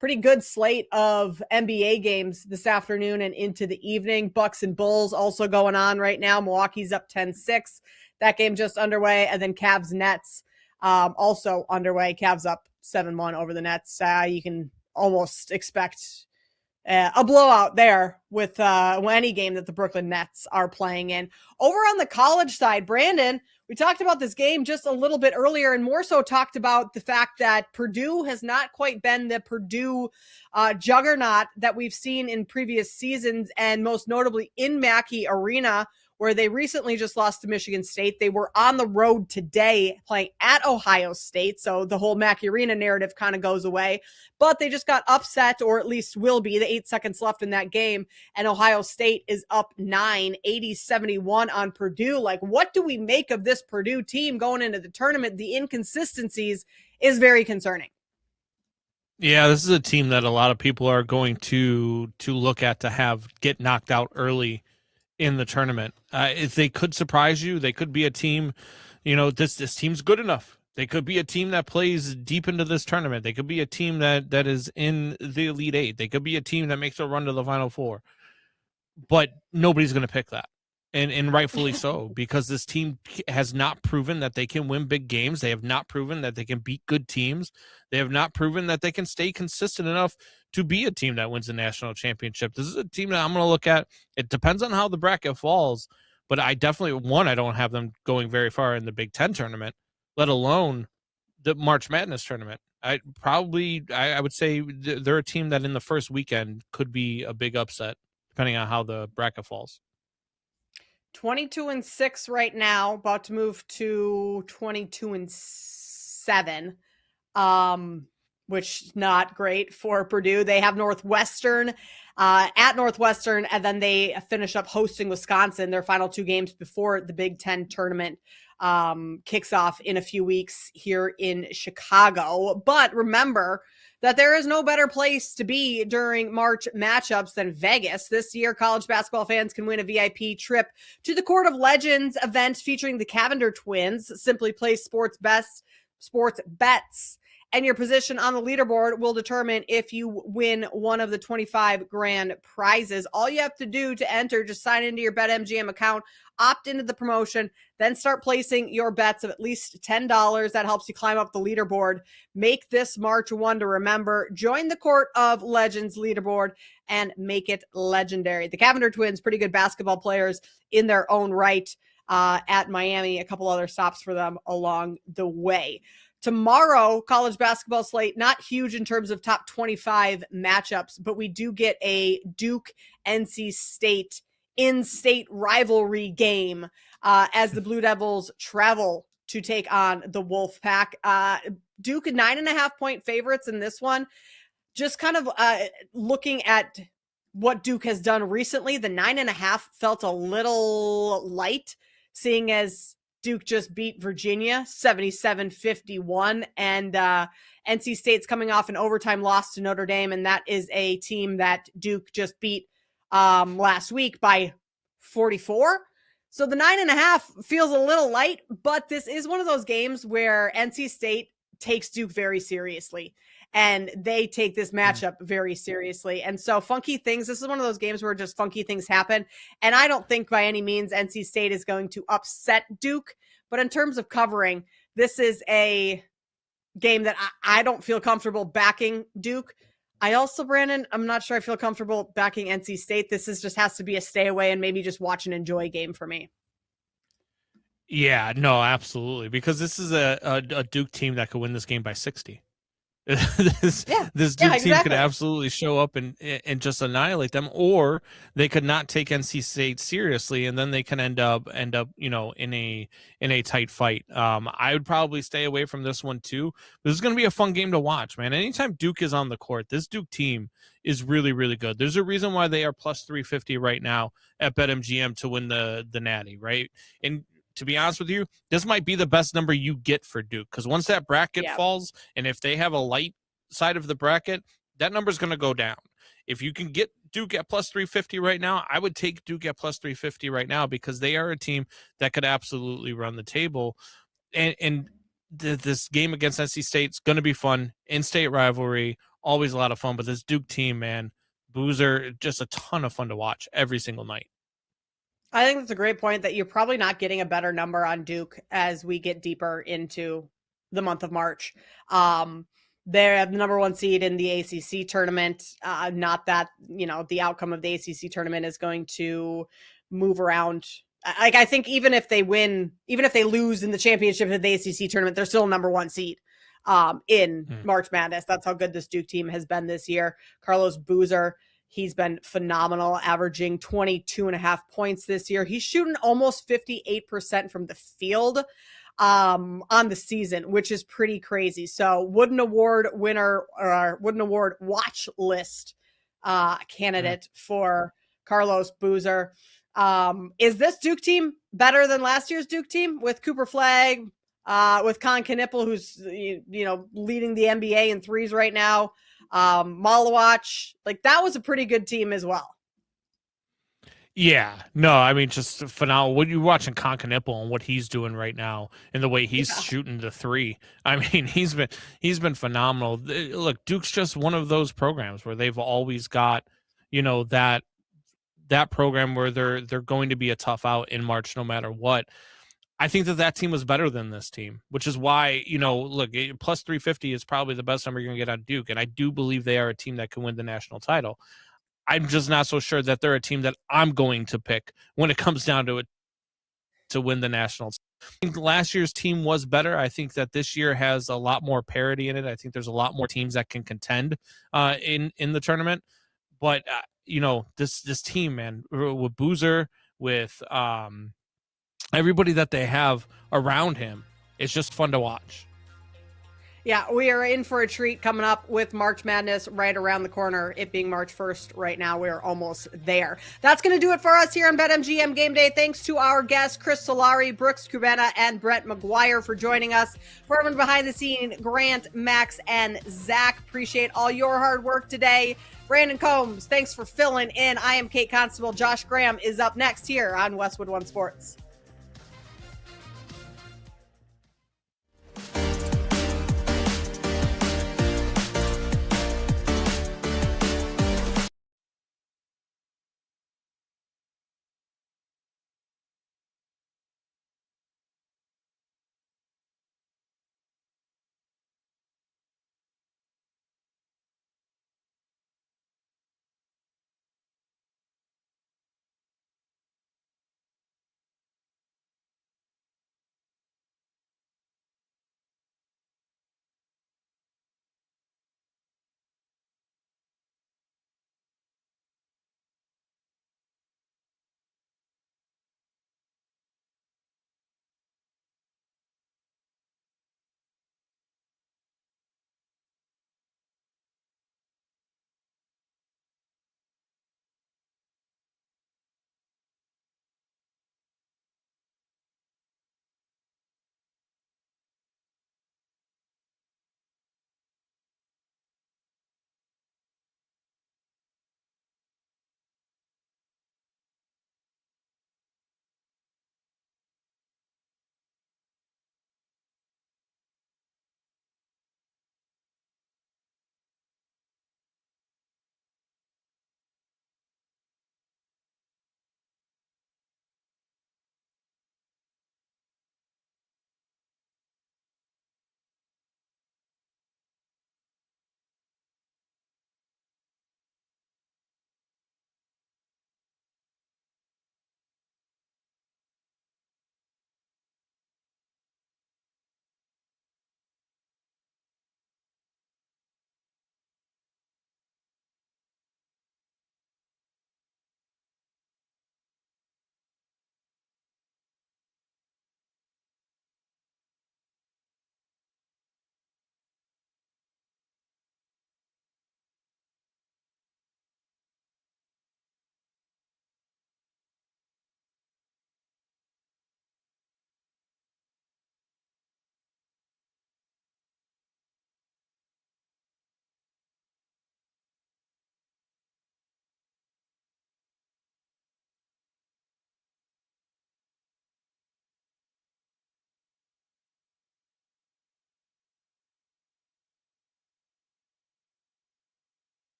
Pretty good slate of NBA games this afternoon and into the evening. Bucks and Bulls also going on right now. Milwaukee's up 10-6. That game just underway. And then Cavs Nets also underway. Cavs up 7-1 over the Nets. You can almost expect a blowout there with any game that the Brooklyn Nets are playing in. Over on the college side, Brandon, we talked about this game just a little bit earlier and more so talked about the fact that Purdue has not quite been the Purdue juggernaut that we've seen in previous seasons, and most notably in Mackey Arena, where they recently just lost to Michigan State. They were on the road today playing at Ohio State, so the whole Mackey Arena narrative kind of goes away. But they just got upset, or at least will be, the 8 seconds left in that game, and Ohio State is up 9, 80-71 on Purdue. Like, what do we make of this Purdue team going into the tournament? The inconsistencies is very concerning. Yeah, this is a team that a lot of people are going to look at to get knocked out early in the tournament. If they could surprise you, they could be a team, this team's good enough. They could be a team that plays deep into this tournament. They could be a team that is in the Elite Eight. They could be a team that makes a run to the Final Four. But nobody's going to pick that. And rightfully so, because this team has not proven that they can win big games. They have not proven that they can beat good teams. They have not proven that they can stay consistent enough to be a team that wins the national championship. This is a team that I'm going to look at. It depends on how the bracket falls, but I definitely, I don't have them going very far in the Big Ten tournament, let alone the March Madness tournament. I would say they're a team that in the first weekend could be a big upset, depending on how the bracket falls. 22-6 right now, about to move to 22-7, which is not great for Purdue. They have Northwestern at Northwestern, and then they finish up hosting Wisconsin, their final 2 games before the Big Ten tournament kicks off in a few weeks here in Chicago. But remember that there is no better place to be during March matchups than Vegas. This year, college basketball fans can win a VIP trip to the Court of Legends event featuring the Cavender twins. Simply play sports bets, and your position on the leaderboard will determine if you win one of the 25 grand prizes. All you have to do to enter, just sign into your BetMGM account, opt into the promotion, then start placing your bets of at least $10. That helps you climb up the leaderboard. Make this March one to remember. Join the Court of Legends leaderboard and make it legendary. The Cavender twins, pretty good basketball players in their own right at Miami. A couple other stops for them along the way. Tomorrow, college basketball slate, not huge in terms of top 25 matchups, but we do get a Duke-NC State in-state rivalry game as the Blue Devils travel to take on the Wolfpack. Duke 9.5-point favorites in this one. Just kind of looking at what Duke has done recently, the 9.5 felt a little light, seeing as Duke just beat Virginia 77-51, and NC State's coming off an overtime loss to Notre Dame, and that is a team that Duke just beat last week by 44. So the 9.5 feels a little light, but this is one of those games where NC State takes Duke very seriously. and they take this matchup very seriously. And so funky things, this is one of those games where just funky things happen. And I don't think by any means NC State is going to upset Duke. But in terms of covering, this is a game that I don't feel comfortable backing Duke. I also, Brandon, I'm not sure I feel comfortable backing NC State. This is just has to be a stay away and maybe just watch and enjoy game for me. Yeah, no, absolutely. Because this is a Duke team that could win this game by 60. This Duke team could absolutely show up and just annihilate them, or they could not take NC State seriously, and then they can end up in a tight fight. I would probably stay away from this one too. This is going to be a fun game to watch, man. Anytime Duke is on the court, this Duke team is really, really good. There's a reason why they are plus 350 right now at BetMGM to win the Natty, right? And to be honest with you, this might be the best number you get for Duke, because once that bracket falls, and if they have a light side of the bracket, that number is going to go down. If you can get Duke at plus 350 right now, I would take Duke at plus 350 right now, because they are a team that could absolutely run the table. And this game against NC State is going to be fun. In-state rivalry, always a lot of fun. But this Duke team, man, Boozer, just a ton of fun to watch every single night. I think that's a great point that you're probably not getting a better number on Duke as we get deeper into the month of March. They're the number one seed in the ACC tournament. Not that, the outcome of the ACC tournament is going to move around. Like, I think even if they lose in the championship of the ACC tournament, they're still number one seed in March Madness. That's how good this Duke team has been this year. Carlos Boozer, he's been phenomenal, averaging 22.5 points this year. He's shooting almost 58% from the field on the season, which is pretty crazy. So Wooden Award winner, or Wooden Award watch list candidate for Carlos Boozer. Is this Duke team better than last year's Duke team with Cooper Flagg, with Con Knipple, who's leading the NBA in threes right now? Malawach, like, that was a pretty good team as well. Yeah, no, I mean, just phenomenal. When you're watching Con Knipple and what he's doing right now, and the way he's shooting the three, I mean, he's been phenomenal. Look, Duke's just one of those programs where they've always got, that program where they're going to be a tough out in March no matter what. I think that team was better than this team, which is why, look, plus 350 is probably the best number you're going to get on Duke. And I do believe they are a team that can win the national title. I'm just not so sure that they're a team that I'm going to pick when it comes down to it to win the nationals. I think last year's team was better. I think that this year has a lot more parity in it. I think there's a lot more teams that can contend in the tournament. But, this team, man, with Boozer, with everybody that they have around him, it's just fun to watch. Yeah, we are in for a treat coming up with March Madness right around the corner. It being March 1st right now, we're almost there. That's going to do it for us here on BetMGM Game Day. Thanks to our guests, Chris Solari, Brooks Cubana, and Brett McGuire for joining us. For everyone behind the scene, Grant, Max, and Zach, appreciate all your hard work today. Brandon Combs, thanks for filling in. I am Kate Constable. Josh Graham is up next here on Westwood One Sports.